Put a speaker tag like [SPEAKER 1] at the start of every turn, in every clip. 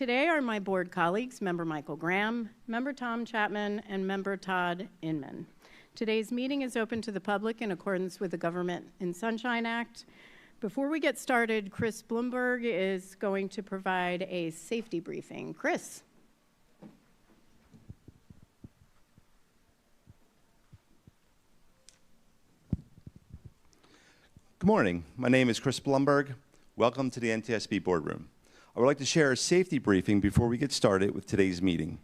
[SPEAKER 1] Today are my board colleagues, Member Michael Graham, Member Tom Chapman, and Member Todd Inman. Today's meeting is open to the public in accordance with the Government in Sunshine Act. Before we get started, Chris Blumberg is going to provide a safety briefing. Chris.
[SPEAKER 2] Good morning. My name is Chris Blumberg. Welcome to the NTSB boardroom. I would like to share a safety briefing before we get started with today's meeting.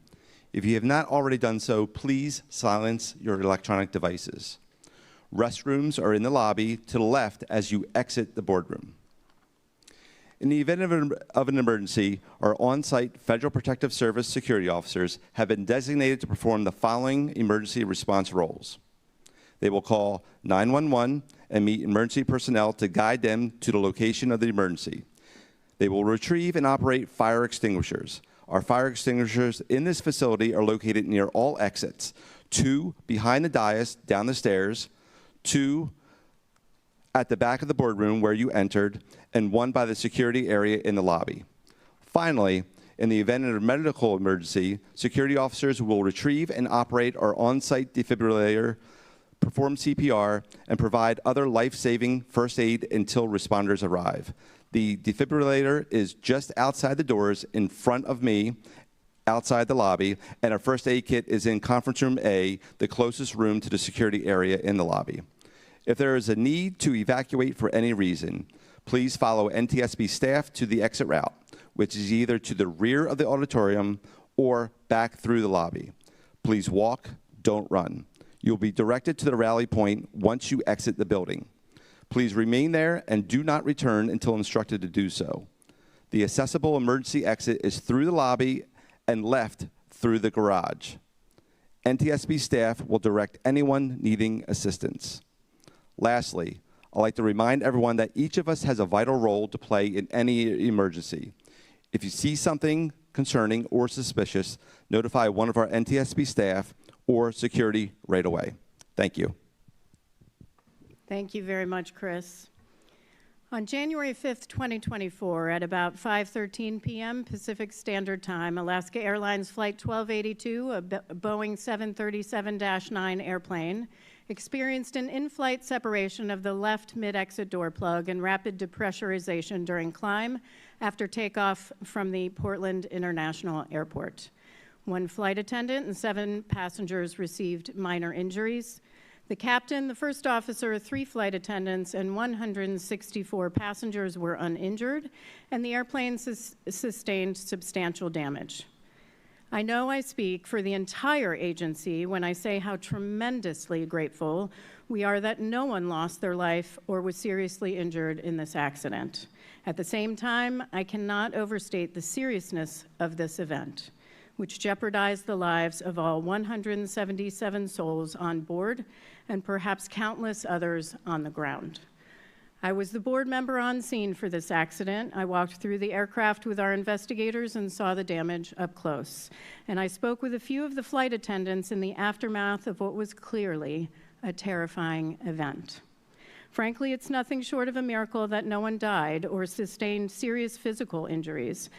[SPEAKER 2] If you have not already done so, please silence your electronic devices. Restrooms are in the lobby to the left as you exit the boardroom. In the event of an emergency, our on-site Federal Protective Service security officers have been designated to perform the following emergency response roles. They will call 911 and meet emergency personnel to guide them to the location of the emergency. They will retrieve and operate fire extinguishers. Our fire extinguishers in this facility are located near all exits. 2 behind the dais down the stairs, 2 at the back of the boardroom where you entered, and 1 by the security area in the lobby. Finally, in the event of a medical emergency, security officers will retrieve and operate our on-site defibrillator, perform CPR, and provide other life-saving first aid until responders arrive. The defibrillator is just outside the doors in front of me, outside the lobby, and our first aid kit is in conference room A, the closest room to the security area in the lobby. If there is a need to evacuate for any reason, please follow NTSB staff to the exit route, which is either to the rear of the auditorium or back through the lobby. Please walk, don't run. You'll be directed to the rally point once you exit the building. Please remain there and do not return until instructed to do so. The accessible emergency exit is through the lobby and left through the garage. NTSB staff will direct anyone needing assistance. Lastly, I'd like to remind everyone that each of us has a vital role to play in any emergency. If you see something concerning or suspicious, notify one of our NTSB staff or security right away. Thank you.
[SPEAKER 1] Thank you very much, Chris. On January 5th, 2024, at about 5:13 p.m. Pacific Standard Time, Alaska Airlines Flight 1282, a Boeing 737-9 airplane, experienced an in-flight separation of the left mid-exit door plug and rapid depressurization during climb after takeoff from the Portland International Airport. 1 flight attendant and 7 passengers received minor injuries. The captain, the first officer, 3 flight attendants, and 164 passengers were uninjured, and the airplane sustained substantial damage. I know I speak for the entire agency when I say how tremendously grateful we are that no one lost their life or was seriously injured in this accident. At the same time, I cannot overstate the seriousness of this event, which jeopardized the lives of all 177 souls on board and perhaps countless others on the ground. I was the board member on scene for this accident. I walked through the aircraft with our investigators and saw the damage up close. And I spoke with a few of the flight attendants in the aftermath of what was clearly a terrifying event. Frankly, it's nothing short of a miracle that no one died or sustained serious physical injuries.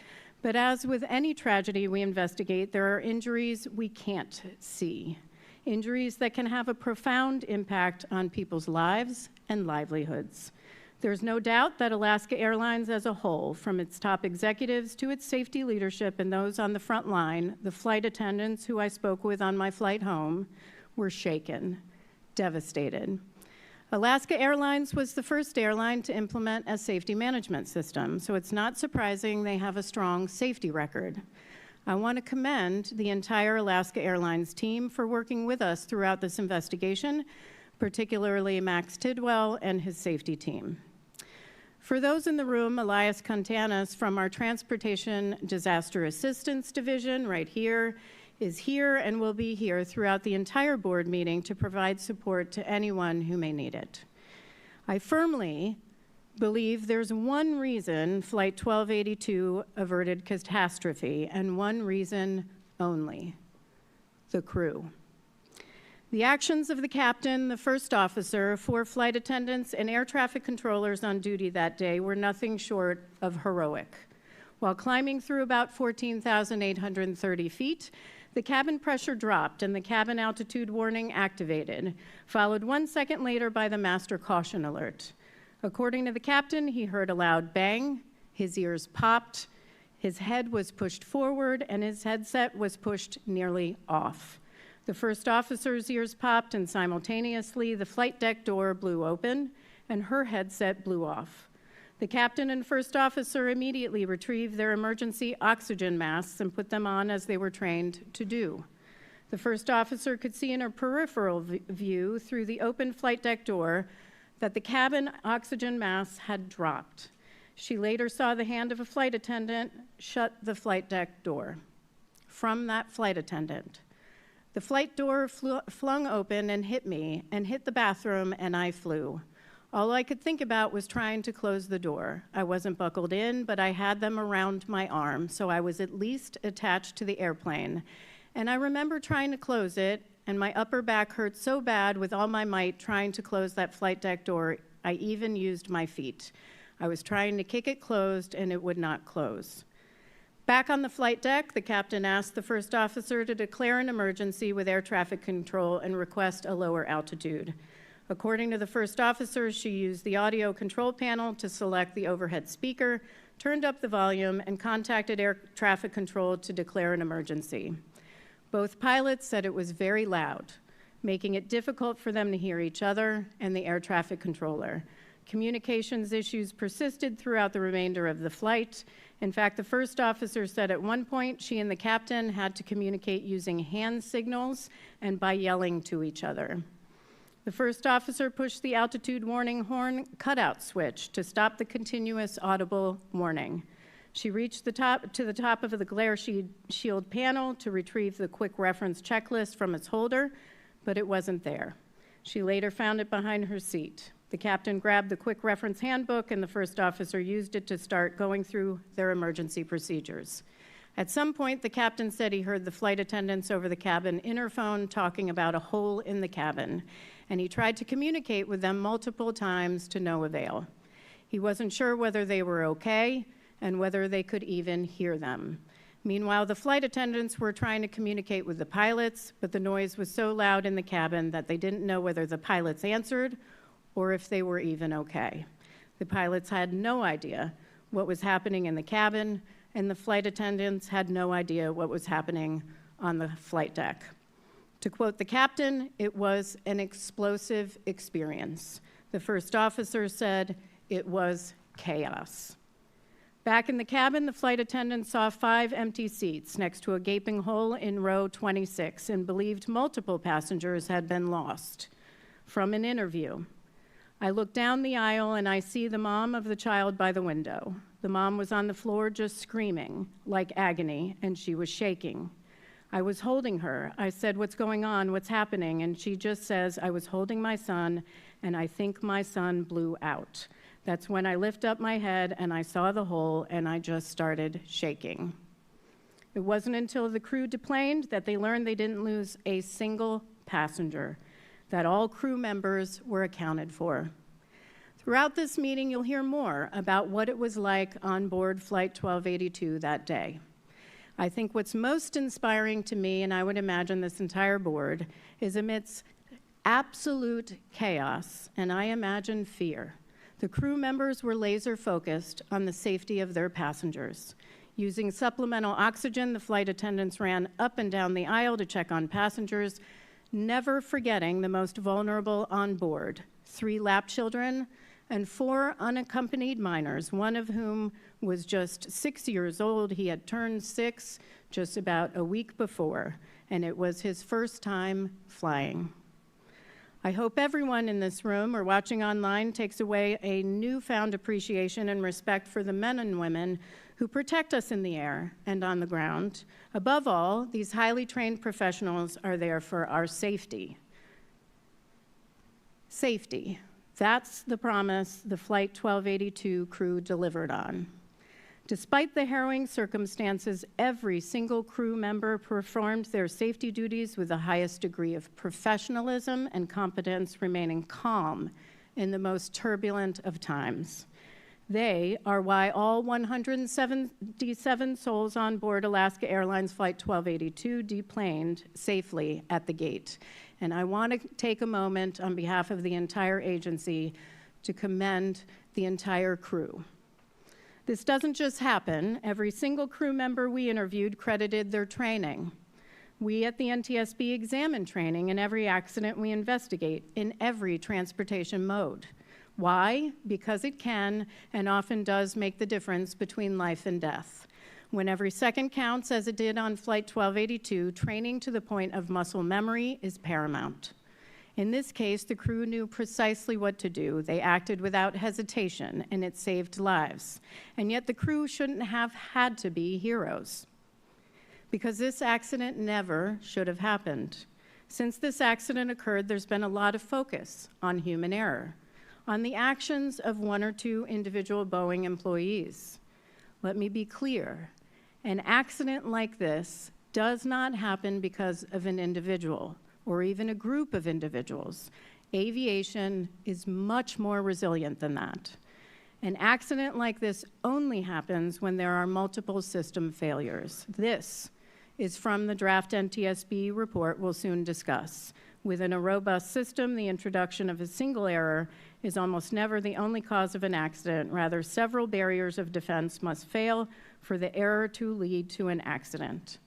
[SPEAKER 1] But as with any tragedy we investigate, there are injuries we can't see. Injuries that can have a profound impact on people's lives and livelihoods. There's no doubt that Alaska Airlines as a whole, from its top executives to its safety leadership and those on the front line, the flight attendants who I spoke with on my flight home, were shaken, devastated. Alaska Airlines was the first airline to implement a safety management system, so it's not surprising they have a strong safety record. I want to commend the entire Alaska Airlines team for working with us throughout this investigation, particularly Max Tidwell and his safety team. For those in the room, Elias Contanas from our Transportation Disaster Assistance Division right here is here and will be here throughout the entire board meeting to provide support to anyone who may need it. I firmly believe there's one reason Flight 1282 averted catastrophe, and one reason only: the crew. The actions of the captain, the first officer, 4 flight attendants, and air traffic controllers on duty that day were nothing short of heroic. While climbing through about 14,830 feet, the cabin pressure dropped and the cabin altitude warning activated, followed 1 second later by the master caution alert. According to the captain, he heard a loud bang, his ears popped, his head was pushed forward, and his headset was pushed nearly off. The first officer's ears popped, and simultaneously the flight deck door blew open, and her headset blew off. The captain and first officer immediately retrieved their emergency oxygen masks and put them on as they were trained to do. The first officer could see in her peripheral view through the open flight deck door that the cabin oxygen masks had dropped. She later saw the hand of a flight attendant shut the flight deck door. From that flight attendant, the flight door flung open and hit me and hit the bathroom, and I flew. All I could think about was trying to close the door. I wasn't buckled in, but I had them around my arm, so I was at least attached to the airplane. And I remember trying to close it, and my upper back hurt so bad with all my might trying to close that flight deck door, I even used my feet. I was trying to kick it closed, and it would not close. Back on the flight deck, the captain asked the first officer to declare an emergency with air traffic control and request a lower altitude. According to the first officer, she used the audio control panel to select the overhead speaker, turned up the volume, and contacted air traffic control to declare an emergency. Both pilots said it was very loud, making it difficult for them to hear each other and the air traffic controller. Communications issues persisted throughout the remainder of the flight. In fact, the first officer said at one point she and the captain had to communicate using hand signals and by yelling to each other. The first officer pushed the altitude warning horn cutout switch to stop the continuous audible warning. She reached to the top of the glare shield panel to retrieve the quick reference checklist from its holder, but it wasn't there. She later found it behind her seat. The captain grabbed the quick reference handbook, and the first officer used it to start going through their emergency procedures. At some point, the captain said he heard the flight attendants over the cabin interphone talking about a hole in the cabin, and he tried to communicate with them multiple times to no avail. He wasn't sure whether they were okay and whether they could even hear them. Meanwhile, the flight attendants were trying to communicate with the pilots, but the noise was so loud in the cabin that they didn't know whether the pilots answered or if they were even okay. The pilots had no idea what was happening in the cabin, and the flight attendants had no idea what was happening on the flight deck. To quote the captain, it was an explosive experience. The first officer said it was chaos. Back in the cabin, the flight attendant saw 5 empty seats next to a gaping hole in row 26 and believed multiple passengers had been lost. From an interview, I look down the aisle and I see the mom of the child by the window. The mom was on the floor just screaming, like agony, and she was shaking. I was holding her. I said, "What's going on? What's happening?" And she just says, "I was holding my son, and I think my son blew out." That's when I lift up my head and I saw the hole, and I just started shaking. It wasn't until the crew deplaned that they learned they didn't lose a single passenger, that all crew members were accounted for. Throughout this meeting, you'll hear more about what it was like on board Flight 1282 that day. I think what's most inspiring to me, and I would imagine this entire board, is amidst absolute chaos, and I imagine fear, the crew members were laser focused on the safety of their passengers. Using supplemental oxygen, the flight attendants ran up and down the aisle to check on passengers, never forgetting the most vulnerable on board, 3 lap children and 4 unaccompanied minors, one of whom was just 6 years old. He had turned 6 just about a week before, and it was his first time flying. I hope everyone in this room or watching online takes away a newfound appreciation and respect for the men and women who protect us in the air and on the ground. Above all, these highly trained professionals are there for our safety. Safety. That's the promise the Flight 1282 crew delivered on. Despite the harrowing circumstances, every single crew member performed their safety duties with the highest degree of professionalism and competence, remaining calm in the most turbulent of times. They are why all 177 souls on board Alaska Airlines Flight 1282 deplaned safely at the gate. And I want to take a moment on behalf of the entire agency to commend the entire crew. This doesn't just happen. Every single crew member we interviewed credited their training. We at the NTSB examine training in every accident we investigate, in every transportation mode. Why? Because it can and often does make the difference between life and death. When every second counts, as it did on Flight 1282, training to the point of muscle memory is paramount. In this case, the crew knew precisely what to do. They acted without hesitation, and it saved lives. And yet the crew shouldn't have had to be heroes, because this accident never should have happened. Since this accident occurred, there's been a lot of focus on human error, on the actions of one or two individual Boeing employees. Let me be clear. An accident like this does not happen because of an individual or even a group of individuals. Aviation is much more resilient than that. An accident like this only happens when there are multiple system failures. This is from the draft NTSB report we'll soon discuss. Within a robust system, the introduction of a single error is almost never the only cause of an accident. Rather, several barriers of defense must fail for the error to lead to an accident.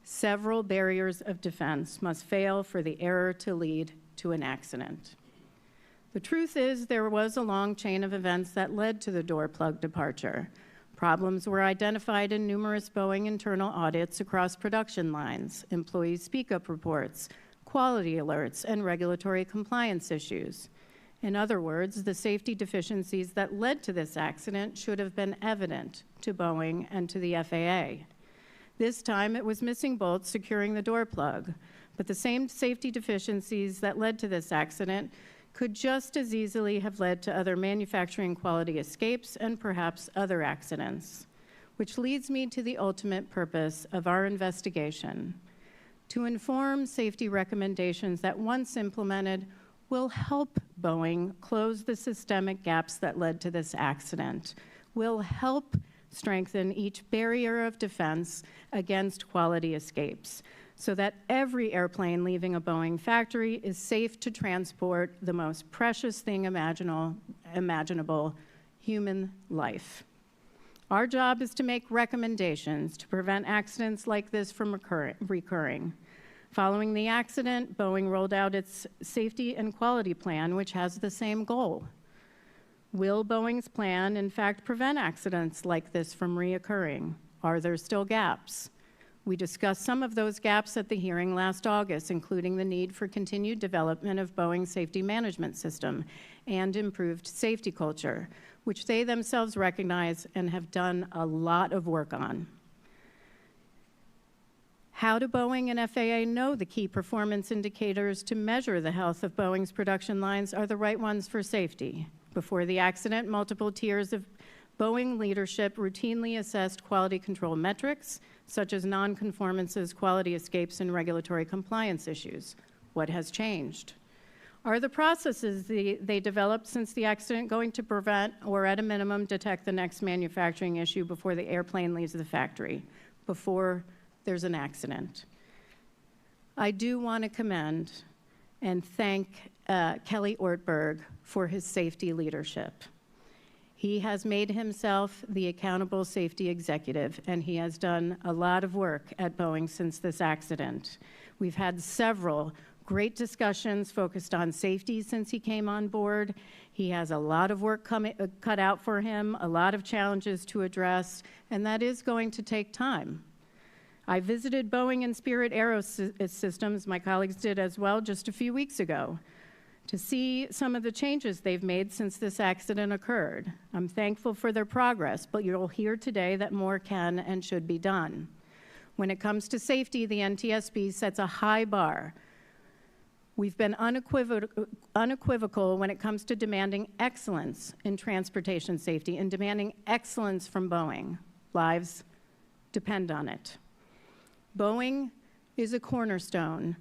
[SPEAKER 1] Several barriers of defense must fail for the error to lead to an accident. The truth is, there was a long chain of events that led to the door plug departure. Problems were identified in numerous Boeing internal audits across production lines, employee speak-up reports, quality alerts, and regulatory compliance issues. In other words, the safety deficiencies that led to this accident should have been evident to Boeing and to the FAA. This time, it was missing bolts securing the door plug, but the same safety deficiencies that led to this accident could just as easily have led to other manufacturing quality escapes and perhaps other accidents, which leads me to the ultimate purpose of our investigation: to inform safety recommendations that, once implemented, will help Boeing close the systemic gaps that led to this accident, will help strengthen each barrier of defense against quality escapes, so that every airplane leaving a Boeing factory is safe to transport the most precious thing imaginable, human life. Our job is to make recommendations to prevent accidents like this from recurring. Following the accident, Boeing rolled out its safety and quality plan, which has the same goal. Will Boeing's plan, in fact, prevent accidents like this from reoccurring? Are there still gaps? We discussed some of those gaps at the hearing last August, including the need for continued development of Boeing's safety management system and improved safety culture, which they themselves recognize and have done a lot of work on. How do Boeing and FAA know the key performance indicators to measure the health of Boeing's production lines are the right ones for safety? Before the accident, multiple tiers of Boeing leadership routinely assessed quality control metrics, such as non-conformances, quality escapes, and regulatory compliance issues. What has changed? Are the processes they developed since the accident going to prevent, or at a minimum, detect the next manufacturing issue before the airplane leaves the factory, before there's an accident? I do want to commend and thank Kelly Ortberg for his safety leadership. He has made himself the accountable safety executive, and he has done a lot of work at Boeing since this accident. We've had several great discussions focused on safety since he came on board. He has a lot of work cut out for him, a lot of challenges to address, and that is going to take time. I visited Boeing and Spirit Aerosystems, my colleagues did as well, just a few weeks ago, to see some of the changes they've made since this accident occurred. I'm thankful for their progress, but you'll hear today that more can and should be done. When it comes to safety, the NTSB sets a high bar. We've been unequivocal when it comes to demanding excellence in transportation safety and demanding excellence from Boeing. Lives depend on it. Boeing is a cornerstone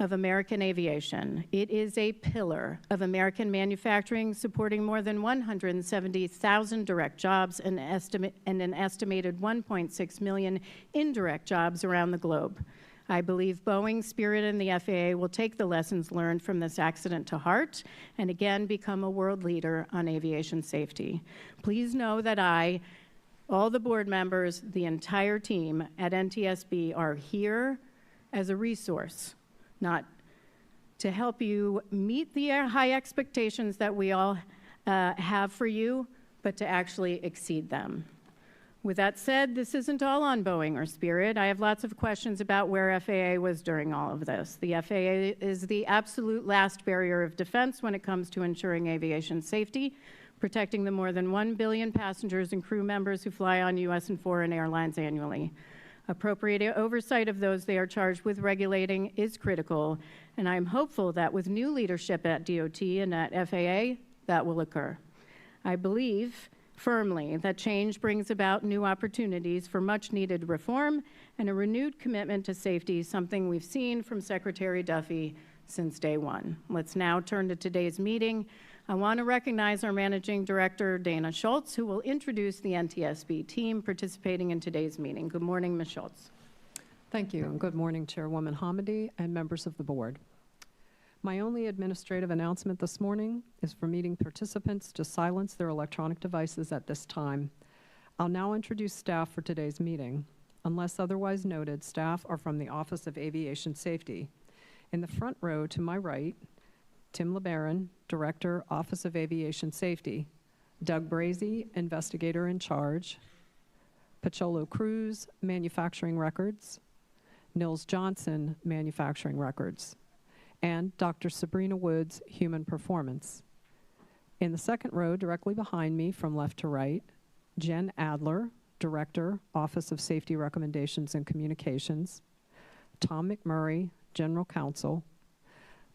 [SPEAKER 1] of American aviation. It is a pillar of American manufacturing, supporting more than 170,000 direct jobs and an estimated 1.6 million indirect jobs around the globe. I believe Boeing, Spirit, and the FAA will take the lessons learned from this accident to heart and again become a world leader on aviation safety. Please know that I, all the board members, the entire team at NTSB are here as a resource, not to help you meet the high expectations that we all have for you, but to actually exceed them. With that said, this isn't all on Boeing or Spirit. I have lots of questions about where FAA was during all of this. The FAA is the absolute last barrier of defense when it comes to ensuring aviation safety, protecting the more than 1 billion passengers and crew members who fly on U.S. and foreign airlines annually. Appropriate oversight of those they are charged with regulating is critical, and I'm hopeful that with new leadership at DOT and at FAA, that will occur. I believe firmly that change brings about new opportunities for much-needed reform and a renewed commitment to safety, something we've seen from Secretary Duffy since day one. Let's now turn to today's meeting. I want to recognize our Managing Director, Dana Schultz, who will introduce the NTSB team participating in today's meeting. Good morning, Ms. Schultz.
[SPEAKER 3] Thank you, and good morning, Chairwoman Hamady and members of the board. My only administrative announcement this morning is for meeting participants to silence their electronic devices at this time. I'll now introduce staff for today's meeting. Unless otherwise noted, staff are from the Office of Aviation Safety. In the front row to my right, Tim LeBaron, Director, Office of Aviation Safety, Doug Brazy, Investigator in Charge, Pacholo Cruz, Manufacturing Records, Nils Johnson, Manufacturing Records, and Dr. Sabrina Woods, Human Performance. In the second row, directly behind me from left to right, Jen Adler, Director, Office of Safety Recommendations and Communications, Tom McMurray, General Counsel,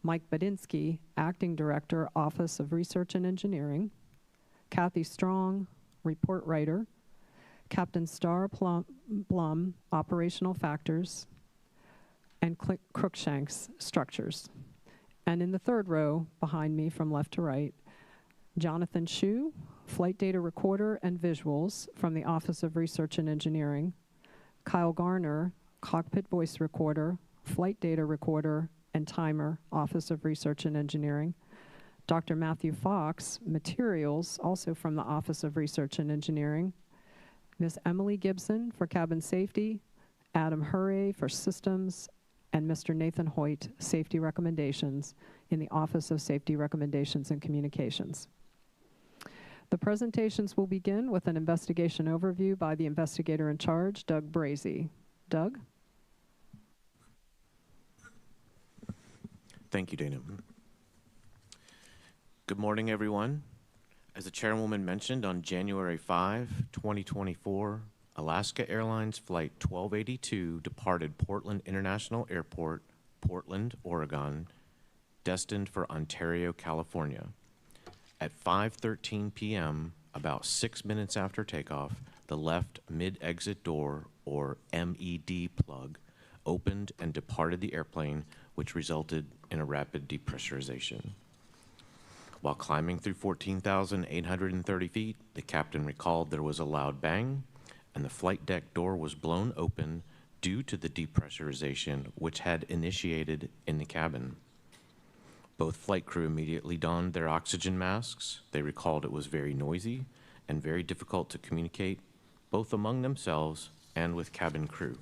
[SPEAKER 3] Mike Badinsky, Acting Director, Office of Research and Engineering, Kathy Strong, Report Writer, Captain Star Blum, Operational Factors, and Crookshanks, Structures. And in the third row, behind me from left to right, Jonathan Hsu, Flight Data Recorder and Visuals from the Office of Research and Engineering, Kyle Garner, Cockpit Voice Recorder, Flight Data Recorder, and Timer, Office of Research and Engineering, Dr. Matthew Fox, Materials, also from the Office of Research and Engineering, Ms. Emily Gibson for Cabin Safety, Adam Hurray for Systems, and Mr. Nathan Hoyt, Safety Recommendations in the Office of Safety Recommendations and Communications. The presentations will begin with an investigation overview by the investigator in charge, Doug Brazy. Doug?
[SPEAKER 4] Thank you, Dana. Good morning, everyone. As the chairwoman mentioned, on January 5, 2024, Alaska Airlines Flight 1282 departed Portland International Airport, Portland, Oregon, destined for Ontario, California. At 5:13 p.m., about 6 minutes after takeoff, the left mid-exit door, or MED plug, opened and departed the airplane, which resulted in a rapid depressurization. While climbing through 14,830 feet, the captain recalled there was a loud bang, and the flight deck door was blown open due to the depressurization which had initiated in the cabin. Both flight crew immediately donned their oxygen masks. They recalled it was very noisy and very difficult to communicate, both among themselves and with cabin crew.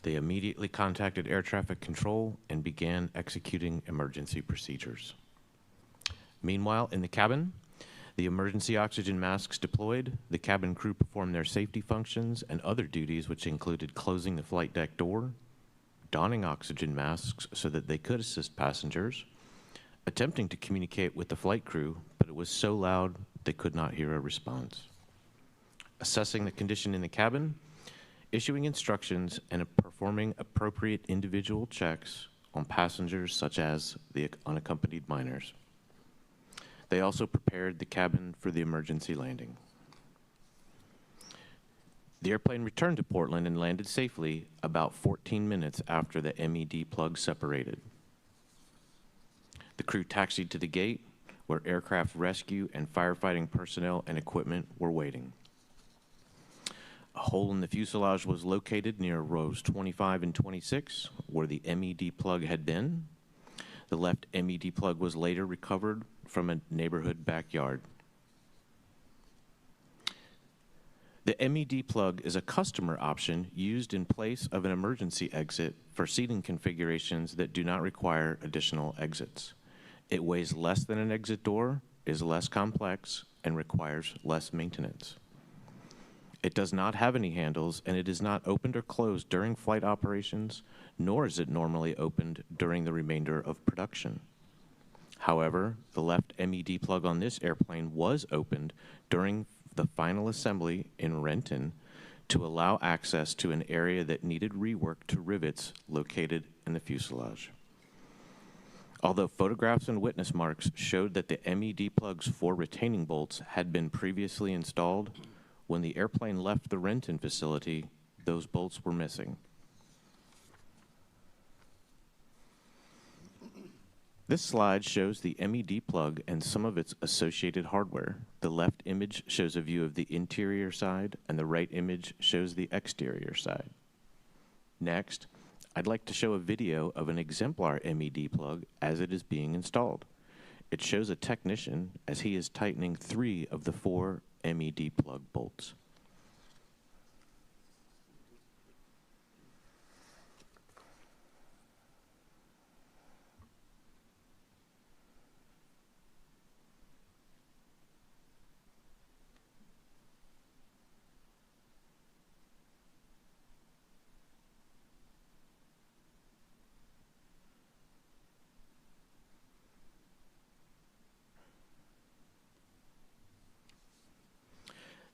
[SPEAKER 4] They immediately contacted air traffic control and began executing emergency procedures. Meanwhile, in the cabin, the emergency oxygen masks deployed, the cabin crew performed their safety functions and other duties, which included closing the flight deck door, donning oxygen masks so that they could assist passengers, attempting to communicate with the flight crew, but it was so loud they could not hear a response. Assessing the condition in the cabin, issuing instructions, and performing appropriate individual checks on passengers such as the unaccompanied minors. They also prepared the cabin for the emergency landing. The airplane returned to Portland and landed safely about 14 minutes after the MED plug separated. The crew taxied to the gate where aircraft rescue and firefighting personnel and equipment were waiting. A hole in the fuselage was located near rows 25 and 26, where the MED plug had been. The left MED plug was later recovered from a neighborhood backyard. The MED plug is a customer option used in place of an emergency exit for seating configurations that do not require additional exits. It weighs less than an exit door, is less complex, and requires less maintenance. It does not have any handles, and it is not opened or closed during flight operations, nor is it normally opened during the remainder of production. However, the left MED plug on this airplane was opened during the final assembly in Renton to allow access to an area that needed rework to rivets located in the fuselage. Although photographs and witness marks showed that the MED plug's 4 retaining bolts had been previously installed, when the airplane left the Renton facility, those bolts were missing. This slide shows the MED plug and some of its associated hardware. The left image shows a view of the interior side, and the right image shows the exterior side. Next, I'd like to show a video of an exemplar MED plug as it is being installed. It shows a technician as he is tightening 3 of the 4 MED plug bolts.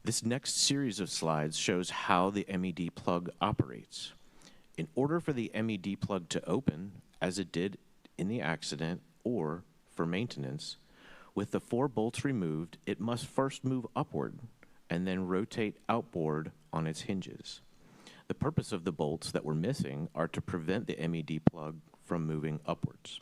[SPEAKER 4] This next series of slides shows how the MED plug operates. In order for the MED plug to open, as it did in the accident or for maintenance, with the 4 bolts removed, it must first move upward and then rotate outboard on its hinges. The purpose of the bolts that were missing are to prevent the MED plug from moving upwards.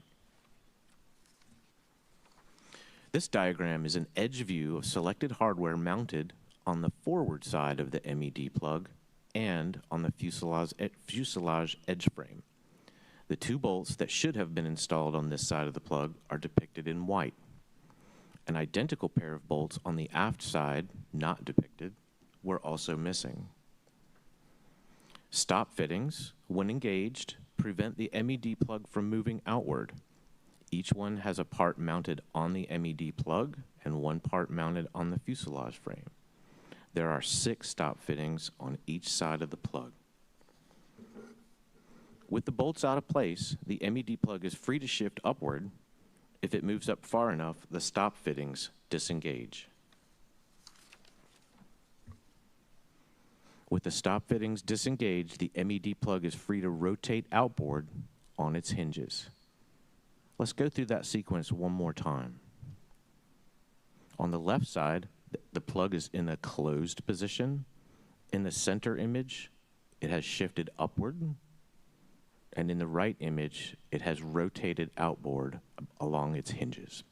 [SPEAKER 4] This diagram is an edge view of selected hardware mounted on the forward side of the MED plug and on the fuselage edge frame. The 2 bolts that should have been installed on this side of the plug are depicted in white. An identical pair of bolts on the aft side, not depicted, were also missing. Stop fittings, when engaged, prevent the MED plug from moving outward. Each one has a part mounted on the MED plug and 1 part mounted on the fuselage frame. There are 6 stop fittings on each side of the plug. With the bolts out of place, the MED plug is free to shift upward. If it moves up far enough, the stop fittings disengage. With the stop fittings disengaged, the MED plug is free to rotate outboard on its hinges. Let's go through that sequence one more time. On the left side, the plug is in a closed position. In the center image, it has shifted upward. And in the right image, it has rotated outboard along its hinges.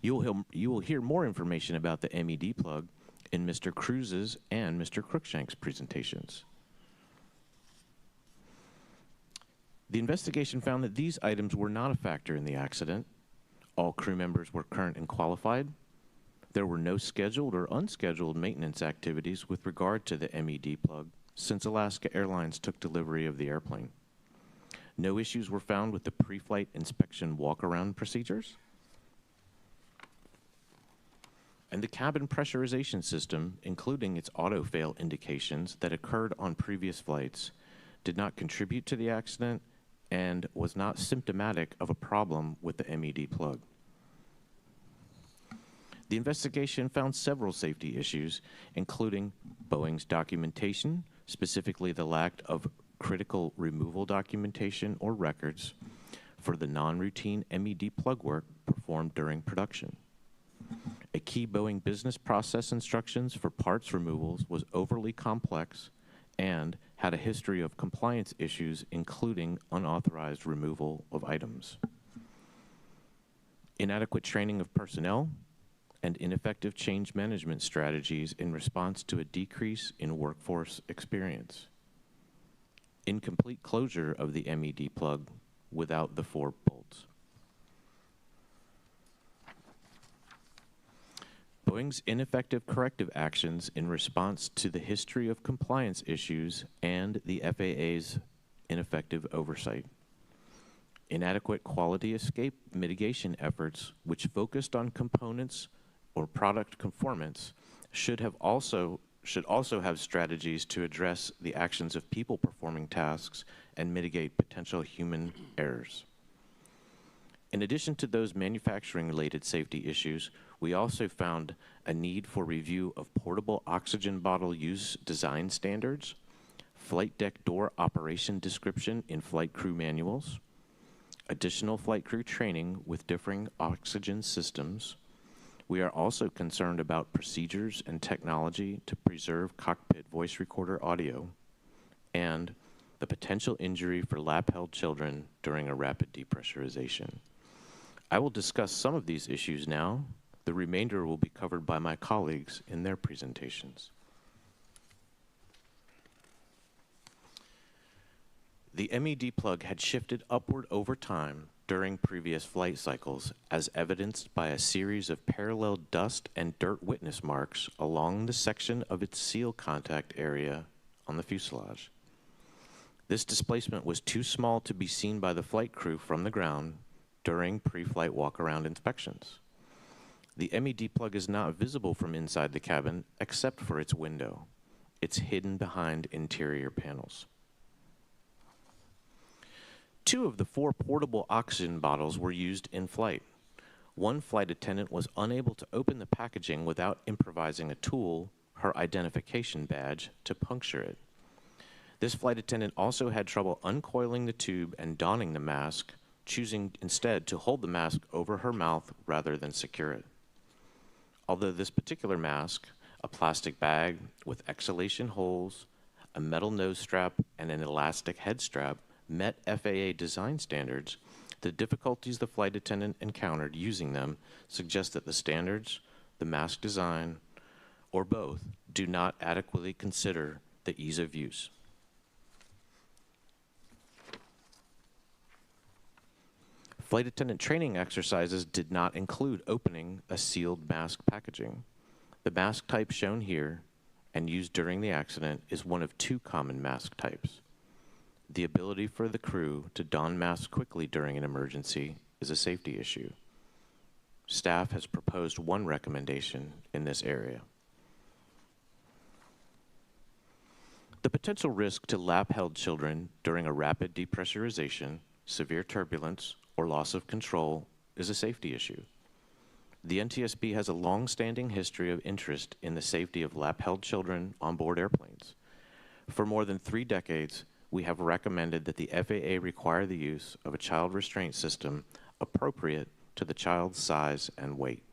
[SPEAKER 4] You will hear more information about the MED plug in Mr. Cruz's and Mr. Cruikshank's presentations. The investigation found that these items were not a factor in the accident. All crew members were current and qualified. There were no scheduled or unscheduled maintenance activities with regard to the MED plug since Alaska Airlines took delivery of the airplane. No issues were found with the pre-flight inspection walk-around procedures. And the cabin pressurization system, including its auto-fail indications that occurred on previous flights, did not contribute to the accident and was not symptomatic of a problem with the MED plug. The investigation found several safety issues, including Boeing's documentation, specifically the lack of critical removal documentation or records for the non-routine MED plug work performed during production. A key Boeing business process instructions for parts removals was overly complex and had a history of compliance issues, including unauthorized removal of items. Inadequate training of personnel and ineffective change management strategies in response to a decrease in workforce experience. Incomplete closure of the MED plug without the 4 bolts. Boeing's ineffective corrective actions in response to the history of compliance issues and the FAA's ineffective oversight. Inadequate quality escape mitigation efforts, which focused on components or product conformance, should also have strategies to address the actions of people performing tasks and mitigate potential human errors. In addition to those manufacturing-related safety issues, we also found a need for review of portable oxygen bottle use design standards, flight deck door operation description in flight crew manuals, additional flight crew training with differing oxygen systems. We are also concerned about procedures and technology to preserve cockpit voice recorder audio, and the potential injury for lap-held children during a rapid depressurization. I will discuss some of these issues now. The remainder will be covered by my colleagues in their presentations. The MED plug had shifted upward over time during previous flight cycles, as evidenced by a series of parallel dust and dirt witness marks along the section of its seal contact area on the fuselage. This displacement was too small to be seen by the flight crew from the ground during pre-flight walk-around inspections. The MED plug is not visible from inside the cabin except for its window. It's hidden behind interior panels. 2 of the 4 portable oxygen bottles were used in flight. One flight attendant was unable to open the packaging without improvising a tool, her identification badge, to puncture it. This flight attendant also had trouble uncoiling the tube and donning the mask, choosing instead to hold the mask over her mouth rather than secure it. Although this particular mask, a plastic bag with exhalation holes, a metal nose strap, and an elastic head strap, met FAA design standards, the difficulties the flight attendant encountered using them suggest that the standards, the mask design, or both do not adequately consider the ease of use. Flight attendant training exercises did not include opening a sealed mask packaging. The mask type shown here and used during the accident is one of 2 common mask types. The ability for the crew to don masks quickly during an emergency is a safety issue. Staff has proposed one recommendation in this area. The potential risk to lap-held children during a rapid depressurization, severe turbulence, or loss of control is a safety issue. The NTSB has a long-standing history of interest in the safety of lap-held children on board airplanes. For more than 3 decades, we have recommended that the FAA require the use of a child restraint system appropriate to the child's size and weight.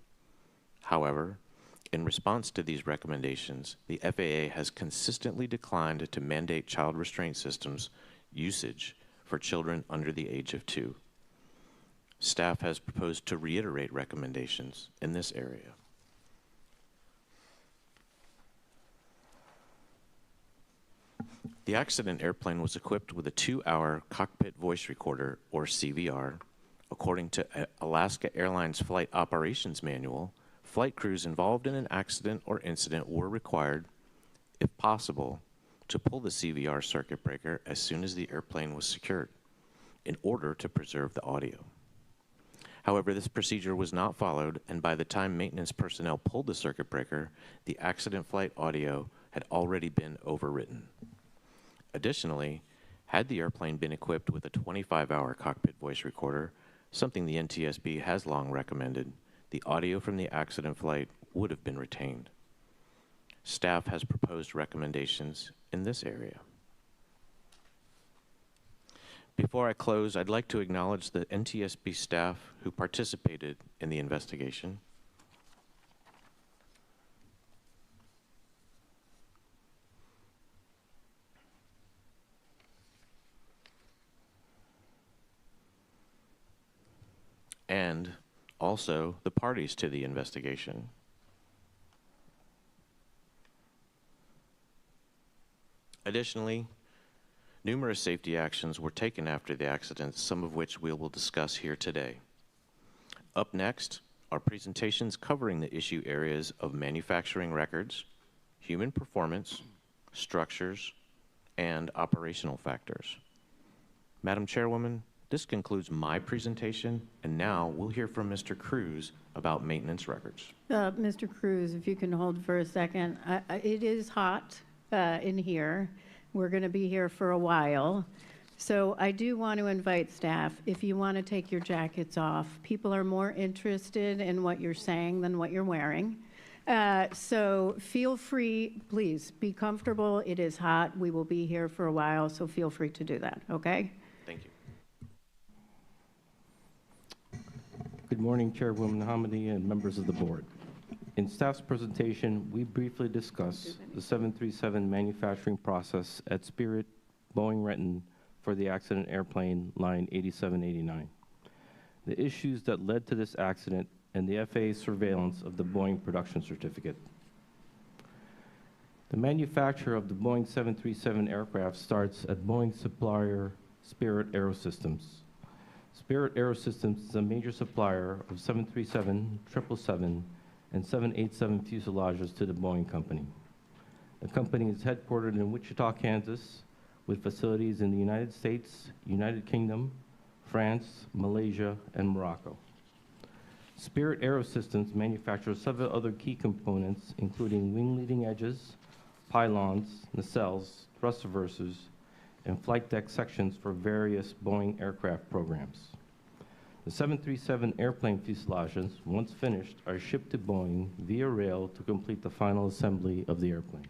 [SPEAKER 4] However, in response to these recommendations, the FAA has consistently declined to mandate child restraint systems usage for children under the age of 2. Staff has proposed to reiterate recommendations in this area. The accident airplane was equipped with a 2-hour cockpit voice recorder, or CVR. According to Alaska Airlines Flight Operations Manual, flight crews involved in an accident or incident were required, if possible, to pull the CVR circuit breaker as soon as the airplane was secured in order to preserve the audio. However, this procedure was not followed, and by the time maintenance personnel pulled the circuit breaker, the accident flight audio had already been overwritten. Additionally, had the airplane been equipped with a 25-hour cockpit voice recorder, something the NTSB has long recommended, the audio from the accident flight would have been retained. Staff has proposed recommendations in this area. Before I close, I'd like to acknowledge the NTSB staff who participated in the investigation. and also the parties to the investigation. Additionally, numerous safety actions were taken after the accident, some of which we will discuss here today. Up next are presentations covering the issue areas of manufacturing records, human performance, structures, and operational factors. Madam Chairwoman, this concludes my presentation, and now we'll hear from Mr. Cruz about maintenance records.
[SPEAKER 1] Mr. Cruz, if you can hold for a second. It is hot in here. We're going to be here for a while. So I do want to invite staff, if you want to take your jackets off. People are more interested in what you're saying than what you're wearing. So feel free, please, be comfortable. It is hot. We will be here for a while, so feel free to do that, okay?
[SPEAKER 4] Thank you.
[SPEAKER 5] Good morning, Chairwoman Hamady and members of the board. In staff's presentation, we briefly discuss the 737 manufacturing process at Spirit Boeing Renton for the accident airplane line 8789, the issues that led to this accident, and the FAA's surveillance of the Boeing production certificate. The manufacture of the Boeing 737 aircraft starts at Boeing supplier Spirit AeroSystems. Spirit AeroSystems is a major supplier of 737, 777, and 787 fuselages to the Boeing company. The company is headquartered in Wichita, Kansas, with facilities in the United States, United Kingdom, France, Malaysia, and Morocco. Spirit AeroSystems manufactures several other key components, including wing leading edges, pylons, nacelles, thrust reversers, and flight deck sections for various Boeing aircraft programs. The 737 airplane fuselages, once finished, are shipped to Boeing via rail to complete the final assembly of the airplane.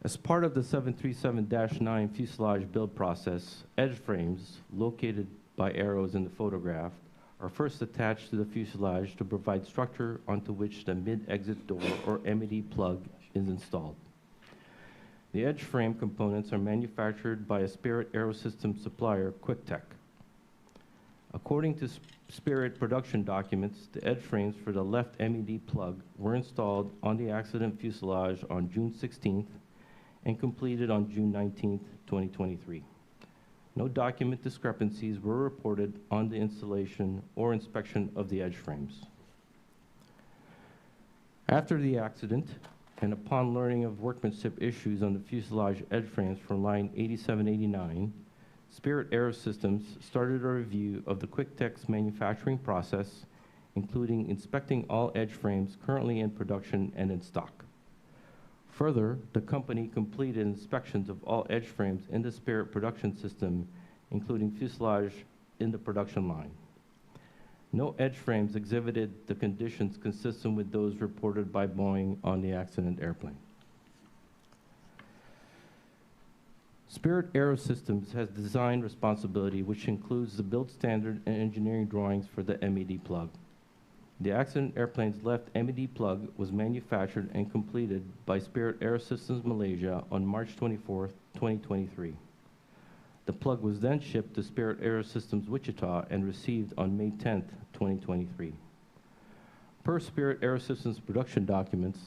[SPEAKER 5] As part of the 737-9 fuselage build process, edge frames, located by arrows in the photograph, are first attached to the fuselage to provide structure onto which the mid-exit door or MED plug is installed. The edge frame components are manufactured by a Spirit AeroSystems supplier, QuickTech. According to Spirit production documents, the edge frames for the left MED plug were installed on the accident fuselage on June 16th and completed on June 19th, 2023. No document discrepancies were reported on the installation or inspection of the edge frames. After the accident, and upon learning of workmanship issues on the fuselage edge frames for line 8789, Spirit AeroSystems started a review of the QuickTech's manufacturing process, including inspecting all edge frames currently in production and in stock. Further, the company completed inspections of all edge frames in the Spirit production system, including fuselage in the production line. No edge frames exhibited the conditions consistent with those reported by Boeing on the accident airplane. Spirit AeroSystems has design responsibility, which includes the build standard and engineering drawings for the MED plug. The accident airplane's left MED plug was manufactured and completed by Spirit AeroSystems Malaysia on March 24, 2023. The plug was then shipped to Spirit AeroSystems Wichita and received on May 10, 2023. Per Spirit AeroSystems production documents,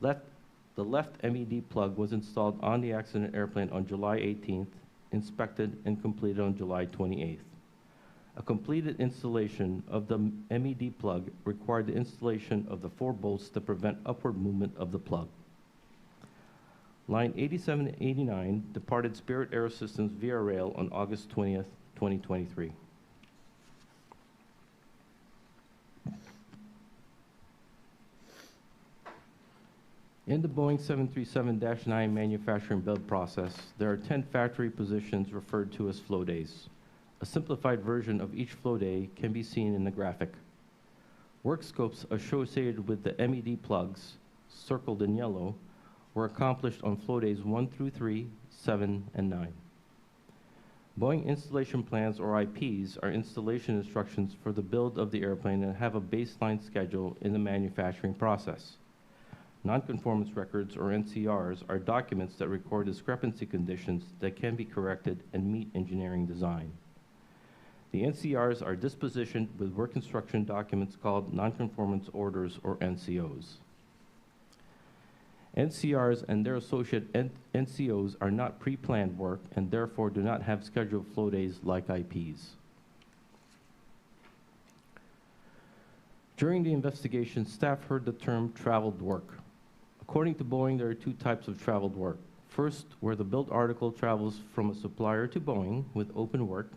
[SPEAKER 5] the left MED plug was installed on the accident airplane on July 18th, inspected and completed on July 28th. A completed installation of the MED plug required the installation of the 4 bolts to prevent upward movement of the plug. Line 8789 departed Spirit AeroSystems via rail on August 20th, 2023. In the Boeing 737-9 manufacturing build process, there are 10 factory positions referred to as flow days. A simplified version of each flow day can be seen in the graphic. Work scopes associated with the MED plugs, circled in yellow, were accomplished on flow days 1 through 3, 7, and 9. Boeing installation plans, or IPs, are installation instructions for the build of the airplane and have a baseline schedule in the manufacturing process. Nonconformance records, or NCRs, are documents that record discrepancy conditions that can be corrected and meet engineering design. The NCRs are dispositioned with work instruction documents called nonconformance orders, or NCOs. NCRs and their associate NCOs are not pre-planned work and therefore do not have scheduled flow days like IPs. During the investigation, staff heard the term traveled work. According to Boeing, there are two types of traveled work. First, where the build article travels from a supplier to Boeing with open work,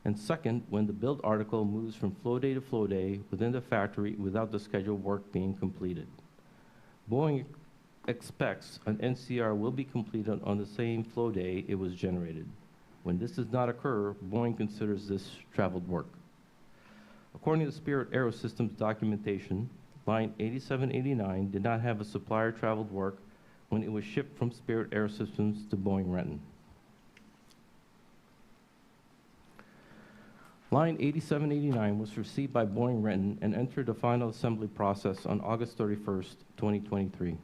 [SPEAKER 5] and second, when the build article moves from flow day to flow day within the factory without the scheduled work being completed. Boeing expects an NCR will be completed on the same flow day it was generated. When this does not occur, Boeing considers this traveled work. According to Spirit AeroSystems documentation, line 8789 did not have a supplier traveled work when it was shipped from Spirit AeroSystems to Boeing Renton. Line 8789 was received by Boeing Renton and entered the final assembly process on August 31st, 2023.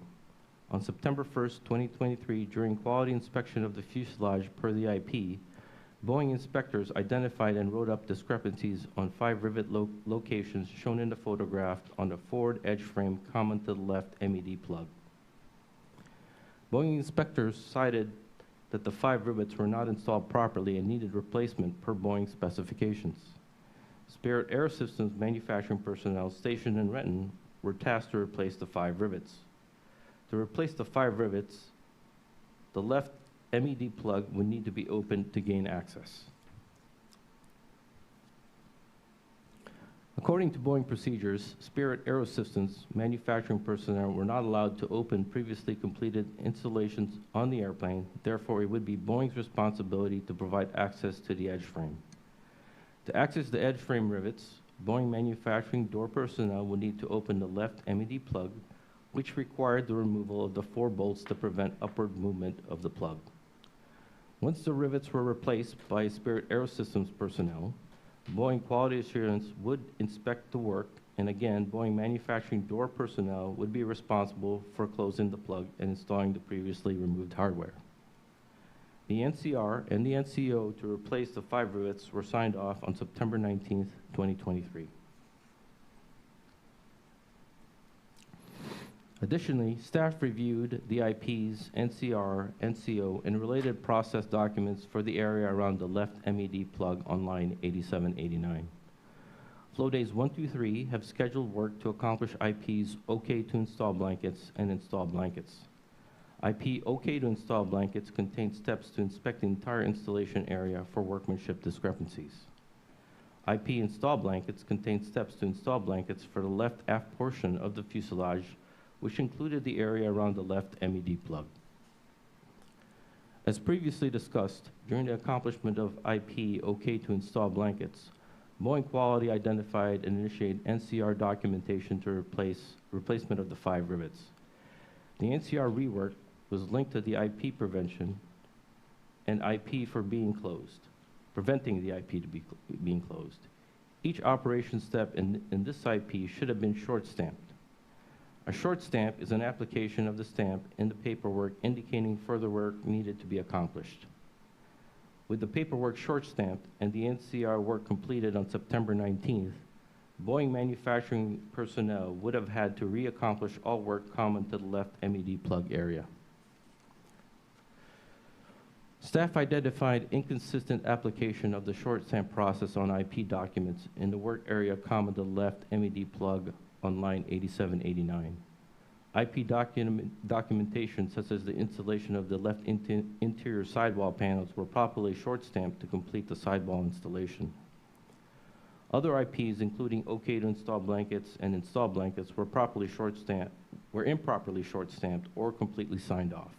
[SPEAKER 5] On September 1st, 2023, during quality inspection of the fuselage per the IP, Boeing inspectors identified and wrote up discrepancies on 5 rivet locations shown in the photograph on the forward edge frame common to the left MED plug. Boeing inspectors cited that the 5 rivets were not installed properly and needed replacement per Boeing specifications. Spirit AeroSystems manufacturing personnel stationed in Renton were tasked to replace the 5 rivets. To replace the 5 rivets, the left MED plug would need to be opened to gain access. According to Boeing procedures, Spirit AeroSystems manufacturing personnel were not allowed to open previously completed installations on the airplane. Therefore, it would be Boeing's responsibility to provide access to the edge frame. To access the edge frame rivets, Boeing manufacturing door personnel would need to open the left MED plug, which required the removal of the 4 bolts to prevent upward movement of the plug. Once the rivets were replaced by Spirit AeroSystems personnel, Boeing Quality Assurance would inspect the work, and again, Boeing manufacturing door personnel would be responsible for closing the plug and installing the previously removed hardware. The NCR and the NCO to replace the 5 rivets were signed off on September 19th, 2023. Additionally, staff reviewed the IPs, NCR, NCO, and related process documents for the area around the left MED plug on line 8789. Flow days 1 through 3 have scheduled work to accomplish IPs OK to install blankets and install blankets. IP OK to install blankets contains steps to inspect the entire installation area for workmanship discrepancies. IP install blankets contains steps to install blankets for the left aft portion of the fuselage, which included the area around the left MED plug. As previously discussed, during the accomplishment of IP OK to install blankets, Boeing Quality identified and initiated NCR documentation to replacement of the 5 rivets. The NCR rework was linked to the IP prevention and IP for being closed, preventing the IP to be being closed. Each operation step in this IP should have been short-stamped. A short stamp is an application of the stamp in the paperwork indicating further work needed to be accomplished. With the paperwork short stamped and the NCR work completed on September 19th, Boeing manufacturing personnel would have had to re-accomplish all work common to the left MED plug area. Staff identified inconsistent application of the short stamp process on IP documents in the work area common to the left MED plug on line 8789. IP documentation, such as the installation of the left interior sidewall panels, were properly short-stamped to complete the sidewall installation. Other IPs, including OK to install blankets and install blankets, were improperly short-stamped or completely signed off.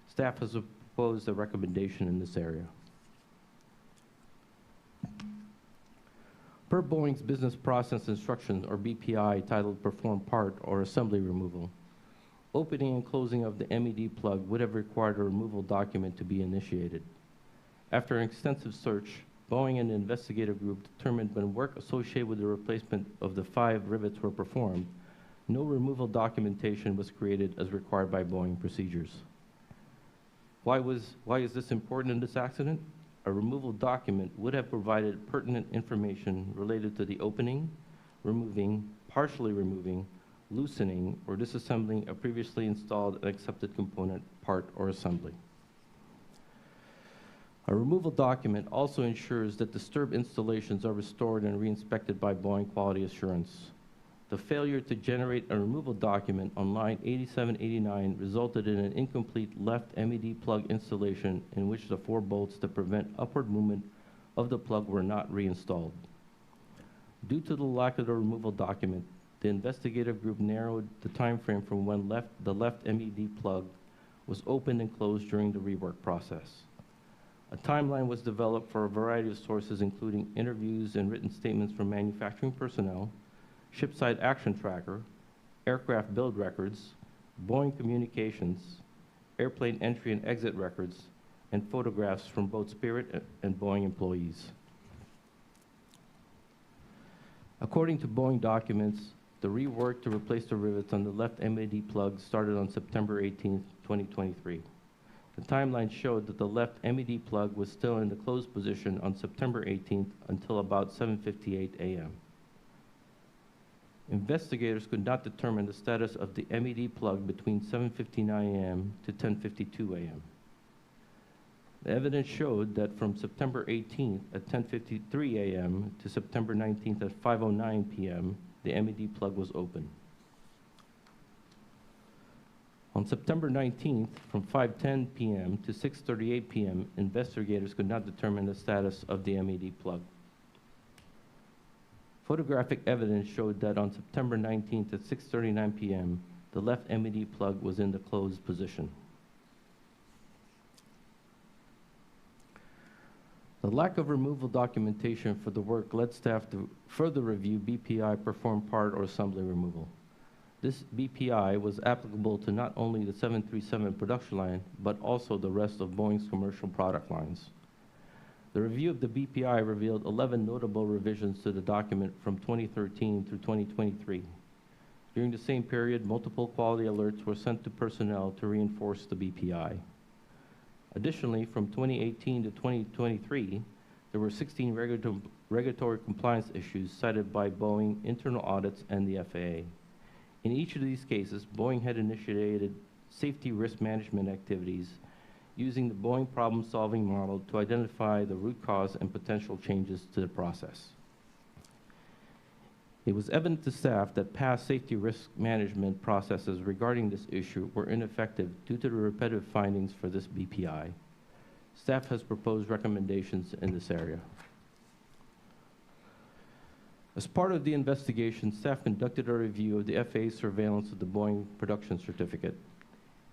[SPEAKER 5] Staff has proposed a recommendation in this area. Per Boeing's Business Process Instructions, or BPI, titled Perform Part or Assembly Removal, opening and closing of the MED plug would have required a removal document to be initiated. After an extensive search, Boeing and the investigative group determined when work associated with the replacement of the 5 rivets were performed, no removal documentation was created as required by Boeing procedures. Why is this important in this accident? a removal document would have provided pertinent information related to the opening, removing, partially removing, loosening, or disassembling a previously installed and accepted component, part, or assembly. A removal document also ensures that disturbed installations are restored and re-inspected by Boeing Quality Assurance. The failure to generate a removal document on line 8789 resulted in an incomplete left MED plug installation in which the 4 bolts to prevent upward movement of the plug were not reinstalled. Due to the lack of the removal document, the investigative group narrowed the time frame from when the left MED plug was opened and closed during the rework process. A timeline was developed for a variety of sources, including interviews and written statements from manufacturing personnel, shipside action tracker, aircraft build records, Boeing communications, airplane entry and exit records, and photographs from both Spirit and Boeing employees. According to Boeing documents, the rework to replace the rivets on the left MED plug started on September 18, 2023. The timeline showed that the left MED plug was still in the closed position on September 18th until about 7:58 a.m. Investigators could not determine the status of the MED plug between 7:59 a.m. to 10:52 a.m. The evidence showed that from September 18th at 10:53 a.m. to September 19th at 5:09 p.m., the MED plug was open. On September 19th, from 5:10 p.m. to 6:38 p.m., investigators could not determine the status of the MED plug. Photographic evidence showed that on September 19th at 6:39 p.m., the left MED plug was in the closed position. The lack of removal documentation for the work led staff to further review BPI performed part or assembly removal. This BPI was applicable to not only the 737 production line, but also the rest of Boeing's commercial product lines. The review of the BPI revealed 11 notable revisions to the document from 2013 through 2023. During the same period, multiple quality alerts were sent to personnel to reinforce the BPI. Additionally, from 2018 to 2023, there were 16 regulatory compliance issues cited by Boeing internal audits and the FAA. In each of these cases, Boeing had initiated safety risk management activities using the Boeing problem-solving model to identify the root cause and potential changes to the process. It was evident to staff that past safety risk management processes regarding this issue were ineffective due to the repetitive findings for this BPI. Staff has proposed recommendations in this area. As part of the investigation, staff conducted a review of the FAA's surveillance of the Boeing production certificate.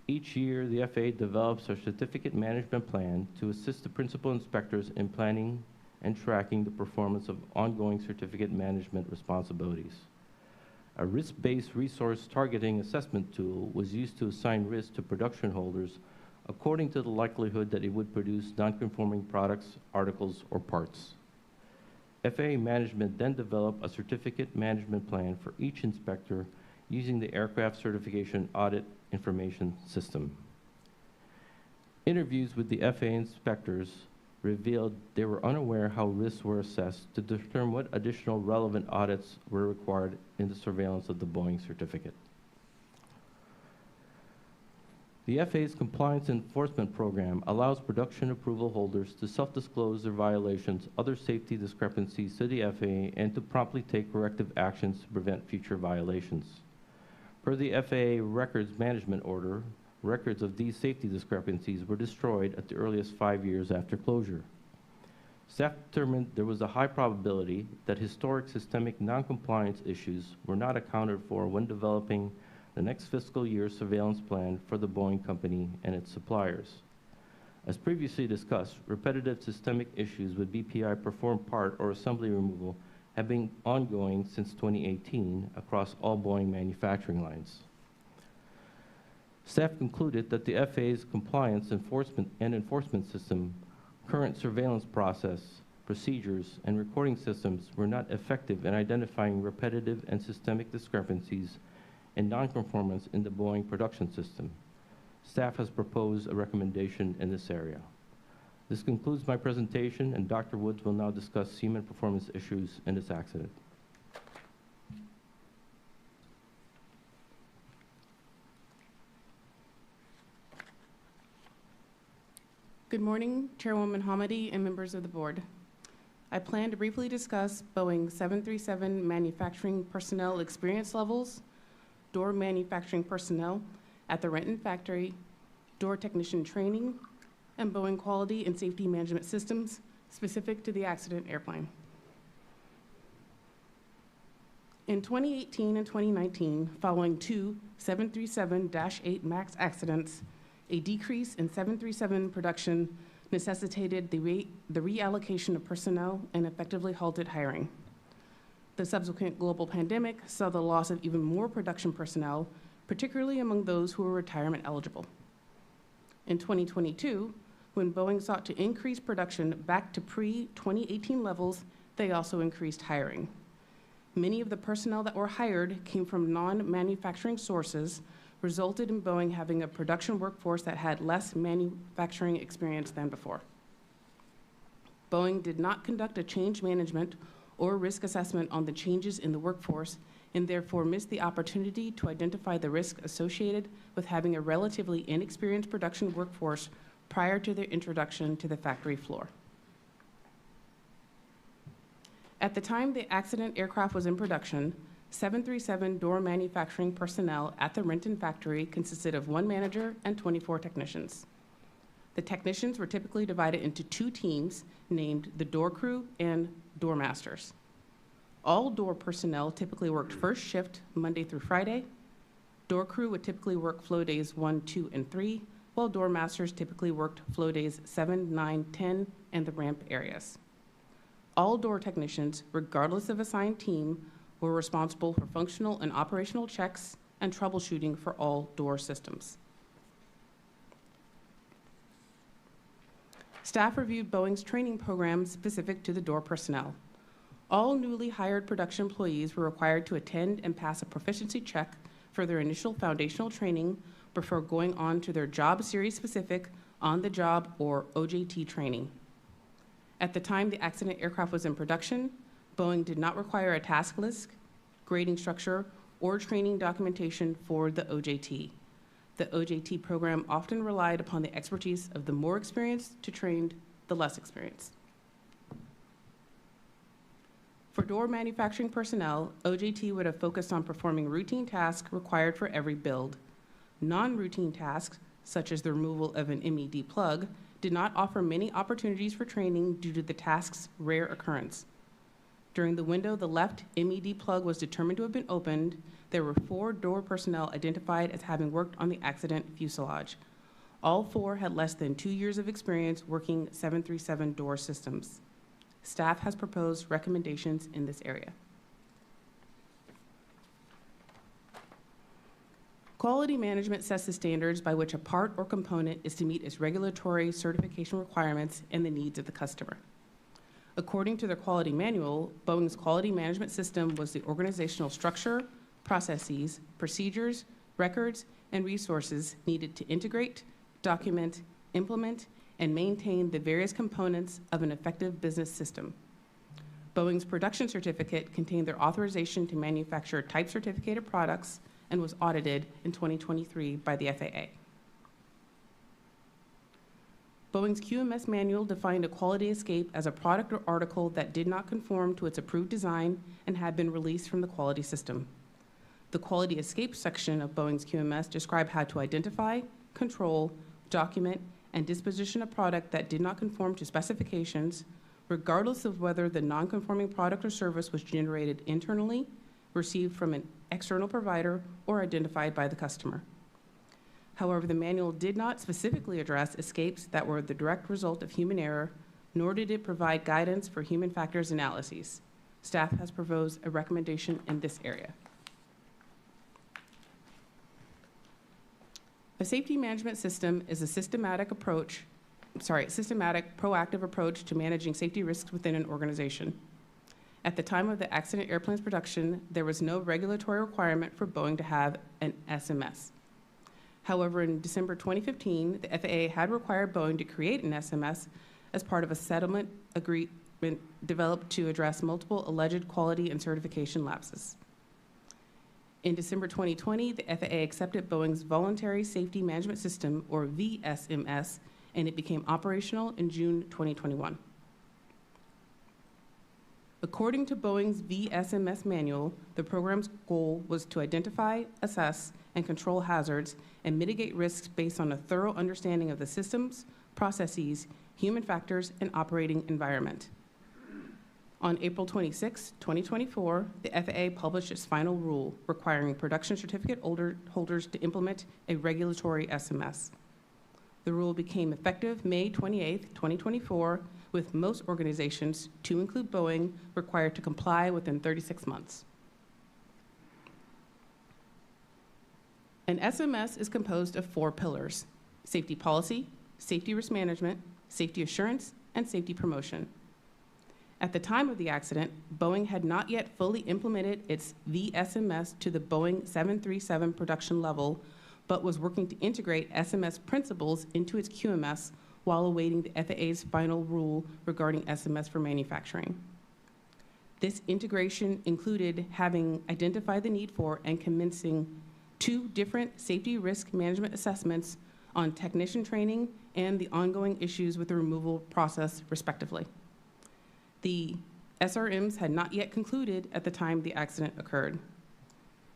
[SPEAKER 5] Each year, the FAA develops a certificate management plan to assist the principal inspectors in planning and tracking the performance of ongoing certificate management responsibilities. A risk-based resource targeting assessment tool was used to assign risk to production holders according to the likelihood that it would produce non-conforming products, articles, or parts. FAA management then developed a certificate management plan for each inspector using the Aircraft Certification Audit Information System. Interviews with the FAA inspectors revealed they were unaware how risks were assessed to determine what additional relevant audits were required in the surveillance of the Boeing certificate. The FAA's compliance enforcement program allows production approval holders to self-disclose their violations, other safety discrepancies to the FAA, and to promptly take corrective actions to prevent future violations. Per the FAA Records Management Order, records of these safety discrepancies were destroyed at the earliest 5 years after closure. Staff determined there was a high probability that historic systemic noncompliance issues were not accounted for when developing the next fiscal year's surveillance plan for the Boeing company and its suppliers. As previously discussed, repetitive systemic issues with BPI performed part or assembly removal have been ongoing since 2018 across all Boeing manufacturing lines. Staff concluded that the FAA's compliance enforcement system, current surveillance process, procedures, and recording systems were not effective in identifying repetitive and systemic discrepancies and nonconformance in the Boeing production system. Staff has proposed a recommendation in this area. This concludes my presentation, and Dr. Woods will now discuss human performance issues in this accident.
[SPEAKER 6] Good morning, Chairwoman Hamady and members of the board. I plan to briefly discuss Boeing 737 manufacturing personnel experience levels, door manufacturing personnel at the Renton factory, door technician training, and Boeing quality and safety management systems specific to the accident airplane. In 2018 and 2019, following two 737-8 MAX accidents, a decrease in 737 production necessitated the reallocation of personnel and effectively halted hiring. The subsequent global pandemic saw the loss of even more production personnel, particularly among those who were retirement eligible. In 2022, when Boeing sought to increase production back to pre-2018 levels, they also increased hiring. Many of the personnel that were hired came from non-manufacturing sources, resulted in Boeing having a production workforce that had less manufacturing experience than before. Boeing did not conduct a change management or risk assessment on the changes in the workforce and therefore missed the opportunity to identify the risk associated with having a relatively inexperienced production workforce prior to their introduction to the factory floor. At the time the accident aircraft was in production, 737 door manufacturing personnel at the Renton factory consisted of 1 manager and 24 technicians. The technicians were typically divided into 2 teams named the door crew and door masters. All door personnel typically worked first shift Monday through Friday. Door crew would typically work flow days 1, 2, and 3, while door masters typically worked flow days 7, 9, 10, and the ramp areas. All door technicians, regardless of assigned team, were responsible for functional and operational checks and troubleshooting for all door systems. Staff reviewed Boeing's training program specific to the door personnel. All newly hired production employees were required to attend and pass a proficiency check for their initial foundational training before going on to their job series specific on-the-job or OJT training. At the time the accident aircraft was in production, Boeing did not require a task list, grading structure, or training documentation for the OJT. The OJT program often relied upon the expertise of the more experienced to train the less experienced. For door manufacturing personnel, OJT would have focused on performing routine tasks required for every build. Non-routine tasks, such as the removal of an MED plug, did not offer many opportunities for training due to the task's rare occurrence. During the window the left MED plug was determined to have been opened, there were 4 door personnel identified as having worked on the accident fuselage. All 4 had less than 2 years of experience working 737 door systems. Staff has proposed recommendations in this area. Quality management sets the standards by which a part or component is to meet its regulatory certification requirements and the needs of the customer. According to their quality manual, Boeing's quality management system was the organizational structure, processes, procedures, records, and resources needed to integrate, document, implement, and maintain the various components of an effective business system. Boeing's production certificate contained their authorization to manufacture type certificated products and was audited in 2023 by the FAA. Boeing's QMS manual defined a quality escape as a product or article that did not conform to its approved design and had been released from the quality system. The quality escape section of Boeing's QMS described how to identify, control, document, and disposition a product that did not conform to specifications, regardless of whether the non-conforming product or service was generated internally, received from an external provider, or identified by the customer. However, the manual did not specifically address escapes that were the direct result of human error, nor did it provide guidance for human factors analyses. Staff has proposed a recommendation in this area. A safety management system is a systematic, proactive approach to managing safety risks within an organization. At the time of the accident airplane's production, there was no regulatory requirement for Boeing to have an SMS. However, in December 2015, the FAA had required Boeing to create an SMS as part of a settlement agreement developed to address multiple alleged quality and certification lapses. In December 2020, the FAA accepted Boeing's Voluntary Safety Management System, or VSMS, and it became operational in June 2021. According to Boeing's VSMS manual, the program's goal was to identify, assess, and control hazards and mitigate risks based on a thorough understanding of the systems, processes, human factors, and operating environment. On April 26, 2024, the FAA published its final rule requiring production certificate holders to implement a regulatory SMS. The rule became effective May 28, 2024, with most organizations, to include Boeing, required to comply within 36 months. An SMS is composed of 4 pillars: safety policy, safety risk management, safety assurance, and safety promotion. At the time of the accident, Boeing had not yet fully implemented its VSMS to the Boeing 737 production level, but was working to integrate SMS principles into its QMS while awaiting the FAA's final rule regarding SMS for manufacturing. This integration included having identified the need for and commencing 2 different safety risk management assessments on technician training and the ongoing issues with the removal process, respectively. The SRMs had not yet concluded at the time the accident occurred.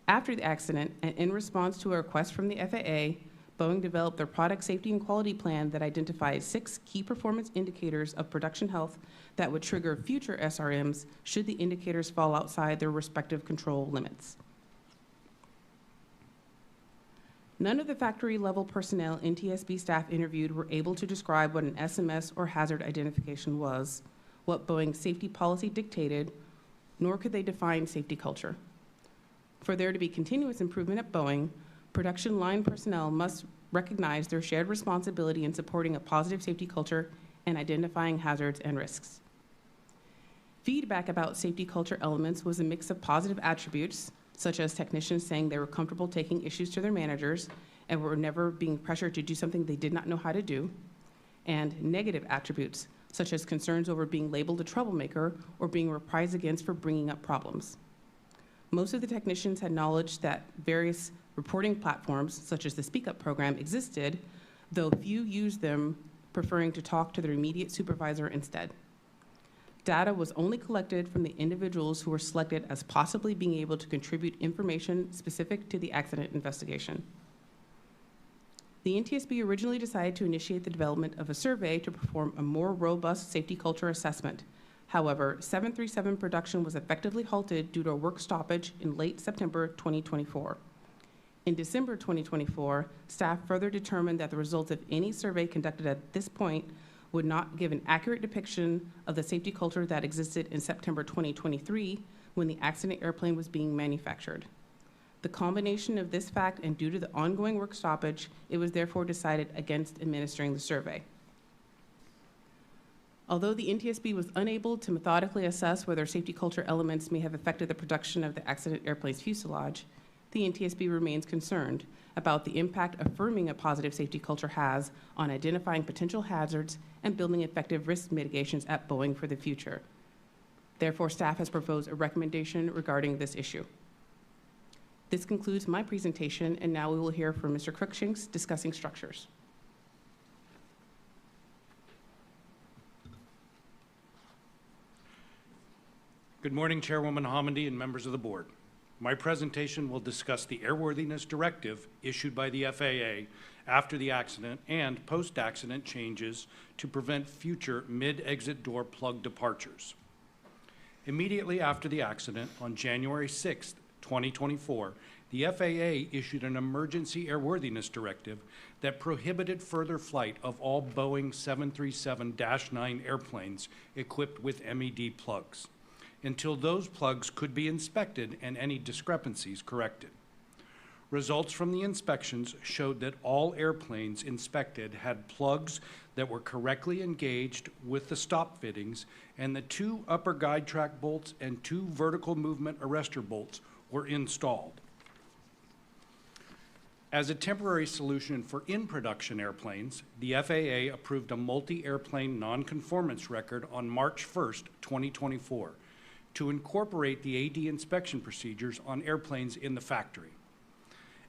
[SPEAKER 6] After the accident, and in response to a request from the FAA, Boeing developed their product safety and quality plan that identifies 6 key performance indicators of production health that would trigger future SRMs should the indicators fall outside their respective control limits. None of the factory-level personnel NTSB staff interviewed were able to describe what an SMS or hazard identification was, what Boeing's safety policy dictated, nor could they define safety culture. For there to be continuous improvement at Boeing, production line personnel must recognize their shared responsibility in supporting a positive safety culture and identifying hazards and risks. Feedback about safety culture elements was a mix of positive attributes, such as technicians saying they were comfortable taking issues to their managers and were never being pressured to do something they did not know how to do, and negative attributes, such as concerns over being labeled a troublemaker or being reprised against for bringing up problems. Most of the technicians had knowledge that various reporting platforms, such as the Speak Up program, existed, though few used them, preferring to talk to their immediate supervisor instead. Data was only collected from the individuals who were selected as possibly being able to contribute information specific to the accident investigation. The NTSB originally decided to initiate the development of a survey to perform a more robust safety culture assessment. However, 737 production was effectively halted due to a work stoppage in late September 2024. In December 2024, staff further determined that the results of any survey conducted at this point would not give an accurate depiction of the safety culture that existed in September 2023 when the accident airplane was being manufactured. The combination of this fact and due to the ongoing work stoppage, it was therefore decided against administering the survey. Although the NTSB was unable to methodically assess whether safety culture elements may have affected the production of the accident airplane's fuselage, the NTSB remains concerned about the impact affirming a positive safety culture has on identifying potential hazards and building effective risk mitigations at Boeing for the future. Therefore, staff has proposed a recommendation regarding this issue. This concludes my presentation, and now we will hear from Mr. Cruikshanks discussing structures.
[SPEAKER 7] Good morning, Chairwoman Hamady and members of the board. My presentation will discuss the airworthiness directive issued by the FAA after the accident and post-accident changes to prevent future mid-exit door plug departures. Immediately after the accident, on January 6, 2024, the FAA issued an emergency airworthiness directive that prohibited further flight of all Boeing 737-9 airplanes equipped with MED plugs until those plugs could be inspected and any discrepancies corrected. Results from the inspections showed that all airplanes inspected had plugs that were correctly engaged with the stop fittings, and the 2 upper guide track bolts and 2 vertical movement arrestor bolts were installed. As a temporary solution for in-production airplanes, the FAA approved a multi-airplane non-conformance record on March 1st, 2024, to incorporate the AD inspection procedures on airplanes in the factory.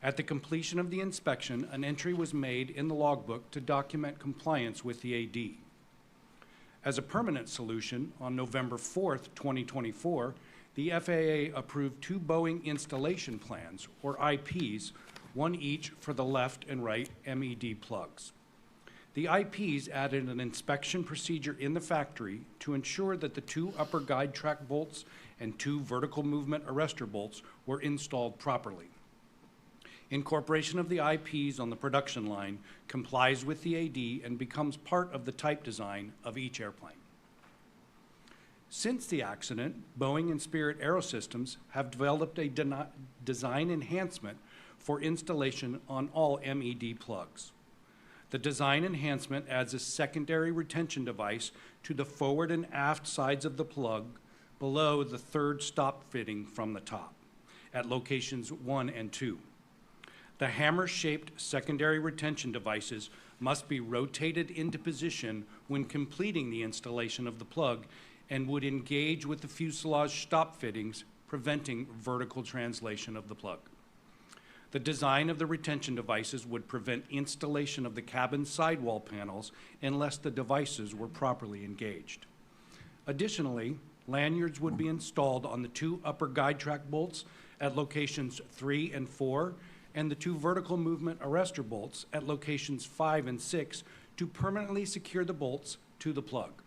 [SPEAKER 7] At the completion of the inspection, an entry was made in the logbook to document compliance with the AD. As a permanent solution, on November 4th, 2024, the FAA approved 2 Boeing installation plans, or IPs, one each for the left and right MED plugs. The IPs added an inspection procedure in the factory to ensure that the 2 upper guide track bolts and 2 vertical movement arrestor bolts were installed properly. Incorporation of the IPs on the production line complies with the AD and becomes part of the type design of each airplane. Since the accident, Boeing and Spirit Aerosystems have developed a design enhancement for installation on all MED plugs. The design enhancement adds a secondary retention device to the forward and aft sides of the plug below the 3rd stop fitting from the top at locations 1 and 2. The hammer-shaped secondary retention devices must be rotated into position when completing the installation of the plug and would engage with the fuselage stop fittings, preventing vertical translation of the plug. The design of the retention devices would prevent installation of the cabin sidewall panels unless the devices were properly engaged. Additionally, lanyards would be installed on the 2 upper guide track bolts at locations 3 and 4, and the 2 vertical movement arrestor bolts at locations 5 and 6 to permanently secure the bolts to the plug.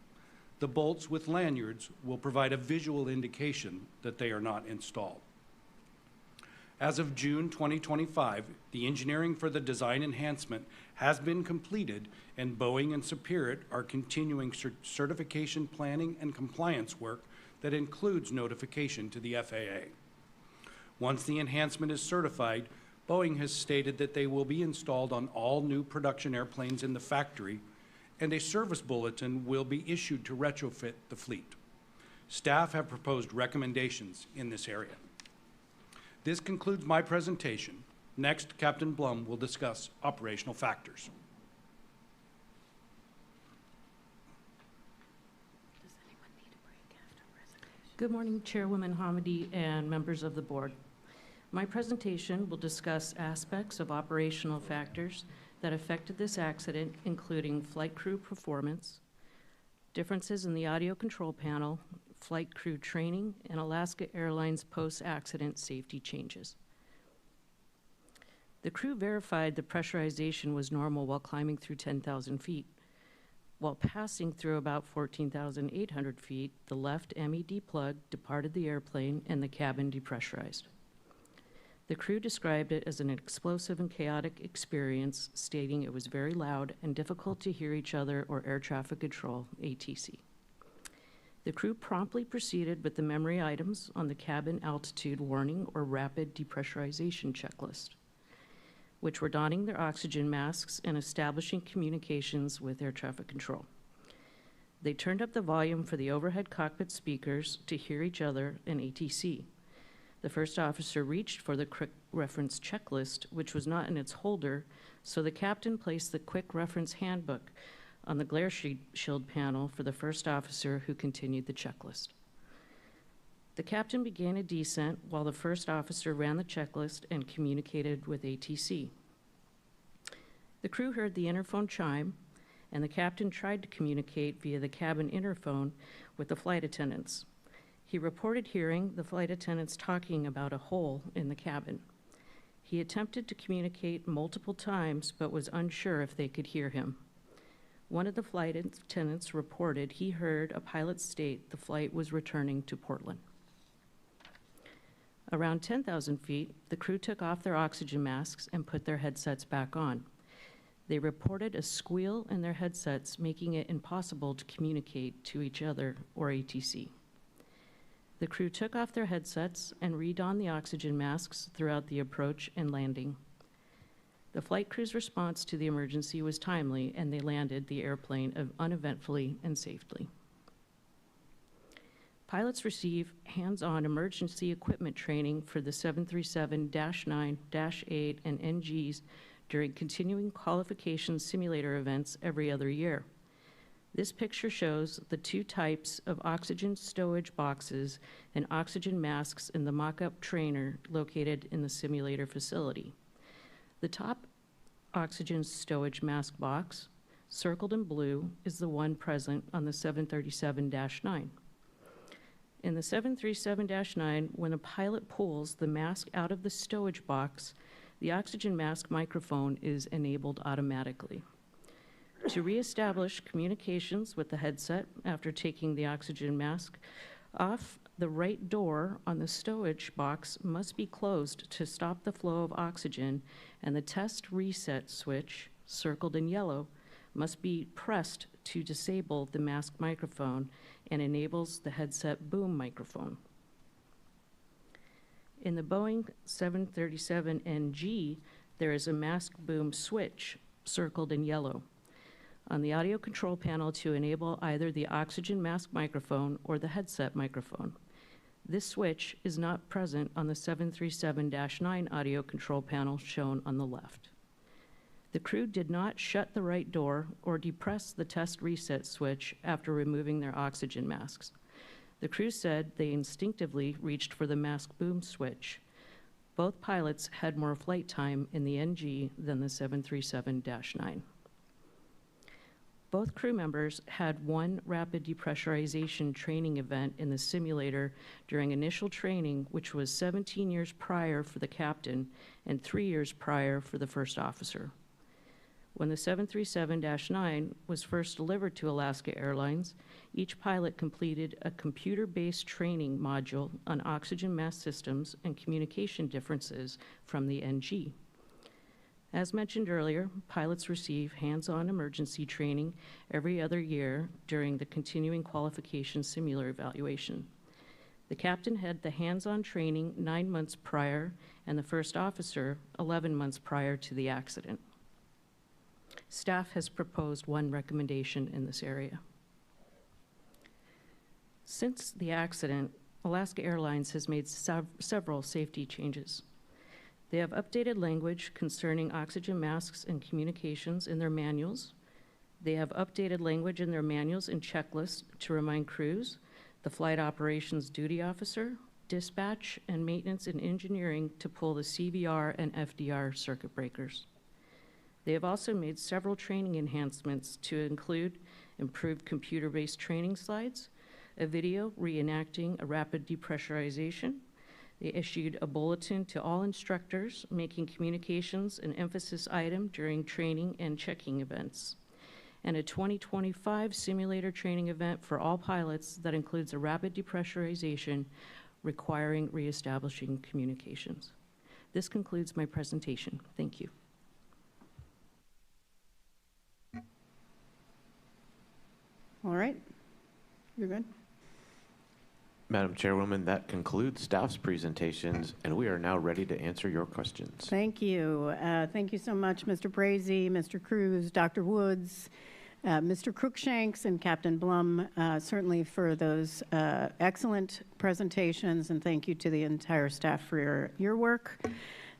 [SPEAKER 7] The bolts with lanyards will provide a visual indication that they are not installed. As of June 2025, the engineering for the design enhancement has been completed, and Boeing and Spirit are continuing certification planning and compliance work that includes notification to the FAA. Once the enhancement is certified, Boeing has stated that they will be installed on all new production airplanes in the factory, and a service bulletin will be issued to retrofit the fleet. Staff have proposed recommendations in this area. This concludes my presentation. Next, Captain Blum will discuss operational factors.
[SPEAKER 1] Does anyone need a break after presentation?
[SPEAKER 8] Good morning, Chairwoman Hamidi and members of the board. My presentation will discuss aspects of operational factors that affected this accident, including flight crew performance, differences in the audio control panel, flight crew training, and Alaska Airlines post-accident safety changes. The crew verified the pressurization was normal while climbing through 10,000 feet. While passing through about 14,800 feet, the left MED plug departed the airplane and the cabin depressurized. The crew described it as an explosive and chaotic experience, stating it was very loud and difficult to hear each other or air traffic control, ATC. The crew promptly proceeded with the memory items on the cabin altitude warning or rapid depressurization checklist, which were donning their oxygen masks and establishing communications with air traffic control. They turned up the volume for the overhead cockpit speakers to hear each other and ATC. The first officer reached for the quick reference checklist, which was not in its holder, so the captain placed the quick reference handbook on the glare shield panel for the first officer, who continued the checklist. The captain began a descent while the first officer ran the checklist and communicated with ATC. The crew heard the interphone chime, and the captain tried to communicate via the cabin interphone with the flight attendants. He reported hearing the flight attendants talking about a hole in the cabin. He attempted to communicate multiple times, but was unsure if they could hear him. One of the flight attendants reported he heard a pilot state the flight was returning to Portland. Around 10,000 feet, the crew took off their oxygen masks and put their headsets back on. They reported a squeal in their headsets, making it impossible to communicate to each other or ATC. The crew took off their headsets and redonned the oxygen masks throughout the approach and landing. The flight crew's response to the emergency was timely, and they landed the airplane uneventfully and safely. Pilots receive hands-on emergency equipment training for the 737-9, -8, and NGs during continuing qualification simulator events every other year. This picture shows the two types of oxygen stowage boxes and oxygen masks in the mock-up trainer located in the simulator facility. The top oxygen stowage mask box, circled in blue, is the one present on the 737-9. In the 737-9, when a pilot pulls the mask out of the stowage box, the oxygen mask microphone is enabled automatically. To reestablish communications with the headset after taking the oxygen mask off, the right door on the stowage box must be closed to stop the flow of oxygen, and the test reset switch, circled in yellow, must be pressed to disable the mask microphone and enables the headset boom microphone. In the Boeing 737NG, there is a mask boom switch, circled in yellow, on the audio control panel to enable either the oxygen mask microphone or the headset microphone. This switch is not present on the 737-9 audio control panel shown on the left. The crew did not shut the right door or depress the test reset switch after removing their oxygen masks. The crew said they instinctively reached for the mask boom switch. Both pilots had more flight time in the NG than the 737-9. Both crew members had one rapid depressurization training event in the simulator during initial training, which was 17 years prior for the captain and 3 years prior for the first officer. When the 737-9 was first delivered to Alaska Airlines, each pilot completed a computer-based training module on oxygen mask systems and communication differences from the NG. As mentioned earlier, pilots receive hands-on emergency training every other year during the continuing qualification simulator evaluation. The captain had the hands-on training 9 months prior, and the first officer 11 months prior to the accident. Staff has proposed one recommendation in this area. Since the accident, Alaska Airlines has made several safety changes. They have updated language concerning oxygen masks and communications in their manuals. They have updated language in their manuals and checklists to remind crews, the flight operations duty officer, dispatch, and maintenance and engineering to pull the CVR and FDR circuit breakers. They have also made several training enhancements to include improved computer-based training slides, a video reenacting a rapid depressurization. They issued a bulletin to all instructors, making communications an emphasis item during training and checking events, and a 2025 simulator training event for all pilots that includes a rapid depressurization requiring reestablishing communications. This concludes my presentation. Thank you.
[SPEAKER 1] All right. You're good?
[SPEAKER 4] Madam Chairwoman, that concludes staff's presentations, and we are now ready to answer your questions.
[SPEAKER 1] Thank you. Thank you so much, Mr. Brazy, Mr. Cruz, Dr. Woods, Mr. Cruikshanks, and Captain Blum, certainly for those excellent presentations, and thank you to the entire staff for your work.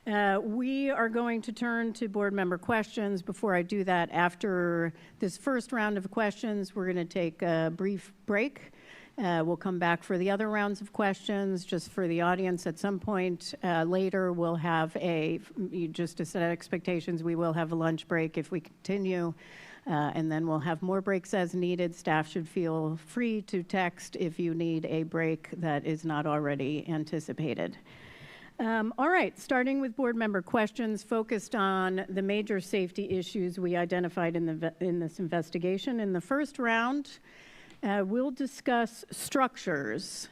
[SPEAKER 1] We are going to turn to board member questions. Before I do that, after this first round of questions, we're going to take a brief break. We'll come back for the other rounds of questions. Just for the audience, at some point later, we'll have just to set expectations, we will have a lunch break if we continue, and then we'll have more breaks as needed. Staff should feel free to text if you need a break that is not already anticipated. All right, starting with board member questions focused on the major safety issues we identified in this investigation. In the first round, we'll discuss structures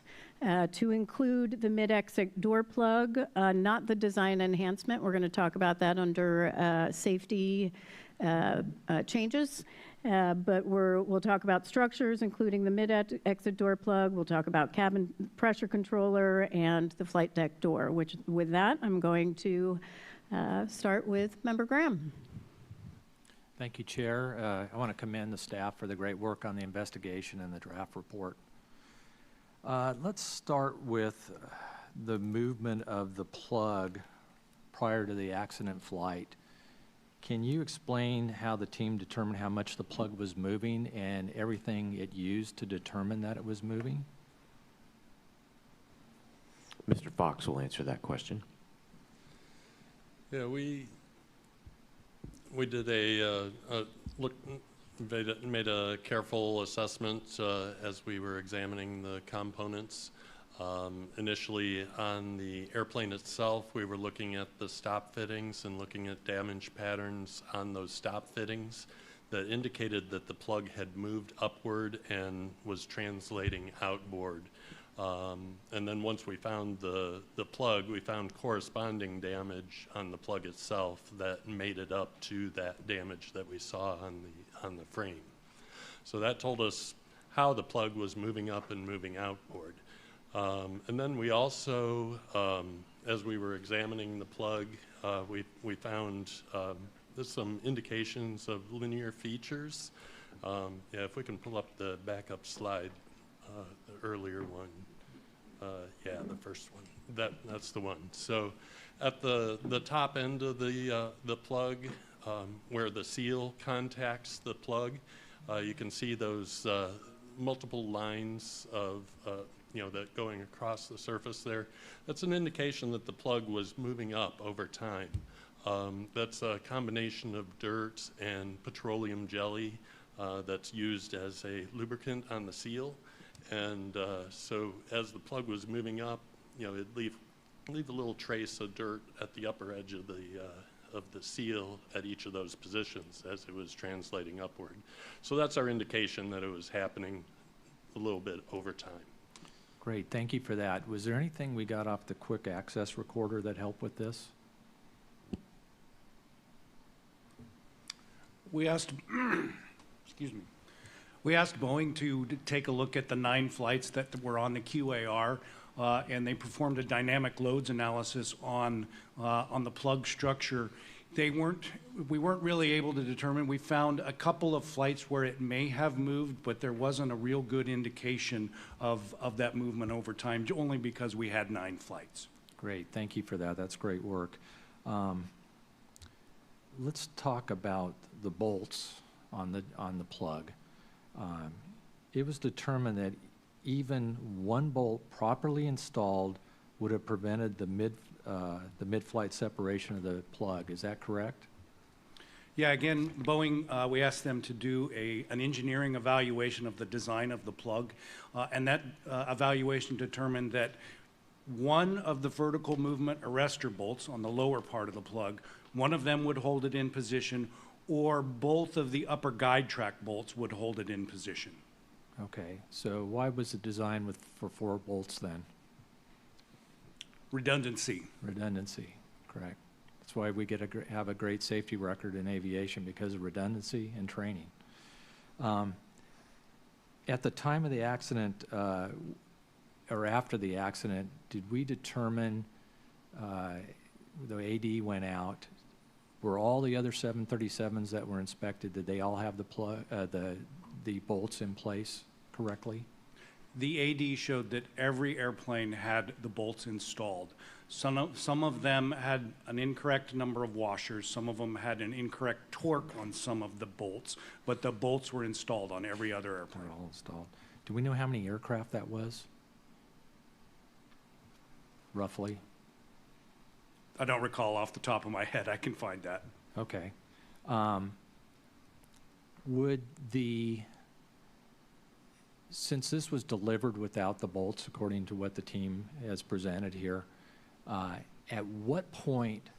[SPEAKER 1] to include the mid-exit door plug, not the design enhancement. We're going to talk about that under safety changes. But we'll talk about structures, including the mid-exit door plug. We'll talk about cabin pressure controller and the flight deck door, which with that, I'm going to start with Member Graham.
[SPEAKER 9] Thank you, Chair. I want to commend the staff for the great work on the investigation and the draft report. Let's start with the movement of the plug prior to the accident flight. Can you explain how the team determined how much the plug was moving and everything it used to determine that it was moving?
[SPEAKER 4] Mr. Fox will answer that question.
[SPEAKER 10] Yeah, we did made a careful assessment as we were examining the components. Initially on the airplane itself, we were looking at the stop fittings and looking at damage patterns on those stop fittings that indicated that the plug had moved upward and was translating outboard. And then once we found the plug, we found corresponding damage on the plug itself that made it up to that damage that we saw on the frame. So that told us how the plug was moving up and moving outboard. And then we also, as we were examining the plug, we found some indications of linear features. Yeah, if we can pull up the backup slide, the earlier one. Yeah, the first one. That's the one. So at the top end of the plug, where the seal contacts the plug, you can see those multiple lines of that going across the surface there. That's an indication that the plug was moving up over time. That's a combination of dirt and petroleum jelly that's used as a lubricant on the seal. And so as the plug was moving up, it'd leave a little trace of dirt at the upper edge of the seal at each of those positions as it was translating upward. So that's our indication that it was happening a little bit over time.
[SPEAKER 9] Great, thank you for that. Was there anything we got off the quick access recorder that helped with this?
[SPEAKER 7] We asked, excuse me, we asked Boeing to take a look at the 9 flights that were on the QAR, and they performed a dynamic loads analysis on the plug structure. We weren't really able to determine. We found a couple of flights where it may have moved, but there wasn't a real good indication of that movement over time, only because we had 9 flights.
[SPEAKER 9] Great, thank you for that. That's great work. Let's talk about the bolts on the plug. It was determined that even one bolt properly installed would have prevented the mid-flight separation of the plug. Is that correct?
[SPEAKER 7] Yeah, again, Boeing, we asked them to do an engineering evaluation of the design of the plug, and that evaluation determined that one of the vertical movement arrestor bolts on the lower part of the plug, one of them would hold it in position, or both of the upper guide track bolts would hold it in position.
[SPEAKER 9] Okay, so why was it designed for 4 bolts then?
[SPEAKER 7] Redundancy.
[SPEAKER 9] Redundancy, correct. That's why we have a great safety record in aviation, because of redundancy and training. At the time of the accident, or after the accident, did we determine, the AD went out, were all the other 737s that were inspected, did they all have the bolts in place correctly?
[SPEAKER 7] The AD showed that every airplane had the bolts installed. Some of them had an incorrect number of washers, some of them had an incorrect torque on some of the bolts, but the bolts were installed on every other airplane.
[SPEAKER 9] They're all installed. Do we know how many aircraft that was? Roughly?
[SPEAKER 7] I don't recall off the top of my head. I can find that.
[SPEAKER 9] Okay. Since this was delivered without the bolts, according to what the team has presented here, at what point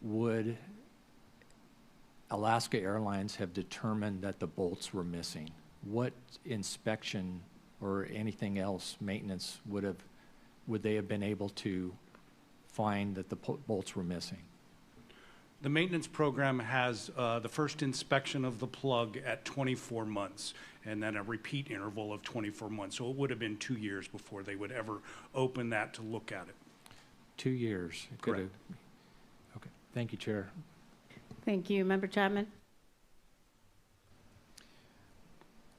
[SPEAKER 9] would Alaska Airlines have determined that the bolts were missing? What inspection or anything else, maintenance, would they have been able to find that the bolts were missing?
[SPEAKER 7] The maintenance program has the first inspection of the plug at 24 months and then a repeat interval of 24 months. So it would have been 2 years before they would ever open that to look at it.
[SPEAKER 9] 2 years.
[SPEAKER 7] Correct.
[SPEAKER 9] Okay. Thank you, Chair.
[SPEAKER 1] Thank you. Member Chapman?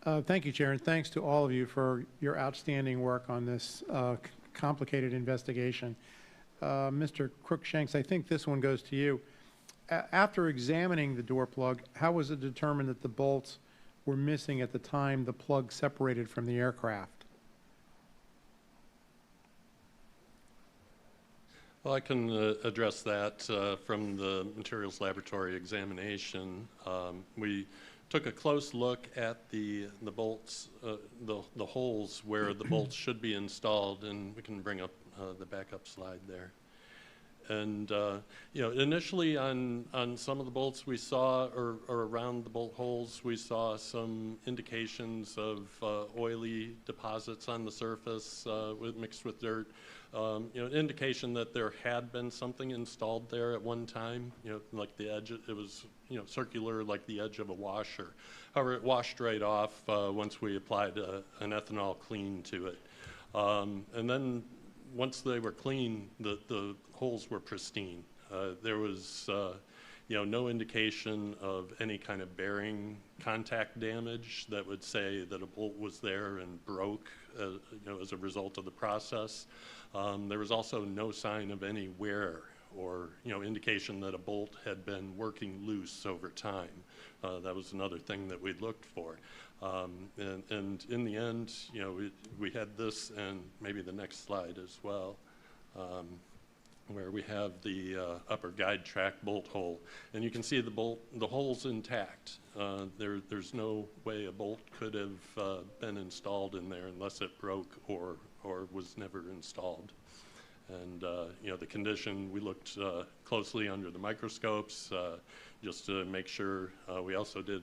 [SPEAKER 11] Thank you, Chair, and thanks to all of you for your outstanding work on this complicated investigation. Mr. Crookshanks, I think this one goes to you. After examining the door plug, how was it determined that the bolts were missing at the time the plug separated from the aircraft?
[SPEAKER 10] Well, I can address that from the materials laboratory examination. We took a close look at the bolts, the holes where the bolts should be installed, and we can bring up the backup slide there. And you know, initially on some of the bolts we saw, or around the bolt holes, we saw some indications of oily deposits on the surface mixed with dirt. You know, an indication that there had been something installed there at one time. You know, like the edge, it was, you know, circular like the edge of a washer. However, it washed right off once we applied an ethanol clean to it. And then once they were clean, the holes were pristine. There was, you know, no indication of any kind of bearing contact damage that would say that a bolt was there and broke, you know, as a result of the process. There was also no sign of any wear or, you know, indication that a bolt had been working loose over time. That was another thing that we looked for. And in the end, you know, we had this, and maybe the next slide as well, where we have the upper guide track bolt hole. And you can see the hole's intact. There's no way a bolt could have been installed in there unless it broke or was never installed. And you know, the condition, we looked closely under the microscopes just to make sure. We also did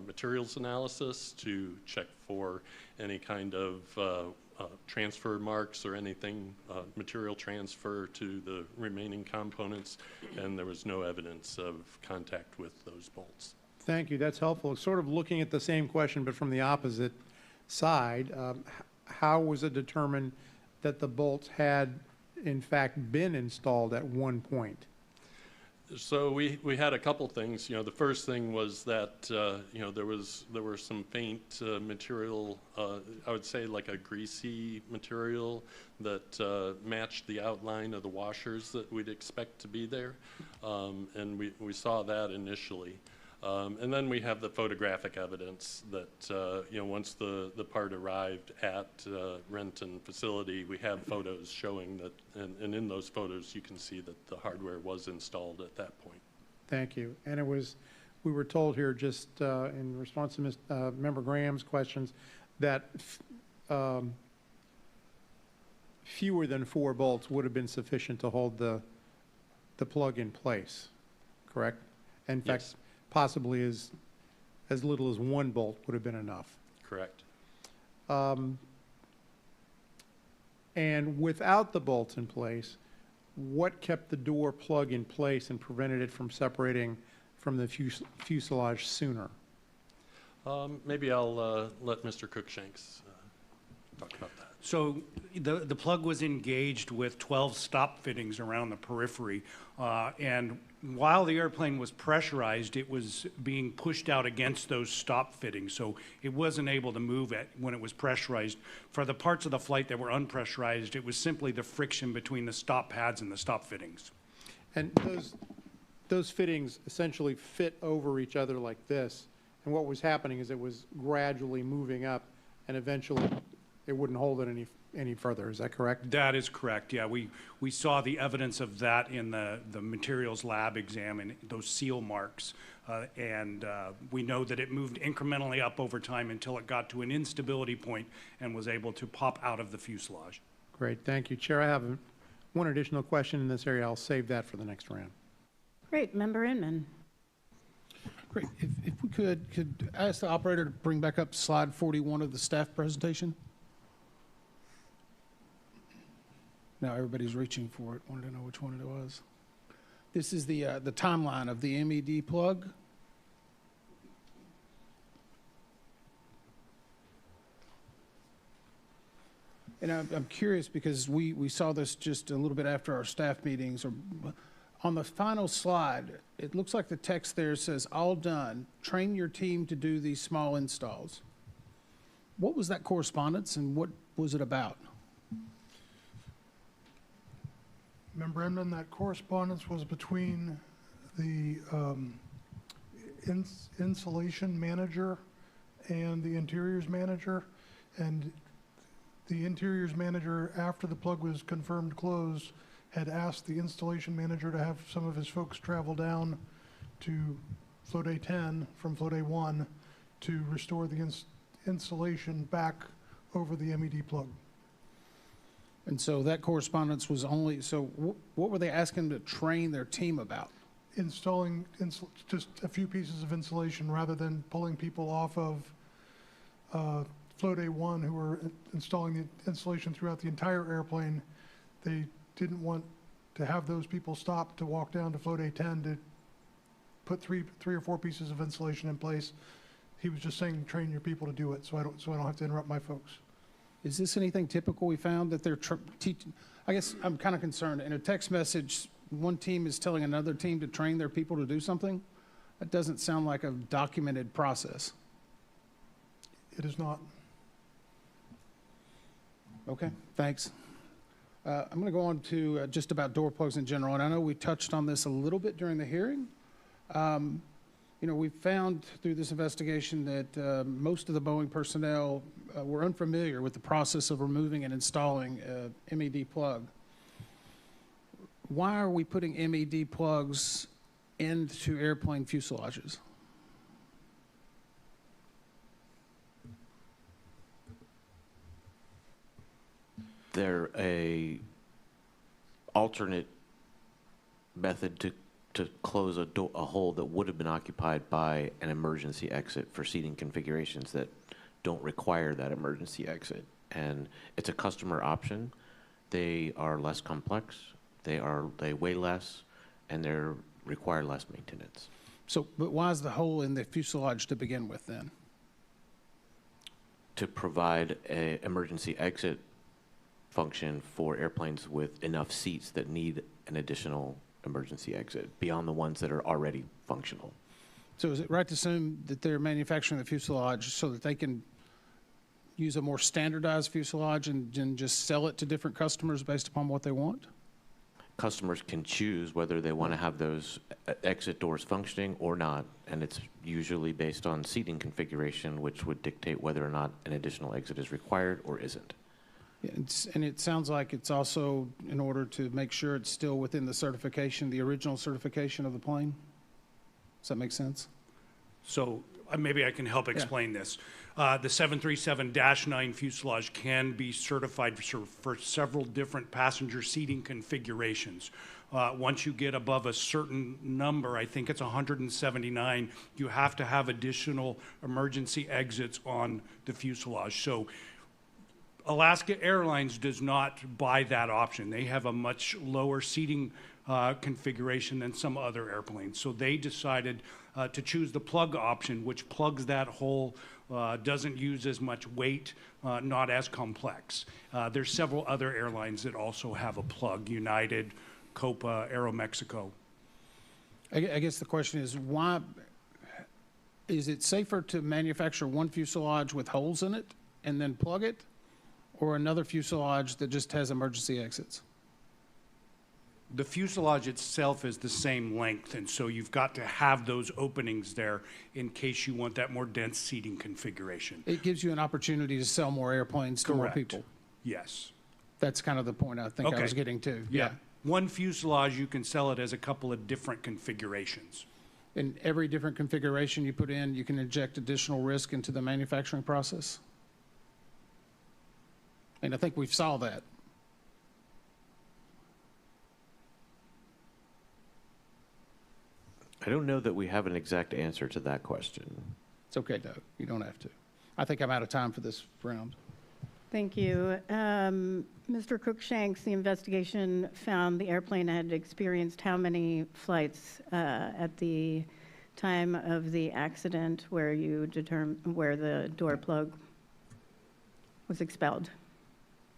[SPEAKER 10] materials analysis to check for any kind of transfer marks or anything, material transfer to the remaining components, and there was no evidence of contact with those bolts.
[SPEAKER 11] Thank you. That's helpful. Sort of looking at the same question, but from the opposite side, how was it determined that the bolts had, in fact, been installed at one point?
[SPEAKER 10] So we had a couple things. You know, the first thing was that you know, there were some faint material, I would say like a greasy material that matched the outline of the washers that we'd expect to be there, and we saw that initially. And then we have the photographic evidence that, you know, once the part arrived at Renton facility, we have photos showing that, and in those photos you can see that the hardware was installed at that point.
[SPEAKER 11] Thank you. And it was, we were told here just in response to Member Graham's questions that fewer than 4 bolts would have been sufficient to hold the plug in place, correct? In fact,
[SPEAKER 10] Yes.
[SPEAKER 11] Possibly as little as 1 bolt would have been enough.
[SPEAKER 10] Correct.
[SPEAKER 11] And without the bolts in place, what kept the door plug in place and prevented it from separating from the fuselage sooner?
[SPEAKER 10] Maybe I'll let Mr. Crookshanks talk about that.
[SPEAKER 7] So the plug was engaged with 12 stop fittings around the periphery, and while the airplane was pressurized, it was being pushed out against those stop fittings, so it wasn't able to move it when it was pressurized. For the parts of the flight that were unpressurized, it was simply the friction between the stop pads and the stop fittings.
[SPEAKER 11] And those fittings essentially fit over each other like this, and what was happening is it was gradually moving up, and eventually it wouldn't hold it any further. Is that correct?
[SPEAKER 7] That is correct, yeah. We saw the evidence of that in the materials lab exam and those seal marks. And we know that it moved incrementally up over time until it got to an instability point and was able to pop out of the fuselage.
[SPEAKER 11] Great, thank you. Chair, I have one additional question in this area. I'll save that for the next round.
[SPEAKER 1] Great. Member Inman.
[SPEAKER 12] Great. If we could I ask the operator to bring back up slide 41 of the staff presentation? Now everybody's reaching for it. Wanted to know which one it was. This is the timeline of the MED plug. And I'm curious because we saw this just a little bit after our staff meetings. On the final slide, it looks like the text there says, "All done. Train your team to do these small installs." What was that correspondence and what was it about?
[SPEAKER 13] Memorandum, that correspondence was between the installation manager and the interiors manager. And the interiors manager, after the plug was confirmed closed, had asked the installation manager to have some of his folks travel down to flow day 10 from flow day 1 to restore the installation back over the MED plug.
[SPEAKER 12] And so that correspondence was only, so what were they asking to train their team about?
[SPEAKER 13] Installing just a few pieces of insulation rather than pulling people off of flow day 1 who were installing the insulation throughout the entire airplane. They didn't want to have those people stop to walk down to flow day 10 to put three or four pieces of insulation in place. He was just saying, train your people to do it, so I don't have to interrupt my folks.
[SPEAKER 12] Is this anything typical we found that they're teaching? I guess I'm kind of concerned. In a text message, one team is telling another team to train their people to do something. That doesn't sound like a documented process.
[SPEAKER 13] It is not.
[SPEAKER 12] Okay, thanks. I'm going to go on to just about door plugs in general, and I know we touched on this a little bit during the hearing. You know, we found through this investigation that most of the Boeing personnel were unfamiliar with the process of removing and installing a MED plug. Why are we putting MED plugs into airplane fuselages?
[SPEAKER 4] They're a alternate method to close a hole that would have been occupied by an emergency exit for seating configurations that don't require that emergency exit. And it's a customer option. They are less complex, they weigh less, and they require less maintenance.
[SPEAKER 12] So, but why is the hole in the fuselage to begin with then?
[SPEAKER 4] To provide an emergency exit function for airplanes with enough seats that need an additional emergency exit beyond the ones that are already functional.
[SPEAKER 12] So is it right to assume that they're manufacturing the fuselage so that they can use a more standardized fuselage and just sell it to different customers based upon what they want?
[SPEAKER 4] Customers can choose whether they want to have those exit doors functioning or not, and it's usually based on seating configuration, which would dictate whether or not an additional exit is required or isn't.
[SPEAKER 12] Yeah, and it sounds like it's also in order to make sure it's still within the certification, the original certification of the plane? Does that make sense?
[SPEAKER 7] So maybe I can help explain this. The 737-9 fuselage can be certified for several different passenger seating configurations. Once you get above a certain number, I think it's 179, you have to have additional emergency exits on the fuselage. So Alaska Airlines does not buy that option. They have a much lower seating configuration than some other airplanes. So they decided to choose the plug option, which plugs that hole, doesn't use as much weight, not as complex. There's several other airlines that also have a plug, United, Copa, Aeromexico.
[SPEAKER 12] I guess the question is, why is it safer to manufacture one fuselage with holes in it and then plug it, or another fuselage that just has emergency exits?
[SPEAKER 7] The fuselage itself is the same length, and so you've got to have those openings there in case you want that more dense seating configuration.
[SPEAKER 12] It gives you an opportunity to sell more airplanes to more people.
[SPEAKER 7] Yes.
[SPEAKER 12] That's kind of the point I think I was getting to.
[SPEAKER 7] Yeah. One fuselage, you can sell it as a couple of different configurations.
[SPEAKER 12] In every different configuration you put in, you can inject additional risk into the manufacturing process? And I think we've solved that.
[SPEAKER 4] I don't know that we have an exact answer to that question.
[SPEAKER 12] It's okay, Doug. You don't have to. I think I'm out of time for this round.
[SPEAKER 1] Thank you. Mr. Cruikshanks, the investigation found the airplane had experienced how many flights at the time of the accident where you determined where the door plug was expelled?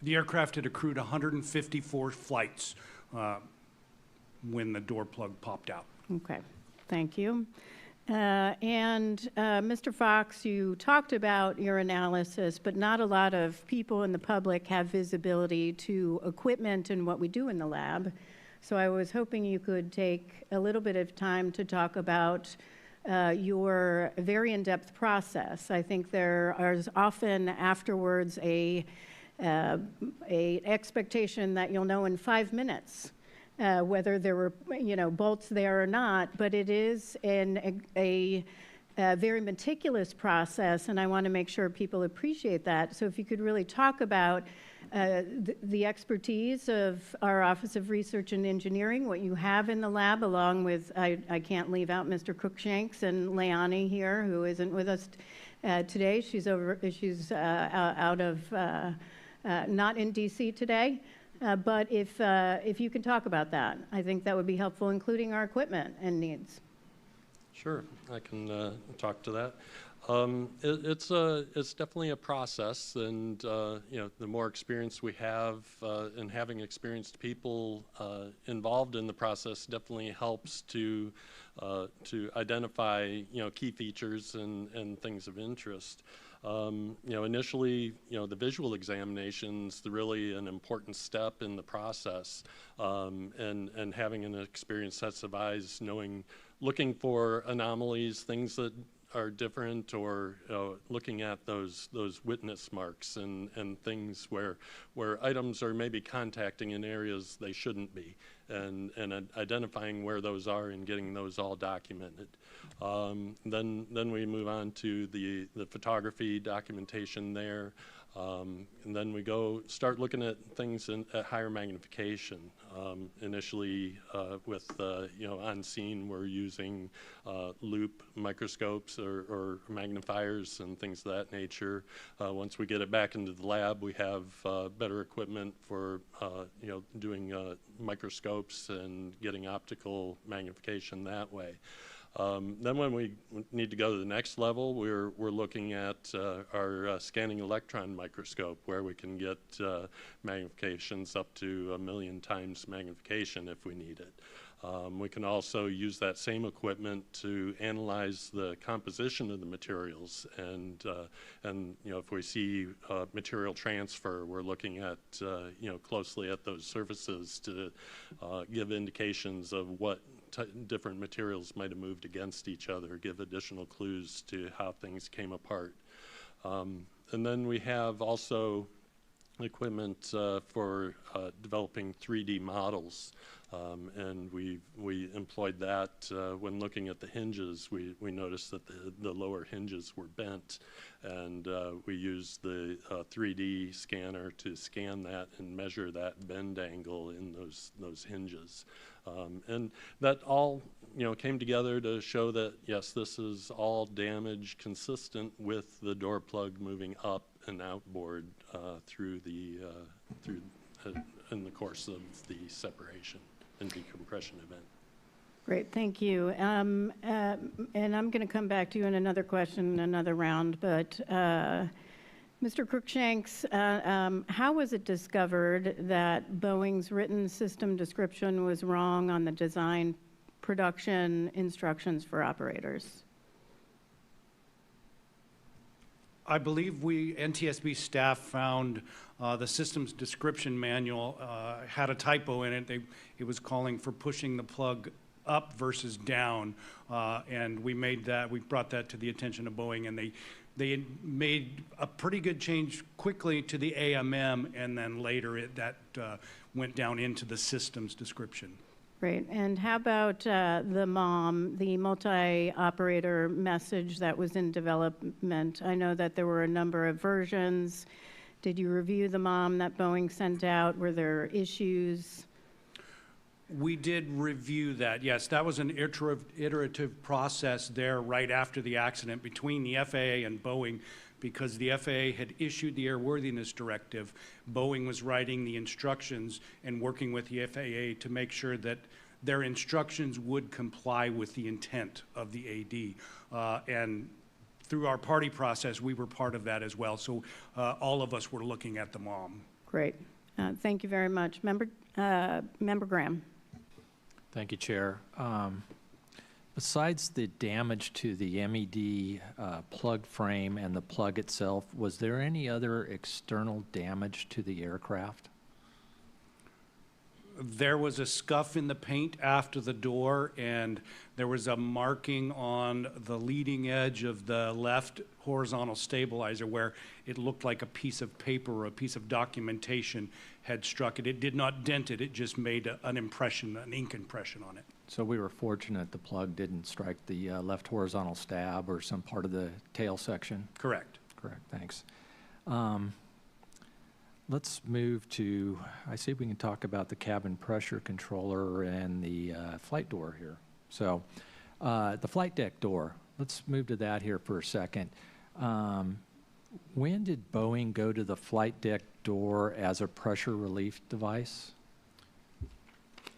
[SPEAKER 7] The aircraft had accrued 154 flights when the door plug popped out.
[SPEAKER 1] Okay, thank you. Mr. Fox, you talked about your analysis, but not a lot of people in the public have visibility to equipment and what we do in the lab. So I was hoping you could take a little bit of time to talk about your very in-depth process. I think there is often afterwards a expectation that you'll know in 5 minutes whether there were, bolts there or not, but it is a very meticulous process, and I want to make sure people appreciate that. So if you could really talk about the expertise of our Office of Research and Engineering, what you have in the lab, along with, I can't leave out Mr. Cruikshanks and Leonie here, who isn't with us today. She's out of, not in DC today. But if you can talk about that, I think that would be helpful, including our equipment and needs.
[SPEAKER 10] Sure, I can talk to that. It's definitely a process, and the more experience we have, and having experienced people involved in the process definitely helps to identify key features and things of interest. Initially, the visual examination's really an important step in the process, and having an experienced set of eyes, looking for anomalies, things that are different, or looking at those witness marks and things where items are maybe contacting in areas they shouldn't be, and identifying where those are and getting those all documented. Then we move on to the photography documentation there. And then we start looking at things at higher magnification. Initially, with on scene, we're using loop microscopes or magnifiers and things of that nature. Once we get it back into the lab, we have better equipment for doing microscopes and getting optical magnification that way. Then when we need to go to the next level, we're looking at our scanning electron microscope, where we can get magnifications up to 1 million times magnification if we need it. We can also use that same equipment to analyze the composition of the materials, and if we see material transfer, we're looking at closely at those surfaces to give indications of what different materials might have moved against each other, give additional clues to how things came apart. And then we have also equipment for developing 3D models, and we employed that when looking at the hinges. We noticed that the lower hinges were bent, and we used the 3D scanner to scan that and measure that bend angle in those hinges. And that all came together to show that, yes, this is all damage consistent with the door plug moving up and outboard in the course of the separation and decompression event.
[SPEAKER 1] Great, thank you. And I'm going to come back to you in another question, another round, but Mr. Cruikshanks, how was it discovered that Boeing's written system description was wrong on the design production instructions for operators?
[SPEAKER 7] I believe NTSB staff found the systems description manual had a typo in it. It was calling for pushing the plug up versus down, and we brought that to the attention of Boeing, and they made a pretty good change quickly to the AMM, and then later that went down into the systems description.
[SPEAKER 1] Great. And how about the MOM, the multi-operator message that was in development? I know that there were a number of versions. Did you review the MOM that Boeing sent out? Were there issues?
[SPEAKER 7] We did review that, yes. That was an iterative process there right after the accident between the FAA and Boeing, because the FAA had issued the airworthiness directive. Boeing was writing the instructions and working with the FAA to make sure that their instructions would comply with the intent of the AD. And through our party process, we were part of that as well. So all of us were looking at the MOM.
[SPEAKER 1] Great. Thank you very much. Member Graham.
[SPEAKER 9] Thank you, Chair. Besides the damage to the MED plug frame and the plug itself, was there any other external damage to the aircraft?
[SPEAKER 7] There was a scuff in the paint after the door, and there was a marking on the leading edge of the left horizontal stabilizer where it looked like a piece of paper or a piece of documentation had struck it. It did not dent it, it just made an impression, an ink impression on it.
[SPEAKER 9] So we were fortunate the plug didn't strike the left horizontal stab or some part of the tail section?
[SPEAKER 7] Correct.
[SPEAKER 9] Correct, thanks. Let's move to, I see we can talk about the cabin pressure controller and the flight door here. So the flight deck door, let's move to that here for a second. When did Boeing go to the flight deck door as a pressure relief device?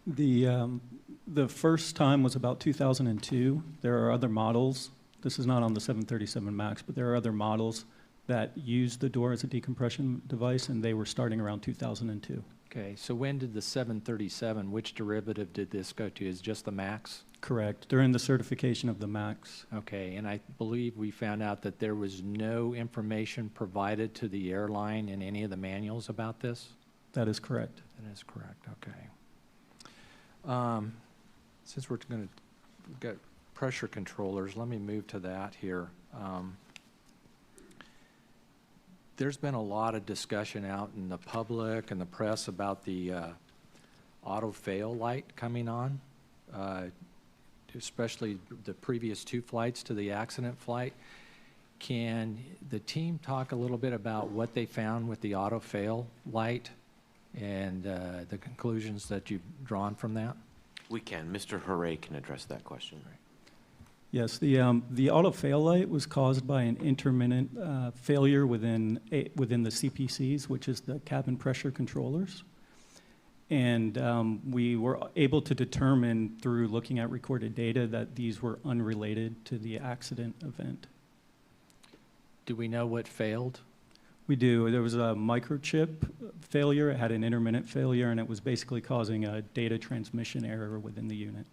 [SPEAKER 14] The first time was about 2002. There are other models. This is not on the 737 MAX, but there are other models that use the door as a decompression device, and they were starting around 2002.
[SPEAKER 9] Okay, so when did the 737, which derivative did this go to? Is just the MAX?
[SPEAKER 14] Correct, during the certification of the MAX.
[SPEAKER 9] Okay, and I believe we found out that there was no information provided to the airline in any of the manuals about this?
[SPEAKER 14] That is correct.
[SPEAKER 9] That is correct, okay. Since we're going to get pressure controllers, let me move to that here. There's been a lot of discussion out in the public and the press about the auto fail light coming on, especially the previous two flights to the accident flight. Can the team talk a little bit about what they found with the auto fail light and the conclusions that you've drawn from that?
[SPEAKER 4] We can. Mr. Hooray can address that question.
[SPEAKER 14] Yes, the auto fail light was caused by an intermittent failure within the CPCs, which is the cabin pressure controllers. And we were able to determine through looking at recorded data that these were unrelated to the accident event.
[SPEAKER 9] Do we know what failed?
[SPEAKER 14] We do. There was a microchip failure. It had an intermittent failure, and it was basically causing a data transmission error within the unit.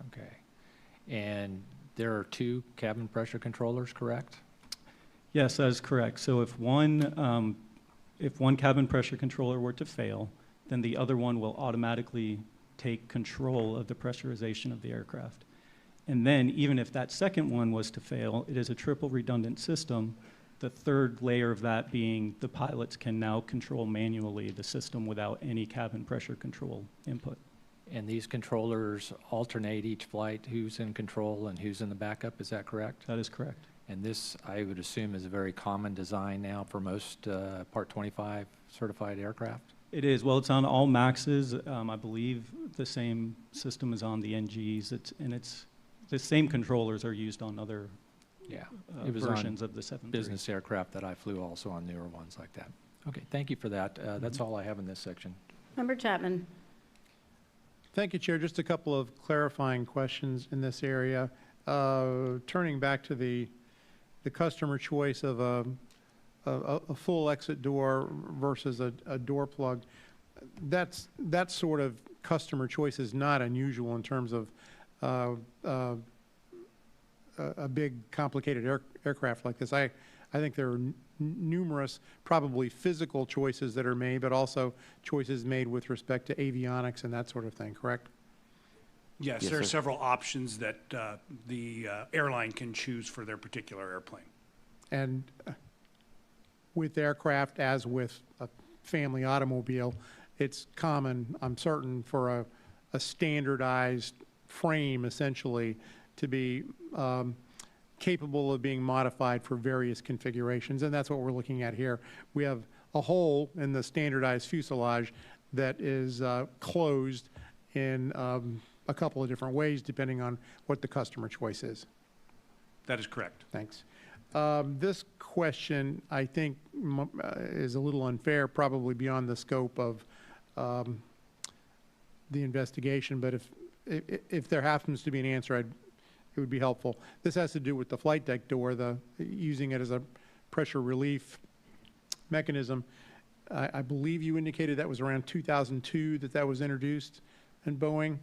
[SPEAKER 9] Okay. And there are two cabin pressure controllers, correct?
[SPEAKER 14] Yes, that is correct. So if one cabin pressure controller were to fail, then the other one will automatically take control of the pressurization of the aircraft. And then even if that second one was to fail, it is a triple redundant system. The third layer of that being the pilots can now control manually the system without any cabin pressure control input.
[SPEAKER 9] And these controllers alternate each flight, who's in control and who's in the backup, is that correct?
[SPEAKER 14] That is correct.
[SPEAKER 9] And this, I would assume, is a very common design now for most Part 25 certified aircraft?
[SPEAKER 14] It is. Well, it's on all MAXs. I believe the same system is on the NGs. It's the same controllers are used on other
[SPEAKER 9] it was
[SPEAKER 14] versions
[SPEAKER 9] on
[SPEAKER 14] of the 737.
[SPEAKER 9] business aircraft that I flew also on newer ones like that. Okay, thank you for that. That's all I have in this section.
[SPEAKER 1] Member Chapman.
[SPEAKER 11] Thank you, Chair. Just a couple of clarifying questions in this area. Turning back to the customer choice of a full exit door versus a door plug, that sort of customer choice is not unusual in terms of a big, complicated aircraft like this. I think there are numerous, probably physical choices that are made, but also choices made with respect to avionics and that sort of thing, correct?
[SPEAKER 7] Yes, there are several options that the airline can choose for their particular airplane.
[SPEAKER 11] And with aircraft, as with a family automobile, it's common, I'm certain, for a standardized frame, essentially, to be capable of being modified for various configurations, and that's what we're looking at here. We have a hole in the standardized fuselage that is closed in a couple of different ways, depending on what the customer choice is.
[SPEAKER 7] That is correct.
[SPEAKER 11] Thanks. This question, I think, is a little unfair, probably beyond the scope of the investigation, but if there happens to be an answer, it would be helpful. This has to do with the flight deck door, using it as a pressure relief mechanism. I believe you indicated that was around 2002 that was introduced in Boeing.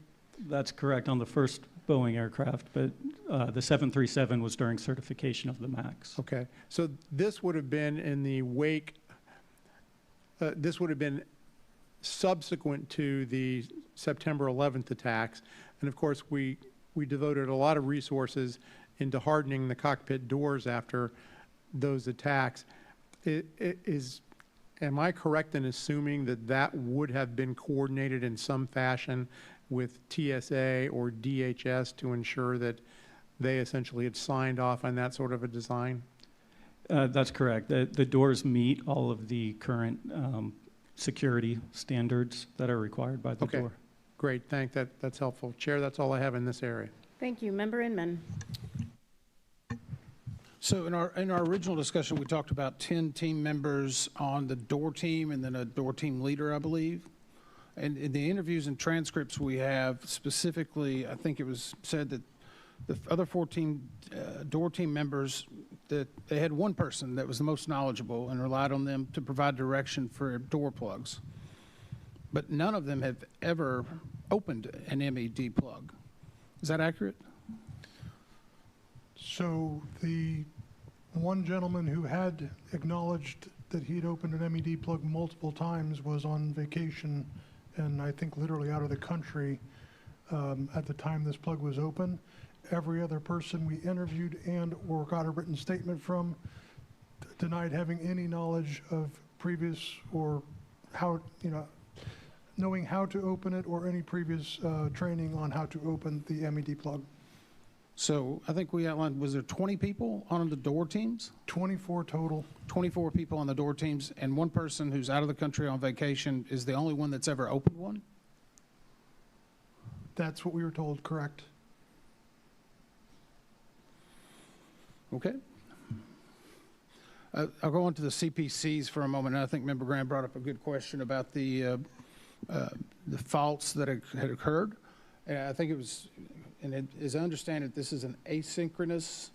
[SPEAKER 14] That's correct on the first Boeing aircraft, but the 737 was during certification of the MAX.
[SPEAKER 11] Okay, so this would have been in the wake, this would have been subsequent to the September 11th attacks. And of course, we devoted a lot of resources into hardening the cockpit doors after those attacks. Am I correct in assuming that that would have been coordinated in some fashion with TSA or DHS to ensure that they essentially had signed off on that sort of a design?
[SPEAKER 14] That's correct. The doors meet all of the current security standards that are required by the door.
[SPEAKER 11] Great, that's helpful. Chair, that's all I have in this area.
[SPEAKER 1] Thank you. Member Inman.
[SPEAKER 12] So in our original discussion, we talked about 10 team members on the door team and then a door team leader, I believe. And in the interviews and transcripts we have, specifically, I think it was said that the other 14 door team members, that they had one person that was the most knowledgeable and relied on them to provide direction for door plugs. But none of them have ever opened an MED plug. Is that accurate?
[SPEAKER 13] So the one gentleman who had acknowledged that he'd opened an MED plug multiple times was on vacation, and I think literally out of the country at the time this plug was open. Every other person we interviewed and or got a written statement from denied having any knowledge of previous or how, knowing how to open it or any previous training on how to open the MED plug.
[SPEAKER 12] So I think we outlined, was there 20 people on the door teams?
[SPEAKER 13] 24 total.
[SPEAKER 12] 24 people on the door teams, and one person who's out of the country on vacation is the only one that's ever opened one?
[SPEAKER 13] That's what we were told, correct.
[SPEAKER 12] Okay. I'll go on to the CPCs for a moment. And I think Member Graham brought up a good question about the faults that had occurred. And I think it was, and as I understand it, this is an asynchronous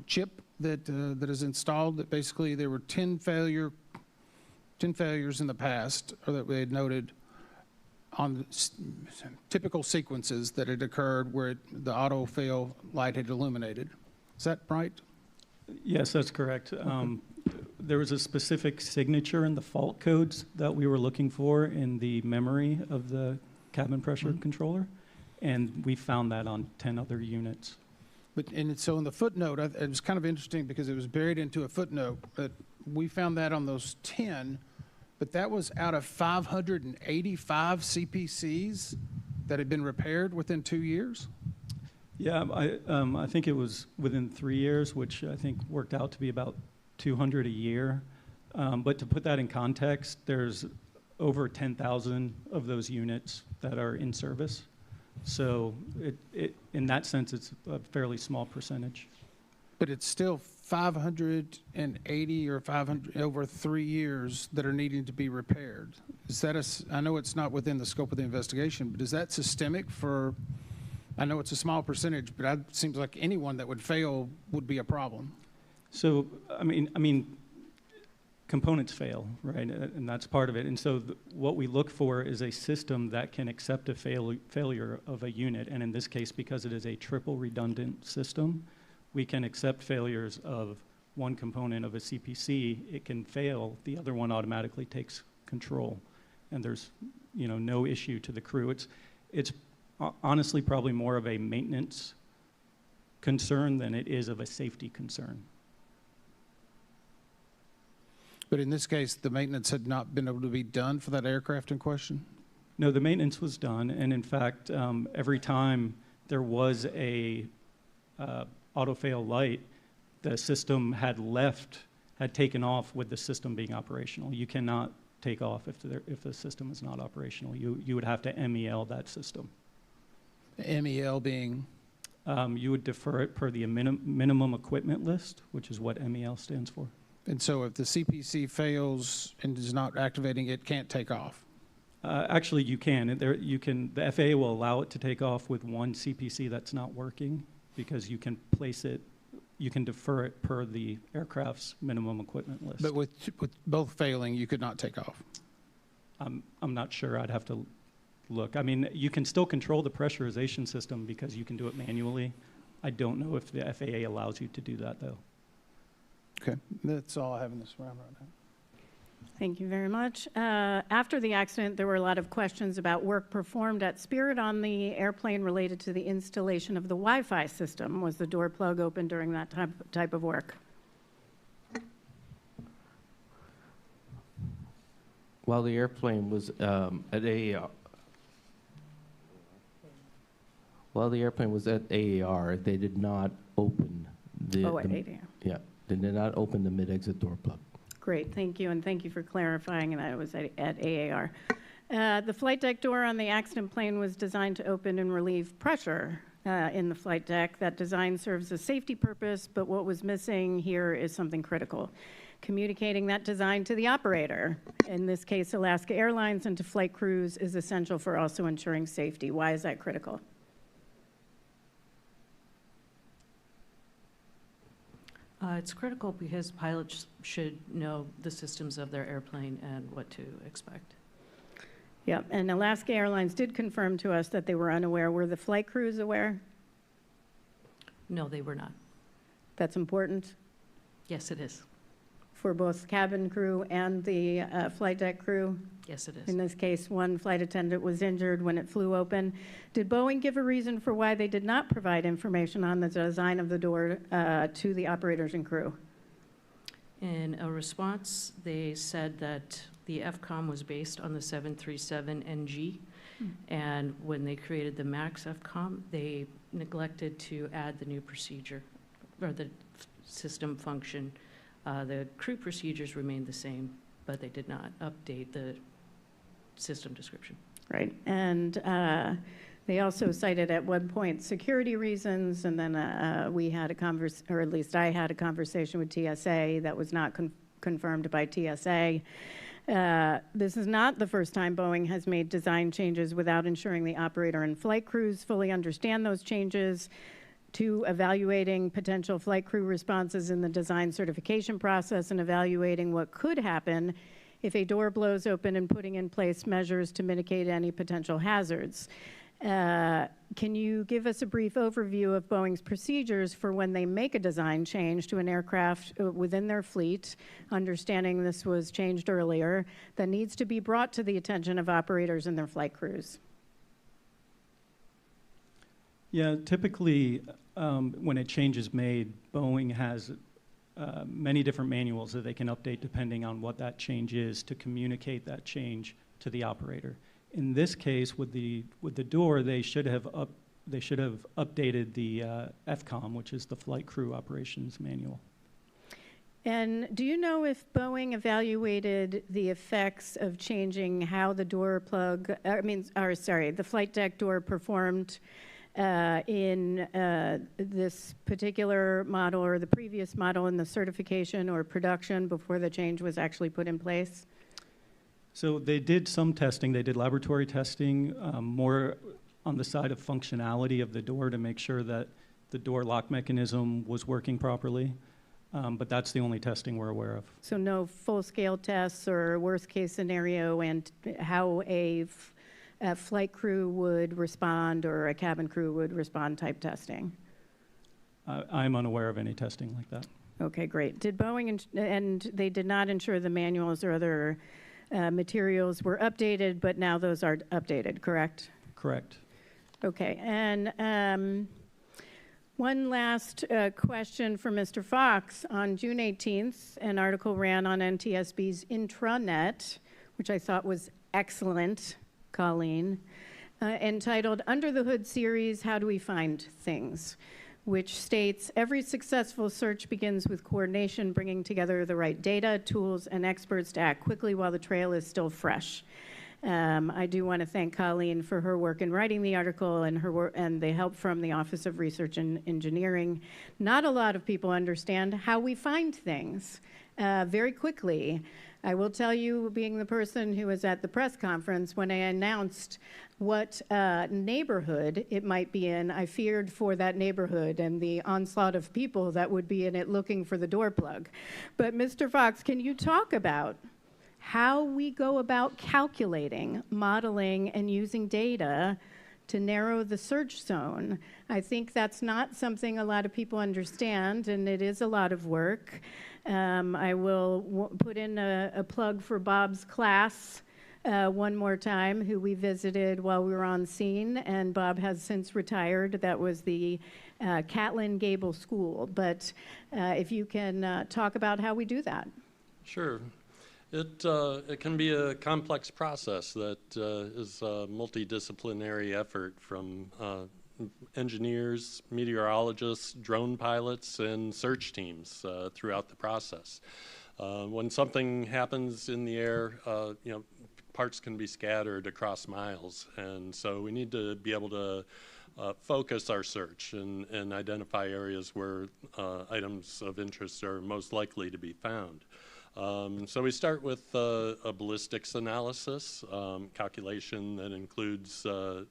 [SPEAKER 12] chip that is installed, that basically there were 10 failures in the past, or that we had noted on typical sequences that had occurred where the auto fail light had illuminated. Is that right?
[SPEAKER 14] Yes, that's correct. There was a specific signature in the fault codes that we were looking for in the memory of the cabin pressure controller, and we found that on 10 other units.
[SPEAKER 12] So in the footnote, it was kind of interesting because it was buried into a footnote, but we found that on those 10, but that was out of 585 CPCs that had been repaired within 2 years?
[SPEAKER 14] Yeah, I think it was within 3 years, which I think worked out to be about 200 a year. But to put that in context, there's over 10,000 of those units that are in service. So in that sense, it's a fairly small percentage.
[SPEAKER 12] But it's still 580 or 500 over 3 years that are needing to be repaired. Is that I know it's not within the scope of the investigation, but is that systemic for? I know it's a small percentage, but it seems like anyone that would fail would be a problem. So,
[SPEAKER 14] I mean, components fail, right? And that's part of it. And so what we look for is a system that can accept a failure of a unit. And in this case, because it is a triple redundant system, we can accept failures of one component of a CPC. It can fail, the other one automatically takes control. And there's, no issue to the crew. It's honestly probably more of a maintenance concern than it is of a safety concern.
[SPEAKER 12] But in this case, the maintenance had not been able to be done for that aircraft in question?
[SPEAKER 14] No, the maintenance was done. And in fact, every time there was a auto-fail light, the system had taken off with the system being operational. You cannot take off if the system is not operational. You would have to MEL that system.
[SPEAKER 12] MEL being?
[SPEAKER 14] You would defer it per the minimum equipment list, which is what MEL stands for.
[SPEAKER 12] And so if the CPC fails and is not activating, it can't take off?
[SPEAKER 14] Actually, you can. The FAA will allow it to take off with one CPC that's not working because you can place it, you can defer it per the aircraft's minimum equipment list.
[SPEAKER 12] But with both failing, you could not take off?
[SPEAKER 14] I'm not sure. I'd have to look. I mean, you can still control the pressurization system because you can do it manually. I don't know if the FAA allows you to do that, though.
[SPEAKER 12] Okay, that's all I have in this round right now.
[SPEAKER 1] Thank you very much. After the accident, there were a lot of questions about work performed at Spirit on the airplane related to the installation of the Wi-Fi system. Was the door plug open during that type of work?
[SPEAKER 5] While the airplane was at AAR, they did not open the.
[SPEAKER 1] Oh, at
[SPEAKER 5] the-
[SPEAKER 1] 8 a.m.
[SPEAKER 5] Yeah, they did not open the mid-exit door plug.
[SPEAKER 1] Great, thank you, and thank you for clarifying that it was at AAR. The flight deck door on the accident plane was designed to open and relieve pressure in the flight deck. That design serves a safety purpose, but what was missing here is something critical. Communicating that design to the operator, in this case Alaska Airlines, and to flight crews is essential for also ensuring safety. Why is that critical?
[SPEAKER 8] It's critical because pilots should know the systems of their airplane and what to expect.
[SPEAKER 1] Yep, and Alaska Airlines did confirm to us that they were unaware. Were the flight crews aware?
[SPEAKER 8] No, they were not.
[SPEAKER 1] That's important
[SPEAKER 8] Yes, it is.
[SPEAKER 1] for both cabin crew and the flight deck crew.
[SPEAKER 8] Yes, it is.
[SPEAKER 1] In this case, one flight attendant was injured when it flew open. Did Boeing give a reason for why they did not provide information on the design of the door to the operators and crew?
[SPEAKER 8] In a response, they said that the FCOM was based on the 737NG, and when they created the MAX FCOM, they neglected to add the new procedure, or the system function. The crew procedures remained the same, but they did not update the system description.
[SPEAKER 1] Right, and they also cited at one point security reasons, and then we had a or at least I had a conversation with TSA that was not confirmed by TSA. This is not the first time Boeing has made design changes without ensuring the operator and flight crews fully understand those changes, to evaluating potential flight crew responses in the design certification process and evaluating what could happen if a door blows open and putting in place measures to mitigate any potential hazards. Can you give us a brief overview of Boeing's procedures for when they make a design change to an aircraft within their fleet, understanding this was changed earlier, that needs to be brought to the attention of operators and their flight crews?
[SPEAKER 14] Yeah, typically, when a change is made, Boeing has many different manuals that they can update depending on what that change is to communicate that change to the operator. In this case, with the door, they should have updated the FCOM, which is the Flight Crew Operations Manual.
[SPEAKER 1] And do you know if Boeing evaluated the effects of changing how the door plug, the flight deck door performed in this particular model or the previous model in the certification or production before the change was actually put in place?
[SPEAKER 14] So they did some testing. They did laboratory testing, more on the side of functionality of the door to make sure that the door lock mechanism was working properly. But that's the only testing we're aware of.
[SPEAKER 1] So no full-scale tests or worst-case scenario and how a flight crew would respond or a cabin crew would respond type testing?
[SPEAKER 14] I'm unaware of any testing like that.
[SPEAKER 1] Okay, great. Did Boeing, and they did not ensure the manuals or other materials were updated, but now those are updated, correct?
[SPEAKER 14] Correct.
[SPEAKER 1] Okay, and one last question for Mr. Fox. On June 18th, an article ran on NTSB's intranet, which I thought was excellent, Colleen, entitled Under the Hood Series, How Do We Find Things?, which states, every successful search begins with coordination, bringing together the right data, tools, and experts to act quickly while the trail is still fresh. I do want to thank Colleen for her work in writing the article and her work and the help from the Office of Research and Engineering. Not a lot of people understand how we find things very quickly. I will tell you, being the person who was at the press conference, when I announced what neighborhood it might be in, I feared for that neighborhood and the onslaught of people that would be in it looking for the door plug. But Mr. Fox, can you talk about how we go about calculating, modeling, and using data to narrow the search zone. I think that's not something a lot of people understand, and it is a lot of work. I will put in a plug for Bob's class one more time, who we visited while we were on scene, and Bob has since retired. That was the Catlin Gable School. But if you can talk about how we do that.
[SPEAKER 10] Sure. It can be a complex process that is a multidisciplinary effort from engineers, meteorologists, drone pilots, and search teams throughout the process. When something happens in the air, parts can be scattered across miles, and so we need to be able to focus our search and identify areas where items of interest are most likely to be found. So we start with a ballistics analysis, calculation that includes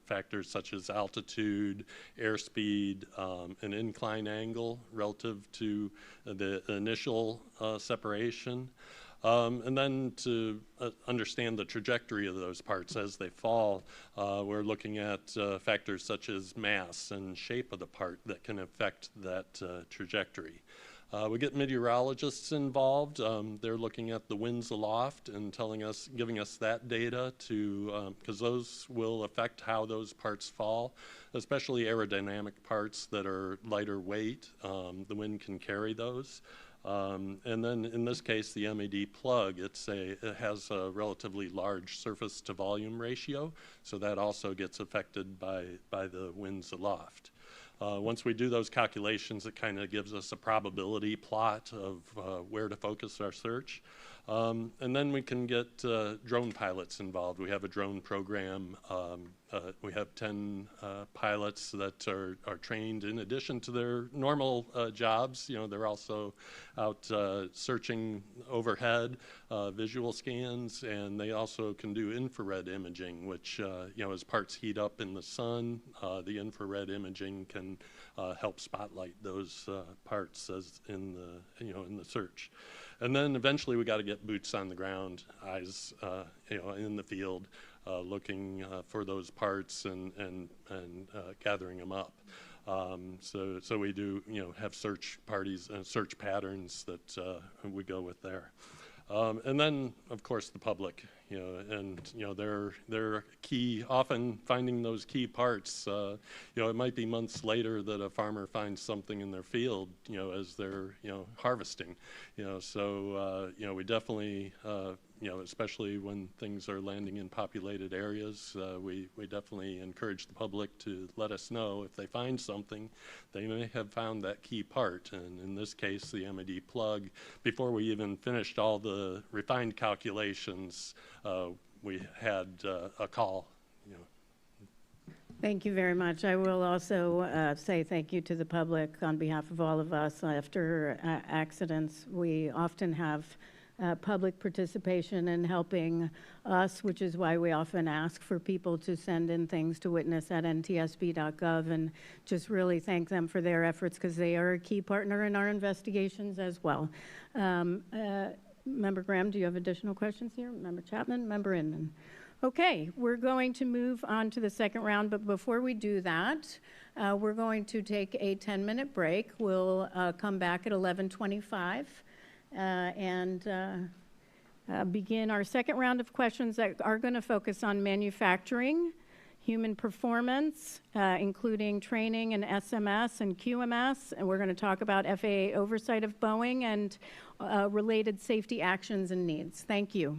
[SPEAKER 10] factors such as altitude, airspeed, an incline angle relative to the initial separation. And then to understand the trajectory of those parts as they fall, we're looking at factors such as mass and shape of the part that can affect that trajectory. We get meteorologists involved. They're looking at the winds aloft and giving us that data because those will affect how those parts fall, especially aerodynamic parts that are lighter weight. The wind can carry those. And then in this case, the MAD plug, it has a relatively large surface to volume ratio, so that also gets affected by the winds aloft. Once we do those calculations, it kind of gives us a probability plot of where to focus our search. And then we can get drone pilots involved. We have a drone program. We have 10 pilots that are trained in addition to their normal jobs. They're also out searching overhead, visual scans, and they also can do infrared imaging, which, as parts heat up in the sun, the infrared imaging can help spotlight those parts as in the search. And then eventually we got to get boots on the ground, eyes, in the field, looking for those parts and gathering them up. So we do, have search parties and search patterns that we go with there. And then, of course, the public, they're key, often finding those key parts. It might be months later that a farmer finds something in their field, as they're, harvesting. So we definitely, especially when things are landing in populated areas, we definitely encourage the public to let us know if they find something. They may have found that key part, and in this case, the MAD plug. Before we even finished all the refined calculations, we had a call.
[SPEAKER 1] Thank you very much. I will also say thank you to the public on behalf of all of us. After accidents, we often have public participation in helping us, which is why we often ask for people to send in things to witness@ntsb.gov, and just really thank them for their efforts because they are a key partner in our investigations as well. Member Graham, do you have additional questions here? Member Chapman? Member Inman? Okay, we're going to move on to the second round, but before we do that, we're going to take a 10-minute break. We'll come back at 11:25 and begin our second round of questions that are going to focus on manufacturing, human performance, including training and SMS and QMS, and we're going to talk about FAA oversight of Boeing and related safety actions and needs. Thank you.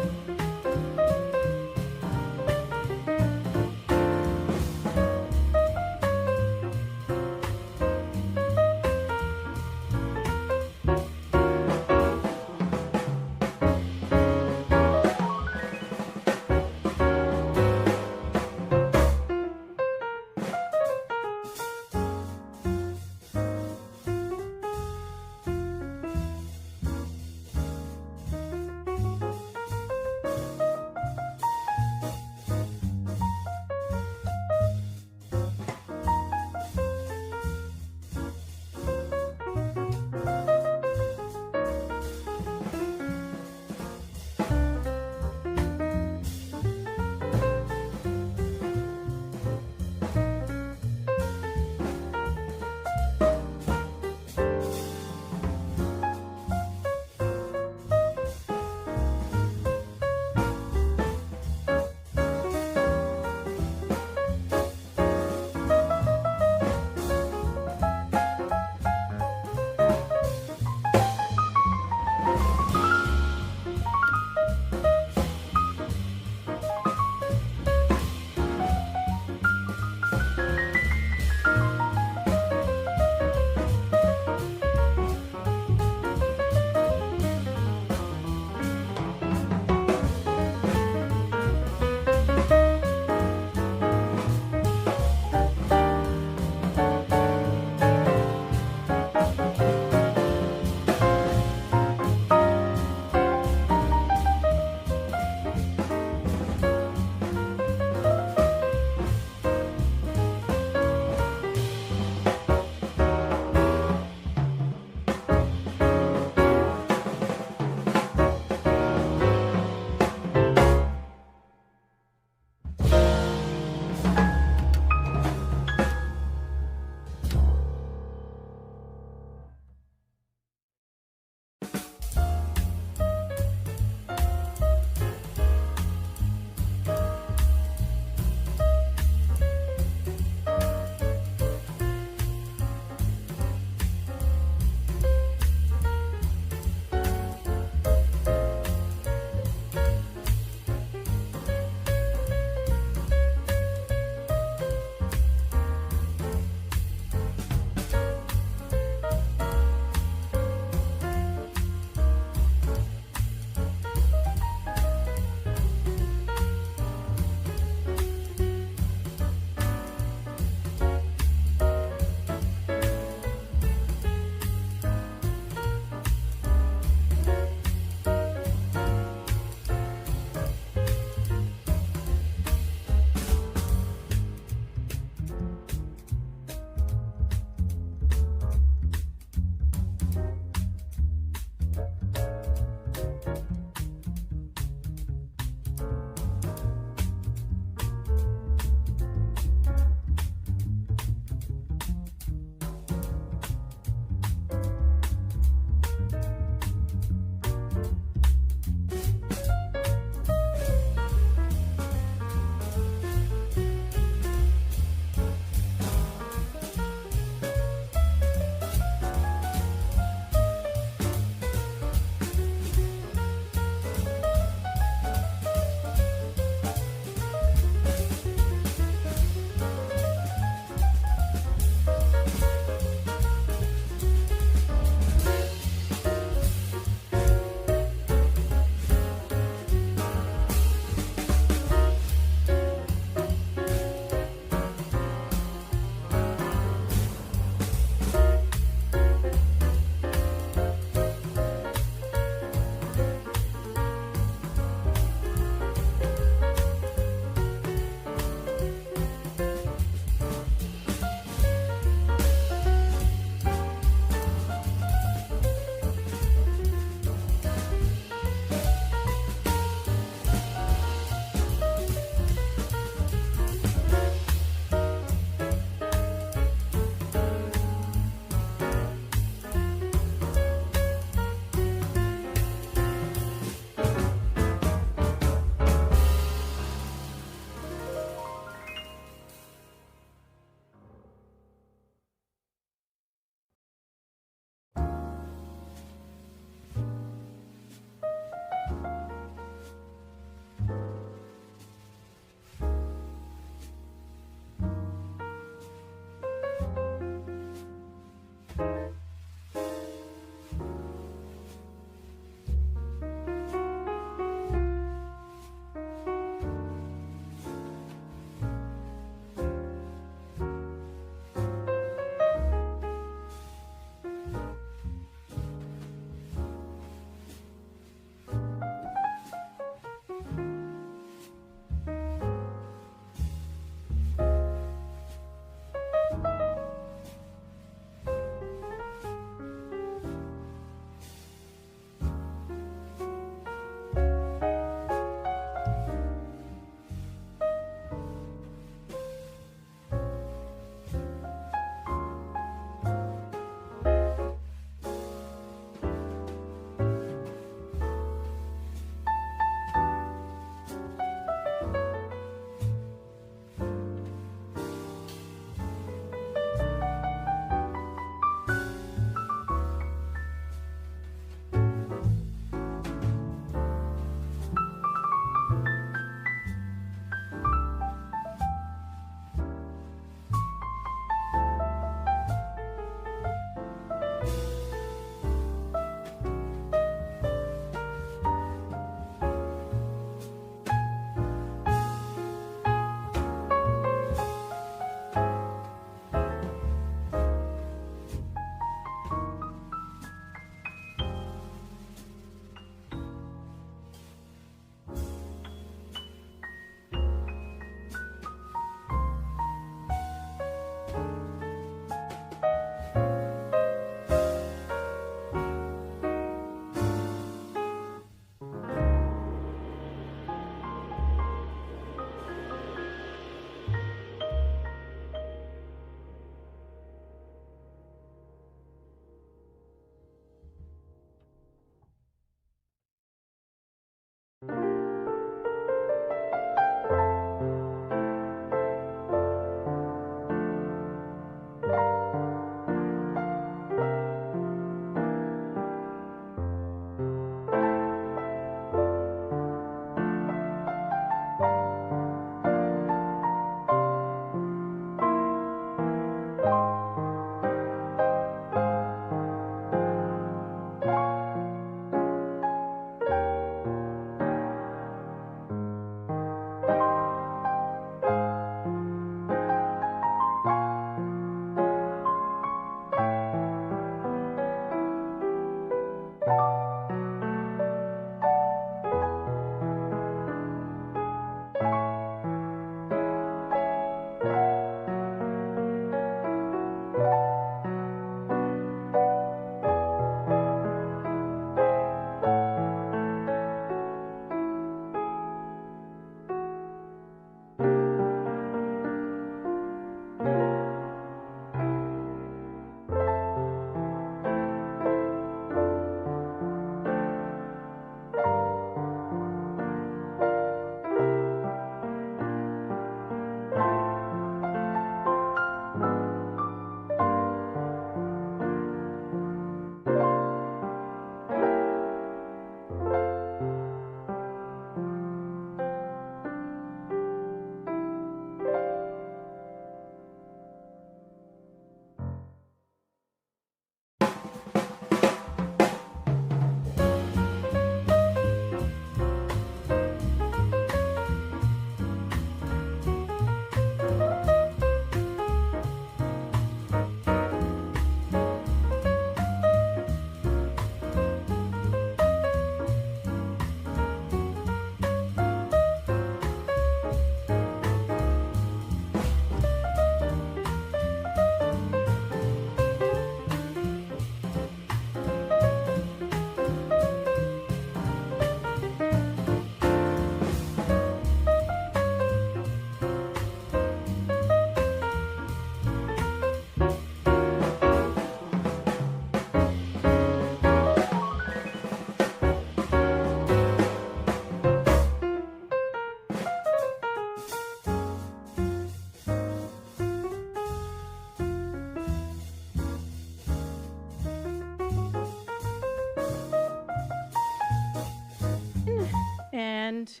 [SPEAKER 1] end,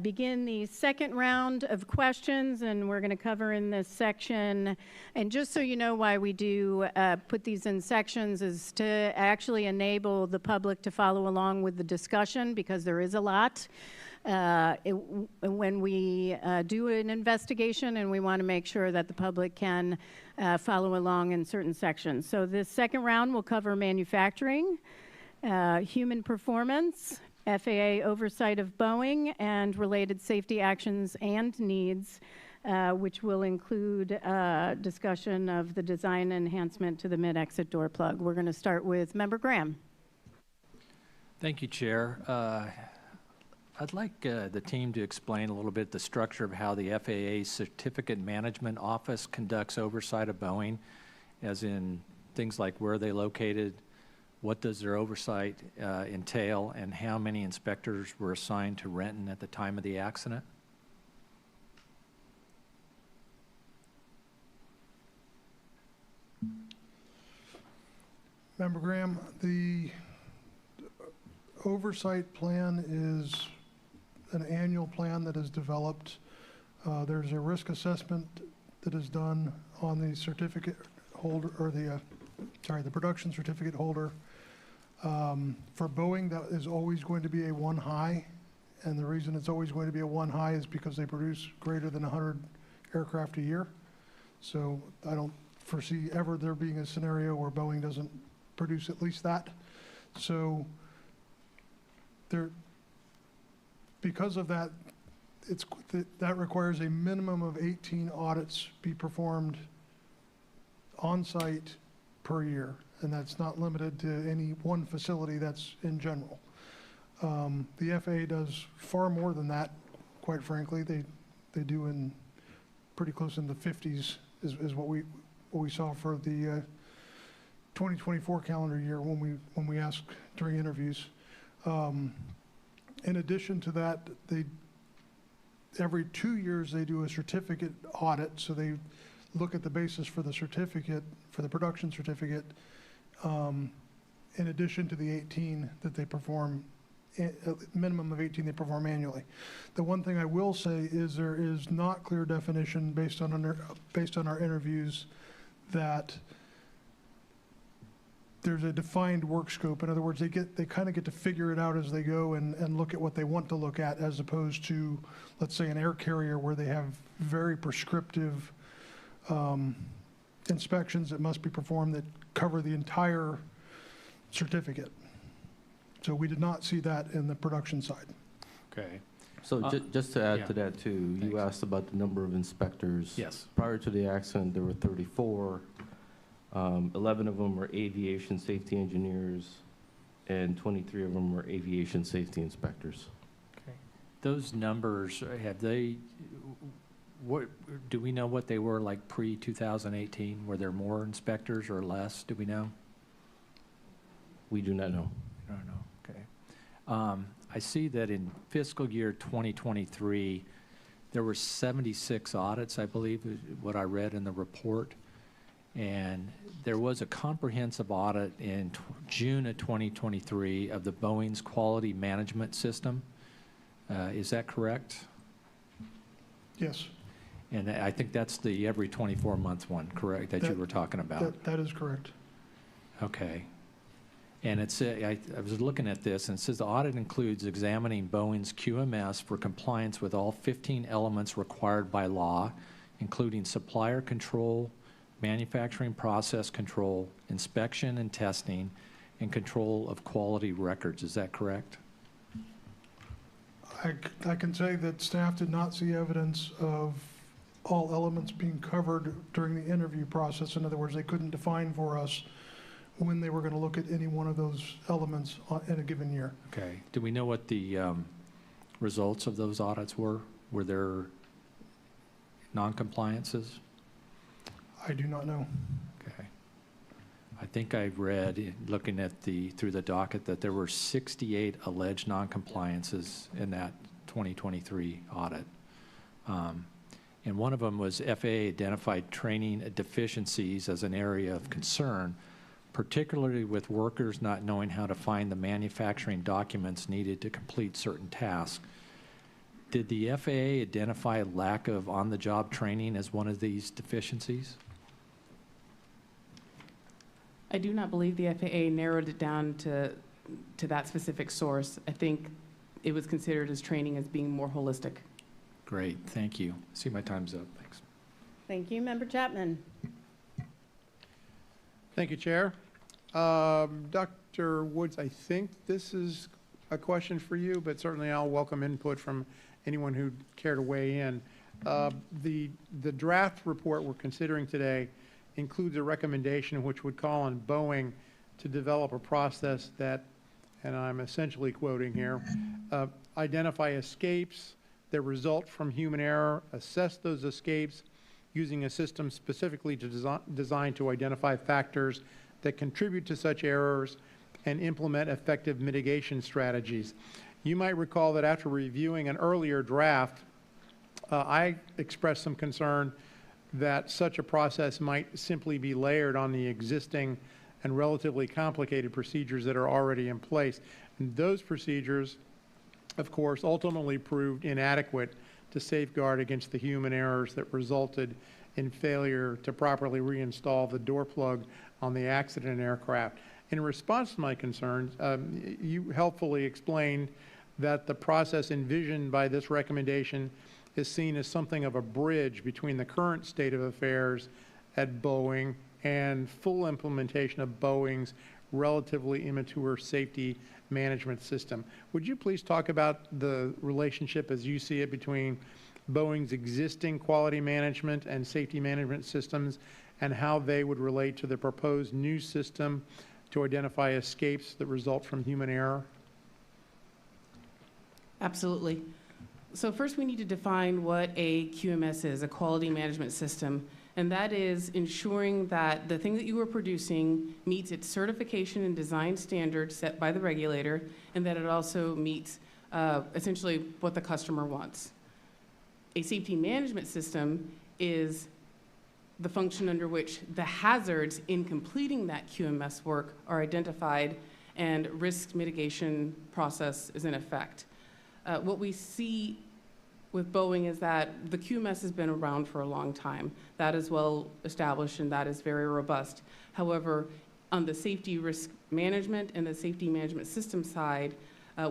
[SPEAKER 1] begin the second round of questions, and we're going to cover in this section. And just so you know why we do put these in sections is to actually enable the public to follow along with the discussion, because there is a lot. When we do an investigation, and we want to make sure that the public can follow along in certain sections. So this second round will cover manufacturing, human performance, FAA oversight of Boeing, and related safety actions and needs, which will include discussion of the design enhancement to the mid-exit door plug. We're going to start with Member Graham.
[SPEAKER 9] Thank you, Chair. I'd like the team to explain a little bit the structure of how the FAA Certificate Management Office conducts oversight of Boeing, as in things like where are they located, what does their oversight entail, and how many inspectors were assigned to Renton at the time of the accident?
[SPEAKER 13] Member Graham, the oversight plan is an annual plan that is developed. There's a risk assessment that is done on the certificate holder, or the production certificate holder. For Boeing, that is always going to be a 1 high, and the reason it's always going to be a 1 high is because they produce greater than 100 aircraft a year. So I don't foresee ever there being a scenario where Boeing doesn't produce at least that. So because of that, that requires a minimum of 18 audits be performed on site per year, and that's not limited to any one facility, that's in general. The FAA does far more than that, quite frankly. They do in pretty close in the 50s is what we saw for the 2024 calendar year when we asked during interviews. In addition to that, every 2 years they do a certificate audit, so they look at the basis for the certificate, for the production certificate, in addition to the 18 that they perform, a minimum of 18 they perform annually. The one thing I will say is there is not clear definition based on our interviews that there's a defined work scope. In other words, they kind of get to figure it out as they go and look at what they want to look at, as opposed to, let's say, an air carrier where they have very prescriptive inspections that must be performed that cover the entire certificate. So we did not see that in the production side.
[SPEAKER 9] Okay.
[SPEAKER 5] So just to add
[SPEAKER 9] yeah.
[SPEAKER 5] to that too,
[SPEAKER 9] Thanks.
[SPEAKER 5] you asked about the number of inspectors.
[SPEAKER 9] Yes.
[SPEAKER 5] Prior to the accident, there were 34. 11 of them were aviation safety engineers, and 23 of them were aviation safety inspectors.
[SPEAKER 9] Okay. Those numbers, what do we know what they were like pre-2018? Were there more inspectors or less? Do we know?
[SPEAKER 5] We do not know.
[SPEAKER 9] I don't know. Okay. I see that in fiscal year 2023, there were 76 audits, I believe, is what I read in the report. And there was a comprehensive audit in June of 2023 of the Boeing's quality management system. Is that correct?
[SPEAKER 13] Yes.
[SPEAKER 9] And I think that's the every 24-month one, correct, that you were talking about?
[SPEAKER 13] That is correct.
[SPEAKER 9] Okay. And it's, I was looking at this, and it says the audit includes examining Boeing's QMS for compliance with all 15 elements required by law, including supplier control, manufacturing process control, inspection and testing, and control of quality records. Is that correct?
[SPEAKER 13] I can say that staff did not see evidence of all elements being covered during the interview process. In other words, they couldn't define for us when they were going to look at any one of those elements in a given year.
[SPEAKER 9] Okay. Do we know what the results of those audits were? Were there non-compliances?
[SPEAKER 13] I do not know.
[SPEAKER 9] Okay. I think I read, looking at through the docket, that there were 68 alleged non-compliances in that 2023 audit. And one of them was FAA identified training deficiencies as an area of concern, particularly with workers not knowing how to find the manufacturing documents needed to complete certain tasks. Did the FAA identify a lack of on-the-job training as one of these deficiencies?
[SPEAKER 6] I do not believe the FAA narrowed it down to that specific source. I think it was considered as training as being more holistic.
[SPEAKER 9] Great, thank you. See, my time's up. Thanks.
[SPEAKER 1] Thank you. Member Chapman.
[SPEAKER 11] Thank you, Chair. Dr. Woods, I think this is a question for you, but certainly I'll welcome input from anyone who'd care to weigh in. The draft report we're considering today includes a recommendation which would call on Boeing to develop a process that, and I'm essentially quoting here, identify escapes that result from human error, assess those escapes using a system specifically designed to identify factors that contribute to such errors and implement effective mitigation strategies. You might recall that after reviewing an earlier draft, I expressed some concern that such a process might simply be layered on the existing and relatively complicated procedures that are already in place. And those procedures, of course, ultimately proved inadequate to safeguard against the human errors that resulted in failure to properly reinstall the door plug on the accident aircraft. In response to my concerns, you helpfully explained that the process envisioned by this recommendation is seen as something of a bridge between the current state of affairs at Boeing and full implementation of Boeing's relatively immature safety management system. Would you please talk about the relationship as you see it between Boeing's existing quality management and safety management systems and how they would relate to the proposed new system to identify escapes that result from human error?
[SPEAKER 6] Absolutely. So first we need to define what a QMS is, a quality management system. And that is ensuring that the thing that you are producing meets its certification and design standards set by the regulator, and that it also meets essentially what the customer wants. A safety management system is the function under which the hazards in completing that QMS work are identified and risk mitigation process is in effect. What we see with Boeing is that the QMS has been around for a long time. That is well established and that is very robust. However, on the safety risk management and the safety management system side,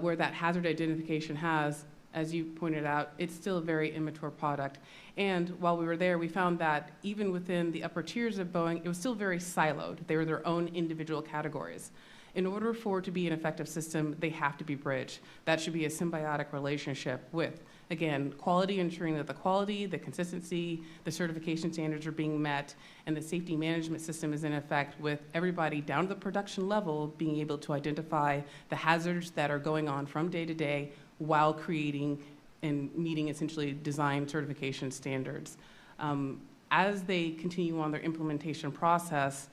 [SPEAKER 6] where that hazard identification has, as you pointed out, it's still a very immature product. And while we were there, we found that even within the upper tiers of Boeing, it was still very siloed. They were their own individual categories. In order for it to be an effective system, they have to be bridged. That should be a symbiotic relationship with, again, quality, ensuring that the quality, the consistency, the certification standards are being met, and the safety management system is in effect with everybody down to the production level being able to identify the hazards that are going on from day to day while creating and meeting essentially design certification standards. As they continue on their implementation process,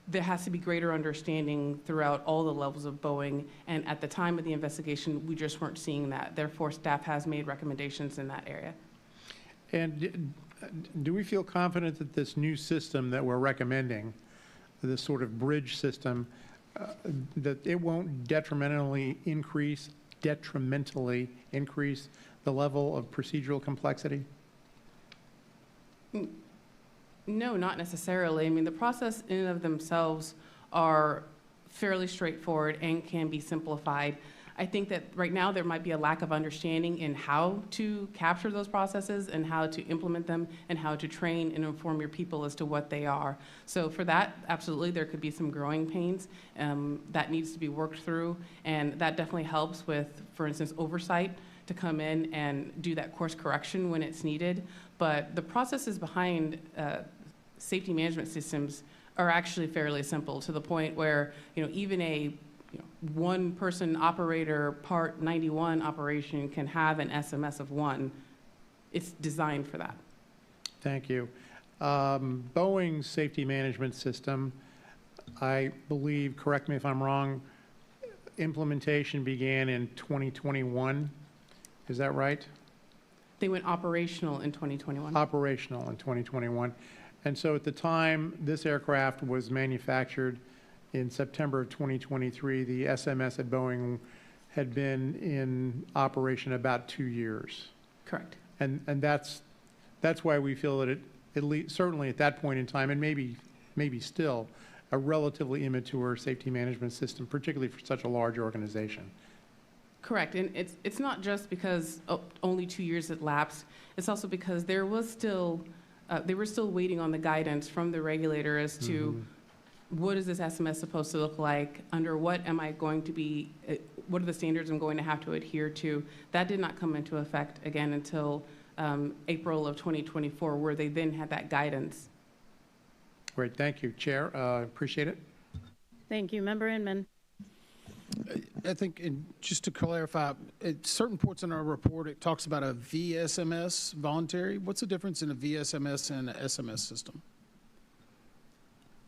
[SPEAKER 6] there has to be greater understanding throughout all the levels of Boeing, and at the time of the investigation, we just weren't seeing that. Therefore, staff has made recommendations in that area.
[SPEAKER 11] And do we feel confident that this new system that we're recommending, this sort of bridge system, that it won't detrimentally increase the level of procedural complexity?
[SPEAKER 6] No, not necessarily. I mean, the process in and of themselves are fairly straightforward and can be simplified. I think that right now there might be a lack of understanding in how to capture those processes and how to implement them and how to train and inform your people as to what they are. So for that, absolutely, there could be some growing pains that needs to be worked through, and that definitely helps with, for instance, Oversight to come in and do that course correction when it's needed. But the processes behind safety management systems are actually fairly simple, to the point where, even a one-person operator Part 91 operation can have an SMS of 1. It's designed for that.
[SPEAKER 11] Thank you. Boeing's safety management system, I believe, correct me if I'm wrong, implementation began in 2021. Is that right?
[SPEAKER 6] They went operational in 2021.
[SPEAKER 11] Operational in 2021. And so at the time this aircraft was manufactured in September of 2023, the SMS at Boeing had been in operation about 2 years.
[SPEAKER 6] Correct.
[SPEAKER 11] And that's why we feel that it, at least, certainly at that point in time, and maybe still, a relatively immature safety management system, particularly for such a large organization.
[SPEAKER 6] Correct, and it's not just because only 2 years had lapsed. It's also because there was still, they were still waiting on the guidance from the regulator as to what is this SMS supposed to look like, under what am I going to be, what are the standards I'm going to have to adhere to. That did not come into effect again until April of 2024, where they then had that guidance.
[SPEAKER 11] Great, thank you, Chair. Appreciate it.
[SPEAKER 1] Thank you. Member Inman.
[SPEAKER 12] I think, just to clarify, at certain points in our report, it talks about a VSMS, voluntary. What's the difference in a VSMS and an SMS system?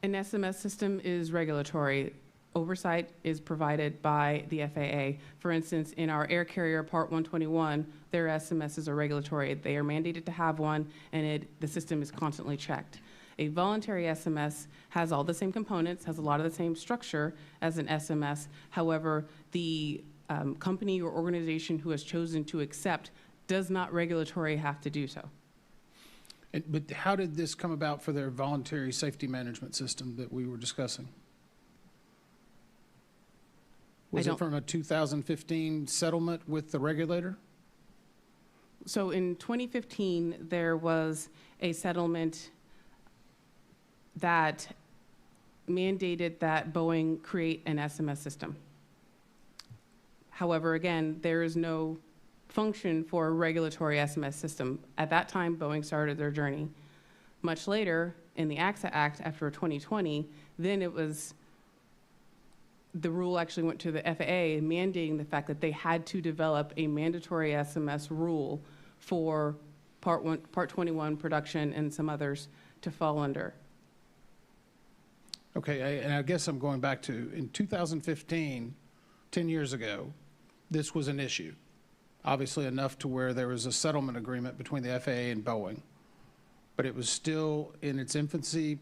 [SPEAKER 6] An SMS system is regulatory. Oversight is provided by the FAA. For instance, in our air carrier Part 121, their SMSs are regulatory. They are mandated to have one, and the system is constantly checked. A voluntary SMS has all the same components, has a lot of the same structure as an SMS. However, the company or organization who has chosen to accept does not regulatorily have to do so.
[SPEAKER 12] But how did this come about for their voluntary safety management system that we were discussing? Was it from a 2015 settlement with the regulator?
[SPEAKER 6] So in 2015, there was a settlement that mandated that Boeing create an SMS system. However, again, there is no function for a regulatory SMS system. At that time, Boeing started their journey. Much later, in the AXA Act after 2020, then it was, the rule actually went to the FAA mandating the fact that they had to develop a mandatory SMS rule for Part 21 production and some others to fall under.
[SPEAKER 12] Okay, and I guess I'm going back to, in 2015, 10 years ago, this was an issue. Obviously enough to where there was a settlement agreement between the FAA and Boeing. But it was still in its infancy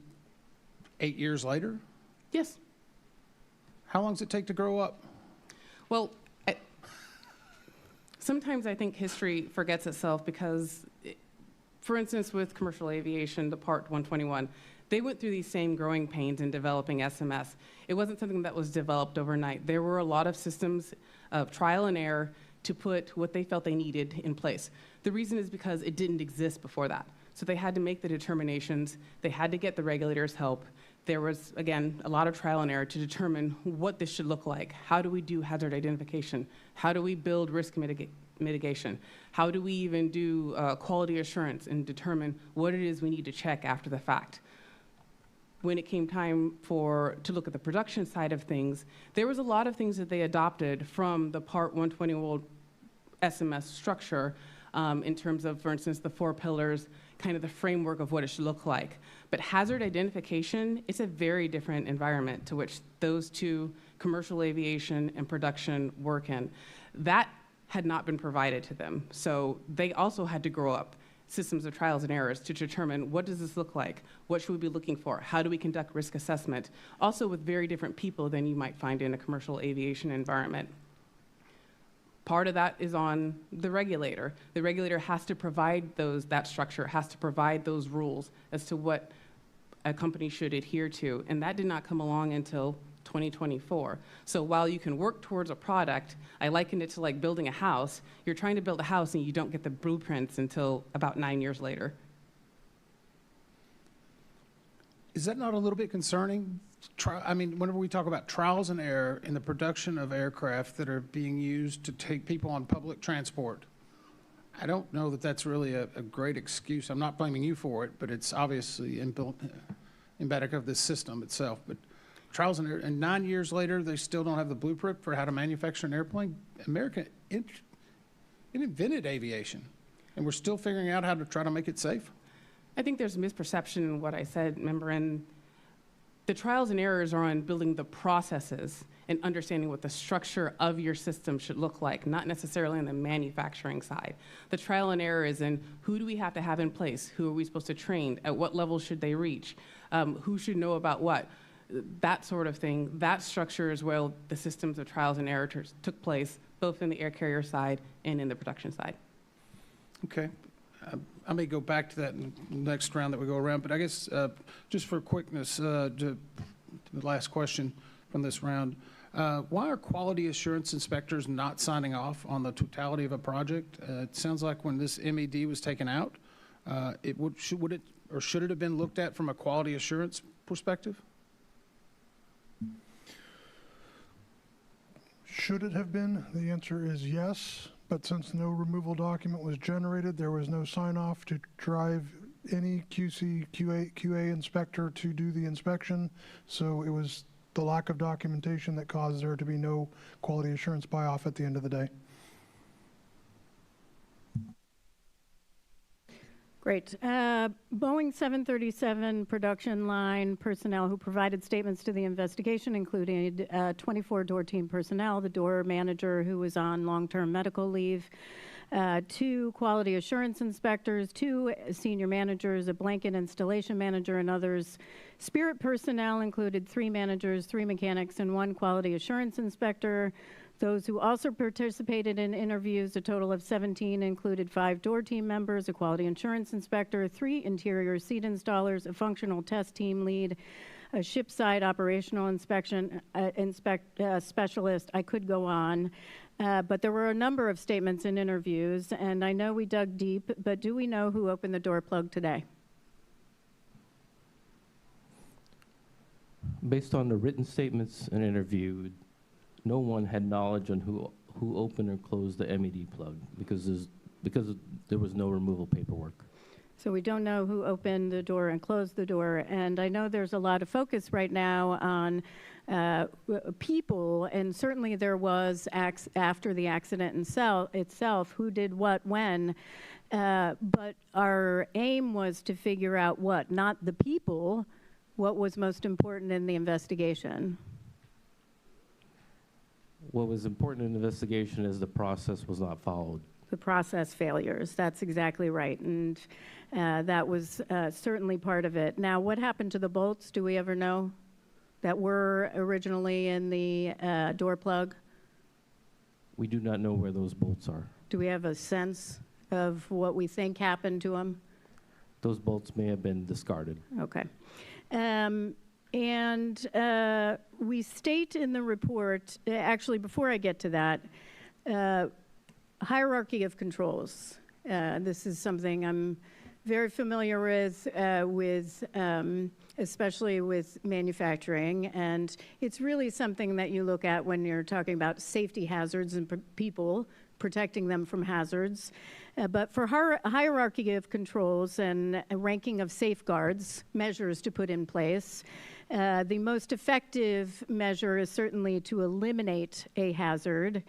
[SPEAKER 12] 8 years later?
[SPEAKER 6] Yes.
[SPEAKER 12] How long does it take to grow up?
[SPEAKER 6] Well, sometimes I think history forgets itself because, for instance, with commercial aviation, the Part 121, they went through these same growing pains in developing SMS. It wasn't something that was developed overnight. There were a lot of systems of trial and error to put what they felt they needed in place. The reason is because it didn't exist before that. So they had to make the determinations. They had to get the regulators' help. There was, again, a lot of trial and error to determine what this should look like. How do we do hazard identification? How do we build risk mitigation? How do we even do quality assurance and determine what it is we need to check after the fact? When it came time to look at the production side of things, there was a lot of things that they adopted from the Part 121 SMS structure in terms of, for instance, the 4 pillars, kind of the framework of what it should look like. But hazard identification, it's a very different environment to which those two, commercial aviation and production, work in. That had not been provided to them. So they also had to grow up systems of trials and errors to determine what does this look like, what should we be looking for, how do we conduct risk assessment, also with very different people than you might find in a commercial aviation environment. Part of that is on the regulator. The regulator has to provide that structure, has to provide those rules as to what a company should adhere to, and that did not come along until 2024. So while you can work towards a product, I liken it to like building a house. You're trying to build a house and you don't get the blueprints until about 9 years later.
[SPEAKER 12] Is that not a little bit concerning? I mean, whenever we talk about trials and error in the production of aircraft that are being used to take people on public transport, I don't know that that's really a great excuse. I'm not blaming you for it, but it's obviously embedded of this system itself. But trials and error, and 9 years later, they still don't have the blueprint for how to manufacture an airplane. America, it invented aviation, and we're still figuring out how to try to make it safe.
[SPEAKER 6] I think there's a misperception in what I said, member, and the trials and errors are on building the processes and understanding what the structure of your system should look like, not necessarily on the manufacturing side. The trial and error is in who do we have to have in place? Who are we supposed to train? At what level should they reach? Who should know about what? That sort of thing. That structure is where the systems of trials and errors took place, both in the air carrier side and in the production side.
[SPEAKER 12] Okay. I may go back to that in the next round that we go around, but I guess just for quickness, to the last question from this round, why are quality assurance inspectors not signing off on the totality of a project? It sounds like when this MED was taken out, should it have been looked at from a quality assurance perspective?
[SPEAKER 13] Should it have been? The answer is yes, but since no removal document was generated, there was no sign-off to drive any QA inspector to do the inspection, so it was the lack of documentation that caused there to be no quality assurance buy-off at the end of the day.
[SPEAKER 1] Great. Boeing 737 production line personnel who provided statements to the investigation included 24 door team personnel, the door manager who was on long-term medical leave, 2 quality assurance inspectors, 2 senior managers, a blanket installation manager, and others. Spirit personnel included 3 managers, 3 mechanics, and 1 quality assurance inspector. Those who also participated in interviews, a total of 17, included 5 door team members, a quality insurance inspector, 3 interior seat installers, a functional test team lead, a ship-side operational inspection specialist. I could go on, but there were a number of statements and interviews, and I know we dug deep, but do we know who opened the door plug today?
[SPEAKER 5] Based on the written statements and interview, no one had knowledge on who opened or closed the MED plug because there was no removal paperwork.
[SPEAKER 1] So we don't know who opened the door and closed the door, and I know there's a lot of focus right now on people, and certainly there was after the accident itself, who did what when, but our aim was to figure out what, not the people, what was most important in the investigation.
[SPEAKER 5] What was important in the investigation is the process was not followed.
[SPEAKER 1] The process failures, that's exactly right, and that was certainly part of it. Now, what happened to the bolts? Do we ever know that were originally in the door plug?
[SPEAKER 5] We do not know where those bolts are.
[SPEAKER 1] Do we have a sense of what we think happened to them?
[SPEAKER 5] Those bolts may have been discarded.
[SPEAKER 1] Okay. And we state in the report, actually before I get to that, hierarchy of controls. This is something I'm very familiar with especially with manufacturing, and it's really something that you look at when you're talking about safety hazards and people, protecting them from hazards. But for hierarchy of controls and a ranking of safeguards, measures to put in place, the most effective measure is certainly to eliminate a hazard.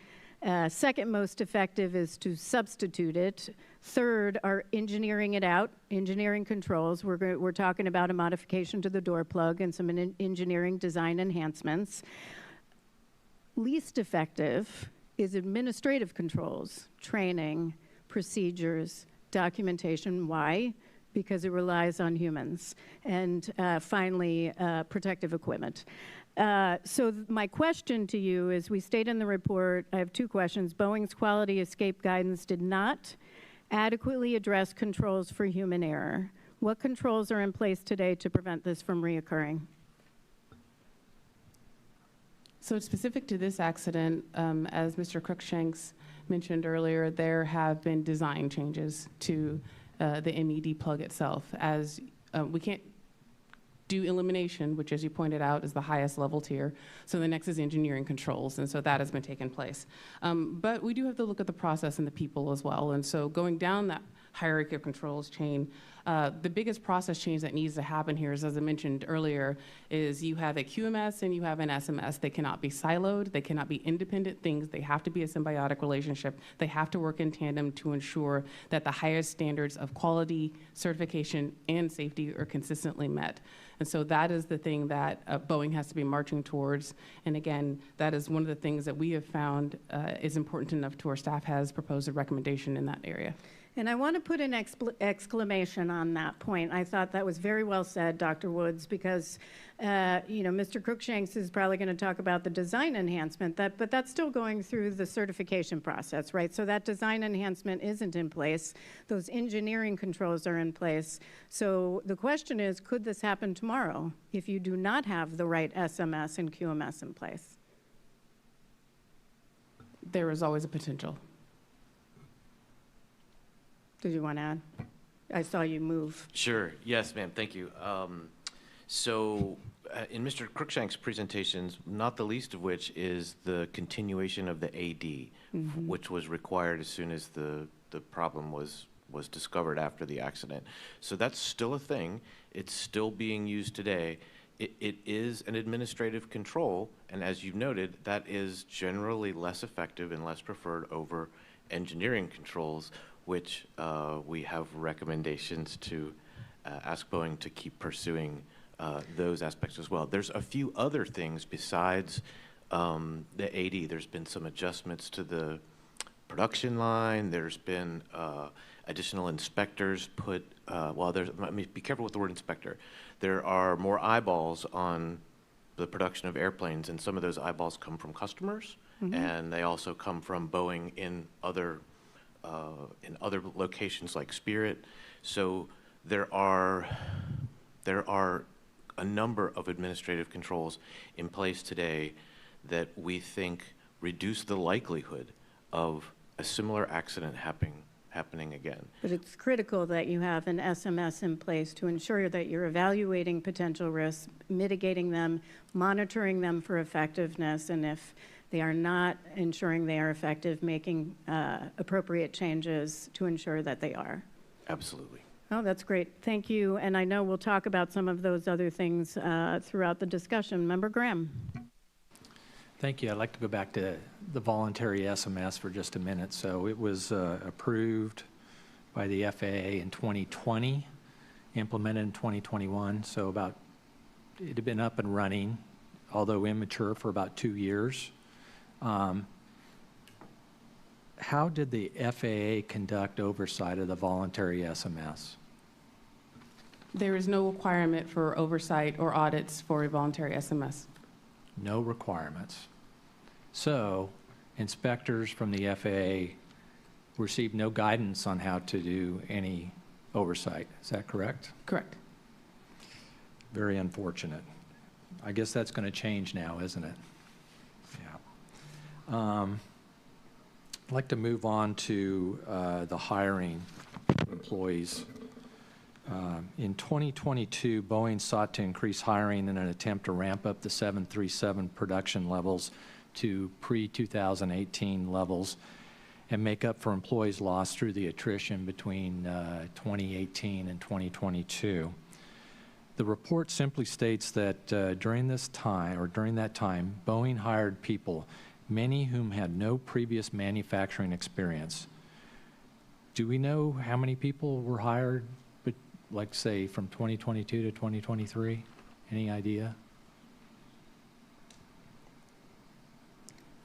[SPEAKER 1] Second most effective is to substitute it. Third are engineering it out, engineering controls. We're talking about a modification to the door plug and some engineering design enhancements. Least effective is administrative controls, training, procedures, documentation. Why? Because it relies on humans. And finally, protective equipment. So my question to you is, we state in the report, I have 2 questions. Boeing's quality escape guidance did not adequately address controls for human error. What controls are in place today to prevent this from reoccurring?
[SPEAKER 6] So specific to this accident, as Mr. Crookshanks mentioned earlier, there have been design changes to the MED plug itself. As we can't do elimination, which, as you pointed out, is the highest level tier. So the next is engineering controls, and so that has been taking place. But we do have to look at the process and the people as well. And so going down that hierarchy of controls chain. The biggest process change that needs to happen here is, as I mentioned earlier, is you have a QMS and you have an SMS. They cannot be siloed. They cannot be independent things. They have to be a symbiotic relationship. They have to work in tandem to ensure that the highest standards of quality, certification, and safety are consistently met. And so that is the thing that Boeing has to be marching towards. And again, that is one of the things that we have found is important enough to our staff has proposed a recommendation in that area.
[SPEAKER 1] And I want to put an exclamation on that point. I thought that was very well said, Dr. Woods, because Mr. Cruikshanks is probably going to talk about the design enhancement, but that's still going through the certification process, right? So that design enhancement isn't in place. Those engineering controls are in place. So the question is, could this happen tomorrow if you do not have the right SMS and QMS in place?
[SPEAKER 6] There is always a potential.
[SPEAKER 1] Did you want to add? I saw you move.
[SPEAKER 4] Sure. Yes, ma'am. Thank you. In Mr. Cruikshank's presentations, not the least of which is the continuation of the AD, which was required as soon as the problem was discovered after the accident. So that's still a thing. It's still being used today. It is an administrative control, and as you've noted, that is generally less effective and less preferred over engineering controls, which we have recommendations to ask Boeing to keep pursuing those aspects as well. There's a few other things besides the AD. There's been some adjustments to the production line. There's been additional inspectors put, be careful with the word inspector. There are more eyeballs on the production of airplanes, and some of those eyeballs come from customers, and they also come from Boeing in other locations like Spirit. So there are a number of administrative controls in place today that we think reduce the likelihood of a similar accident happening again.
[SPEAKER 1] But it's critical that you have an SMS in place to ensure that you're evaluating potential risks, mitigating them, monitoring them for effectiveness, and if they are not ensuring they are effective, making appropriate changes to ensure that they are.
[SPEAKER 4] Absolutely.
[SPEAKER 1] Oh, that's great. Thank you. And I know we'll talk about some of those other things throughout the discussion. Member Graham.
[SPEAKER 9] Thank you. I'd like to go back to the voluntary SMS for just a minute. So it was approved by the FAA in 2020, implemented in 2021. So it had been up and running, although immature, for about 2 years. How did the FAA conduct oversight of the voluntary SMS?
[SPEAKER 6] There is no requirement for oversight or audits for a voluntary SMS.
[SPEAKER 9] No requirements. So inspectors from the FAA received no guidance on how to do any oversight. Is that correct?
[SPEAKER 6] Correct.
[SPEAKER 9] Very unfortunate. I guess that's going to change now, isn't it? Yeah. I'd like to move on to the hiring of employees. In 2022, Boeing sought to increase hiring in an attempt to ramp up the 737 production levels to pre-2018 levels and make up for employees lost through the attrition between 2018 and 2022. The report simply states that during that time, Boeing hired people, many whom had no previous manufacturing experience. Do we know how many people were hired, like say from 2022 to 2023? Any idea?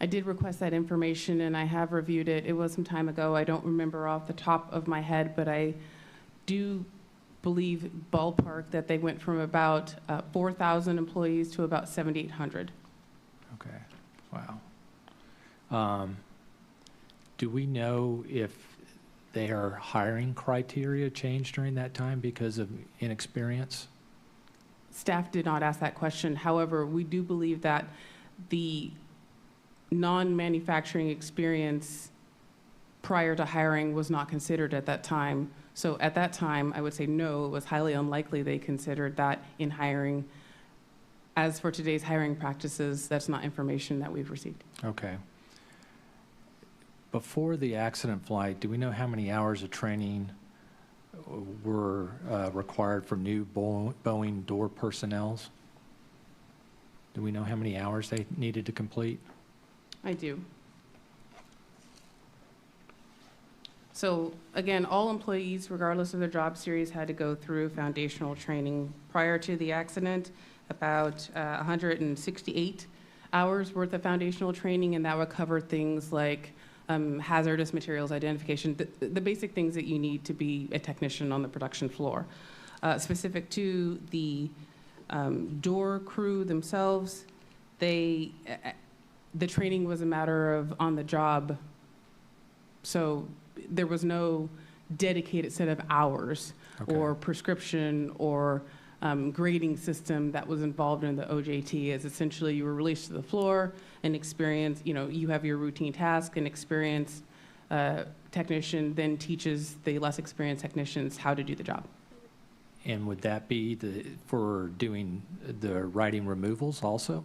[SPEAKER 6] I did request that information and I have reviewed it. It was some time ago. I don't remember off the top of my head, but I do believe ballpark that they went from about 4,000 employees to about 7,800.
[SPEAKER 9] Okay, wow. Do we know if their hiring criteria changed during that time because of inexperience?
[SPEAKER 6] Staff did not ask that question. However, we do believe that the non-manufacturing experience prior to hiring was not considered at that time. So at that time, I would say no, it was highly unlikely they considered that in hiring. As for today's hiring practices, that's not information that we've received.
[SPEAKER 9] Okay. Before the accident flight, do we know how many hours of training were required for new Boeing door personnels? Do we know how many hours they needed to complete?
[SPEAKER 6] I do. So again, all employees, regardless of their job series, had to go through foundational training prior to the accident, about 168 hours worth of foundational training, and that would cover things like hazardous materials identification, the basic things that you need to be a technician on the production floor. Specific to the door crew themselves, the training was a matter of on the job. So there was no dedicated set of hours or prescription or grading system that was involved in the OJT. Is essentially you were released to the floor and experience, you have your routine task, and experienced technician then teaches the less experienced technicians how to do the job.
[SPEAKER 9] And would that be for doing the writing removals also?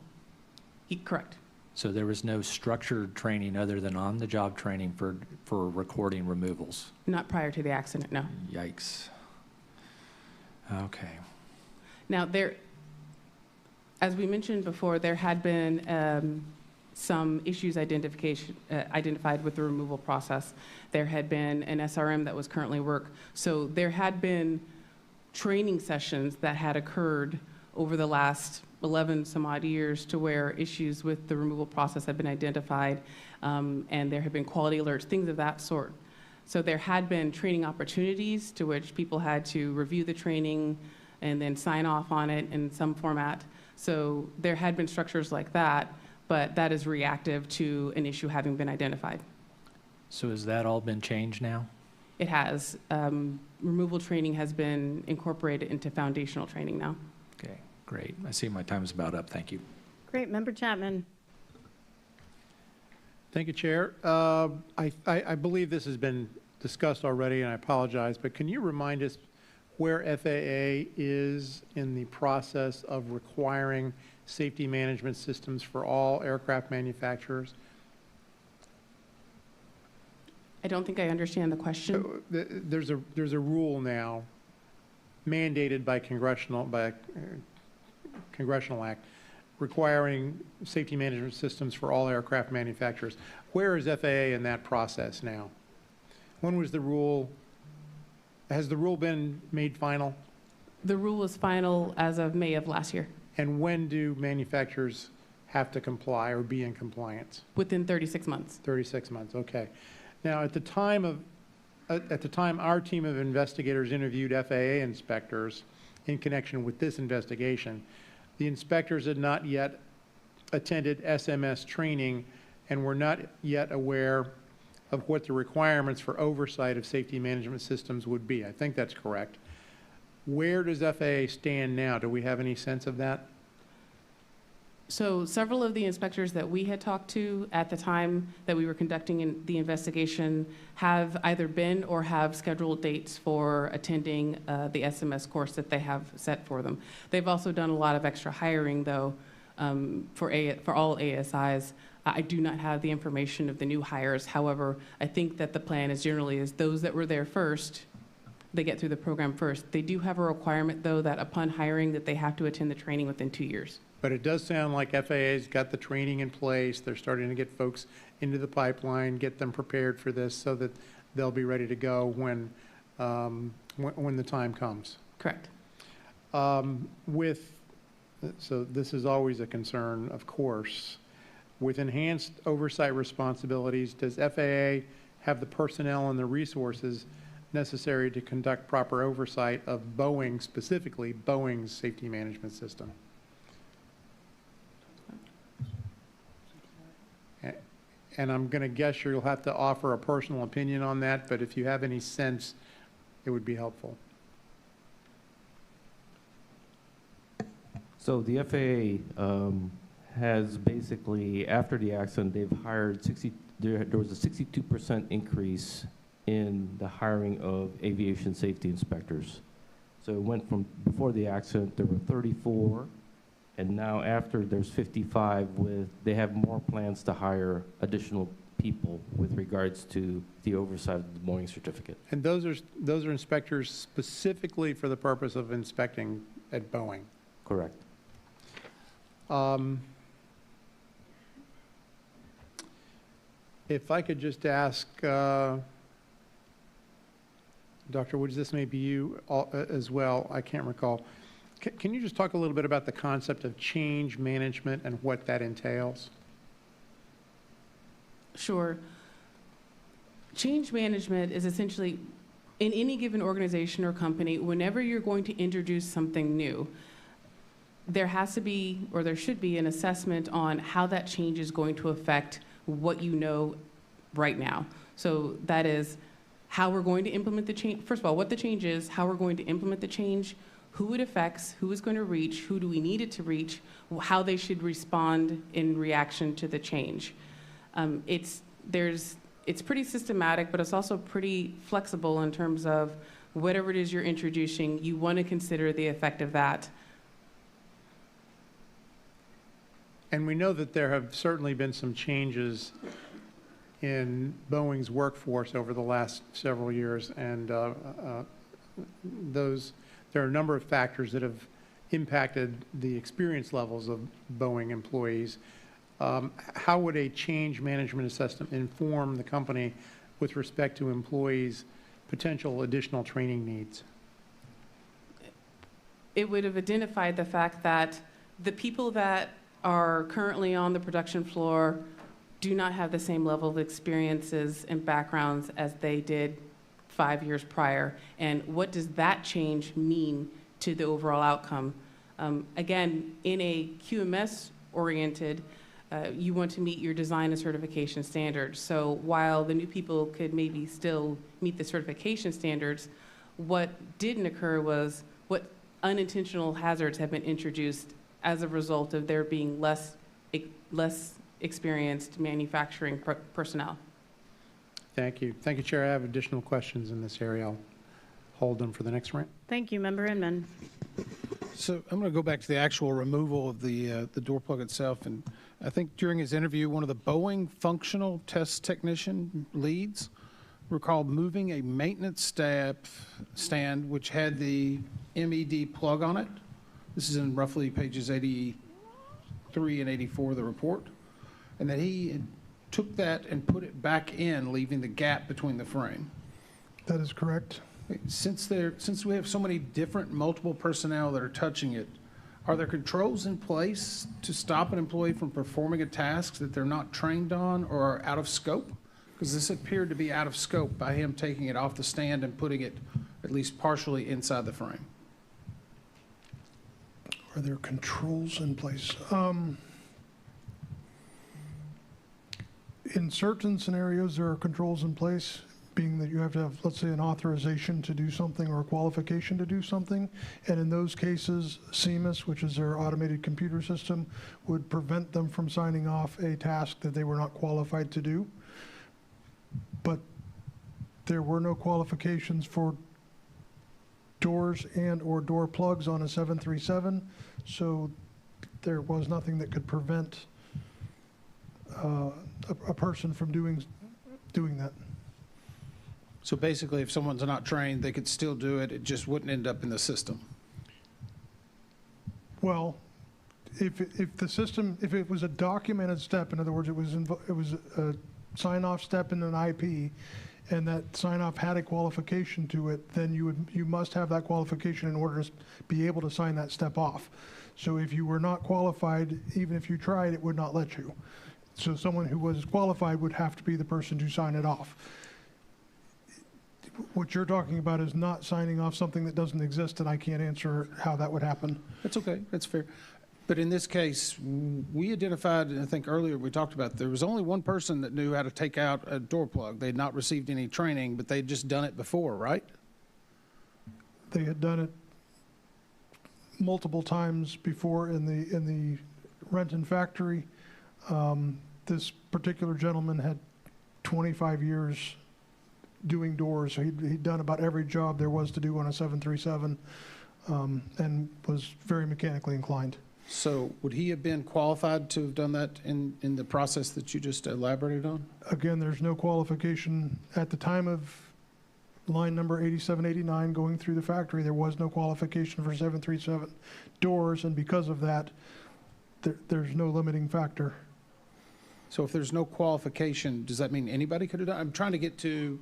[SPEAKER 6] Correct.
[SPEAKER 9] So there was no structured training other than on-the-job training for recording removals?
[SPEAKER 6] Not prior to the accident, no.
[SPEAKER 9] Yikes. Okay.
[SPEAKER 6] Now, as we mentioned before, there had been some issues identified with the removal process. There had been an SRM that was currently work. So there had been training sessions that had occurred over the last 11 some odd years to where issues with the removal process had been identified, and there have been quality alerts, things of that sort. So there had been training opportunities to which people had to review the training and then sign off on it in some format. So there had been structures like that, but that is reactive to an issue having been identified.
[SPEAKER 9] So has that all been changed now?
[SPEAKER 6] It has. Removal training has been incorporated into foundational training now.
[SPEAKER 9] Okay, great. I see my time is about up. Thank you.
[SPEAKER 1] Great. Member Chapman.
[SPEAKER 11] Thank you, Chair. I believe this has been discussed already, and I apologize, but can you remind us where FAA is in the process of requiring safety management systems for all aircraft manufacturers?
[SPEAKER 6] I don't think I understand the question.
[SPEAKER 11] There's a rule now mandated by congressional act requiring safety management systems for all aircraft manufacturers. Where is FAA in that process now? When was the rule? Has the rule been made final?
[SPEAKER 6] The rule was final as of May of last year.
[SPEAKER 11] And when do manufacturers have to comply or be in compliance?
[SPEAKER 6] Within 36 months.
[SPEAKER 11] 36 months, okay. Now, at the time our team of investigators interviewed FAA inspectors in connection with this investigation, the inspectors had not yet attended SMS training and were not yet aware of what the requirements for oversight of safety management systems would be. I think that's correct. Where does FAA stand now? Do we have any sense of that?
[SPEAKER 6] So several of the inspectors that we had talked to at the time that we were conducting the investigation have either been or have scheduled dates for attending the SMS course that they have set for them. They've also done a lot of extra hiring, though, for all ASIs. I do not have the information of the new hires. However, I think that the plan is generally those that were there first, they get through the program first. They do have a requirement, though, that upon hiring that they have to attend the training within 2 years.
[SPEAKER 11] But it does sound like FAA's got the training in place. They're starting to get folks into the pipeline, get them prepared for this so that they'll be ready to go when the time comes.
[SPEAKER 6] Correct.
[SPEAKER 11] So this is always a concern, of course. With enhanced oversight responsibilities, does FAA have the personnel and the resources necessary to conduct proper oversight of Boeing, specifically Boeing's safety management system? And I'm going to guess you'll have to offer a personal opinion on that, but if you have any sense, it would be helpful.
[SPEAKER 5] So the FAA has basically, after the accident, they've hired there was a 62% increase in the hiring of aviation safety inspectors. So it went from, before the accident, there were 34, and now after there's 55 they have more plans to hire additional people with regards to the oversight of the Boeing certificate.
[SPEAKER 11] And those are inspectors specifically for the purpose of inspecting at Boeing?
[SPEAKER 5] Correct.
[SPEAKER 11] If I could just ask, Dr. Woods, this may be you as well, I can't recall. Can you just talk a little bit about the concept of change management and what that entails?
[SPEAKER 6] Sure. Change management is essentially, in any given organization or company, whenever you're going to introduce something new, there has to be, or there should be, an assessment on how that change is going to affect what you know right now. So that is how we're going to implement the change. First of all, what the change is, how we're going to implement the change, who it affects, who is going to reach, who do we need it to reach, how they should respond in reaction to the change. It's pretty systematic, but it's also pretty flexible in terms of whatever it is you're introducing, you want to consider the effect of that.
[SPEAKER 11] And we know that there have certainly been some changes in Boeing's workforce over the last several years, and there are a number of factors that have impacted the experience levels of Boeing employees. How would a change management assessment inform the company with respect to employees' potential additional training needs?
[SPEAKER 6] It would have identified the fact that the people that are currently on the production floor do not have the same level of experiences and backgrounds as they did 5 years prior. And what does that change mean to the overall outcome? Again, in a QMS-oriented, you want to meet your design and certification standards. So while the new people could maybe still meet the certification standards, what didn't occur was what unintentional hazards have been introduced as a result of there being less experienced manufacturing personnel.
[SPEAKER 11] Thank you. Thank you, Chair. I have additional questions in this area. I'll hold them for the next round.
[SPEAKER 1] Thank you, Member Inman.
[SPEAKER 12] So I'm going to go back to the actual removal of the door plug itself. And I think during his interview, one of the Boeing functional test technician leads recalled moving a maintenance stand which had the MED plug on it. This is in roughly pages 83 and 84 of the report. And that he took that and put it back in, leaving the gap between the frame.
[SPEAKER 13] That is correct.
[SPEAKER 12] Since we have so many different multiple personnel that are touching it, are there controls in place to stop an employee from performing a task that they're not trained on or are out of scope? Because this appeared to be out of scope by him taking it off the stand and putting it at least partially inside the frame.
[SPEAKER 13] Are there controls in place? In certain scenarios, there are controls in place, being that you have to have, let's say, an authorization to do something or a qualification to do something. And in those cases, CMIS, which is their automated computer system, would prevent them from signing off a task that they were not qualified to do. But there were no qualifications for doors and or door plugs on a 737, so there was nothing that could prevent a person from doing that.
[SPEAKER 12] So basically, if someone's not trained, they could still do it. It just wouldn't end up in the system.
[SPEAKER 13] Well, if it was a documented step, in other words, it was a sign-off step in an IP, and that sign-off had a qualification to it, then you must have that qualification in order to be able to sign that step off. So if you were not qualified, even if you tried, it would not let you. So someone who was qualified would have to be the person to sign it off. What you're talking about is not signing off something that doesn't exist, and I can't answer how that would happen.
[SPEAKER 12] That's okay. That's fair. But in this case, we identified, and I think earlier we talked about, there was only one person that knew how to take out a door plug. They had not received any training, but they'd just done it before, right?
[SPEAKER 13] They had done it multiple times before in the Renton factory. This particular gentleman had 25 years doing doors. So he'd done about every job there was to do on a 737, and was very mechanically inclined.
[SPEAKER 12] So would he have been qualified to have done that in the process that you just elaborated on?
[SPEAKER 13] Again, there's no qualification. At the time of line number 8789 going through the factory, there was no qualification for 737 doors, and because of that, there's no limiting factor.
[SPEAKER 12] So if there's no qualification, does that mean anybody could have done? I'm trying to get to,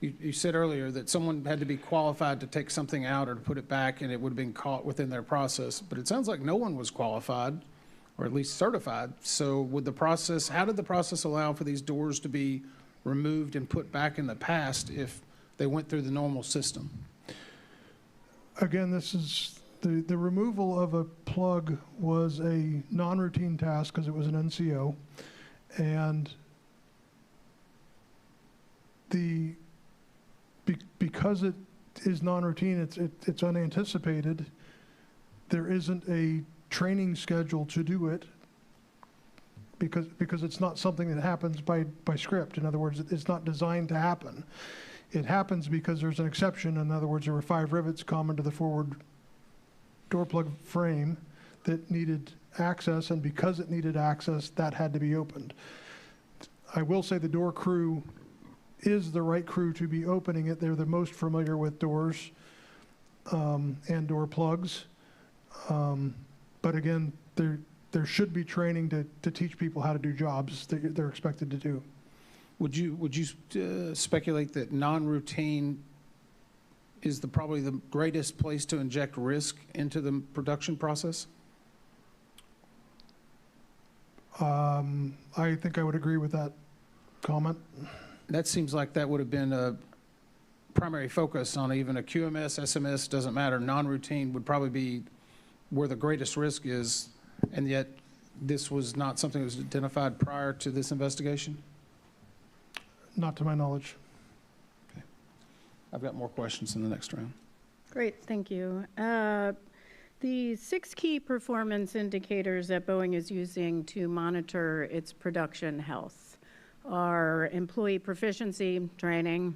[SPEAKER 12] you said earlier that someone had to be qualified to take something out or to put it back, and it would have been caught within their process. But it sounds like no one was qualified, or at least certified. So would the process, how did the process allow for these doors to be removed and put back in the past if they went through the normal system?
[SPEAKER 13] Again, this is, the removal of a plug was a non-routine task because it was an NCO. And because it is non-routine, it's unanticipated, there isn't a training schedule to do it because it's not something that happens by script. In other words, it's not designed to happen. It happens because there's an exception. In other words, there were 5 rivets common to the forward door plug frame that needed access, and because it needed access, that had to be opened. I will say the door crew is the right crew to be opening it. They're the most familiar with doors and door plugs. But again, there should be training to teach people how to do jobs that they're expected to do.
[SPEAKER 12] Would you speculate that non-routine is probably the greatest place to inject risk into the production process?
[SPEAKER 13] I think I would agree with that comment.
[SPEAKER 12] That seems like that would have been a primary focus on even a QMS, SMS, doesn't matter. Non-routine would probably be where the greatest risk is, and yet this was not something that was identified prior to this investigation?
[SPEAKER 13] Not to my knowledge.
[SPEAKER 12] Okay. I've got more questions in the next round.
[SPEAKER 1] Great, thank you. The 6 key performance indicators that Boeing is using to monitor its production health are employee proficiency training,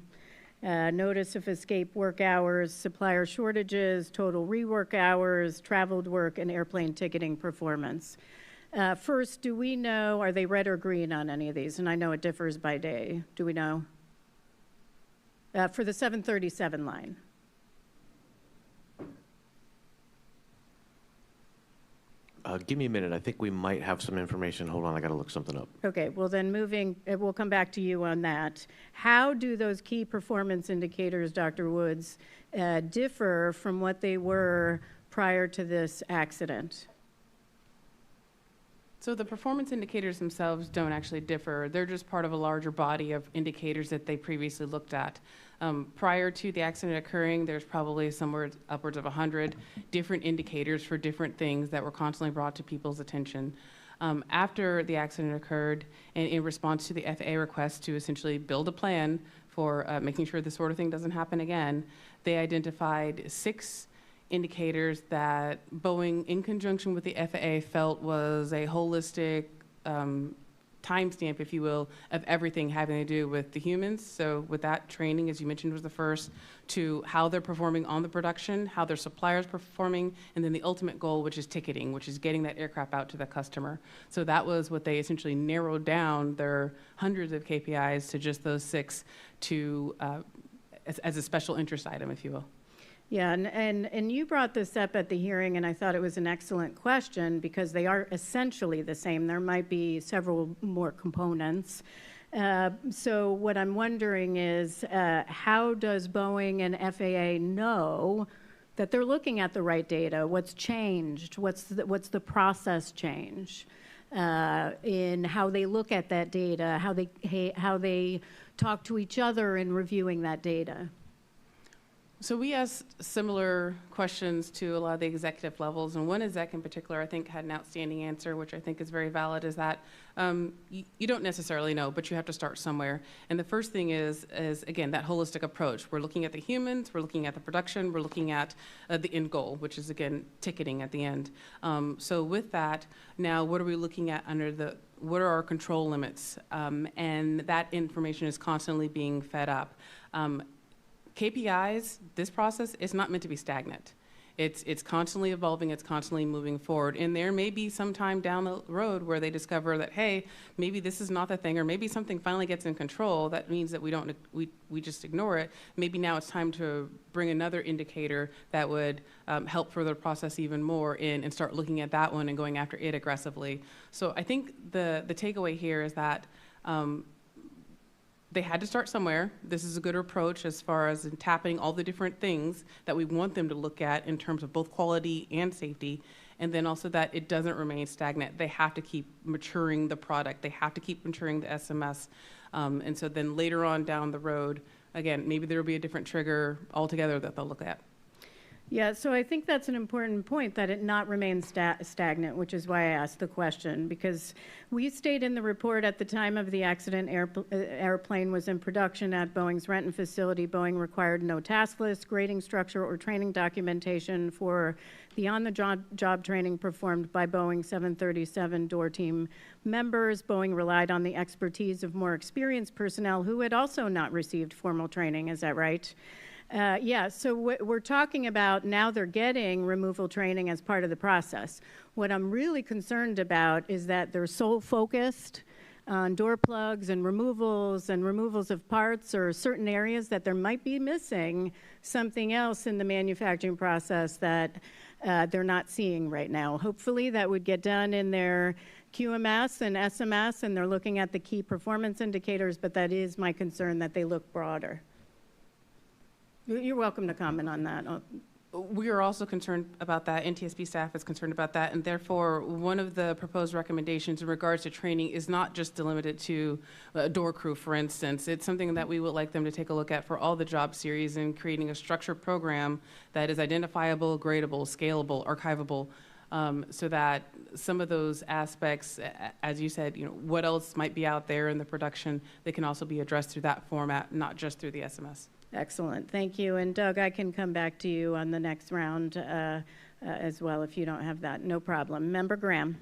[SPEAKER 1] notice of escape work hours, supplier shortages, total rework hours, traveled work, and airplane ticketing performance. First, do we know, are they red or green on any of these? And I know it differs by day. Do we know? For the 737 line.
[SPEAKER 4] Give me a minute. I think we might have some information. Hold on, I got to look something up.
[SPEAKER 1] Okay, well then we'll come back to you on that. How do those key performance indicators, Dr. Woods, differ from what they were prior to this accident?
[SPEAKER 6] So the performance indicators themselves don't actually differ. They're just part of a larger body of indicators that they previously looked at. Prior to the accident occurring, there's probably somewhere upwards of 100 different indicators for different things that were constantly brought to people's attention. After the accident occurred, and in response to the FAA request to essentially build a plan for making sure this sort of thing doesn't happen again, they identified 6 indicators that Boeing, in conjunction with the FAA, felt was a holistic timestamp, if you will, of everything having to do with the humans. So with that, training, as you mentioned, was the first, to how they're performing on the production, how their suppliers performing, and then the ultimate goal, which is ticketing, which is getting that aircraft out to the customer. So that was what they essentially narrowed down their hundreds of KPIs to just those 6 to as a special interest item, if you will.
[SPEAKER 1] Yeah, and you brought this up at the hearing, and I thought it was an excellent question because they are essentially the same. There might be several more components. So what I'm wondering is how does Boeing and FAA know that they're looking at the right data? What's changed? What's the process change in how they look at that data, how they talk to each other in reviewing that data?
[SPEAKER 6] So we asked similar questions to a lot of the executive levels, and one exec in particular I think had an outstanding answer, which I think is very valid, is that you don't necessarily know, but you have to start somewhere. And the first thing is again, that holistic approach. We're looking at the humans, we're looking at the production, we're looking at the end goal, which is, again, ticketing at the end. So with that, now what are we looking at what are our control limits? And that information is constantly being fed up. KPIs, this process is not meant to be stagnant. It's constantly evolving, it's constantly moving forward. And there may be some time down the road where they discover that, hey, maybe this is not the thing, or maybe something finally gets in control. That means that we just ignore it. Maybe now it's time to bring another indicator that would help further process even more and start looking at that one and going after it aggressively. So I think the takeaway here is that they had to start somewhere. This is a good approach as far as in tapping all the different things that we want them to look at in terms of both quality and safety, and then also that it doesn't remain stagnant. They have to keep maturing the product. They have to keep maturing the SMS. And so then later on down the road, again, maybe there will be a different trigger altogether that they'll look at.
[SPEAKER 1] Yeah, so I think that's an important point, that it not remain stagnant, which is why I asked the question, because we state in the report at the time of the accident, airplane was in production at Boeing's Renton facility. Boeing required no task list, grading structure, or training documentation for the on-the-job training performed by Boeing 737 door team members. Boeing relied on the expertise of more experienced personnel who had also not received formal training. Is that right? Yeah, so we're talking about now they're getting removal training as part of the process. What I'm really concerned about is that they're so focused on door plugs and removals of parts or certain areas that there might be missing something else in the manufacturing process that they're not seeing right now. Hopefully that would get done in their QMS and SMS, and they're looking at the key performance indicators, but that is my concern, that they look broader. You're welcome to comment on that.
[SPEAKER 6] We are also concerned about that. NTSB staff is concerned about that, and therefore one of the proposed recommendations in regards to training is not just limited to door crew, for instance. It's something that we would like them to take a look at for all the job series and creating a structured program that is identifiable, gradable, scalable, archivable, so that some of those aspects, as you said, what else might be out there in the production, they can also be addressed through that format, not just through the SMS.
[SPEAKER 1] Excellent, thank you. And Doug, I can come back to you on the next round as well if you don't have that. No problem. Member Graham.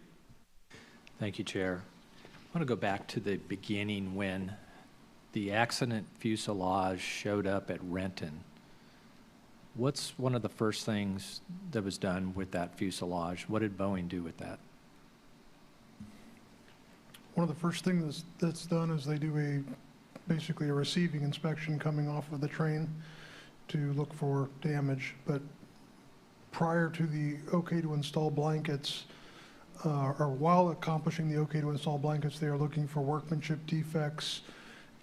[SPEAKER 9] Thank you, Chair. I want to go back to the beginning when the accident fuselage showed up at Renton. What's one of the first things that was done with that fuselage? What did Boeing do with that?
[SPEAKER 13] One of the first things that's done is they do basically a receiving inspection coming off of the train to look for damage. But prior to the okay to install blankets, or while accomplishing the okay to install blankets, they are looking for workmanship defects,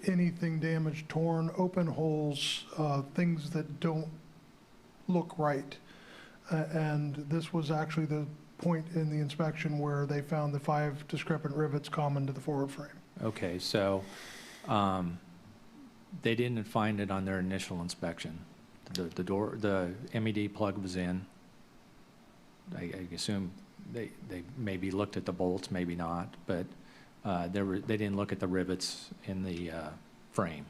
[SPEAKER 13] anything damaged, torn, open holes, things that don't look right. And this was actually the point in the inspection where they found the 5 discrepant rivets common to the forward frame.
[SPEAKER 9] Okay, so they didn't find it on their initial inspection. The MED plug was in. I assume they maybe looked at the bolts, maybe not, but they didn't look at the rivets in the frame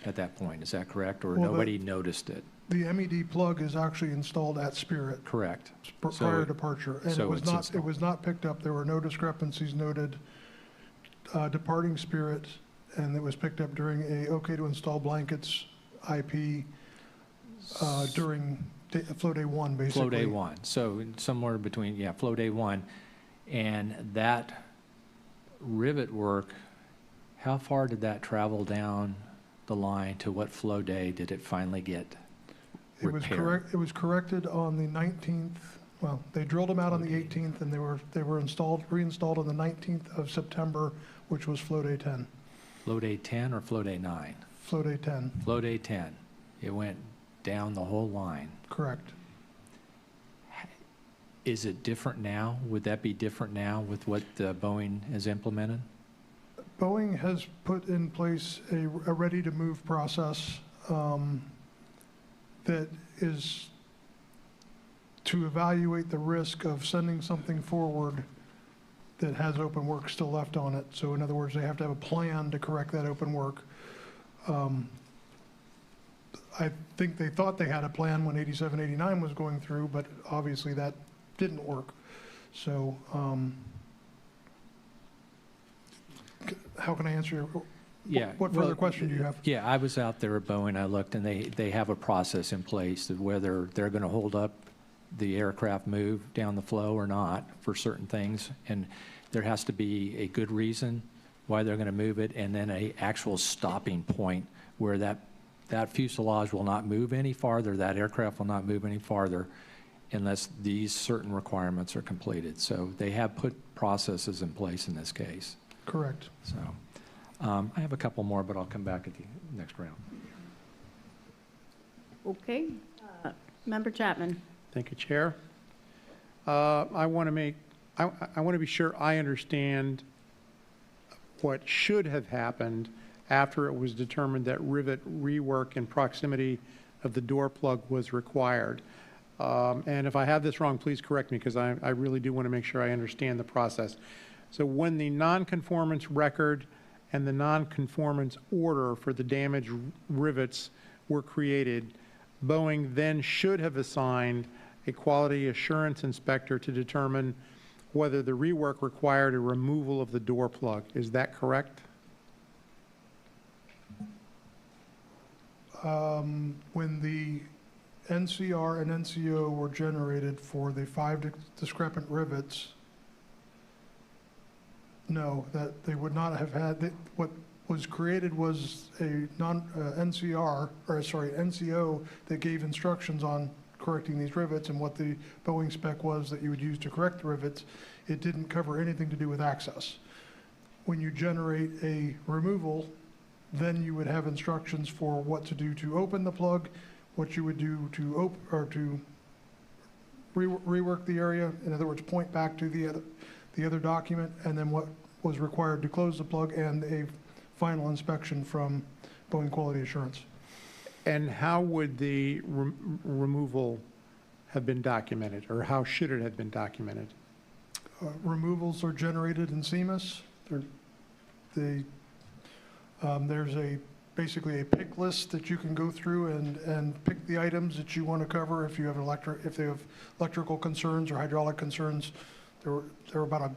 [SPEAKER 9] at that point. Is that correct, or
[SPEAKER 13] well,
[SPEAKER 9] nobody noticed it?
[SPEAKER 13] The MED plug is actually installed at Spirit.
[SPEAKER 9] Correct.
[SPEAKER 13] Prior to departure, and
[SPEAKER 9] so
[SPEAKER 13] it was not picked up. There were no discrepancies noted departing Spirit, and it was picked up during a okay to install blankets IP during flow day 1, basically.
[SPEAKER 9] Flow day 1. So somewhere between, yeah, flow day 1. And that rivet work, how far did that travel down the line? To what flow day did it finally get repaired?
[SPEAKER 13] It was corrected on the 19th. Well, they drilled them out on the 18th, and they were reinstalled on the 19th of September, which was flow day 10.
[SPEAKER 9] Flow day 10 or flow day 9?
[SPEAKER 13] Flow day 10.
[SPEAKER 9] Flow day 10. It went down the whole line.
[SPEAKER 13] Correct.
[SPEAKER 9] Is it different now? Would that be different now with what Boeing has implemented?
[SPEAKER 13] Boeing has put in place a ready-to-move process that is to evaluate the risk of sending something forward that has open work still left on it. So in other words, they have to have a plan to correct that open work. I think they thought they had a plan when 87, 89 was going through, but obviously that didn't work. So how can I answer your,
[SPEAKER 9] yeah,
[SPEAKER 13] what further question do you have?
[SPEAKER 9] Yeah, I was out there at Boeing, I looked, and they have a process in place of whether they're going to hold up the aircraft move down the flow or not for certain things. And there has to be a good reason why they're going to move it, and then a actual stopping point where that fuselage will not move any farther, that aircraft will not move any farther unless these certain requirements are completed. So they have put processes in place in this case.
[SPEAKER 13] Correct.
[SPEAKER 9] So I have a couple more, but I'll come back at the next round.
[SPEAKER 1] Okay. Member Chapman.
[SPEAKER 11] Thank you, Chair. I want to be sure I understand what should have happened after it was determined that rivet rework in proximity of the door plug was required. And if I have this wrong, please correct me, because I really do want to make sure I understand the process. So when the nonconformance record and the nonconformance order for the damaged rivets were created, Boeing then should have assigned a quality assurance inspector to determine whether the rework required a removal of the door plug. Is that correct?
[SPEAKER 13] When the NCR and NCO were generated for the 5 discrepant rivets, no, that they would not have had, what was created was a NCO that gave instructions on correcting these rivets, and what the Boeing spec was that you would use to correct the rivets. It didn't cover anything to do with access. When you generate a removal, then you would have instructions for what to do to open the plug, what you would do to rework the area. In other words, point back to the other document, and then what was required to close the plug, and a final inspection from Boeing Quality Assurance.
[SPEAKER 11] And how would the removal have been documented, or how should it have been documented?
[SPEAKER 13] Removals are generated in CMIS. There's basically a pick list that you can go through and pick the items that you want to cover. If you have if they have electrical concerns or hydraulic concerns, there were it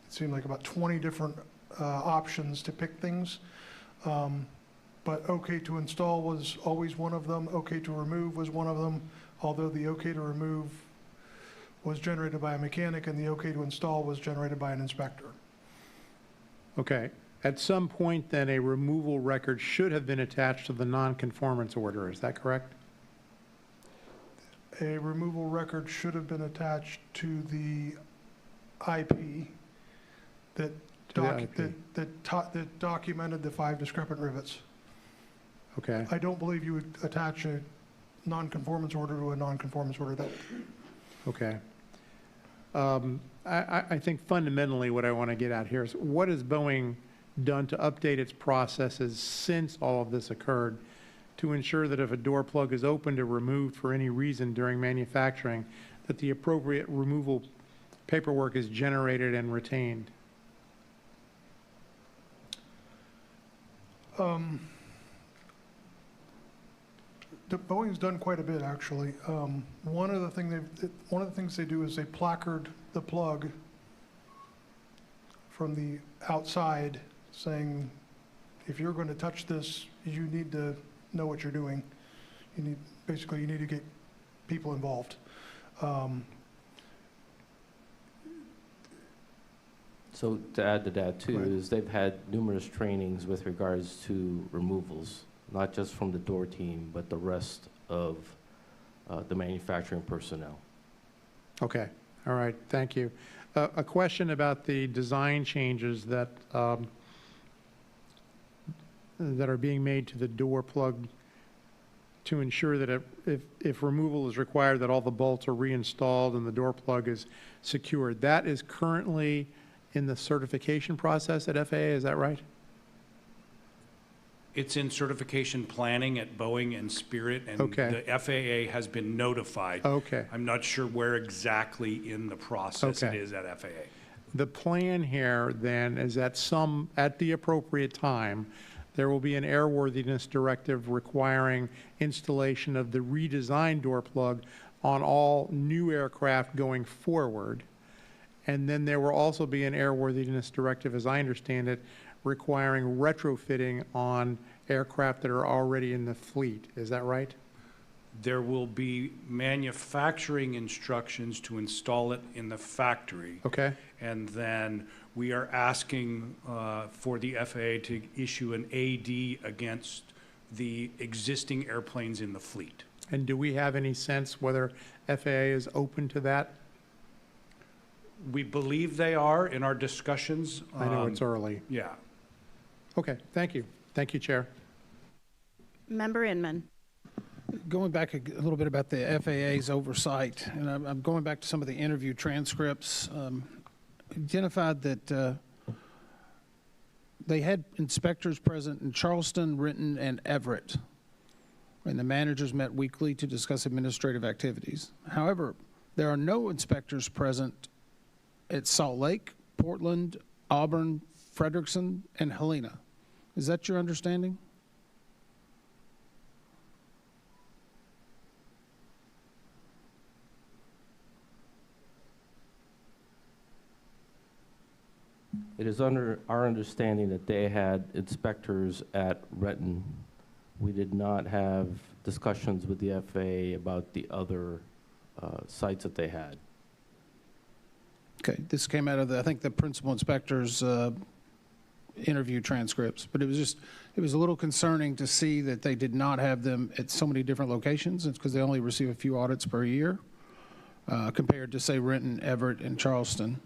[SPEAKER 13] seemed like about 20 different options to pick things. But OK to install was always one of them. OK to remove was one of them, although the OK to remove was generated by a mechanic and the OK to install was generated by an inspector.
[SPEAKER 11] Okay. At some point, then, a removal record should have been attached to the nonconformance order. Is that correct?
[SPEAKER 13] A removal record should have been attached to the IP that documented the 5 discrepant rivets.
[SPEAKER 11] Okay.
[SPEAKER 13] I don't believe you would attach a nonconformance order to a nonconformance order.
[SPEAKER 11] Okay. I think fundamentally what I want to get at here is, what has Boeing done to update its processes since all of this occurred to ensure that if a door plug is opened or removed for any reason during manufacturing, that the appropriate removal paperwork is generated and retained?
[SPEAKER 13] Boeing's done quite a bit, actually. One of the things they do is they placard the plug from the outside, saying, if you're going to touch this, you need to know what you're doing. Basically, you need to get people involved.
[SPEAKER 5] So to add to that too, is they've had numerous trainings with regards to removals, not just from the door team, but the rest of the manufacturing personnel.
[SPEAKER 11] Okay. All right. Thank you. A question about the design changes that that are being made to the door plug to ensure that if removal is required, that all the bolts are reinstalled and the door plug is secured. That is currently in the certification process at FAA, is that right?
[SPEAKER 7] It's in certification planning at Boeing and Spirit, and
[SPEAKER 11] Okay.
[SPEAKER 7] the FAA has been notified.
[SPEAKER 11] Okay.
[SPEAKER 7] I'm not sure where exactly in the process it
[SPEAKER 11] Okay.
[SPEAKER 7] is at FAA.
[SPEAKER 11] The plan here then is that at the appropriate time, there will be an airworthiness directive requiring installation of the redesigned door plug on all new aircraft going forward. And then there will also be an airworthiness directive, as I understand it, requiring retrofitting on aircraft that are already in the fleet. Is that right?
[SPEAKER 7] There will be manufacturing instructions to install it in the factory.
[SPEAKER 11] Okay.
[SPEAKER 7] And then we are asking for the FAA to issue an AD against the existing airplanes in the fleet.
[SPEAKER 11] And do we have any sense whether FAA is open to that?
[SPEAKER 7] We believe they are in our discussions.
[SPEAKER 11] I know it's early.
[SPEAKER 7] Yeah.
[SPEAKER 11] Okay, thank you. Thank you, Chair.
[SPEAKER 1] Member Inman.
[SPEAKER 12] Going back a little bit about the FAA's oversight, and I'm going back to some of the interview transcripts, identified that they had inspectors present in Charleston, Renton, and Everett, and the managers met weekly to discuss administrative activities. However, there are no inspectors present at Salt Lake, Portland, Auburn, Frederickson, and Helena. Is that your understanding?
[SPEAKER 5] It is under our understanding that they had inspectors at Renton. We did not have discussions with the FAA about the other sites that they had.
[SPEAKER 12] Okay, this came out of I think the principal inspector's interview transcripts, but it was a little concerning to see that they did not have them at so many different locations. It's because they only receive a few audits per year compared to, say, Renton, Everett, and Charleston.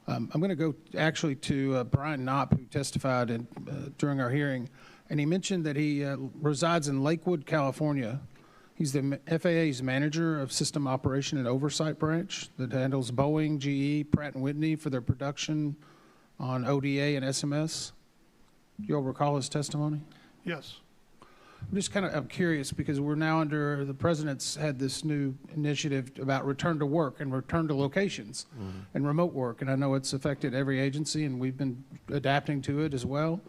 [SPEAKER 12] I'm going to go actually to Brian Knopp, who testified during our hearing, and he mentioned that he resides in Lakewood, California. He's the FAA's manager of System Operation and Oversight Branch that handles Boeing, GE, Pratt & Whitney for their production on ODA and SMS. Do you all recall his testimony?
[SPEAKER 13] Yes.
[SPEAKER 12] I'm just I'm curious because we're now under, the president's had this new initiative about return to work and return to locations and remote work. And I know it's affected every agency and we've been adapting to it as well.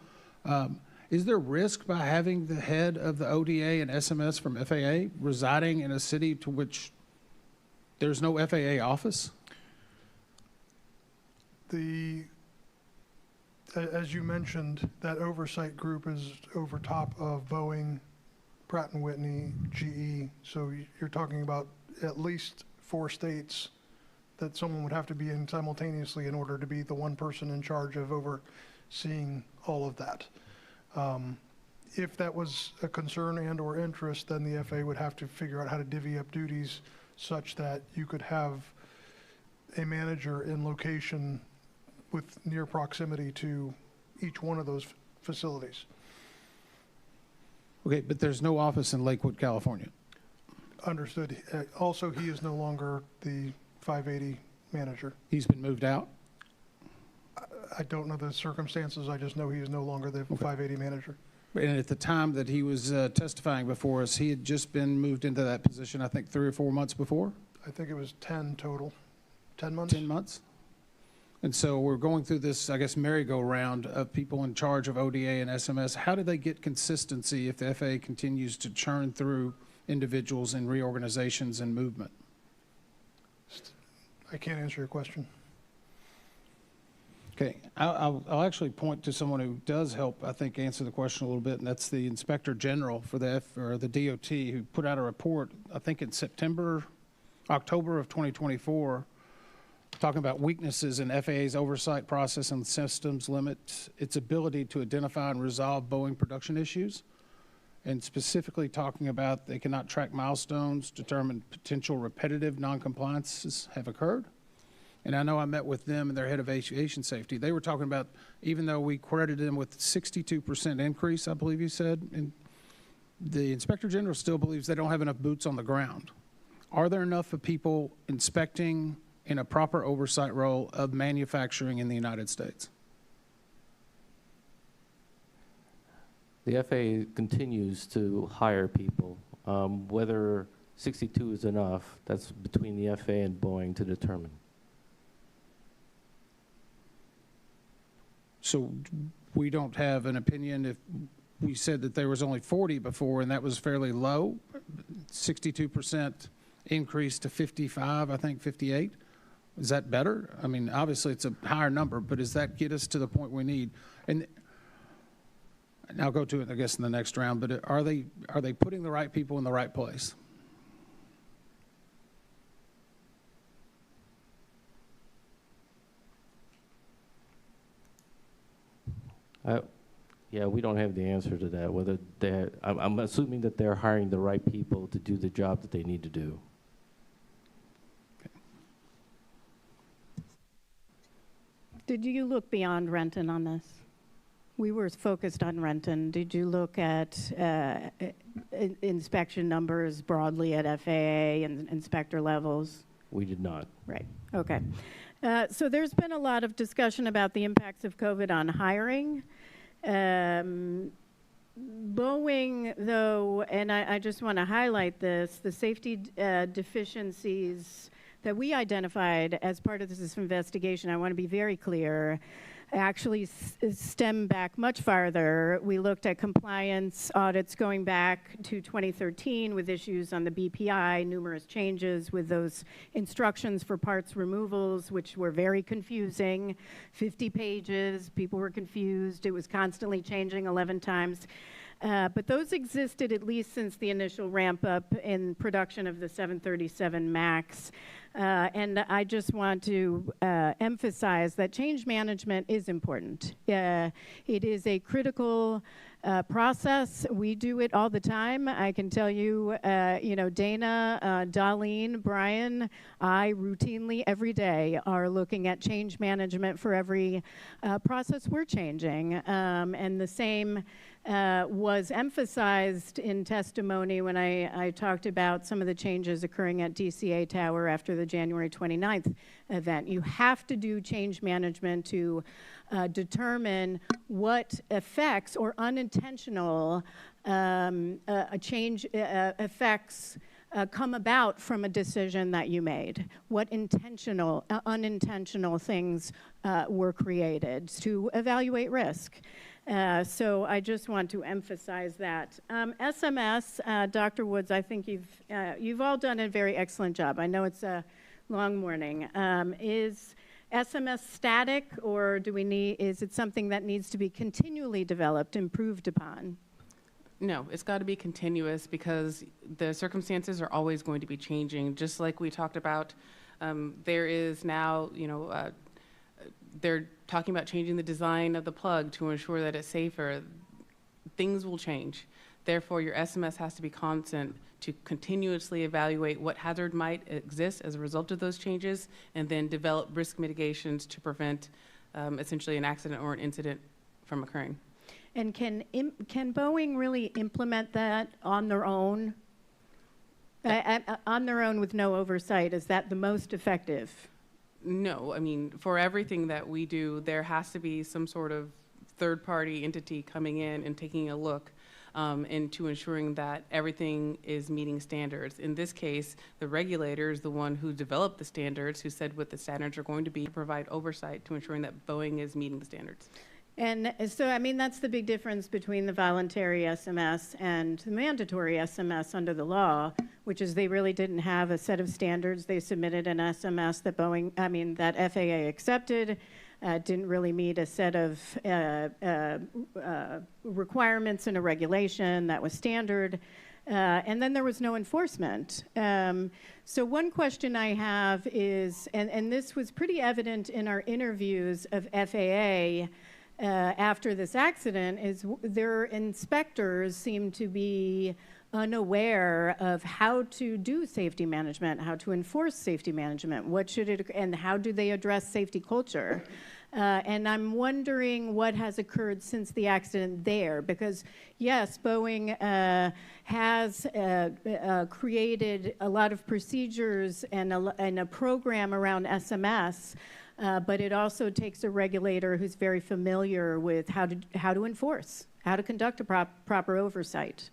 [SPEAKER 12] Is there risk by having the head of the ODA and SMS from FAA residing in a city to which there's no FAA office?
[SPEAKER 13] As you mentioned, that oversight group is over top of Boeing, Pratt & Whitney, GE. So you're talking about at least 4 states that someone would have to be in simultaneously in order to be the one person in charge of overseeing all of that. If that was a concern and or interest, then the FAA would have to figure out how to divvy up duties such that you could have a manager in location with near proximity to each one of those facilities.
[SPEAKER 12] Okay, but there's no office in Lakewood, California.
[SPEAKER 13] Understood. Also, he is no longer the 580 manager.
[SPEAKER 12] He's been moved out?
[SPEAKER 13] I don't know the circumstances. I just know he is no longer the 580 manager.
[SPEAKER 12] And at the time that he was testifying before us, he had just been moved into that position, I think 3 or 4 months before?
[SPEAKER 13] I think it was 10 total. 10 months?
[SPEAKER 12] 10 months. And so we're going through this, I guess, merry-go-round of people in charge of ODA and SMS. How do they get consistency if the FAA continues to churn through individuals in reorganizations and movement?
[SPEAKER 13] I can't answer your question.
[SPEAKER 12] Okay, I'll actually point to someone who does help, I think, answer the question a little bit, and that's the Inspector General for the DOT, who put out a report, I think in October of 2024, talking about weaknesses in FAA's oversight process and systems limit its ability to identify and resolve Boeing production issues, and specifically talking about they cannot track milestones, determine potential repetitive noncompliances have occurred. And I know I met with them and their head of aviation safety. They were talking about, even though we credited them with 62% increase, I believe you said, and the Inspector General still believes they don't have enough boots on the ground. Are there enough of people inspecting in a proper oversight role of manufacturing in the United States?
[SPEAKER 5] The FAA continues to hire people. Whether 62 is enough, that's between the FAA and Boeing to determine.
[SPEAKER 12] So we don't have an opinion if we said that there was only 40 before and that was fairly low, 62% increase to 55, I think 58. Is that better? I mean, obviously it's a higher number, but does that get us to the point we need? And I'll go to it, I guess, in the next round, but are they putting the right people in the right place?
[SPEAKER 5] Yeah, we don't have the answer to that, whether they're, I'm assuming that they're hiring the right people to do the job that they need to do.
[SPEAKER 1] Did you look beyond Renton on this? We were focused on Renton. Did you look at inspection numbers broadly at FAA and inspector levels?
[SPEAKER 5] We did not.
[SPEAKER 1] Right, okay. So there's been a lot of discussion about the impacts of COVID on hiring. Boeing, though, and I just want to highlight this, the safety deficiencies that we identified as part of this investigation, I want to be very clear, actually stem back much farther. We looked at compliance audits going back to 2013 with issues on the BPI, numerous changes with those instructions for parts removals, which were very confusing. 50 pages, people were confused. It was constantly changing 11 times. But those existed at least since the initial ramp up in production of the 737 MAX. And I just want to emphasize that change management is important. It is a critical process. We do it all the time. I can tell you, Dana, Darlene, Brian, I routinely every day are looking at change management for every process we're changing. And the same was emphasized in testimony when I talked about some of the changes occurring at DCA Tower after the January 29th event. You have to do change management to determine what effects or unintentional change effects come about from a decision that you made. What intentional, unintentional things were created to evaluate risk. So I just want to emphasize that. SMS, Dr. Woods, I think you've all done a very excellent job. I know it's a long morning. Is SMS static, or is it something that needs to be continually developed, improved upon?
[SPEAKER 6] No, it's got to be continuous because the circumstances are always going to be changing. Just like we talked about, there is now, they're talking about changing the design of the plug to ensure that it's safer. Things will change. Therefore, your SMS has to be constant to continuously evaluate what hazard might exist as a result of those changes and then develop risk mitigations to prevent essentially an accident or an incident from occurring.
[SPEAKER 1] And can Boeing really implement that on their own? On their own with no oversight, is that the most effective?
[SPEAKER 6] No, I mean, for everything that we do, there has to be some sort of third-party entity coming in and taking a look into ensuring that everything is meeting standards. In this case, the regulator is the one who developed the standards, who said what the standards are going to be, to provide oversight to ensuring that Boeing is meeting the standards.
[SPEAKER 1] And so, I mean, that's the big difference between the voluntary SMS and the mandatory SMS under the law, which is they really didn't have a set of standards. They submitted an SMS that that FAA accepted, didn't really meet a set of requirements in a regulation that was standard. And then there was no enforcement. So one question I have is, and this was pretty evident in our interviews of FAA after this accident, is their inspectors seem to be unaware of how to do safety management, how to enforce safety management, and how do they address safety culture. And I'm wondering what has occurred since the accident there, because yes, Boeing has created a lot of procedures and a program around SMS, but it also takes a regulator who's very familiar with how to enforce, how to conduct a proper oversight.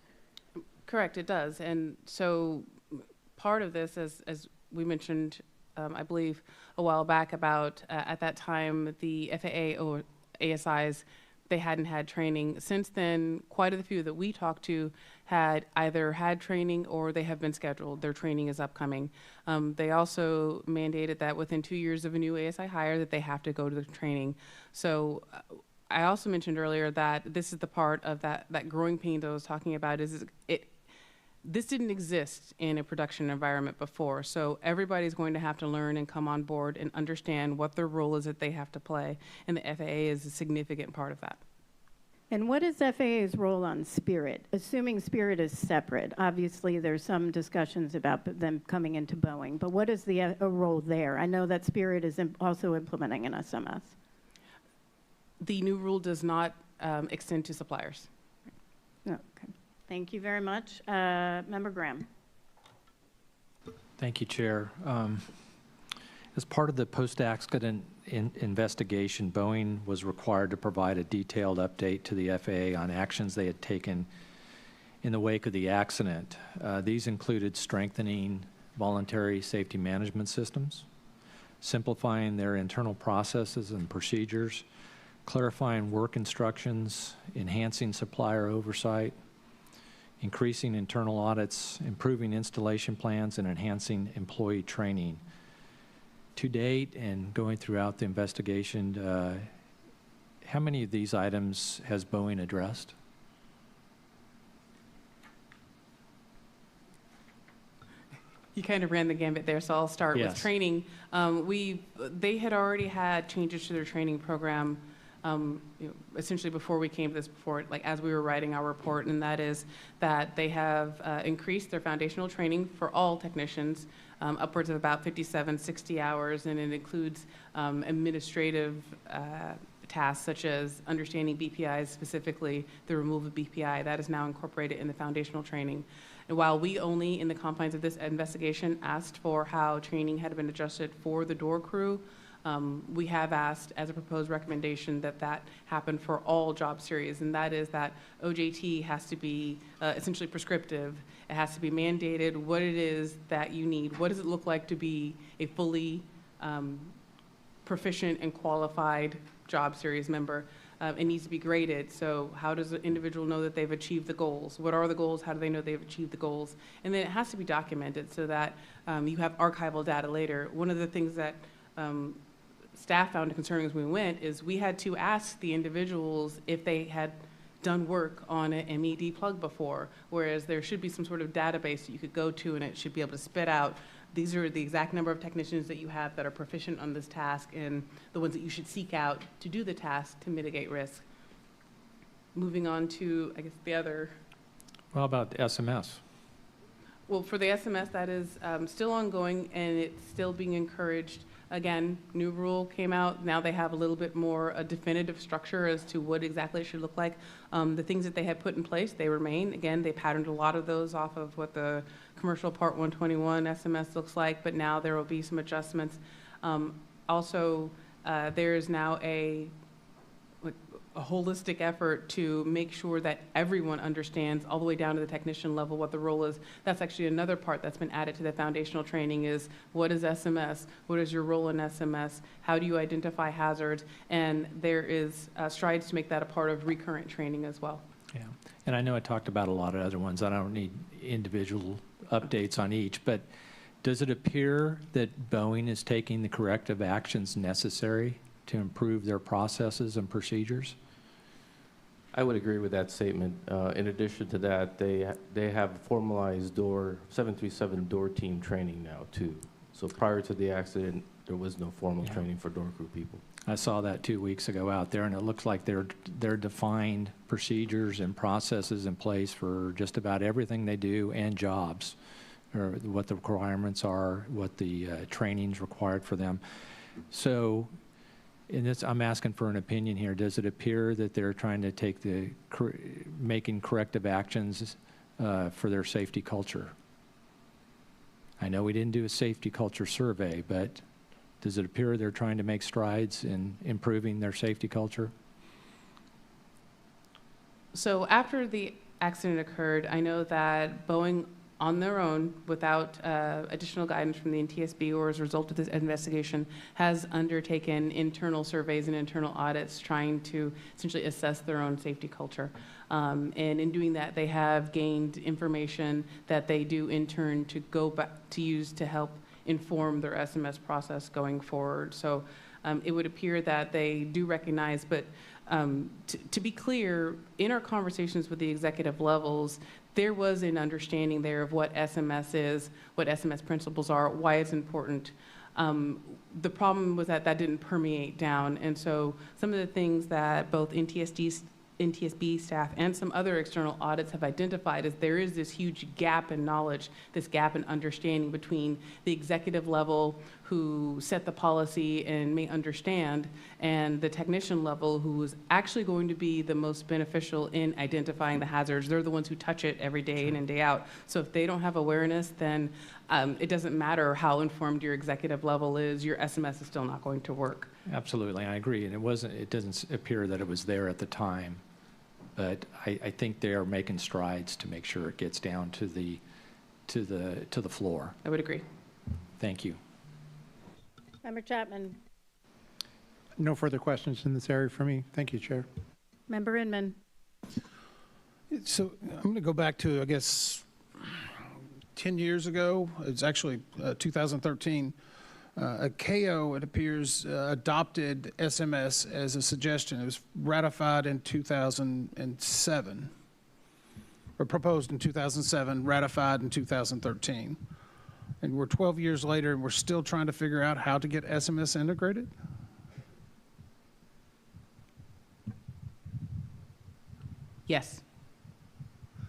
[SPEAKER 6] Correct, it does. And so part of this, as we mentioned, I believe a while back about at that time, the FAA or ASIs, they hadn't had training. Since then, quite a few that we talked to had either had training or they have been scheduled. Their training is upcoming. They also mandated that within 2 years of a new ASI hire that they have to go to the training. So I also mentioned earlier that this is the part of that growing pain that I was talking about this didn't exist in a production environment before, so everybody's going to have to learn and come on board and understand what their role is that they have to play, and the FAA is a significant part of that.
[SPEAKER 1] And what is FAA's role on Spirit? Assuming Spirit is separate, obviously there's some discussions about them coming into Boeing, but what is the role there? I know that Spirit is also implementing an SMS.
[SPEAKER 6] The new rule does not extend to suppliers.
[SPEAKER 1] Okay. Thank you very much. Member Graham.
[SPEAKER 9] Thank you, Chair. As part of the post-accident investigation, Boeing was required to provide a detailed update to the FAA on actions they had taken in the wake of the accident. These included strengthening voluntary safety management systems, simplifying their internal processes and procedures, clarifying work instructions, enhancing supplier oversight, increasing internal audits, improving installation plans, and enhancing employee training. To date, and going throughout the investigation, how many of these items has Boeing addressed?
[SPEAKER 6] You kind of ran the gambit there, so I'll start
[SPEAKER 9] Yes.
[SPEAKER 6] with training. They had already had changes to their training program essentially before we came to this, as we were writing our report, and that is that they have increased their foundational training for all technicians upwards of about 57, 60 hours, and it includes administrative tasks such as understanding BPIs, specifically the removal of BPI. That is now incorporated in the foundational training. And while we only, in the confines of this investigation, asked for how training had been adjusted for the door crew, we have asked, as a proposed recommendation, that that happen for all job series, and that is that OJT has to be essentially prescriptive. It has to be mandated what it is that you need. What does it look like to be a fully proficient and qualified job series member? It needs to be graded. So how does the individual know that they've achieved the goals? What are the goals? How do they know they've achieved the goals? And then it has to be documented so that you have archival data later. One of the things that staff found concerning as we went is we had to ask the individuals if they had done work on an MED plug before, whereas there should be some sort of database that you could go to and it should be able to spit out, these are the exact number of technicians that you have that are proficient on this task and the ones that you should seek out to do the task to mitigate risk. Moving on to, I guess, the other.
[SPEAKER 9] Well, about SMS?
[SPEAKER 6] Well, for the SMS, that is still ongoing and it's still being encouraged. Again, new rule came out. Now they have a little bit more a definitive structure as to what exactly it should look like. The things that they had put in place, they remain. Again, they patterned a lot of those off of what the commercial Part 121 SMS looks like, but now there will be some adjustments. Also, there is now a holistic effort to make sure that everyone understands all the way down to the technician level what the role is. That's actually another part that's been added to the foundational training is what is SMS? What is your role in SMS? How do you identify hazards? And there is strides to make that a part of recurrent training as well.
[SPEAKER 9] Yeah, and I know I talked about a lot of other ones. I don't need individual updates on each, but does it appear that Boeing is taking the corrective actions necessary to improve their processes and procedures?
[SPEAKER 5] I would agree with that statement. In addition to that, they have formalized 737 door team training now too. So prior to the accident, there was no formal training for door crew people.
[SPEAKER 9] I saw that 2 weeks ago out there, and it looks like they're defined procedures and processes in place for just about everything they do and jobs, or what the requirements are, what the training's required for them. So, I'm asking for an opinion here. Does it appear that they're trying to take making corrective actions for their safety culture? I know we didn't do a safety culture survey, but does it appear they're trying to make strides in improving their safety culture?
[SPEAKER 6] So after the accident occurred, I know that Boeing on their own, without additional guidance from the NTSB or as a result of this investigation, has undertaken internal surveys and internal audits trying to essentially assess their own safety culture. And in doing that, they have gained information that they do in turn to go back to use to help inform their SMS process going forward. So it would appear that they do recognize, but to be clear, in our conversations with the executive levels, there was an understanding there of what SMS is, what SMS principles are, why it's important. The problem was that that didn't permeate down, and so some of the things that both NTSB NTSB staff and some other external audits have identified is there is this huge gap in knowledge, this gap in understanding between the executive level who set the policy and may understand, and the technician level who is actually going to be the most beneficial in identifying the hazards. They're the ones who touch it every day in and day out. So if they don't have awareness, then it doesn't matter how informed your executive level is, your SMS is still not going to work.
[SPEAKER 9] Absolutely, I agree. And it doesn't appear that it was there at the time, but I think they are making strides to make sure it gets down to the floor.
[SPEAKER 6] I would agree.
[SPEAKER 9] Thank you.
[SPEAKER 1] Member Chapman.
[SPEAKER 11] No further questions in this area for me. Thank you, Chair.
[SPEAKER 1] Member Inman.
[SPEAKER 12] So I'm going to go back to, I guess, 10 years ago. It's actually 2013. A KO, it appears, adopted SMS as a suggestion. It was ratified in 2007, or proposed in 2007, ratified in 2013. And we're 12 years later, and we're still trying to figure out how to get SMS integrated?
[SPEAKER 6] Yes.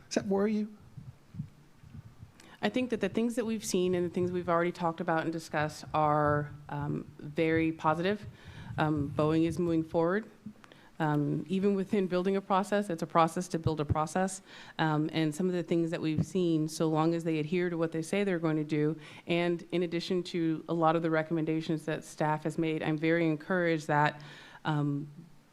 [SPEAKER 12] Does that worry you?
[SPEAKER 6] I think that the things that we've seen and the things we've already talked about and discussed are very positive. Boeing is moving forward. Even within building a process, it's a process to build a process. And some of the things that we've seen, so long as they adhere to what they say they're going to do, and in addition to a lot of the recommendations that staff has made, I'm very encouraged that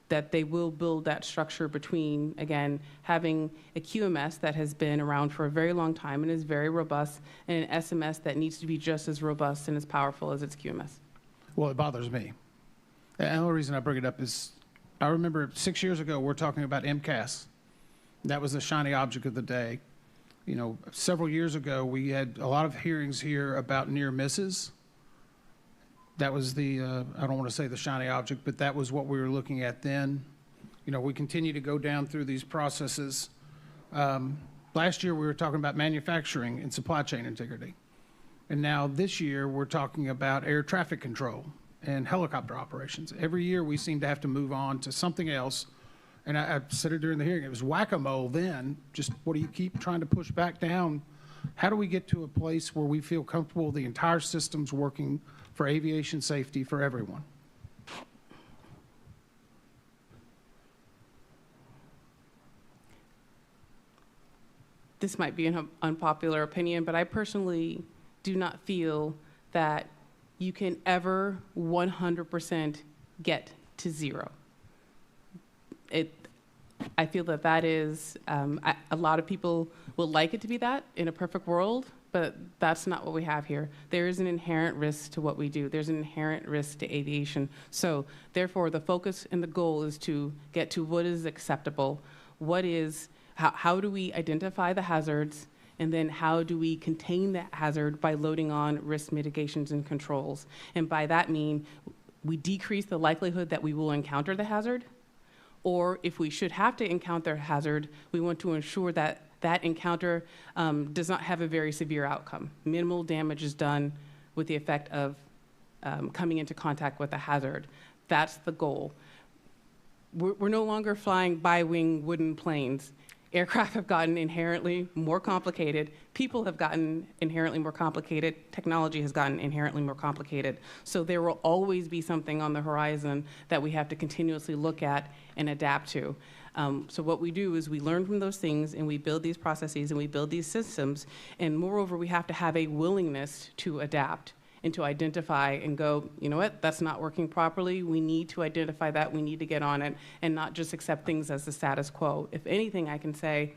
[SPEAKER 6] that they will build that structure between, again, having a QMS that has been around for a very long time and is very robust, and an SMS that needs to be just as robust and as powerful as its QMS.
[SPEAKER 12] Well, it bothers me. And the only reason I bring it up is I remember 6 years ago, we're talking about MCAS. That was the shiny object of the day. You know, several years ago, we had a lot of hearings here about near misses. That was the, I don't want to say the shiny object, but that was what we were looking at then. You know, we continue to go down through these processes. Last year, we were talking about manufacturing and supply chain integrity. And now this year, we're talking about air traffic control and helicopter operations. Every year, we seem to have to move on to something else. And I said it during the hearing, it was whack-a-mole then. Just what do you keep trying to push back down? How do we get to a place where we feel comfortable the entire system's working for aviation safety for everyone?
[SPEAKER 6] This might be an unpopular opinion, but I personally do not feel that you can ever 100% get to zero. I feel that that is, a lot of people will like it to be that in a perfect world, but that's not what we have here. There is an inherent risk to what we do. There's an inherent risk to aviation. So therefore, the focus and the goal is to get to what is acceptable, what is, how do we identify the hazards, and then how do we contain that hazard by loading on risk mitigations and controls. And by that mean, we decrease the likelihood that we will encounter the hazard, or if we should have to encounter a hazard, we want to ensure that that encounter does not have a very severe outcome. Minimal damage is done with the effect of coming into contact with a hazard. That's the goal. We're no longer flying bi-wing wooden planes. Aircraft have gotten inherently more complicated. People have gotten inherently more complicated. Technology has gotten inherently more complicated. So there will always be something on the horizon that we have to continuously look at and adapt to. So what we do is we learn from those things and we build these processes and we build these systems. And moreover, we have to have a willingness to adapt and to identify and go, you know what, that's not working properly. We need to identify that. We need to get on it and not just accept things as the status quo. If anything, I can say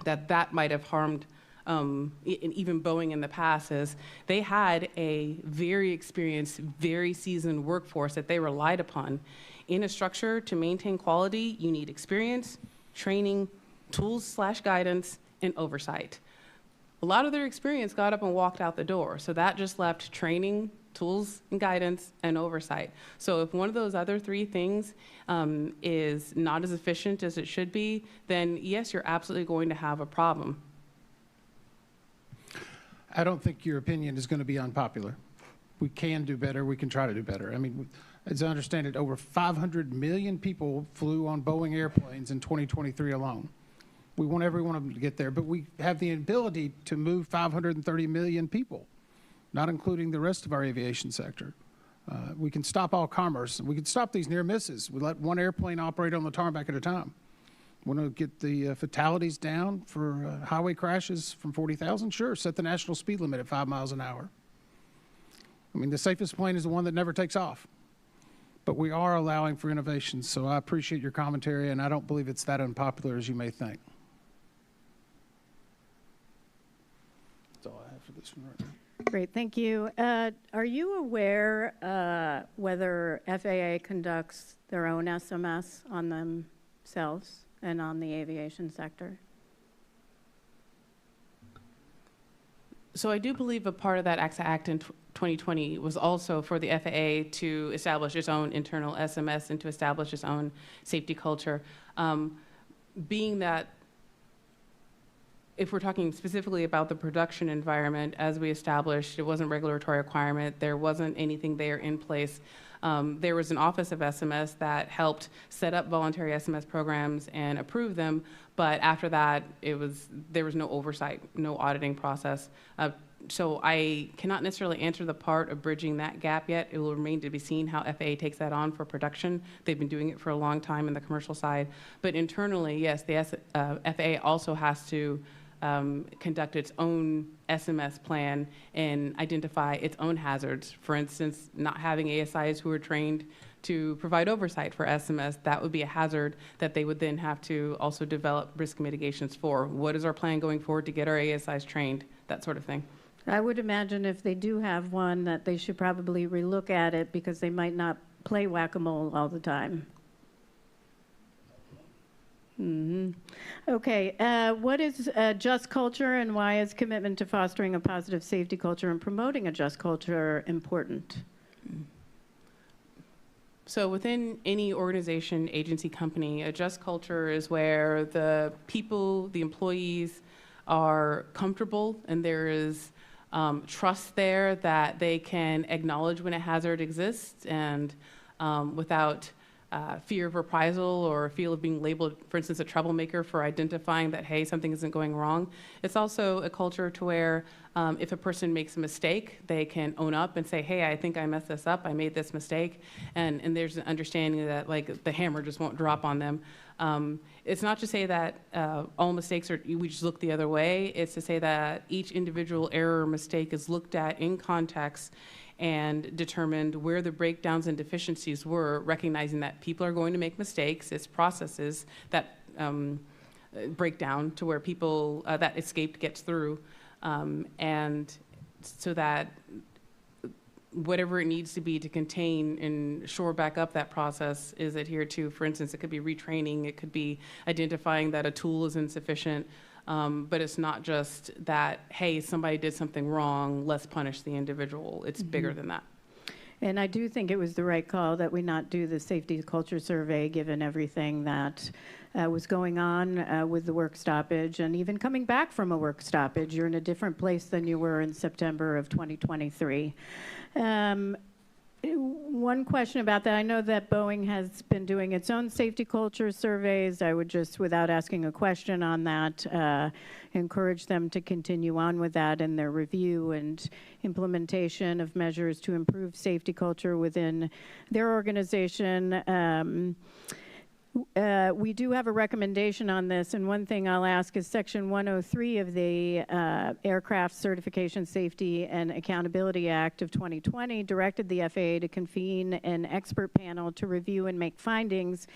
[SPEAKER 6] that that might have harmed even Boeing in the past, is they had a very experienced, very seasoned workforce that they relied upon. In a structure to maintain quality, you need experience, training, tools/guidance, and oversight. A lot of their experience got up and walked out the door. So that just left training, tools and guidance, and oversight. So if one of those other three things is not as efficient as it should be, then yes, you're absolutely going to have a problem.
[SPEAKER 12] I don't think your opinion is going to be unpopular. We can do better. We can try to do better. I mean, As I understand it, over 500 million people flew on Boeing airplanes in 2023 alone. We want every one of them to get there, but we have the ability to move 530 million people, not including the rest of our aviation sector. We can stop all commerce. We can stop these near misses. We let one airplane operate on the tarmac at a time. Want to get the fatalities down for highway crashes from 40,000? Sure, set the national speed limit at 5 miles an hour. I mean, the safest plane is the one that never takes off. But we are allowing for innovation, so I appreciate your commentary, and I don't believe it's that unpopular as you may think. That's all I have for this one right now.
[SPEAKER 1] Great, thank you. Are you aware whether FAA conducts their own SMS on themselves and on the aviation sector?
[SPEAKER 6] So I do believe a part of that AXA Act in 2020 was also for the FAA to establish its own internal SMS and to establish its own safety culture. Being that, if we're talking specifically about the production environment, as we established, it wasn't a regulatory requirement. There wasn't anything there in place. There was an Office of SMS that helped set up voluntary SMS programs and approve them, but after that, there was no oversight, no auditing process. So I cannot necessarily answer the part of bridging that gap yet. It will remain to be seen how FAA takes that on for production. They've been doing it for a long time in the commercial side. But internally, yes, the FAA also has to conduct its own SMS plan and identify its own hazards. For instance, not having ASIs who are trained to provide oversight for SMS, that would be a hazard that they would then have to also develop risk mitigations for. What is our plan going forward to get our ASIs trained? That sort of thing.
[SPEAKER 1] I would imagine if they do have one that they should probably relook at it because they might not play whack-a-mole all the time. Okay, what is just culture and why is commitment to fostering a positive safety culture and promoting a just culture important?
[SPEAKER 6] So within any organization, agency, company, a just culture is where the people, the employees are comfortable and there is trust there that they can acknowledge when a hazard exists and without fear of reprisal or feel of being labeled, for instance, a troublemaker for identifying that, hey, something isn't going wrong. It's also a culture to where if a person makes a mistake, they can own up and say, hey, I think I messed this up, I made this mistake, and there's an understanding that like the hammer just won't drop on them. It's not to say that all mistakes we just look the other way. It's to say that each individual error or mistake is looked at in context and determined where the breakdowns and deficiencies were, recognizing that people are going to make mistakes. It's processes that break down to where people, that escaped gets through. And so that whatever it needs to be to contain and shore back up that process is adhered to. For instance, it could be retraining, it could be identifying that a tool is insufficient, but it's not just that, hey, somebody did something wrong, let's punish the individual. It's bigger than that.
[SPEAKER 1] And I do think it was the right call that we not do the safety culture survey, given everything that was going on with the work stoppage. And even coming back from a work stoppage, you're in a different place than you were in September of 2023. One question about that, I know that Boeing has been doing its own safety culture surveys. I would just, without asking a question on that, encourage them to continue on with that in their review and implementation of measures to improve safety culture within their organization. We do have a recommendation on this, and one thing I'll ask is Section 103 of the Aircraft Certification Safety and Accountability Act of 2020 directed the FAA to convene an expert panel to review and make findings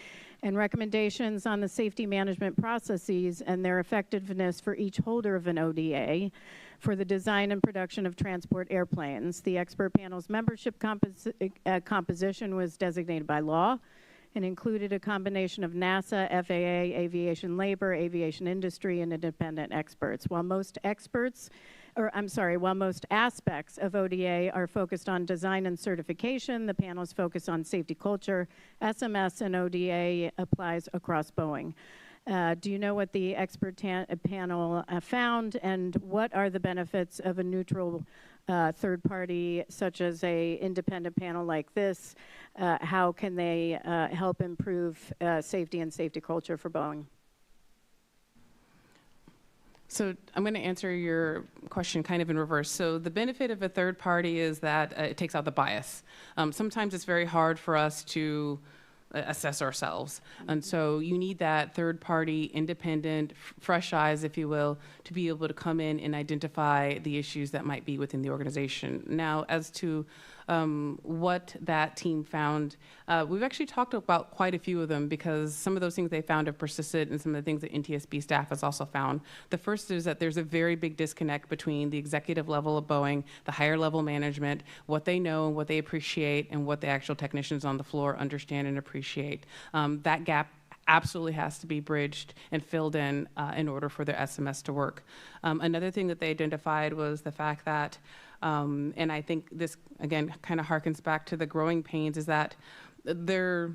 [SPEAKER 1] and recommendations on the safety management processes and their effectiveness for each holder of an ODA for the design and production of transport airplanes. The expert panel's membership composition was designated by law and included a combination of NASA, FAA, aviation labor, aviation industry, and independent experts. While most aspects of ODA are focused on design and certification, the panel is focused on safety culture. SMS and ODA applies across Boeing. Do you know what the expert panel found, and what are the benefits of a neutral third party, such as a independent panel like this? How can they help improve safety and safety culture for Boeing?
[SPEAKER 6] So I'm going to answer your question kind of in reverse. So the benefit of a third party is that it takes out the bias. Sometimes it's very hard for us to assess ourselves. And so you need that third party, independent, fresh eyes, if you will, to be able to come in and identify the issues that might be within the organization. Now, as to what that team found, we've actually talked about quite a few of them because some of those things they found have persisted and some of the things that NTSB staff has also found. The first is that there's a very big disconnect between the executive level of Boeing, the higher level management, what they know and what they appreciate, and what the actual technicians on the floor understand and appreciate. That gap absolutely has to be bridged and filled in order for their SMS to work. Another thing that they identified was the fact that, and I think this, again, kind of harkens back to the growing pains, is that the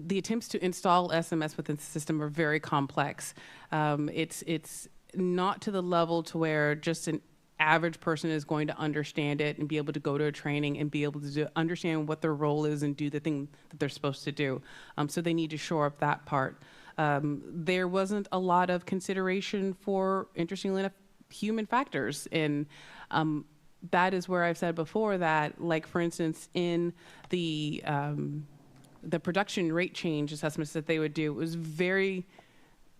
[SPEAKER 6] attempts to install SMS within the system are very complex. It's not to the level to where just an average person is going to understand it and be able to go to a training and be able to understand what their role is and do the thing that they're supposed to do. So they need to shore up that part. There wasn't a lot of consideration for, interestingly enough, human factors. And that is where I've said before that, like, for instance, in the production rate change assessments that they would do, it was very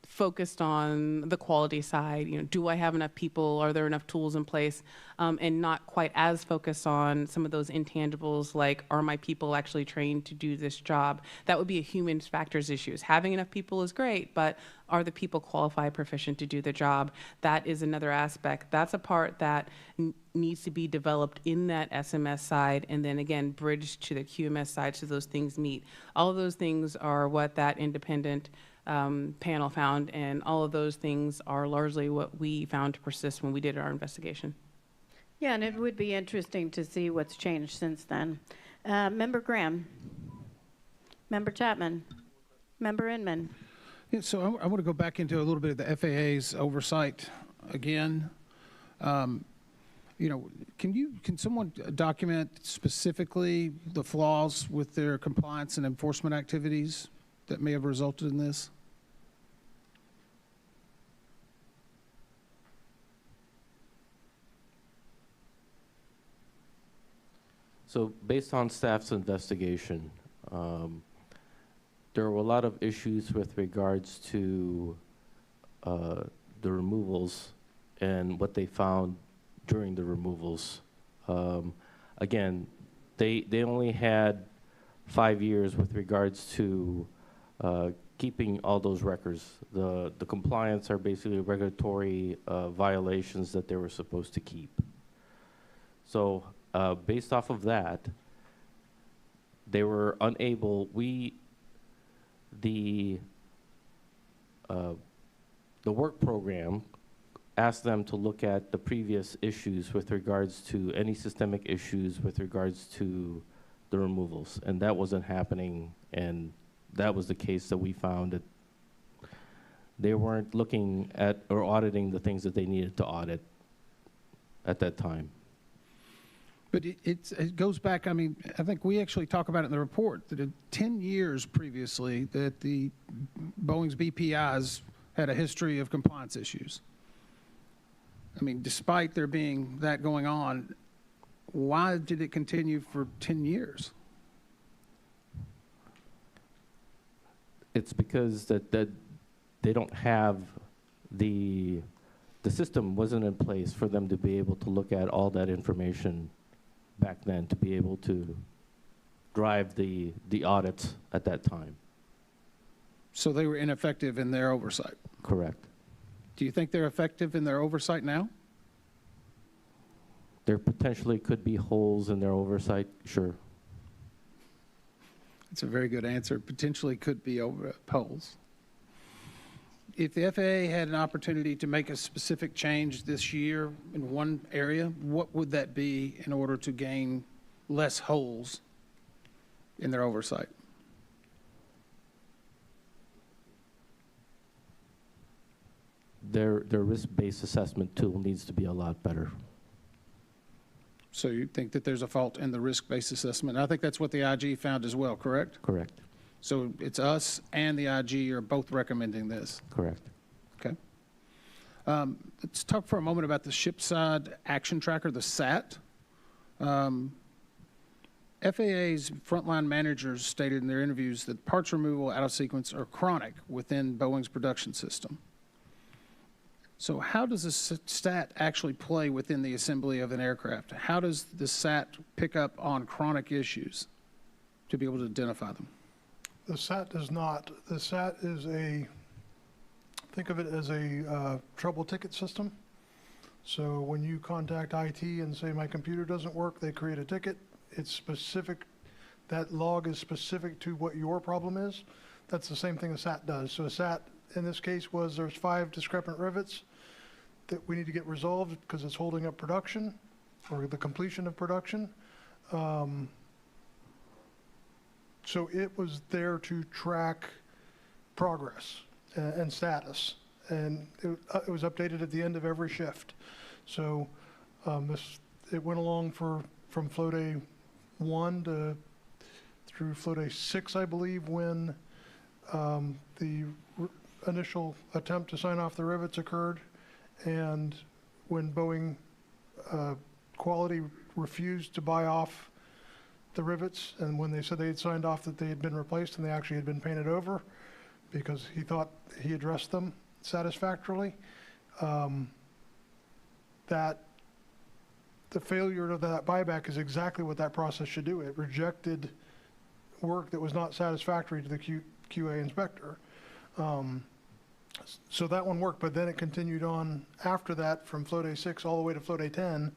[SPEAKER 6] focused on the quality side. You know, do I have enough people? Are there enough tools in place? And not quite as focused on some of those intangibles, like, are my people actually trained to do this job? That would be a human factors issues. Having enough people is great, but are the people qualified, proficient to do the job? That is another aspect. That's a part that needs to be developed in that SMS side, and then again bridged to the QMS side so those things meet. All of those things are what that independent panel found, and all of those things are largely what we found to persist when we did our investigation.
[SPEAKER 1] Yeah, and it would be interesting to see what's changed since then. Member Graham, Member Chapman, Member Inman.
[SPEAKER 12] Yeah, so I want to go back into a little bit of the FAA's oversight again. You know, can someone document specifically the flaws with their compliance and enforcement activities that may have resulted in this?
[SPEAKER 5] So based on staff's investigation, there were a lot of issues with regards to the removals and what they found during the removals. Again, they only had 5 years with regards to keeping all those records. The compliance are basically regulatory violations that they were supposed to keep. So based off of that, they were unable, the work program asked them to look at the previous issues with regards to any systemic issues with regards to the removals, and that wasn't happening, and that was the case that we found, that they weren't looking at or auditing the things that they needed to audit at that time.
[SPEAKER 12] But it goes back, I mean, I think we actually talk about it in the report, that in 10 years previously that the Boeing's BPIs had a history of compliance issues. I mean, despite there being that going on, why did it continue for 10 years?
[SPEAKER 5] It's because that they don't have the system wasn't in place for them to be able to look at all that information back then, to be able to drive the audits at that time.
[SPEAKER 12] So they were ineffective in their oversight?
[SPEAKER 5] Correct.
[SPEAKER 12] Do you think they're effective in their oversight now?
[SPEAKER 5] There potentially could be holes in their oversight, sure.
[SPEAKER 12] It's a very good answer. Potentially could be holes. If the FAA had an opportunity to make a specific change this year in one area, what would that be in order to gain less holes in their oversight?
[SPEAKER 5] their risk-based assessment tool needs to be a lot better.
[SPEAKER 12] So you think that there's a fault in the risk-based assessment? I think that's what the IG found as well, correct?
[SPEAKER 5] Correct.
[SPEAKER 12] So it's us and the IG are both recommending this.
[SPEAKER 5] Correct.
[SPEAKER 12] Okay. Let's talk for a moment about the Shipside Action Tracker, the SAT. FAA's frontline managers stated in their interviews that parts removal out of sequence are chronic within Boeing's production system. So how does the SAT actually play within the assembly of an aircraft? How does the SAT pick up on chronic issues to be able to identify them?
[SPEAKER 13] The SAT does not. The SAT is think of it as a trouble ticket system. So when you contact IT and say, my computer doesn't work, they create a ticket. It's specific, that log is specific to what your problem is. That's the same thing a SAT does. So a SAT, in this case, was there's 5 discrepant rivets that we need to get resolved because it's holding up production or the completion of production. So it was there to track progress and status. And it was updated at the end of every shift. So it went along from flow day 1 through flow day 6, I believe, when the initial attempt to sign off the rivets occurred, and when Boeing quality refused to buy off the rivets, and when they said they had signed off that they had been replaced and they actually had been painted over because he thought he addressed them satisfactorily, that the failure of that buyback is exactly what that process should do. It rejected work that was not satisfactory to the QA inspector. So that one worked, but then it continued on after that from flow day 6 all the way to flow day 10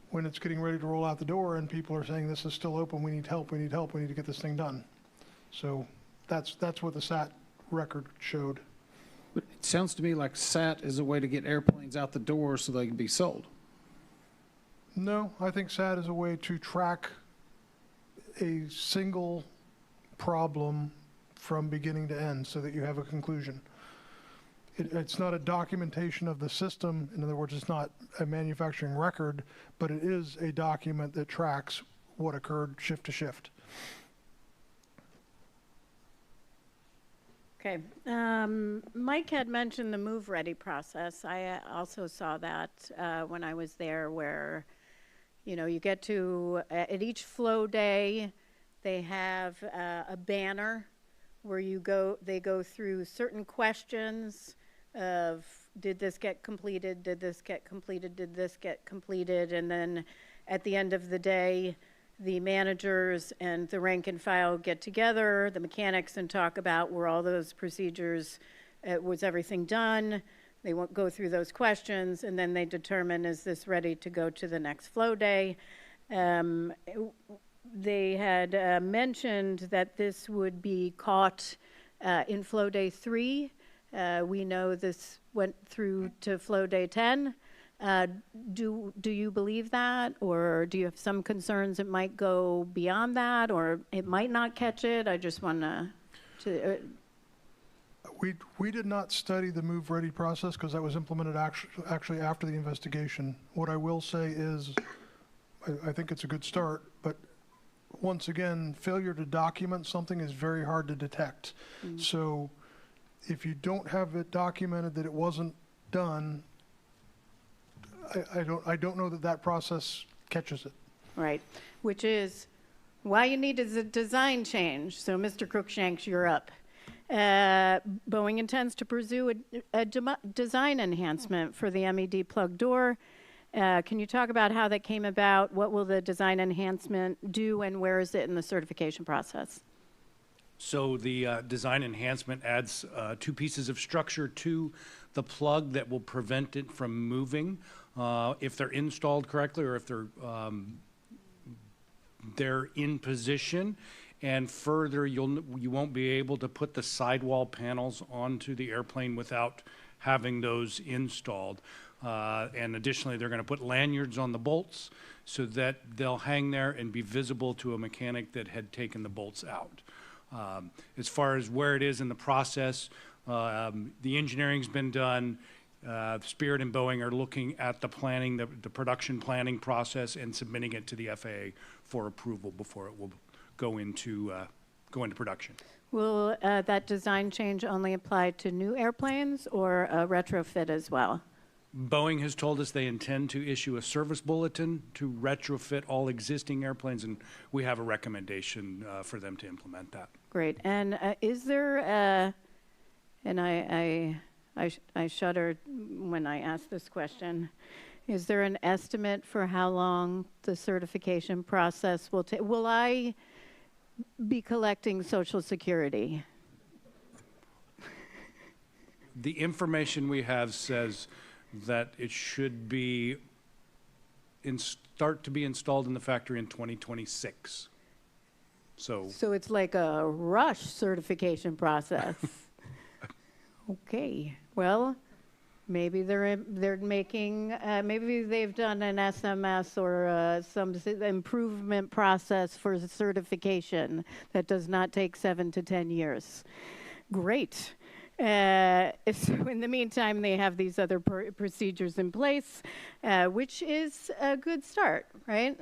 [SPEAKER 13] when it's getting ready to roll out the door and people are saying, this is still open, we need help, we need help, we need to get this thing done. So that's what the SAT record showed.
[SPEAKER 12] But it sounds to me like SAT is a way to get airplanes out the door so they can be sold.
[SPEAKER 13] No, I think SAT is a way to track a single problem from beginning to end so that you have a conclusion. It's not a documentation of the system. In other words, it's not a manufacturing record, but it is a document that tracks what occurred shift to shift.
[SPEAKER 1] Okay. Mike had mentioned the move ready process. I also saw that when I was there, where, you know, you get to, at each flow day, they have a banner where they go through certain questions of, did this get completed, did this get completed, did this get completed, and then at the end of the day, the managers and the rank and file get together, the mechanics, and talk about were all those procedures, was everything done? They won't go through those questions, and then they determine, is this ready to go to the next flow day? They had mentioned that this would be caught in flow day 3. We know this went through to flow day 10. Do you believe that, or do you have some concerns it might go beyond that, or it might not catch it? I just want to.
[SPEAKER 13] We did not study the move ready process because that was implemented actually after the investigation. What I will say is, I think it's a good start, but once again, failure to document something is very hard to detect. Mm-hmm. So if you don't have it documented that it wasn't done, I don't know that process catches it.
[SPEAKER 1] Right, which is why you need a design change. So Mr. Cruikshanks, you're up. Boeing intends to pursue a design enhancement for the MED plug door. Can you talk about how that came about? What will the design enhancement do, and where is it in the certification process?
[SPEAKER 7] So the design enhancement adds 2 pieces of structure to the plug that will prevent it from moving if they're installed correctly, or if they're in position. And further, you won't be able to put the sidewall panels onto the airplane without having those installed. And additionally, they're going to put lanyards on the bolts so that they'll hang there and be visible to a mechanic that had taken the bolts out. As far as where it is in the process, The engineering's been done. Spirit and Boeing are looking at the planning, the production planning process, and submitting it to the FAA for approval before it will go into production.
[SPEAKER 1] Will that design change only apply to new airplanes or a retrofit as well?
[SPEAKER 7] Boeing has told us they intend to issue a service bulletin to retrofit all existing airplanes, and we have a recommendation for them to implement that.
[SPEAKER 1] Great. And is there, and I shudder when I ask this question, is there an estimate for how long the certification process will take? Will I be collecting Social Security?
[SPEAKER 7] The information we have says that it should be start to be installed in the factory in 2026. So
[SPEAKER 1] it's like a rush certification process. Okay. Well, maybe they're making maybe they've done an SMS or some improvement process for certification that does not take 7 to 10 years. Great. So in the meantime, they have these other procedures in place, which is a good start, right?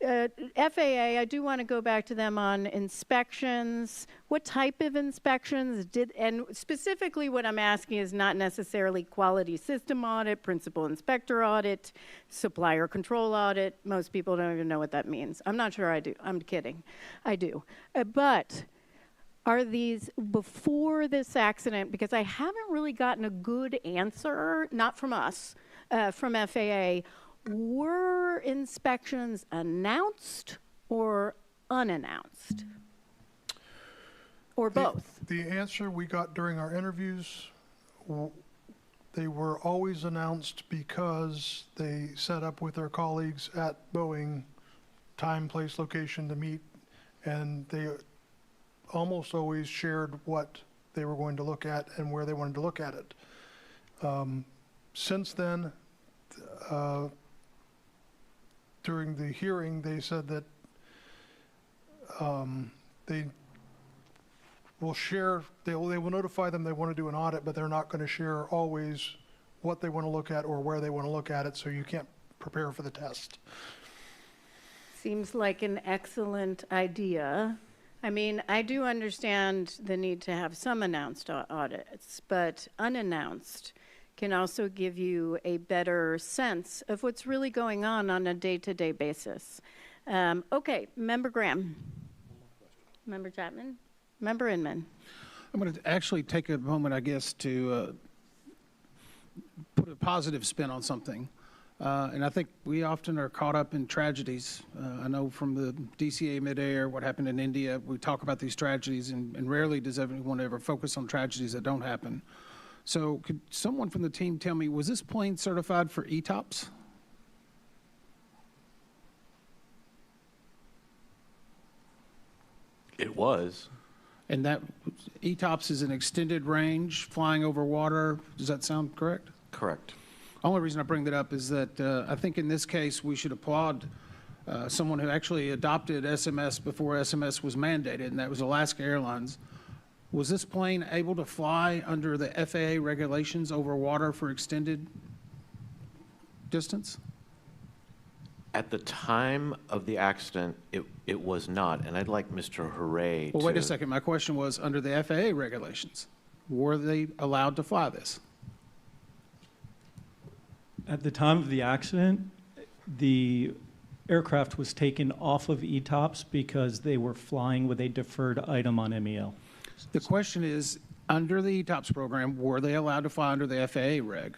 [SPEAKER 1] FAA, I do want to go back to them on inspections. What type of inspections and specifically what I'm asking is not necessarily quality system audit, principal inspector audit, supplier control audit. Most people don't even know what that means. I'm not sure I do. I'm kidding. I do. But are these before this accident? Because I haven't really gotten a good answer, not from us, from FAA. Were inspections announced or unannounced? Or both?
[SPEAKER 13] The answer we got during our interviews, they were always announced because they set up with their colleagues at Boeing, time, place, location to meet, and they almost always shared what they were going to look at and where they wanted to look at it. Since then, during the hearing, they said that they will share, they will notify them they want to do an audit, but they're not going to share always what they want to look at or where they want to look at it, so you can't prepare for the test.
[SPEAKER 1] Seems like an excellent idea. I mean, I do understand the need to have some announced audits, but unannounced can also give you a better sense of what's really going on a day-to-day basis. Okay, Member Graham. Member Chapman. Member Inman.
[SPEAKER 12] I'm going to actually take a moment, I guess, to put a positive spin on something. And I think we often are caught up in tragedies. I know from the DCA midair, what happened in India, we talk about these tragedies, and rarely does everyone ever focus on tragedies that don't happen. So could someone from the team tell me, was this plane certified for ETOPS?
[SPEAKER 4] It was.
[SPEAKER 12] And that ETOPS is an extended range, flying over water. Does that sound correct?
[SPEAKER 4] Correct.
[SPEAKER 12] Only reason I bring that up is that I think in this case we should applaud someone who actually adopted SMS before SMS was mandated, and that was Alaska Airlines. Was this plane able to fly under the FAA regulations over water for extended distance?
[SPEAKER 4] At the time of the accident, it was not, and I'd like Mr. Hooray to...
[SPEAKER 12] Well, wait a second. My question was, under the FAA regulations, were they allowed to fly this?
[SPEAKER 14] At the time of the accident, the aircraft was taken off of ETOPS because they were flying with a deferred item on MEL.
[SPEAKER 12] The question is, under the ETOPS program, were they allowed to fly under the FAA reg?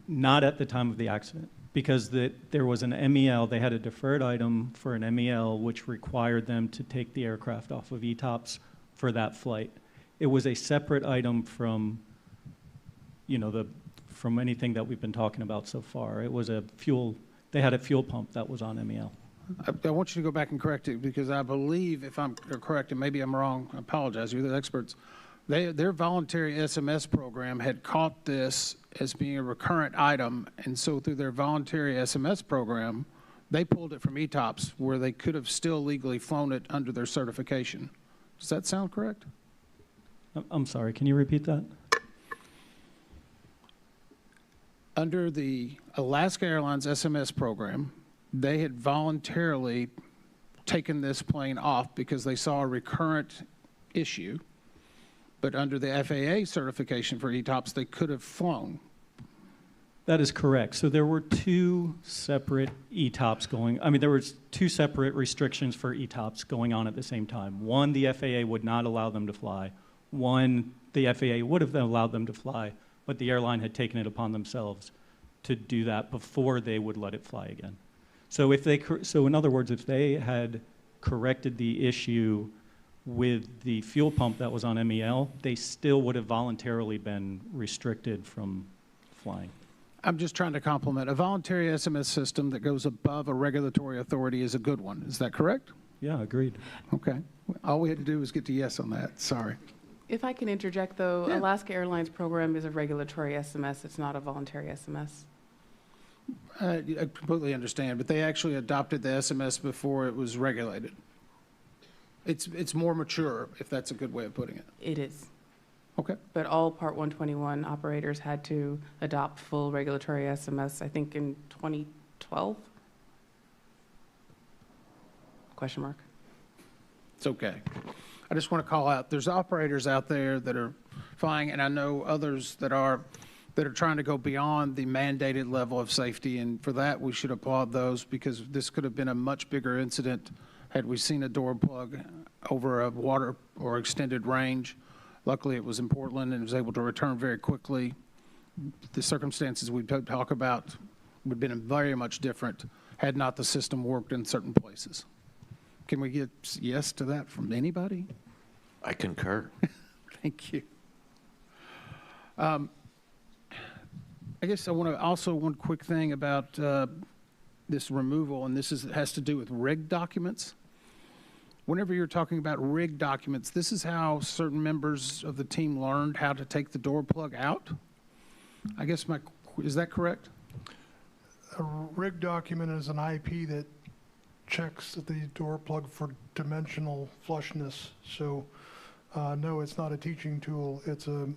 [SPEAKER 14] Not at the time of the accident, because there was an MEL. They had a deferred item for an MEL, which required them to take the aircraft off of ETOPS for that flight. It was a separate item from, from anything that we've been talking about so far. It was a fuel. They had a fuel pump that was on MEL.
[SPEAKER 12] I want you to go back and correct it, because I believe, if I'm correct, and maybe I'm wrong, I apologize, you're the experts, their voluntary SMS program had caught this as being a recurrent item, and so through their voluntary SMS program, they pulled it from ETOPS, where they could have still legally flown it under their certification. Does that sound correct?
[SPEAKER 14] I'm sorry, can you repeat that?
[SPEAKER 12] Under the Alaska Airlines SMS program, they had voluntarily taken this plane off because they saw a recurrent issue. But under the FAA certification for ETOPS, they could have flown.
[SPEAKER 14] That is correct. So there were two separate ETOPS going, I mean, there was two separate restrictions for ETOPS going on at the same time. One, the FAA would not allow them to fly. One, the FAA would have allowed them to fly, but the airline had taken it upon themselves to do that before they would let it fly again. So in other words, if they had corrected the issue with the fuel pump that was on MEL, they still would have voluntarily been restricted from flying.
[SPEAKER 12] I'm just trying to compliment. A voluntary SMS system that goes above a regulatory authority is a good one. Is that correct?
[SPEAKER 14] Yeah, agreed.
[SPEAKER 12] Okay. All we had to do was get to yes on that. Sorry.
[SPEAKER 6] If I can interject, though,
[SPEAKER 12] Yeah.
[SPEAKER 6] Alaska Airlines program is a regulatory SMS. It's not a voluntary SMS.
[SPEAKER 12] I completely understand, but they actually adopted the SMS before it was regulated. It's more mature, if that's a good way of putting it.
[SPEAKER 6] It is.
[SPEAKER 12] Okay.
[SPEAKER 6] But all Part 121 operators had to adopt full regulatory SMS, I think, in 2012? Question mark.
[SPEAKER 12] It's okay. I just want to call out, there's operators out there that are flying, and I know others that are trying to go beyond the mandated level of safety, and for that, we should applaud those, because this could have been a much bigger incident had we seen a door plug over a water or extended range. Luckily, it was in Portland and was able to return very quickly. The circumstances we talk about would have been very much different had not the system worked in certain places. Can we get yes to that from anybody?
[SPEAKER 4] I concur.
[SPEAKER 12] Thank you. I guess I want to also, one quick thing about this removal, and has to do with rig documents. Whenever you're talking about rig documents, this is how certain members of the team learned how to take the door plug out? I guess is that correct?
[SPEAKER 13] A rig document is an IP that checks the door plug for dimensional flushness. So no, it's not a teaching tool. It's a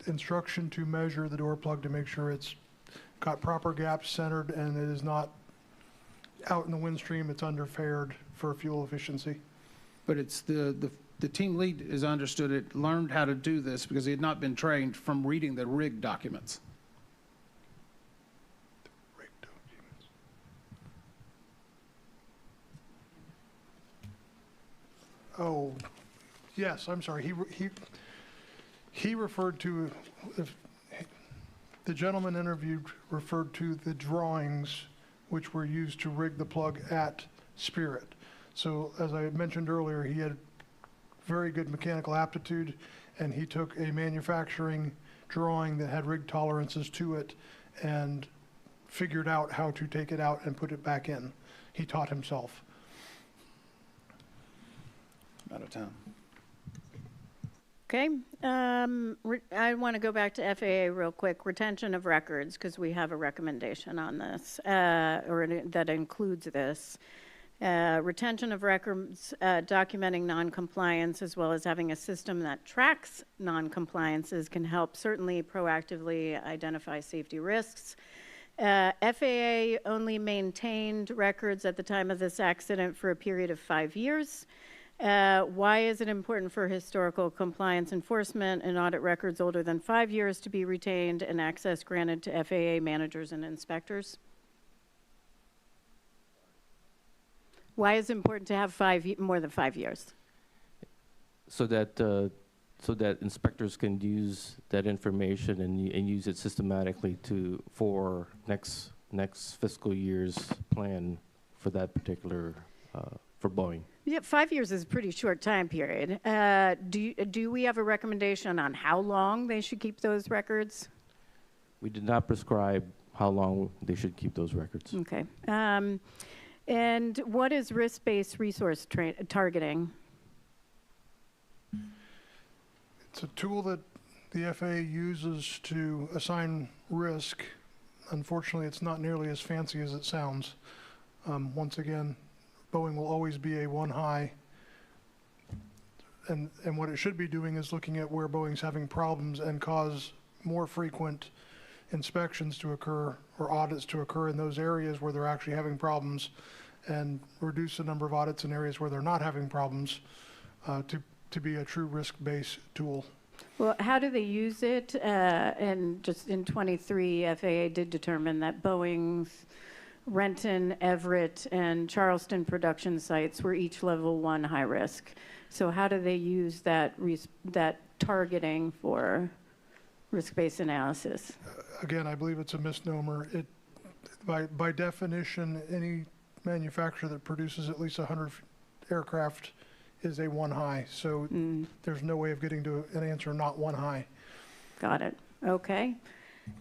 [SPEAKER 13] instruction to measure the door plug to make sure it's got proper gaps centered and it is not out in the wind stream. It's underfared for fuel efficiency.
[SPEAKER 12] But it's the team lead, as I understood it, learned how to do this because he had not been trained from reading the rig documents.
[SPEAKER 13] Rig documents. Oh, yes, I'm sorry. He referred to, the gentleman interviewed referred to the drawings which were used to rig the plug at Spirit. So as I mentioned earlier, he had very good mechanical aptitude, and he took a manufacturing drawing that had rig tolerances to it and figured out how to take it out and put it back in. He taught himself.
[SPEAKER 12] Out of time.
[SPEAKER 1] Okay. I want to go back to FAA real quick. Retention of records, because we have a recommendation on this, that includes this. Retention of records documenting noncompliance, as well as having a system that tracks noncompliances, can help certainly proactively identify safety risks. FAA only maintained records at the time of this accident for a period of 5 years. Why is it important for historical compliance enforcement and audit records older than 5 years to be retained and access granted to FAA managers and inspectors? Why is it important to have more than 5 years?
[SPEAKER 5] So that inspectors can use that information and use it systematically for next fiscal year's plan for that particular, for Boeing.
[SPEAKER 1] Yeah, 5 years is a pretty short time period. Do we have a recommendation on how long they should keep those records?
[SPEAKER 5] We did not prescribe how long they should keep those records.
[SPEAKER 1] Okay. And what is risk-based resource targeting?
[SPEAKER 13] It's a tool that the FAA uses to assign risk. Unfortunately, it's not nearly as fancy as it sounds. Once again, Boeing will always be a one high and what it should be doing is looking at where Boeing's having problems and cause more frequent inspections to occur or audits to occur in those areas where they're actually having problems, and reduce the number of audits in areas where they're not having problems, to be a true risk-based tool.
[SPEAKER 1] Well, how do they use it? And just in 23, FAA did determine that Boeing's Renton, Everett, and Charleston production sites were each level 1 high risk. So how do they use that targeting for risk-based analysis?
[SPEAKER 13] Again, I believe it's a misnomer. By definition, any manufacturer that produces at least 100 aircraft is a 1 high. So there's no way of getting to an answer not 1 high.
[SPEAKER 1] Got it. Okay.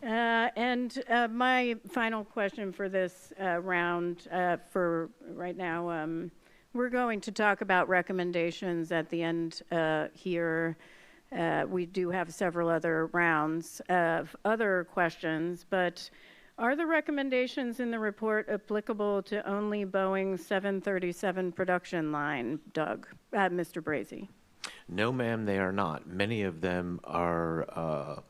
[SPEAKER 1] And my final question for this round for right now, we're going to talk about recommendations at the end here. We do have several other rounds of other questions, but are the recommendations in the report applicable to only Boeing's 737 production line, Doug? Mr. Brazy?
[SPEAKER 4] No, ma'am, they are not. Many of them are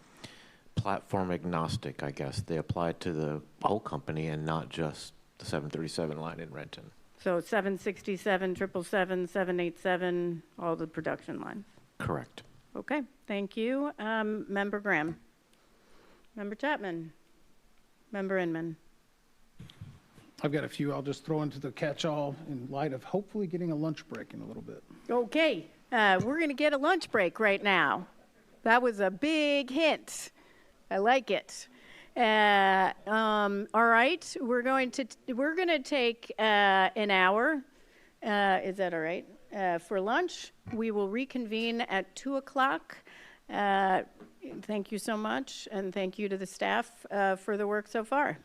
[SPEAKER 4] platform agnostic, I guess. They apply to the whole company and not just the 737 line in Renton.
[SPEAKER 1] So 767, 777, 787, all the production lines?
[SPEAKER 4] Correct.
[SPEAKER 1] Okay, thank you. Member Graham. Member Chapman. Member Inman.
[SPEAKER 12] I've got a few I'll just throw into the catch-all in light of hopefully getting a lunch break in a little bit.
[SPEAKER 1] Okay, we're going to get a lunch break right now. That was a big hint. I like it. All right, we're going to take an hour. Is that all right? For lunch. We will reconvene at 2 o'clock. Thank you so much, and thank you to the staff for the work so far.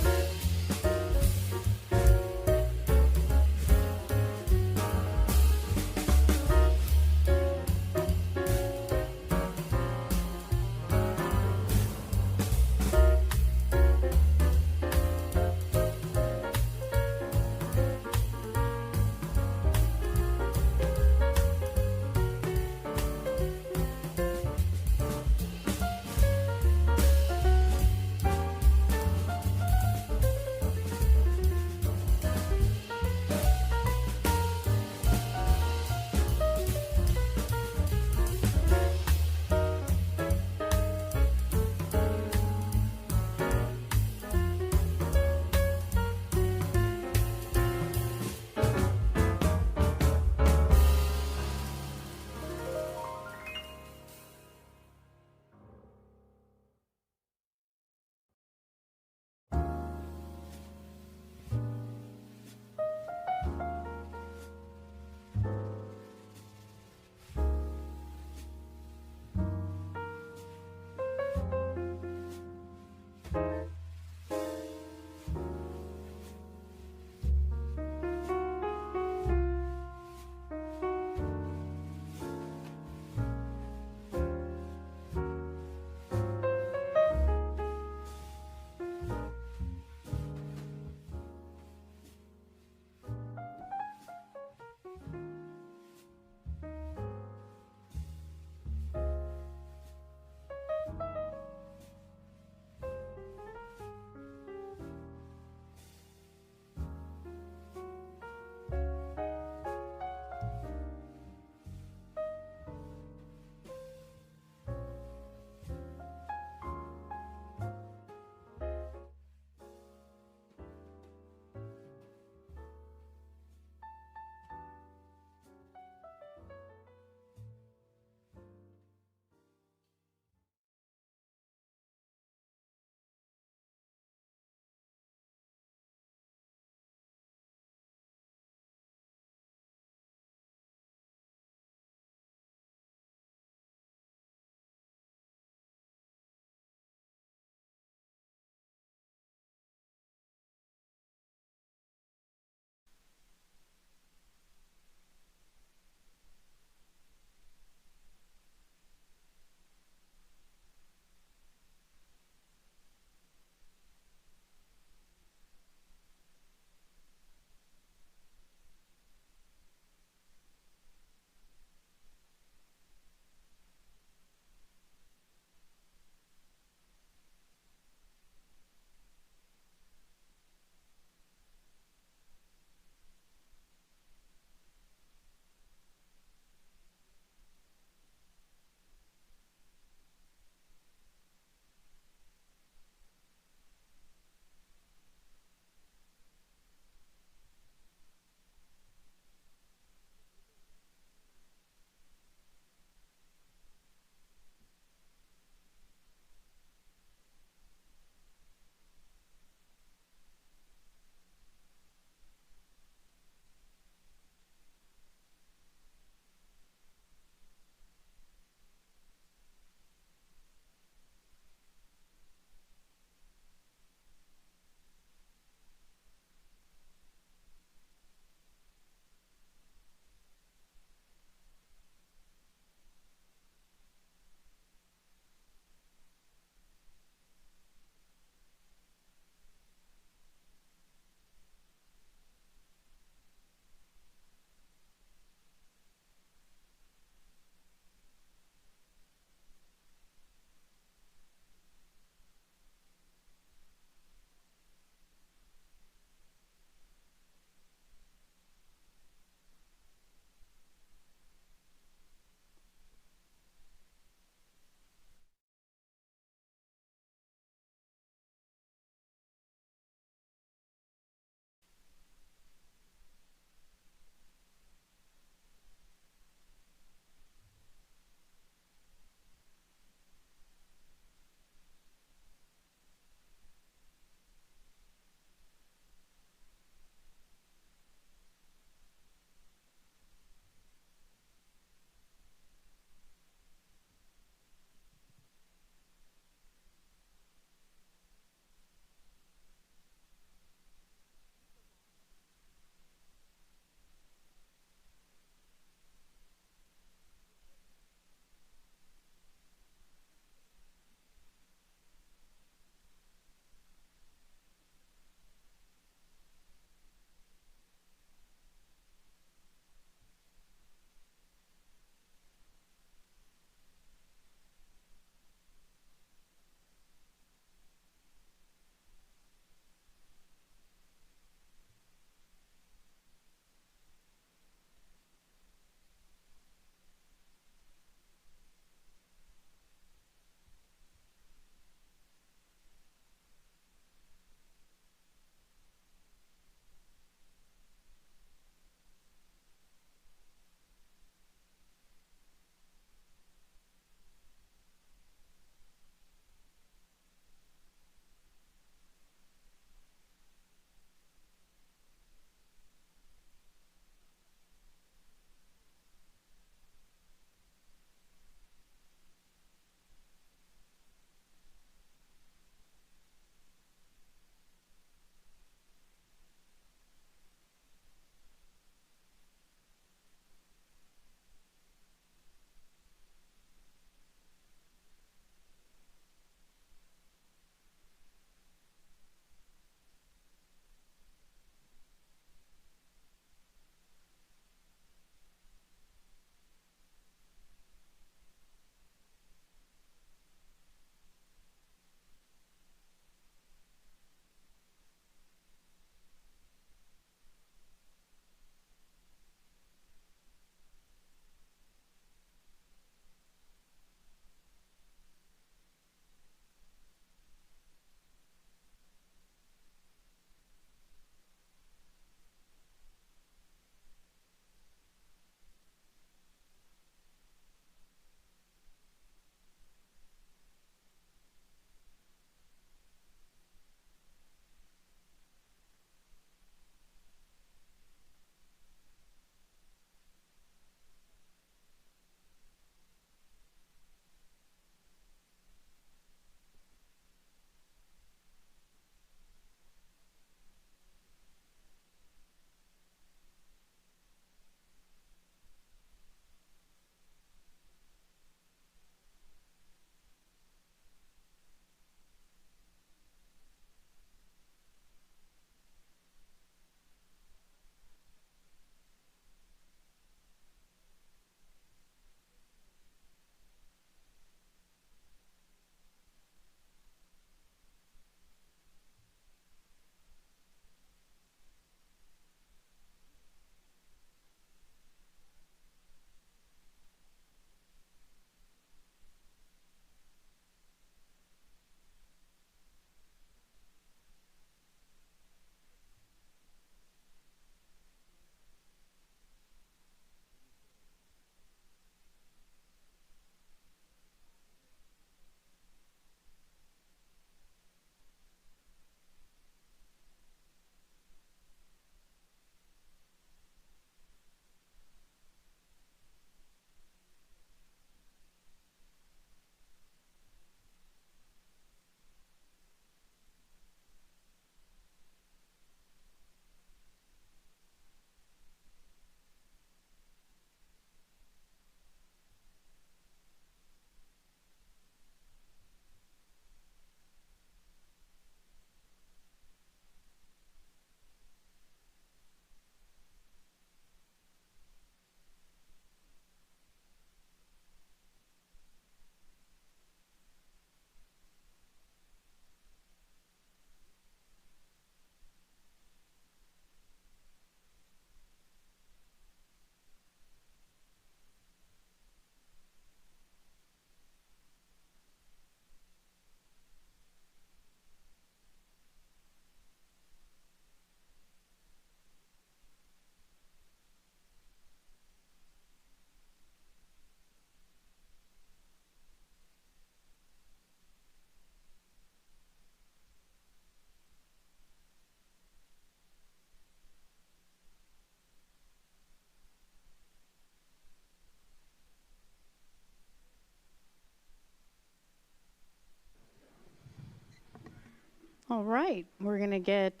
[SPEAKER 1] All right, we're going to get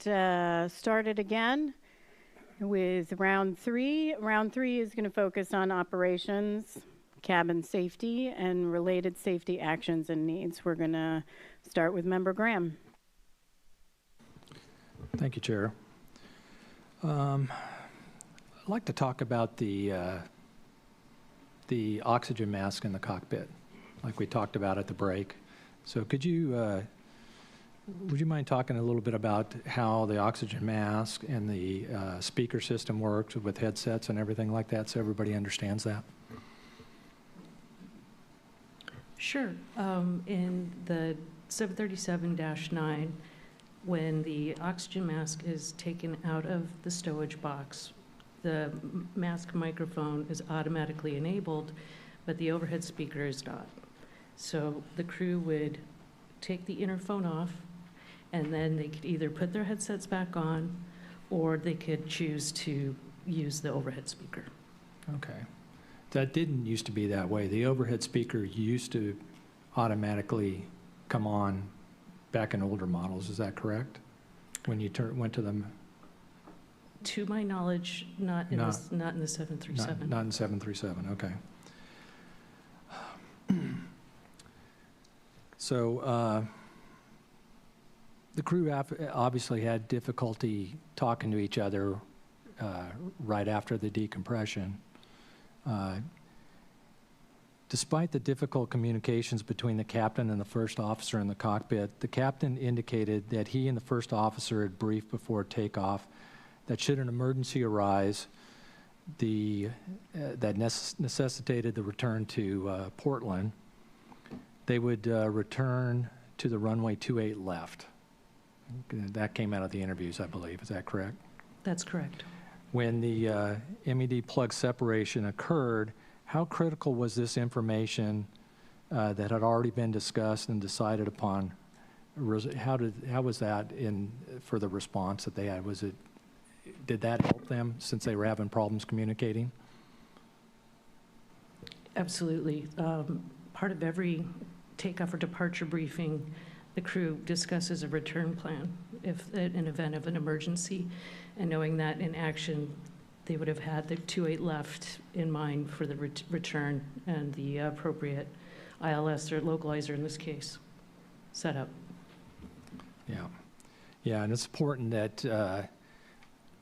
[SPEAKER 1] started again with round three. Round three is going to focus on operations, cabin safety, and related safety actions and needs. We're going to start with Member Graham.
[SPEAKER 9] Thank you, Chair. I'd like to talk about the oxygen mask in the cockpit, like we talked about at the break. So would you mind talking a little bit about how the oxygen mask and the speaker system works with headsets and everything like that, so everybody understands that?
[SPEAKER 8] Sure. In the 737-9, when the oxygen mask is taken out of the stowage box, the mask microphone is automatically enabled, but the overhead speaker is not. So the crew would take the interphone off, and then they could either put their headsets back on, or they could choose to use the overhead speaker.
[SPEAKER 9] Okay. That didn't used to be that way. The overhead speaker used to automatically come on back in older models. Is that correct? When you went to them?
[SPEAKER 8] To my knowledge, not in the 737.
[SPEAKER 9] Not in 737, okay. So the crew obviously had difficulty talking to each other right after the decompression. Despite the difficult communications between the captain and the first officer in the cockpit, the captain indicated that he and the first officer had briefed before takeoff that should an emergency arise that necessitated the return to Portland, they would return to the runway 28 left. That came out of the interviews, I believe. Is that correct?
[SPEAKER 8] That's correct.
[SPEAKER 9] When the MED plug separation occurred, how critical was this information that had already been discussed and decided upon? How was that for the response that they had? Did that help them since they were having problems communicating?
[SPEAKER 8] Absolutely. Part of every takeoff or departure briefing, the crew discusses a return plan if in event of an emergency, and knowing that in action they would have had the 28 left in mind for the return and the appropriate ILS or localizer in this case set up.
[SPEAKER 9] Yeah, and it's important that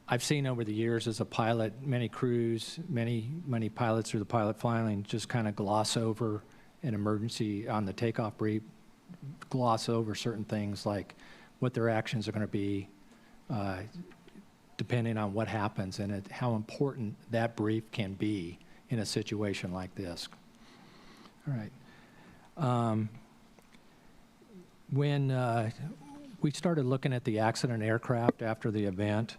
[SPEAKER 9] I've seen over the years as a pilot, many crews, many pilots through the pilot filing just kind of gloss over an emergency on the takeoff brief, gloss over certain things like what their actions are going to be depending on what happens and how important that brief can be in a situation like this. All right. When we started looking at the accident aircraft after the event,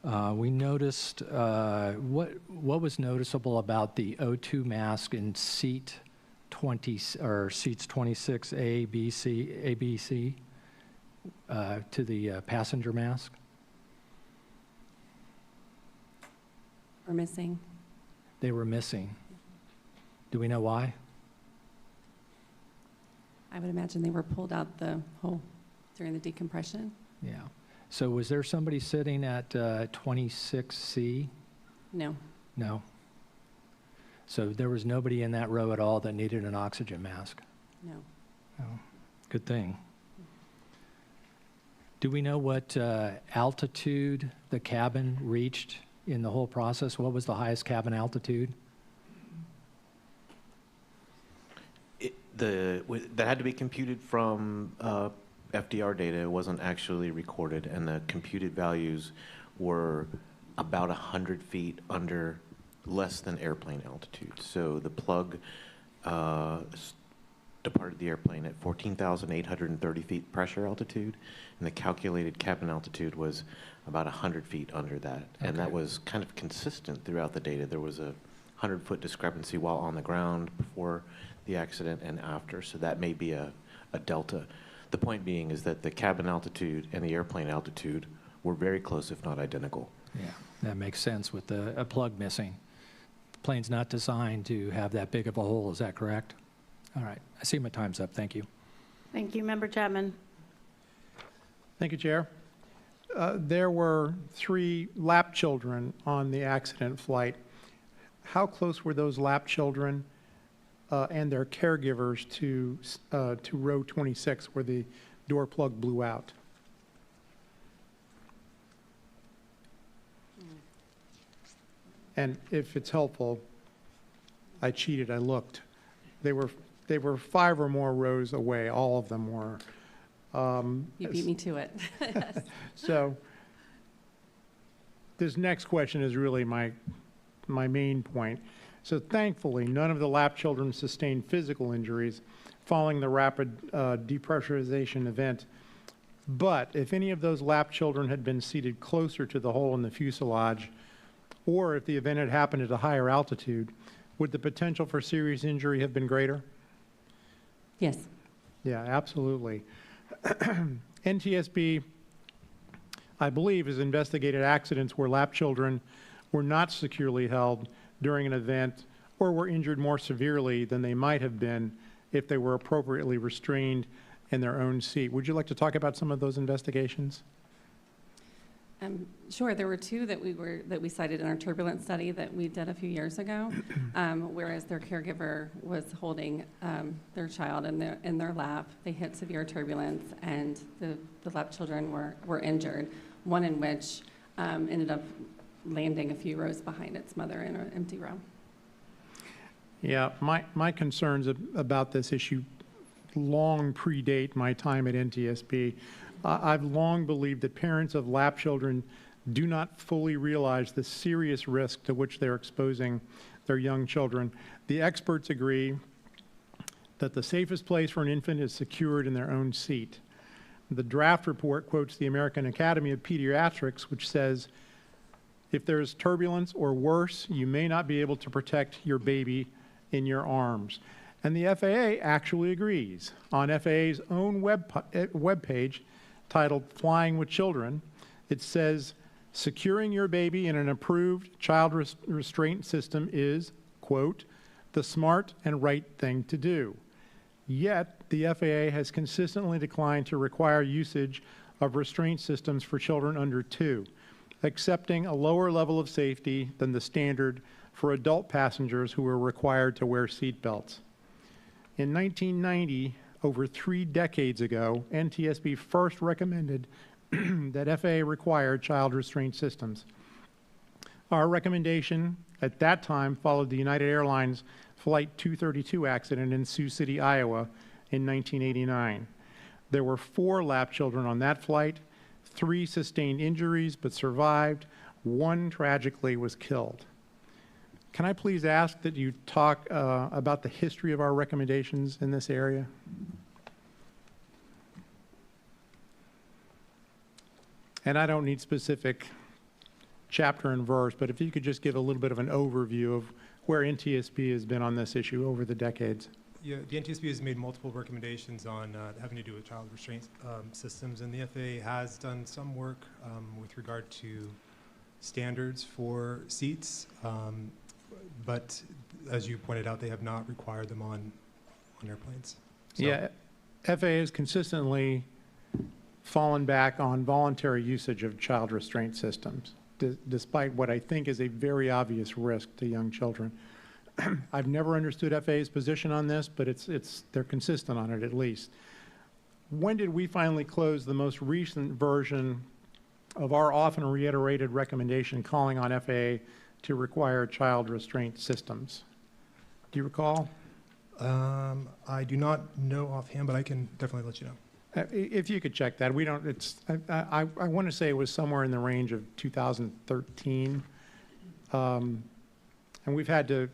[SPEAKER 9] we noticed what was noticeable about the O2 mask in seats 26A, B, C to the passenger mask.
[SPEAKER 15] Were missing.
[SPEAKER 9] They were missing. Do we know why?
[SPEAKER 15] I would imagine they were pulled out the hole during the decompression.
[SPEAKER 9] Yeah. So was there somebody sitting at 26C?
[SPEAKER 15] No.
[SPEAKER 9] No. So there was nobody in that row at all that needed an oxygen mask?
[SPEAKER 15] No.
[SPEAKER 9] Oh, good thing. Do we know what altitude the cabin reached in the whole process? What was the highest cabin altitude?
[SPEAKER 4] That had to be computed from FDR data. It wasn't actually recorded, and the computed values were about 100 feet under less than airplane altitude. So the plug departed the airplane at 14,830 feet pressure altitude, and the calculated cabin altitude was about 100 feet under that. Okay. And that was kind of consistent throughout the data. There was a 100-foot discrepancy while on the ground before the accident and after, so that may be a delta. The point being is that the cabin altitude and the airplane altitude were very close, if not identical.
[SPEAKER 9] Yeah, that makes sense with a plug missing. The plane's not designed to have that big of a hole, is that correct? All right, I see my time's up, thank you.
[SPEAKER 1] Thank you, Member Chapman.
[SPEAKER 11] Thank you, Chair. There were 3 lap children on the accident flight. How close were those lap children and their caregivers to row 26 where the door plug blew out? And if it's helpful, I cheated, I looked. They were 5 or more rows away, all of them were.
[SPEAKER 15] You beat me to it.
[SPEAKER 11] So this next question is really my main point. So thankfully, none of the lap children sustained physical injuries following the rapid depressurization event. But if any of those lap children had been seated closer to the hole in the fuselage, or if the event had happened at a higher altitude, would the potential for serious injury have been greater?
[SPEAKER 15] Yes.
[SPEAKER 11] Yeah, absolutely. NTSB, I believe, has investigated accidents where lap children were not securely held during an event or were injured more severely than they might have been if they were appropriately restrained in their own seat. Would you like to talk about some of those investigations?
[SPEAKER 15] Sure. There were 2 that we cited in our turbulence study that we did a few years ago, whereas their caregiver was holding their child in their lap. They hit severe turbulence, and the lap children were injured. One in which ended up landing a few rows behind its mother in an empty row.
[SPEAKER 11] Yeah, my concerns about this issue long predate my time at NTSB. I've long believed that parents of lap children do not fully realize the serious risk to which they're exposing their young children. The experts agree that the safest place for an infant is secured in their own seat. The draft report quotes the American Academy of Pediatrics, which says, if there is turbulence or worse, you may not be able to protect your baby in your arms. And the FAA actually agrees. On FAA's own webpage, titled Flying with Children, it says, securing your baby in an approved child restraint system is, quote, the smart and right thing to do. Yet, the FAA has consistently declined to require usage of restraint systems for children under 2, accepting a lower level of safety than the standard for adult passengers who are required to wear seat belts. In 1990, over 3 decades ago, NTSB first recommended that FAA require child restraint systems. Our recommendation at that time followed the United Airlines Flight 232 accident in Sioux City, Iowa in 1989. There were 4 lap children on that flight. 3 sustained injuries but survived. 1 tragically was killed. Can I please ask that you talk about the history of our recommendations in this area? And I don't need specific chapter and verse, but if you could just give a little bit of an overview of where NTSB has been on this issue over the decades.
[SPEAKER 16] Yeah, the NTSB has made multiple recommendations on having to do with child restraint systems, and the FAA has done some work with regard to standards for seats, but as you pointed out, they have not required them on airplanes. So.
[SPEAKER 11] Yeah, FAA has consistently fallen back on voluntary usage of child restraint systems, despite what I think is a very obvious risk to young children. I've never understood FAA's position on this, but they're consistent on it at least. When did we finally close the most recent version of our often reiterated recommendation calling on FAA to require child restraint systems? Do you recall?
[SPEAKER 16] I do not know offhand, but I can definitely let you know.
[SPEAKER 11] If you could check that. We don't, I want to say it was somewhere in the range of 2013. And we've had to,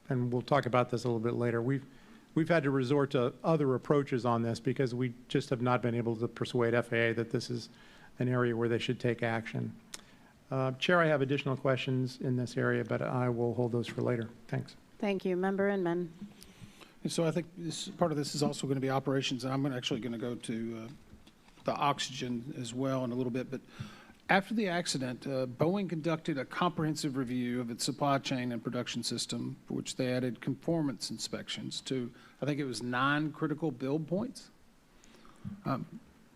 [SPEAKER 11] and we'll talk about this a little bit later, we've had to resort to other approaches on this because we just have not been able to persuade FAA that this is an area where they should take action. Chair, I have additional questions in this area, but I will hold those for later. Thanks.
[SPEAKER 1] Thank you. Member Inman.
[SPEAKER 12] And so I think part of this is also going to be operations, and I'm actually going to go to the oxygen as well in a little bit. But after the accident, Boeing conducted a comprehensive review of its supply chain and production system, for which they added conformance inspections to, I think it was 9 critical build points.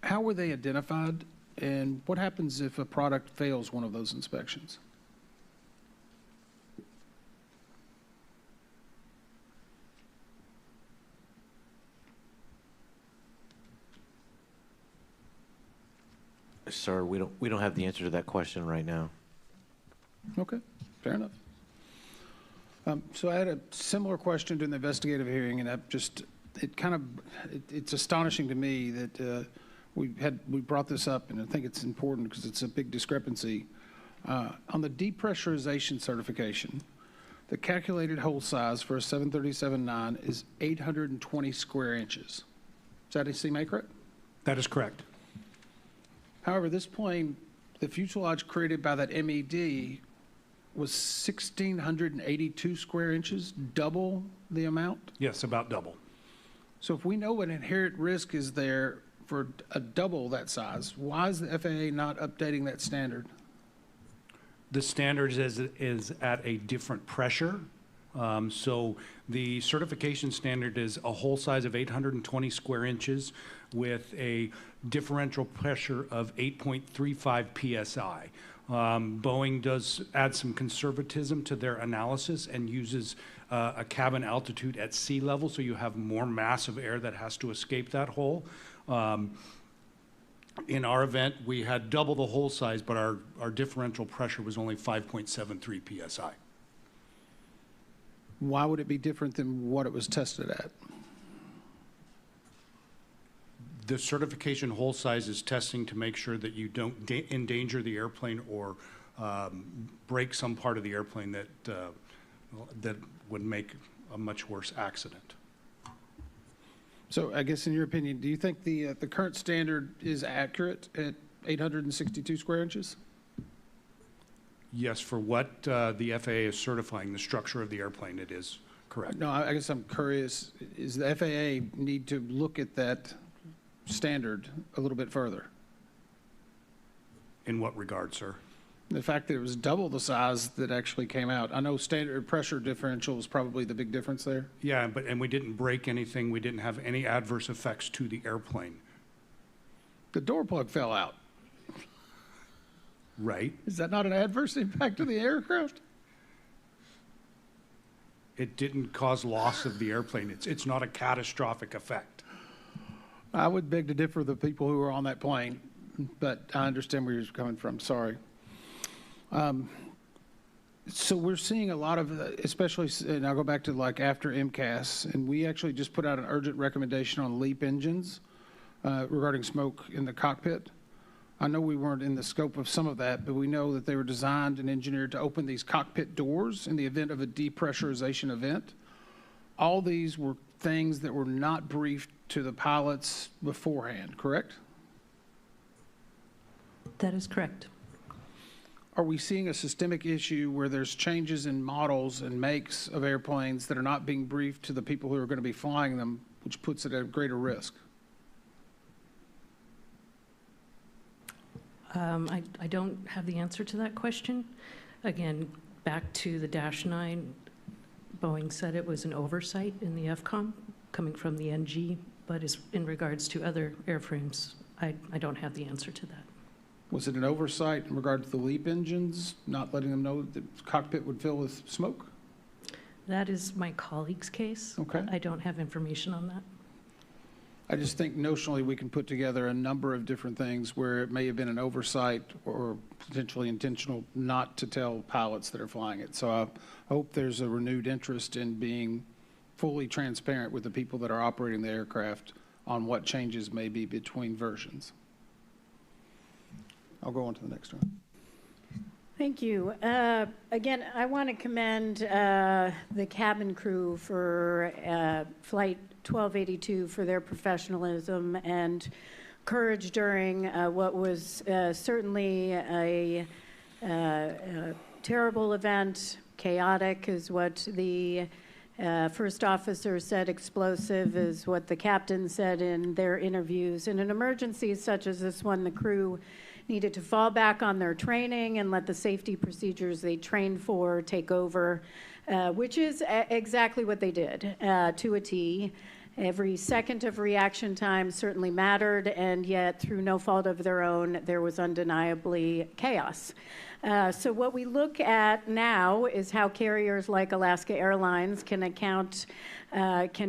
[SPEAKER 12] how were they identified, and what happens if a product fails one of those inspections?
[SPEAKER 4] Sir, we don't have the answer to that question right now.
[SPEAKER 12] Okay, fair enough. So I had a similar question during the investigative hearing, and it's astonishing to me that we brought this up, and I think it's important because it's a big discrepancy. On the depressurization certification, the calculated hole size for a 737-9 is 820 square inches. Does that seem accurate?
[SPEAKER 7] That is correct.
[SPEAKER 12] However, this plane, the fuselage created by that MED was 1,682 square inches, double the amount?
[SPEAKER 7] Yes, about double.
[SPEAKER 12] So if we know an inherent risk is there for a double that size, why is the FAA not updating that standard?
[SPEAKER 7] The standard is at a different pressure. So the certification standard is a hole size of 820 square inches with a differential pressure of 8.35 psi. Boeing does add some conservatism to their analysis and uses a cabin altitude at sea level, so you have more mass of air that has to escape that hole. In our event, we had double the hole size, but our differential pressure was only 5.73 psi.
[SPEAKER 12] Why would it be different than what it was tested at?
[SPEAKER 7] The certification hole size is testing to make sure that you don't endanger the airplane or break some part of the airplane that would make a much worse accident.
[SPEAKER 12] So I guess in your opinion, do you think the current standard is accurate at 862 square inches?
[SPEAKER 7] Yes, for what the FAA is certifying, the structure of the airplane, it is correct.
[SPEAKER 12] No, I guess I'm curious, is the FAA need to look at that standard a little bit further?
[SPEAKER 7] In what regard, sir?
[SPEAKER 12] The fact that it was double the size that actually came out. I know standard pressure differential was probably the big difference there.
[SPEAKER 7] Yeah, and we didn't break anything. We didn't have any adverse effects to the airplane.
[SPEAKER 12] The door plug fell out.
[SPEAKER 7] Right.
[SPEAKER 12] Is that not an adverse impact to the aircraft?
[SPEAKER 7] It didn't cause loss of the airplane. It's not a catastrophic effect.
[SPEAKER 12] I would beg to differ with the people who were on that plane, but I understand where you're coming from. Sorry. So we're seeing a lot of, especially, and I'll go back to like after MCAS, and we actually just put out an urgent recommendation on LEAP engines regarding smoke in the cockpit. I know we weren't in the scope of some of that, but we know that they were designed and engineered to open these cockpit doors in the event of a depressurization event. All these were things that were not briefed to the pilots beforehand, correct?
[SPEAKER 8] That is correct.
[SPEAKER 12] Are we seeing a systemic issue where there's changes in models and makes of airplanes that are not being briefed to the people who are going to be flying them, which puts it at a greater risk?
[SPEAKER 8] I don't have the answer to that question. Again, back to the Dash 9, Boeing said it was an oversight in the FCOM coming from the NG, but as in regards to other airframes, I don't have the answer to that.
[SPEAKER 12] Was it an oversight in regard to the LEAP engines, not letting them know that the cockpit would fill with smoke?
[SPEAKER 8] That is my colleague's case.
[SPEAKER 12] Okay.
[SPEAKER 8] I don't have information on that.
[SPEAKER 12] I just think notionally we can put together a number of different things where it may have been an oversight or potentially intentional not to tell pilots that are flying it. So I hope there's a renewed interest in being fully transparent with the people that are operating the aircraft on what changes may be between versions. I'll go on to the next one.
[SPEAKER 1] Thank you. Again, I want to commend the cabin crew for Flight 1282 for their professionalism and courage during what was certainly a terrible event. Chaotic is what the first officer said. Explosive is what the captain said in their interviews. In an emergency such as this one, the crew needed to fall back on their training and let the safety procedures they trained for take over, which is exactly what they did to a T. Every second of reaction time certainly mattered, and yet through no fault of their own, there was undeniably chaos. So what we look at now is how carriers like Alaska Airlines can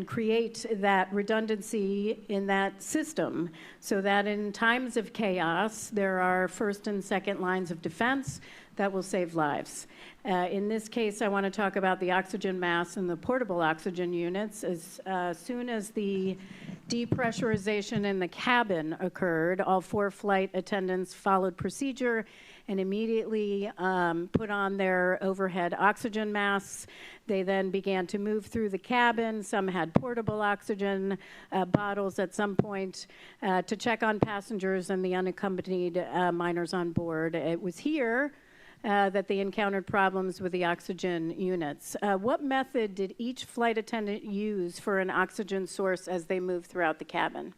[SPEAKER 1] create that redundancy in that system so that in times of chaos, there are first and second lines of defense that will save lives. In this case, I want to talk about the oxygen masks and the portable oxygen units. As soon as the depressurization in the cabin occurred, all 4 flight attendants followed procedure and immediately put on their overhead oxygen masks. They then began to move through the cabin. Some had portable oxygen bottles at some point to check on passengers and the unaccompanied minors on board. It was here that they encountered problems with the oxygen units. What method did each flight attendant use for an oxygen source as they moved throughout the cabin?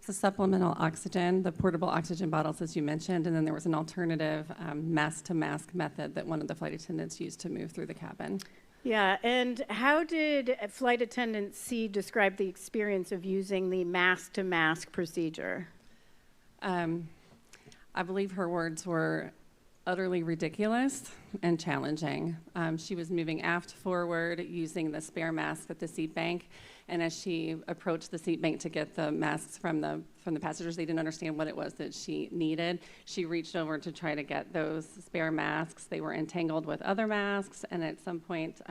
[SPEAKER 15] The supplemental oxygen, the portable oxygen bottles, as you mentioned, and then there was an alternative mask-to-mask method that one of the flight attendants used to move through the cabin.
[SPEAKER 1] Yeah, and how did Flight Attendant C describe the experience of using the mask-to-mask procedure?
[SPEAKER 15] I believe her words were utterly ridiculous and challenging. She was moving aft forward using the spare mask at the seat bank, and as she approached the seat bank to get the masks from the passengers, they didn't understand what it was that she needed. She reached over to try to get those spare masks. They were entangled with other masks, and at some point,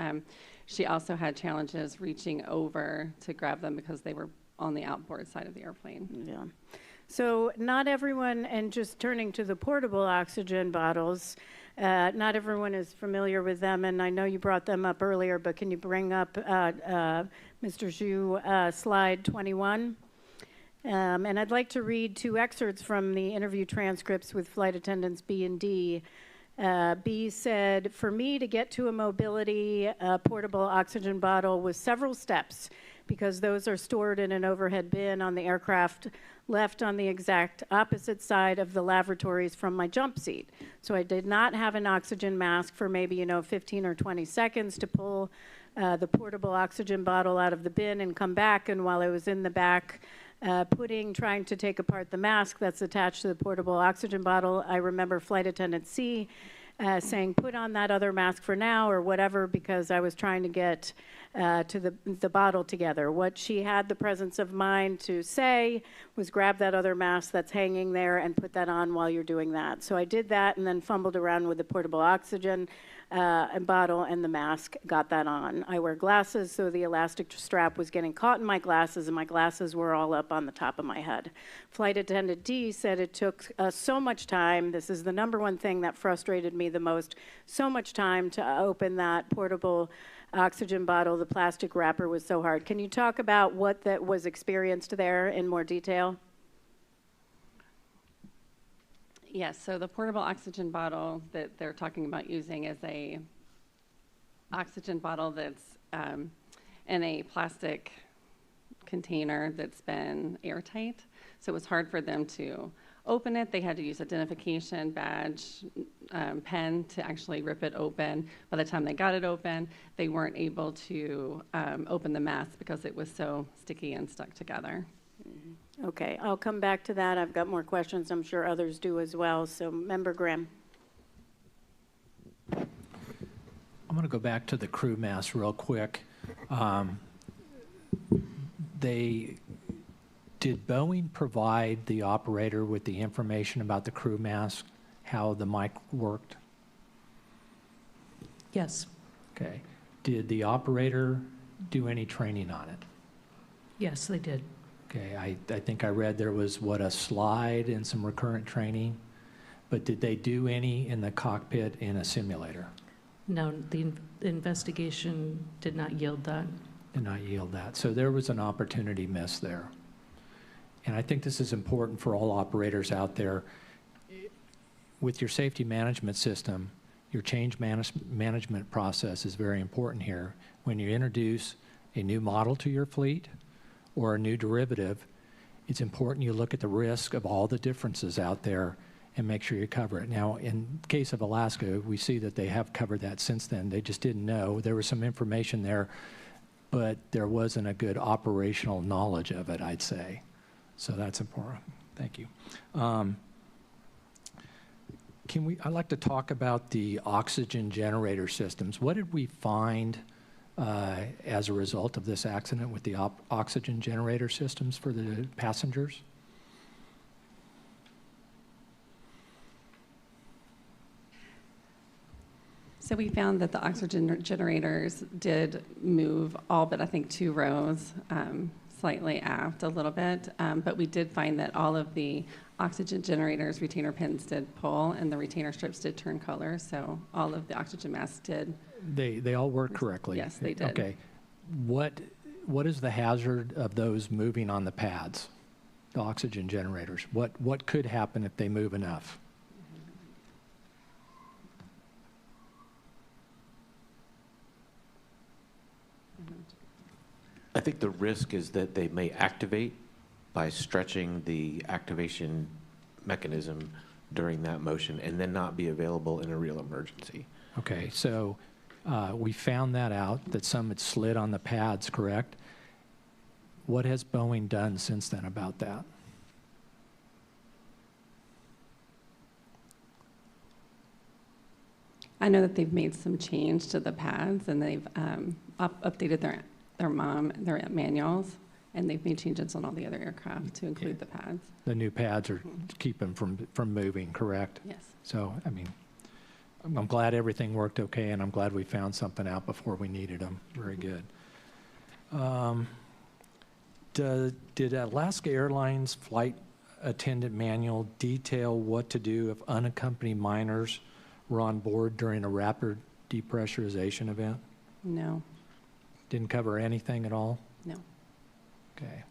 [SPEAKER 15] she also had challenges reaching over to grab them because they were on the outboard side of the airplane.
[SPEAKER 1] Yeah. So not everyone, and just turning to the portable oxygen bottles, not everyone is familiar with them, and I know you brought them up earlier, but can you bring up, Mr. Zhu, slide 21? And I'd like to read 2 excerpts from the interview transcripts with flight attendants B and D. B said, "For me to get to a mobility portable oxygen bottle was several steps because those are stored in an overhead bin on the aircraft left on the exact opposite side of the lavatories from my jump seat. So I did not have an oxygen mask for maybe, 15 or 20 seconds to pull the portable oxygen bottle out of the bin and come back. And while I was in the back trying to take apart the mask that's attached to the portable oxygen bottle, I remember Flight Attendant C saying, put on that other mask for now or whatever, because I was trying to get to the bottle together. What she had the presence of mind to say was grab that other mask that's hanging there and put that on while you're doing that. So I did that and then fumbled around with the portable oxygen bottle and the mask, got that on. I wear glasses, so the elastic strap was getting caught in my glasses and my glasses were all up on the top of my head. Flight Attendant D said it took so much time. This is the #1 thing that frustrated me the most. So much time to open that portable oxygen bottle. The plastic wrapper was so hard. Can you talk about what that was experienced there in more detail?
[SPEAKER 15] Yes, so the portable oxygen bottle that they're talking about using is a oxygen bottle that's in a plastic container that's been airtight. So it was hard for them to open it. They had to use identification badge, pen to actually rip it open. By the time they got it open, they weren't able to open the mask because it was so sticky and stuck together.
[SPEAKER 1] Okay, I'll come back to that. I've got more questions. I'm sure others do as well. So, Member Grimm.
[SPEAKER 9] I'm going to go back to the crew mask real quick. Did Boeing provide the operator with the information about the crew mask, how the mic worked?
[SPEAKER 8] Yes.
[SPEAKER 9] Okay. Did the operator do any training on it?
[SPEAKER 8] Yes, they did.
[SPEAKER 9] Okay, I think I read there was, a slide and some recurrent training, but did they do any in the cockpit in a simulator?
[SPEAKER 8] No, the investigation did not yield that.
[SPEAKER 9] Did not yield that. So there was an opportunity missed there. And I think this is important for all operators out there. With your safety management system, your change management process is very important here. When you introduce a new model to your fleet, or a new derivative, it's important you look at the risk of all the differences out there and make sure you cover it. Now, in case of Alaska, we see that they have covered that since then. They just didn't know. There was some information there, but there wasn't a good operational knowledge of it, I'd say. So that's important. Thank you. I'd like to talk about the oxygen generator systems. What did we find as a result of this accident with the oxygen generator systems for the passengers?
[SPEAKER 15] So we found that the oxygen generators did move all but I think 2 rows, slightly aft a little bit, but we did find that all of the oxygen generators retainer pins did pull and the retainer strips did turn color, so all of the oxygen masks did.
[SPEAKER 9] They all work correctly?
[SPEAKER 15] Yes, they did.
[SPEAKER 9] Okay. What is the hazard of those moving on the pads, the oxygen generators? What could happen if they move enough?
[SPEAKER 4] I think the risk is that they may activate by stretching the activation mechanism during that motion and then not be available in a real emergency.
[SPEAKER 9] Okay, so we found that out, that some had slid on the pads, correct? What has Boeing done since then about that?
[SPEAKER 15] I know that they've made some change to the pads and they've updated their manuals, and they've made changes on all the other aircraft to include the pads.
[SPEAKER 9] The new pads are keeping from moving, correct?
[SPEAKER 15] Yes.
[SPEAKER 9] So, I mean, I'm glad everything worked okay, and I'm glad we found something out before we needed them. Very good. Did Alaska Airlines Flight Attendant Manual detail what to do if unaccompanied minors were on board during a rapid depressurization event?
[SPEAKER 15] No.
[SPEAKER 9] Didn't cover anything at all?
[SPEAKER 15] No.
[SPEAKER 9] Okay.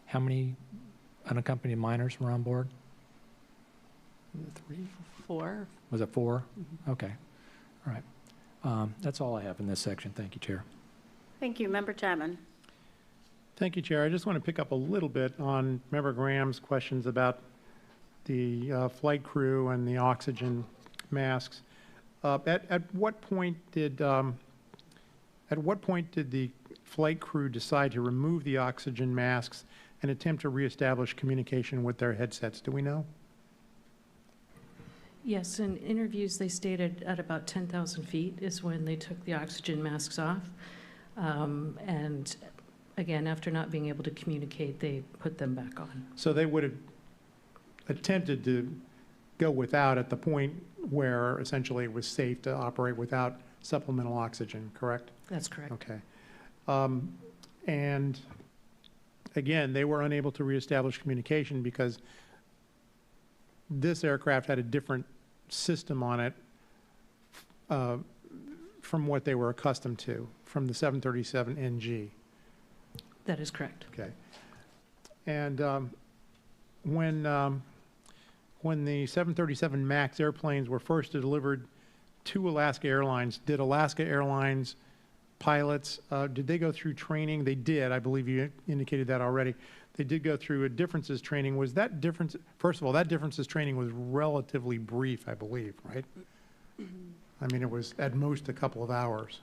[SPEAKER 9] How many unaccompanied minors were on board?
[SPEAKER 15] 3, 4.
[SPEAKER 9] Was it 4? Mm-hmm. Okay. All right. That's all I have in this section. Thank you, Chair.
[SPEAKER 1] Thank you. Member Chapman.
[SPEAKER 11] Thank you, Chair. I just want to pick up a little bit on Member Graham's questions about the flight crew and the oxygen masks. At what point did the flight crew decide to remove the oxygen masks and attempt to reestablish communication with their headsets? Do we know?
[SPEAKER 8] Yes, in interviews, they stated at about 10,000 feet is when they took the oxygen masks off. And again, after not being able to communicate, they put them back on.
[SPEAKER 11] So they would have attempted to go without at the point where essentially it was safe to operate without supplemental oxygen, correct?
[SPEAKER 8] That's correct.
[SPEAKER 11] Okay. And again, they were unable to reestablish communication because this aircraft had a different system on it from what they were accustomed to, from the 737NG.
[SPEAKER 8] That is correct.
[SPEAKER 11] Okay. And when the 737 MAX airplanes were first delivered to Alaska Airlines, did Alaska Airlines pilots, did they go through training? They did. I believe you indicated that already. They did go through a differences training. Was that difference, first of all, that differences training was relatively brief, I believe, right? I mean, it was at most a couple of hours.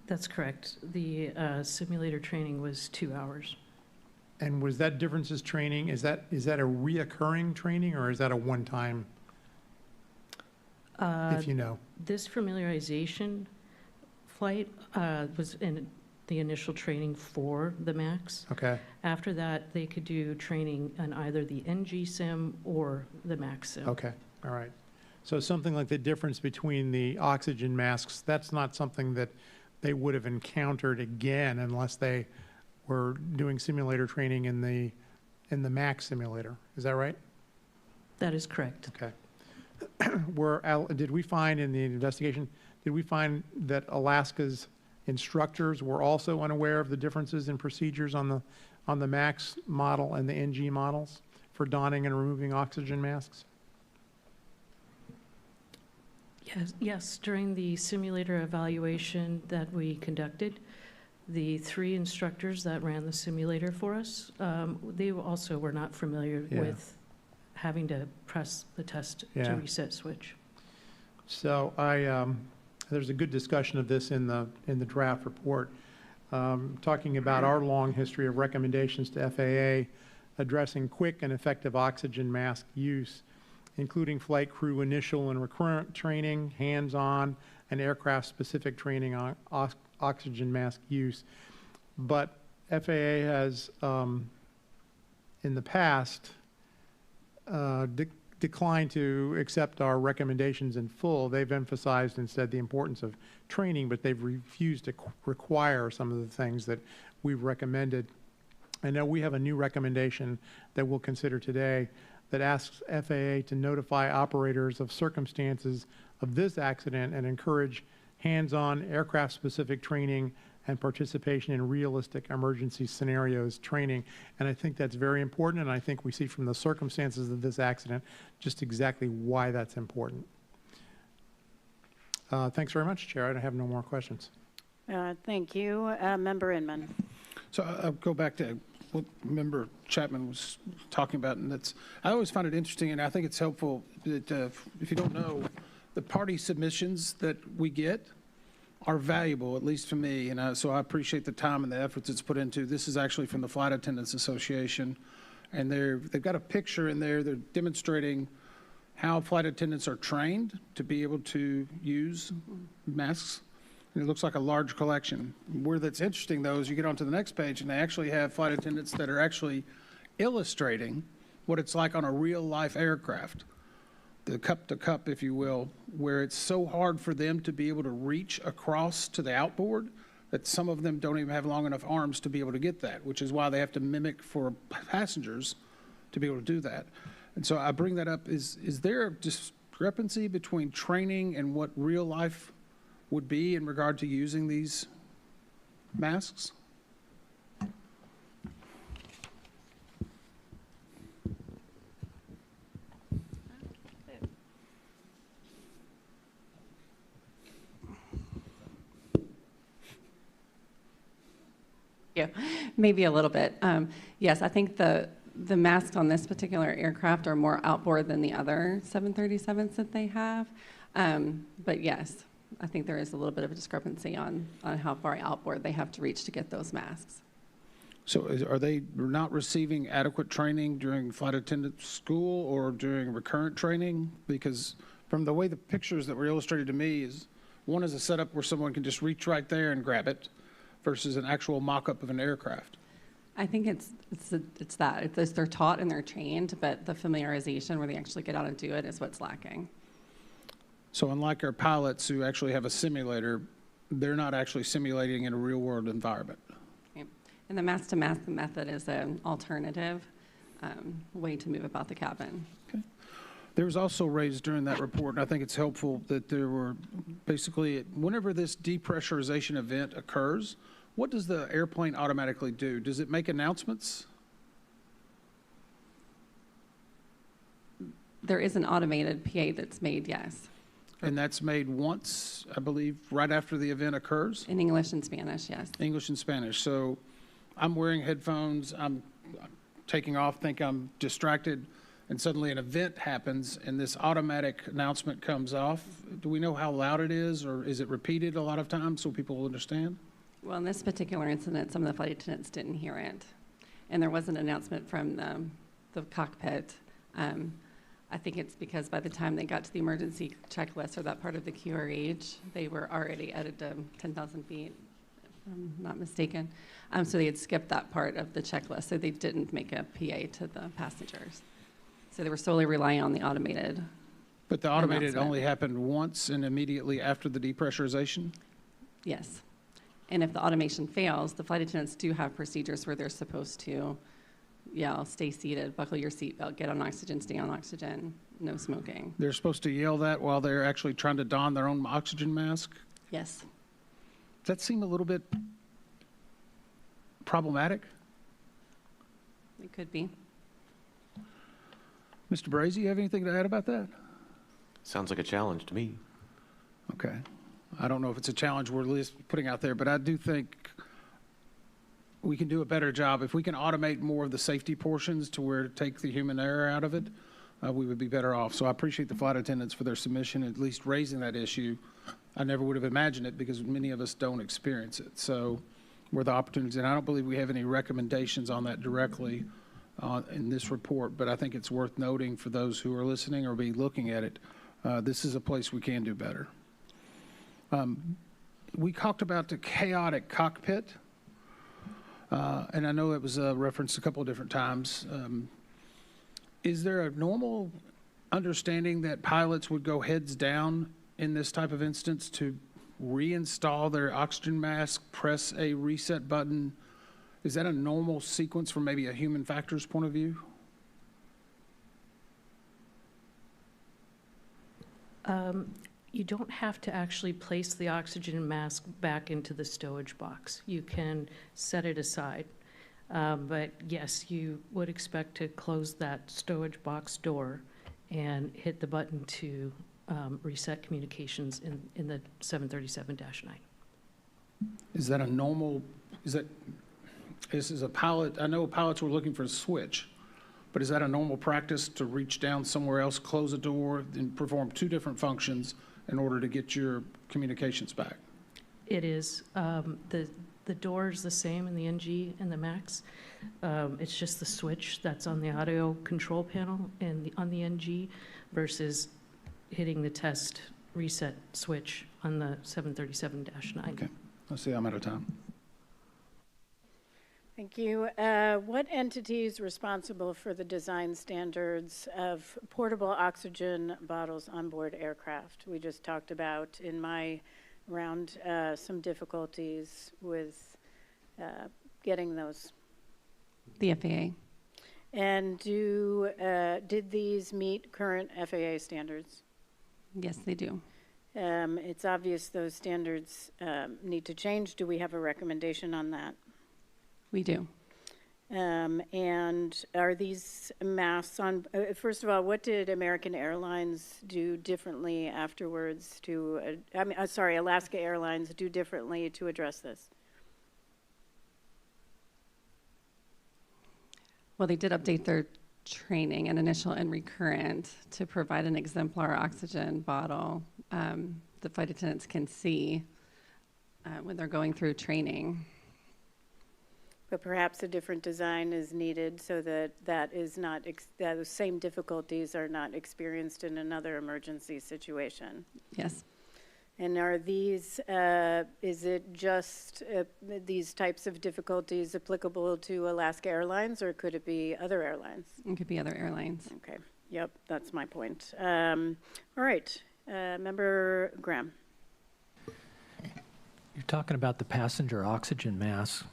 [SPEAKER 8] That's correct. The simulator training was 2 hours.
[SPEAKER 11] And was that differences training, is that a reoccurring training or is that a one-time, if you know?
[SPEAKER 8] This familiarization flight was in the initial training for the MAX.
[SPEAKER 11] Okay.
[SPEAKER 8] After that, they could do training on either the NG sim or the MAX sim.
[SPEAKER 11] Okay, all right. So something like the difference between the oxygen masks, that's not something that they would have encountered again unless they were doing simulator training in the MAX simulator. Is that right?
[SPEAKER 8] That is correct.
[SPEAKER 11] Okay. Did we find in the investigation, did we find that Alaska's instructors were also unaware of the differences in procedures on the MAX model and the NG models for donning and removing oxygen masks?
[SPEAKER 8] Yes, during the simulator evaluation that we conducted, the 3 instructors that ran the simulator for us, they also were not familiar with having to press the test to
[SPEAKER 11] Yeah.
[SPEAKER 8] reset switch.
[SPEAKER 11] So there's a good discussion of this in the draft report, talking about our long history of recommendations to FAA addressing quick and effective oxygen mask use, including flight crew initial and recurrent training, hands-on, and aircraft-specific training on oxygen mask use. But FAA has, in the past, declined to accept our recommendations in full. They've emphasized instead the importance of training, but they've refused to require some of the things that we've recommended. I know we have a new recommendation that we'll consider today that asks FAA to notify operators of circumstances of this accident and encourage hands-on aircraft-specific training and participation in realistic emergency scenarios training. And I think that's very important, and I think we see from the circumstances of this accident just exactly why that's important. Thanks very much, Chair. I have no more questions.
[SPEAKER 1] Thank you. Member Inman.
[SPEAKER 12] So I'll go back to what Member Chapman was talking about, and I always find it interesting, and I think it's helpful that if you don't know, the party submissions that we get are valuable, at least for me, and so I appreciate the time and the efforts it's put into. This is actually from the Flight Attendants Association, and they've got a picture in there. They're demonstrating how flight attendants are trained to be able to use masks. And it looks like a large collection. Where that's interesting, though, is you get onto the next page, and they actually have flight attendants that are actually illustrating what it's like on a real-life aircraft, the cup-to-cup, if you will, where it's so hard for them to be able to reach across to the outboard that some of them don't even have long enough arms to be able to get that, which is why they have to mimic for passengers to be able to do that. And so I bring that up. Is there a discrepancy between training and what real life would be in regard to using these masks?
[SPEAKER 15] Yeah, maybe a little bit. Yes, I think the masks on this particular aircraft are more outboard than the other 737s that they have. But yes, I think there is a little bit of a discrepancy on how far outboard they have to reach to get those masks.
[SPEAKER 12] So are they not receiving adequate training during flight attendant school or during recurrent training? Because from the way the pictures that were illustrated to me is, one is a setup where someone can just reach right there and grab it versus an actual mock-up of an aircraft.
[SPEAKER 15] I think it's they're taught and they're trained, but the familiarization where they actually get out and do it is what's lacking.
[SPEAKER 12] So unlike our pilots who actually have a simulator, they're not actually simulating in a real-world environment.
[SPEAKER 15] Right. And the mask-to-mask method is an alternative way to move about the cabin.
[SPEAKER 12] Okay. There was also raised during that report, and I think it's helpful that there were basically, whenever this depressurization event occurs, what does the airplane automatically do? Does it make announcements?
[SPEAKER 15] There is an automated PA that's made, yes.
[SPEAKER 12] And that's made once, I believe, right after the event occurs?
[SPEAKER 15] In English and Spanish, yes.
[SPEAKER 12] English and Spanish. So I'm wearing headphones, I'm taking off, think I'm distracted, and suddenly an event happens and this automatic announcement comes off. Do we know how loud it is, or is it repeated a lot of times so people will understand?
[SPEAKER 15] Well, in this particular incident, some of the flight attendants didn't hear it. And there was an announcement from the cockpit. I think it's because by the time they got to the emergency checklist or that part of the QRH, they were already at 10,000 feet, if I'm not mistaken. So they had skipped that part of the checklist, so they didn't make a PA to the passengers. So they were solely relying on the automated.
[SPEAKER 12] But the automated only happened once and immediately after the depressurization?
[SPEAKER 15] Yes. And if the automation fails, the flight attendants do have procedures where they're supposed to yell, stay seated, buckle your seatbelt, get on oxygen, stay on oxygen, no smoking.
[SPEAKER 12] They're supposed to yell that while they're actually trying to don their own oxygen mask?
[SPEAKER 15] Yes.
[SPEAKER 12] Does that seem a little bit problematic?
[SPEAKER 15] It could be.
[SPEAKER 12] Mr. Brazy, you have anything to add about that?
[SPEAKER 4] Sounds like a challenge to me.
[SPEAKER 12] Okay. I don't know if it's a challenge we're putting out there, but I do think we can do a better job. If we can automate more of the safety portions to where take the human error out of it, we would be better off. So I appreciate the flight attendants for their submission, at least raising that issue. I never would have imagined it because many of us don't experience it. So where the opportunities, and I don't believe we have any recommendations on that directly in this report, but I think it's worth noting for those who are listening or be looking at it, this is a place we can do better. We talked about the chaotic cockpit, and I know it was referenced a couple of different times. Is there a normal understanding that pilots would go heads down in this type of instance to reinstall their oxygen mask, press a reset button? Is that a normal sequence from maybe a human factors point of view?
[SPEAKER 8] You don't have to actually place the oxygen mask back into the stowage box. You can set it aside. But yes, you would expect to close that stowage box door and hit the button to reset communications in the 737-9.
[SPEAKER 12] Is that a normal, this is a pilot, I know pilots were looking for a switch, but is that a normal practice to reach down somewhere else, close a door, and perform two different functions in order to get your communications back?
[SPEAKER 8] It is. The door is the same in the NG and the MAX. It's just the switch that's on the audio control panel and on the NG versus hitting the test reset switch on the 737-9.
[SPEAKER 12] Okay, let's see, I'm out of time.
[SPEAKER 1] Thank you. What entity is responsible for the design standards of portable oxygen bottles on board aircraft? We just talked about in my round some difficulties with getting those.
[SPEAKER 15] The FAA.
[SPEAKER 1] And did these meet current FAA standards?
[SPEAKER 15] Yes, they do.
[SPEAKER 1] It's obvious those standards need to change. Do we have a recommendation on that?
[SPEAKER 15] We do.
[SPEAKER 1] And are these masks on, first of all, what did American Airlines do differently afterwards to, Alaska Airlines do differently to address this?
[SPEAKER 15] Well, they did update their training and initial and recurrent to provide an exemplar oxygen bottle the flight attendants can see when they're going through training.
[SPEAKER 1] But perhaps a different design is needed so that those same difficulties are not experienced in another emergency situation.
[SPEAKER 15] Yes.
[SPEAKER 1] And are these, is it just these types of difficulties applicable to Alaska Airlines, or could it be other airlines?
[SPEAKER 15] It could be other airlines.
[SPEAKER 1] Okay, yep, that's my point. All right, Member Graham.
[SPEAKER 9] You're talking about the passenger oxygen masks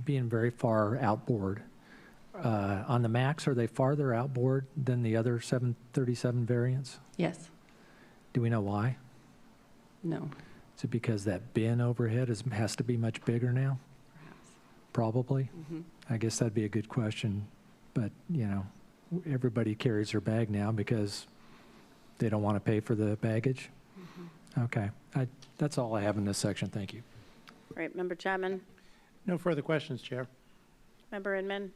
[SPEAKER 9] being very far outboard. On the MAX, are they farther outboard than the other 737 variants?
[SPEAKER 15] Yes.
[SPEAKER 9] Do we know why?
[SPEAKER 15] No.
[SPEAKER 9] Is it because that bin overhead has to be much bigger now?
[SPEAKER 15] Perhaps.
[SPEAKER 9] Probably.
[SPEAKER 15] Mm-hmm.
[SPEAKER 9] I guess that'd be a good question. But, you know, everybody carries their bag now because they don't want to pay for the baggage. Mm-hmm. Okay. That's all I have in this section. Thank you.
[SPEAKER 1] All right, Member Chapman.
[SPEAKER 11] No further questions, Chair.
[SPEAKER 1] Member Inman.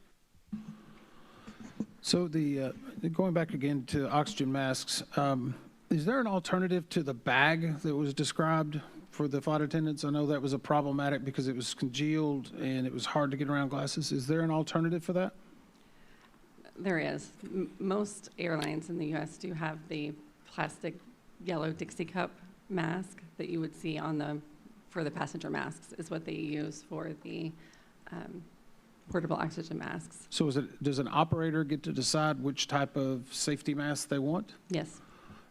[SPEAKER 12] So going back again to oxygen masks, is there an alternative to the bag that was described for the flight attendants? I know that was a problematic because it was congealed and it was hard to get around glasses. Is there an alternative for that?
[SPEAKER 15] There is. Most airlines in the U.S. do have the plastic yellow Dixie cup mask that you would see for the passenger masks is what they use for the portable oxygen masks.
[SPEAKER 12] So does an operator get to decide which type of safety mask they want?
[SPEAKER 15] Yes.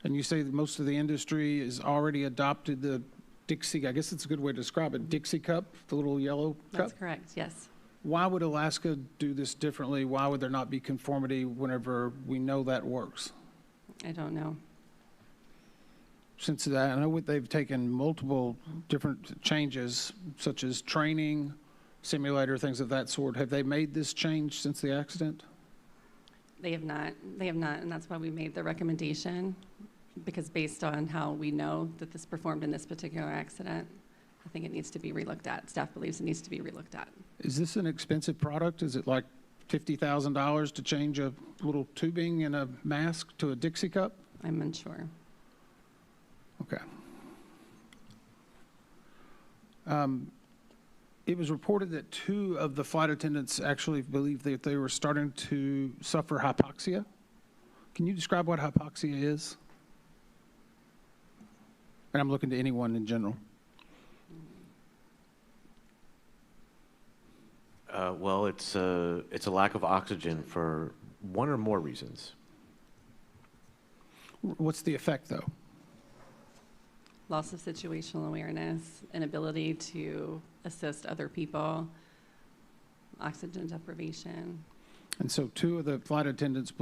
[SPEAKER 12] And you say that most of the industry has already adopted the Dixie, I guess it's a good way to describe it, Dixie cup, the little yellow cup?
[SPEAKER 15] That's correct, yes.
[SPEAKER 12] Why would Alaska do this differently? Why would there not be conformity whenever we know that works?
[SPEAKER 15] I don't know.
[SPEAKER 12] Since that, I know they've taken multiple different changes, such as training, simulator, things of that sort. Have they made this change since the accident?
[SPEAKER 15] They have not, and that's why we made the recommendation, because based on how we know that this performed in this particular accident, I think it needs to be relooked at. Staff believes it needs to be relooked at.
[SPEAKER 12] Is this an expensive product? Is it like $50,000 to change a little tubing in a mask to a Dixie cup?
[SPEAKER 15] I'm unsure.
[SPEAKER 12] Okay. It was reported that 2 of the flight attendants actually believed that they were starting to suffer hypoxia. Can you describe what hypoxia is? And I'm looking to anyone in general.
[SPEAKER 4] Well, it's a lack of oxygen for one or more reasons.
[SPEAKER 12] What's the effect, though?
[SPEAKER 15] Loss of situational awareness, inability to assist other people, oxygen deprivation.
[SPEAKER 12] And so 2 of the flight attendants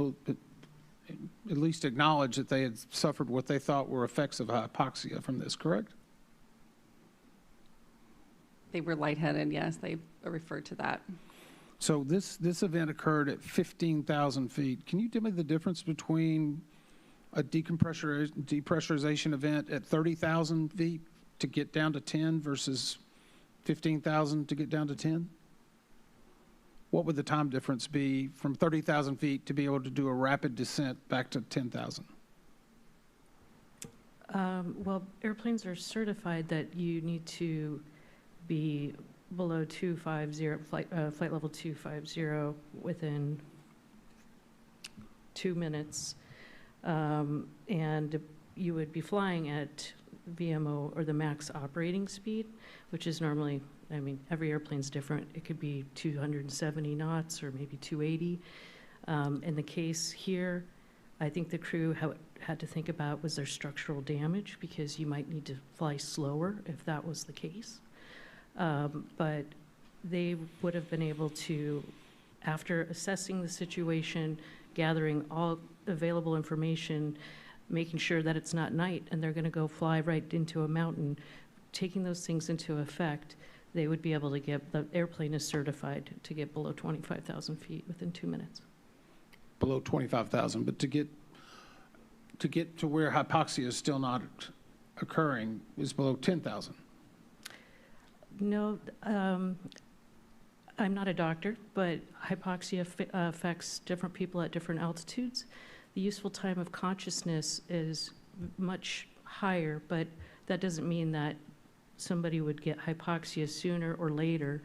[SPEAKER 12] at least acknowledged that they had suffered what they thought were effects of hypoxia from this, correct?
[SPEAKER 15] They were lightheaded, yes, they referred to that.
[SPEAKER 12] So this event occurred at 15,000 feet. Can you tell me the difference between a depressurization event at 30,000 feet to get down to 10 versus 15,000 to get down to 10? What would the time difference be from 30,000 feet to be able to do a rapid descent back to 10,000?
[SPEAKER 8] Well, airplanes are certified that you need to be below 250, flight level 250 within 2 minutes. And you would be flying at VMO or the max operating speed, which is normally, I mean, every airplane's different. It could be 270 knots or maybe 280. In the case here, I think the crew had to think about was there structural damage, because you might need to fly slower if that was the case. But they would have been able to, after assessing the situation, gathering all available information, making sure that it's not night and they're going to go fly right into a mountain, taking those things into effect, they would be able to get, the airplane is certified to get below 25,000 feet within 2 minutes.
[SPEAKER 12] Below 25,000, but to get to where hypoxia is still not occurring is below 10,000.
[SPEAKER 8] No, I'm not a doctor, but hypoxia affects different people at different altitudes. The useful time of consciousness is much higher, but that doesn't mean that somebody would get hypoxia sooner or later.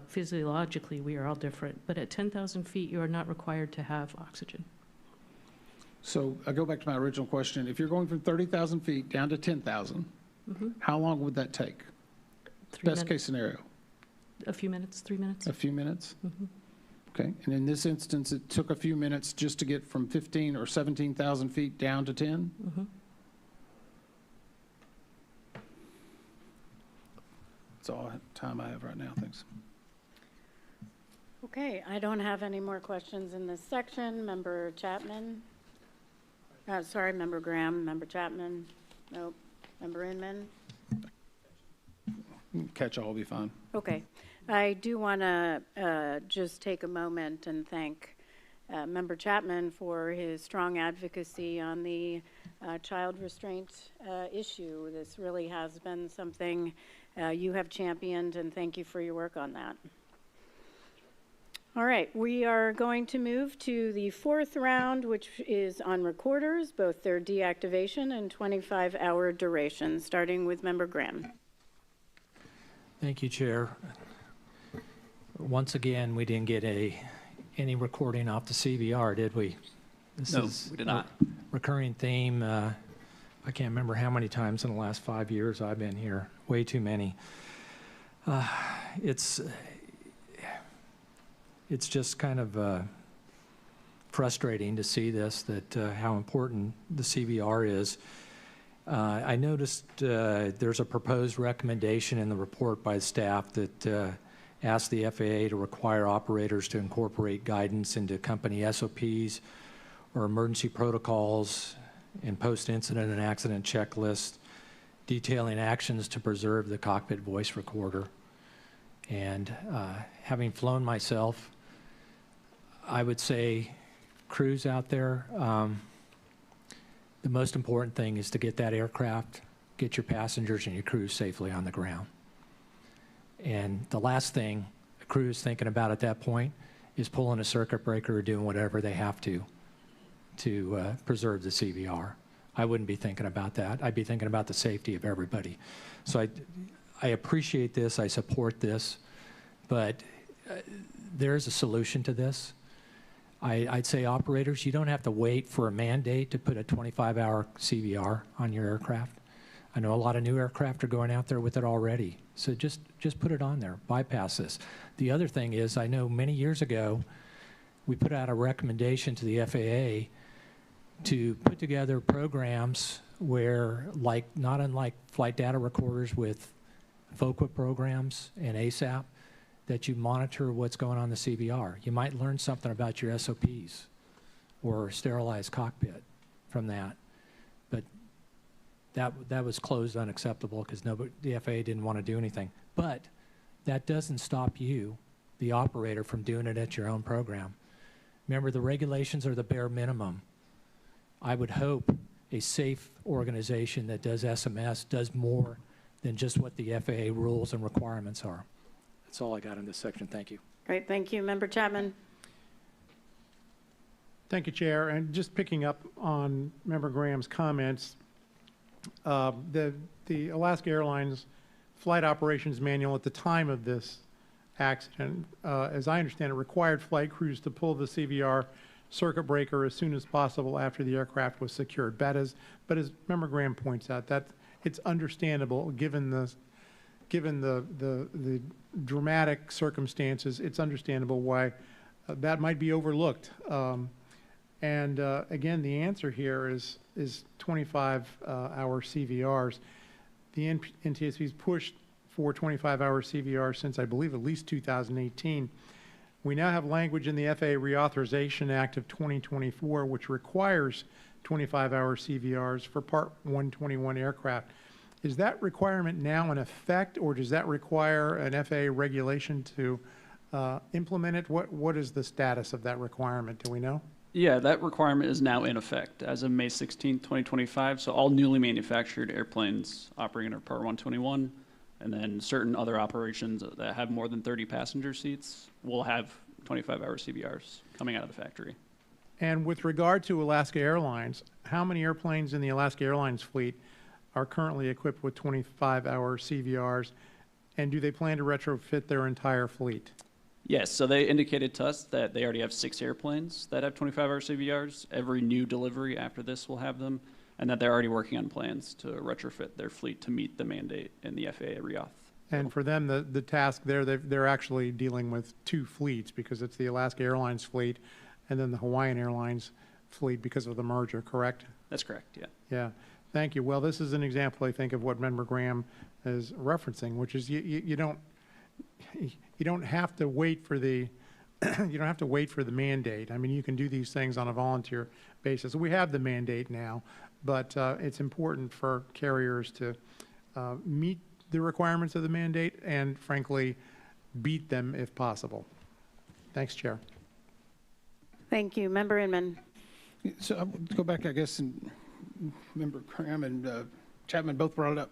[SPEAKER 8] Physiologically, we are all different. But at 10,000 feet, you are not required to have oxygen.
[SPEAKER 12] So I go back to my original question. If you're going from 30,000 feet down to 10,000, how long would that take? Best case scenario?
[SPEAKER 8] A few minutes, 3 minutes.
[SPEAKER 12] A few minutes? Okay. And in this instance, it took a few minutes just to get from 15 or 17,000 feet down to 10? That's all time I have right now. Thanks.
[SPEAKER 1] Okay, I don't have any more questions in this section. Member Chapman? Sorry, Member Graham. Member Chapman? Nope. Member Inman?
[SPEAKER 12] Catch all will be fine.
[SPEAKER 1] Okay. I do want to just take a moment and thank Member Chapman for his strong advocacy on the child restraint issue. This really has been something you have championed, and thank you for your work on that. All right, we are going to move to the 4th round, which is on recorders, both their deactivation and 25-hour duration, starting with Member Graham.
[SPEAKER 9] Thank you, Chair. Once again, we didn't get any recording off the CVR, did we?
[SPEAKER 17] No, we did not.
[SPEAKER 9] Recurring theme. I can't remember how many times in the last 5 years I've been here. Way too many. It's just kind of frustrating to see this, that how important the CVR is. I noticed there's a proposed recommendation in the report by staff that asks the FAA to require operators to incorporate guidance into company SOPs or emergency protocols and post-incident and accident checklists detailing actions to preserve the cockpit voice recorder. And having flown myself, I would say crews out there, the most important thing is to get that aircraft, get your passengers and your crew safely on the ground. And the last thing a crew is thinking about at that point is pulling a circuit breaker or doing whatever they have to preserve the CVR. I wouldn't be thinking about that. I'd be thinking about the safety of everybody. So I appreciate this, I support this, but there's a solution to this. I'd say operators, you don't have to wait for a mandate to put a 25-hour CVR on your aircraft. I know a lot of new aircraft are going out there with it already. So just put it on there, bypass this. The other thing is, I know many years ago, we put out a recommendation to the FAA to put together programs where, not unlike flight data recorders with FOQA programs and ASAP, that you monitor what's going on in the CVR. You might learn something about your SOPs or sterilized cockpit from that. But that was closed unacceptable because the FAA didn't want to do anything. But that doesn't stop you, the operator, from doing it at your own program. Remember, the regulations are the bare minimum. I would hope a safe organization that does SMS does more than just what the FAA rules and requirements are. That's all I got in this section. Thank you.
[SPEAKER 1] Great, thank you. Member Chapman.
[SPEAKER 11] Thank you, Chair. And just picking up on Member Graham's comments, the Alaska Airlines Flight Operations Manual at the time of this accident, as I understand it, required flight crews to pull the CVR circuit breaker as soon as possible after the aircraft was secured. But as Member Graham points out, that it's understandable given the dramatic circumstances. It's understandable why that might be overlooked. Again, the answer here is 25-hour CVRs. The NTSB's pushed for 25-hour CVRs since, I believe, at least 2018. We now have language in the FAA Reauthorization Act of 2024, which requires 25-hour CVRs for Part 121 aircraft. Is that requirement now in effect, or does that require an FAA regulation to implement it? What is the status of that requirement? Do we know?
[SPEAKER 18] Yeah, that requirement is now in effect as of May 16, 2025. So all newly manufactured airplanes operating under Part 121, and then certain other operations that have more than 30 passenger seats will have 25-hour CVRs coming out of the factory.
[SPEAKER 11] And with regard to Alaska Airlines, how many airplanes in the Alaska Airlines fleet are currently equipped with 25-hour CVRs, and do they plan to retrofit their entire fleet?
[SPEAKER 18] Yes, so they indicated to us that they already have 6 airplanes that have 25-hour CVRs. Every new delivery after this will have them, and that they're already working on plans to retrofit their fleet to meet the mandate in the FAA reauth.
[SPEAKER 11] And for them, the task there, they're actually dealing with 2 fleets, because it's the Alaska Airlines fleet and then the Hawaiian Airlines fleet because of the merger, correct?
[SPEAKER 18] That's correct, yeah.
[SPEAKER 11] Yeah, thank you. Well, this is an example, I think, of what Member Graham is referencing, which is you don't have to wait for the you don't have to wait for the mandate. I mean, you can do these things on a volunteer basis. We have the mandate now, but it's important for carriers to meet the requirements of the mandate and, frankly, beat them if possible. Thanks, Chair.
[SPEAKER 1] Thank you. Member Inman.
[SPEAKER 12] So I'll go back, I guess, and Member Graham and Chapman both brought it up.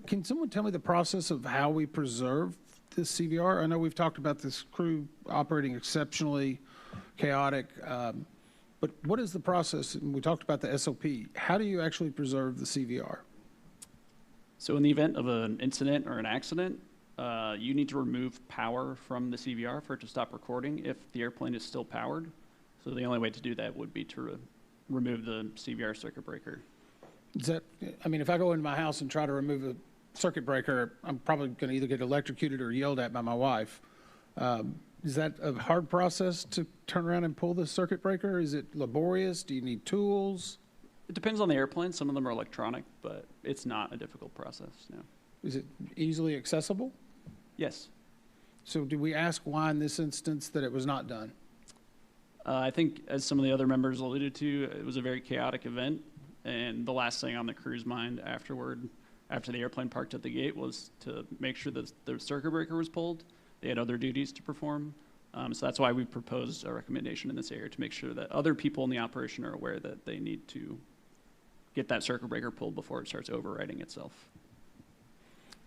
[SPEAKER 12] Can someone tell me the process of how we preserve this CVR? I know we've talked about this crew operating exceptionally chaotic, but what is the process? And we talked about the SOP. How do you actually preserve the CVR?
[SPEAKER 18] So in the event of an incident or an accident, you need to remove power from the CVR for it to stop recording if the airplane is still powered. So the only way to do that would be to remove the CVR circuit breaker.
[SPEAKER 12] Is that, I mean, if I go into my house and try to remove a circuit breaker, I'm probably going to either get electrocuted or yelled at by my wife. Is that a hard process to turn around and pull the circuit breaker? Is it laborious? Do you need tools?
[SPEAKER 18] It depends on the airplane. Some of them are electronic, but it's not a difficult process, no.
[SPEAKER 12] Is it easily accessible?
[SPEAKER 18] Yes.
[SPEAKER 12] So do we ask why in this instance that it was not done?
[SPEAKER 18] I think, as some of the other members alluded to, it was a very chaotic event, and the last thing on the crew's mind after the airplane parked at the gate was to make sure that the circuit breaker was pulled. They had other duties to perform. So that's why we proposed a recommendation in this area, to make sure that other people in the operation are aware that they need to get that circuit breaker pulled before it starts overriding itself.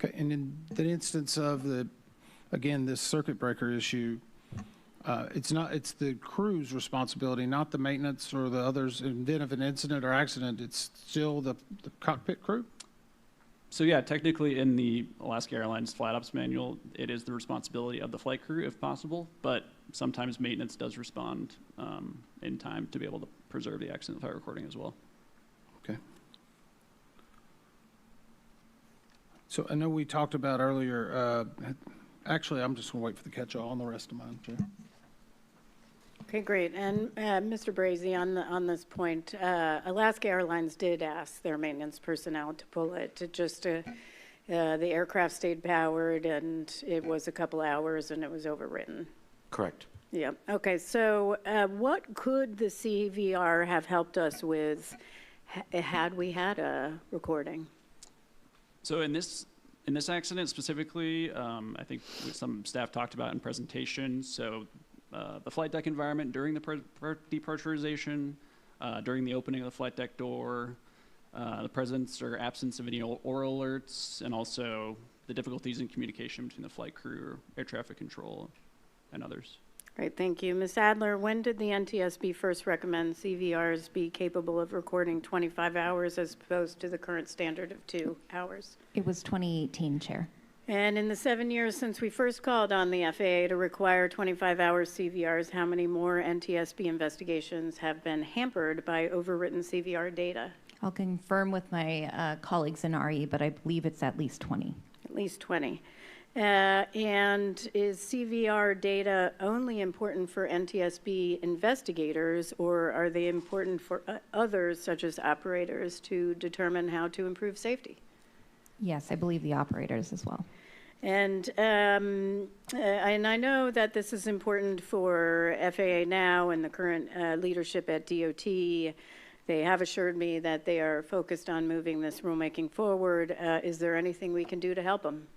[SPEAKER 12] Okay, and in the instance of again, this circuit breaker issue, It's the crew's responsibility, not the maintenance or the others. In the event of an incident or accident, it's still the cockpit crew?
[SPEAKER 18] So yeah, technically in the Alaska Airlines Flight Ops Manual, it is the responsibility of the flight crew if possible, but sometimes maintenance does respond in time to be able to preserve the accident flight recording as well.
[SPEAKER 12] Okay. So I know we talked about earlier, actually, I'm just going to wait for the catch-all on the rest of mine, Chair.
[SPEAKER 1] Okay, great. And Mr. Brazy, on this point, Alaska Airlines did ask their maintenance personnel to pull it to the aircraft stayed powered, and it was a couple hours, and it was overwritten.
[SPEAKER 4] Correct.
[SPEAKER 1] Yeah. Okay. So, what could the CVR have helped us with had we had a recording?
[SPEAKER 18] So in this accident specifically, I think some staff talked about in presentation. So the flight deck environment during the depressurization, during the opening of the flight deck door, the presence or absence of any oral alerts, and also the difficulties in communication between the flight crew, air traffic control, and others.
[SPEAKER 1] Great, thank you. Ms. Adler, when did the NTSB first recommend CVRs be capable of recording 25 hours as opposed to the current standard of 2 hours?
[SPEAKER 19] It was 2018, Chair.
[SPEAKER 1] And in the 7 years since we first called on the FAA to require 25-hour CVRs, how many more NTSB investigations have been hampered by overwritten CVR data?
[SPEAKER 19] I'll confirm with my colleagues in RE, but I believe it's at least 20.
[SPEAKER 1] At least 20. And is CVR data only important for NTSB investigators, or are they important for others, such as operators, to determine how to improve safety?
[SPEAKER 19] Yes, I believe the operators as well.
[SPEAKER 1] And I know that this is important for FAA now and the current leadership at DOT. They have assured me that they are focused on moving this rulemaking forward. Is there anything we can do to help them?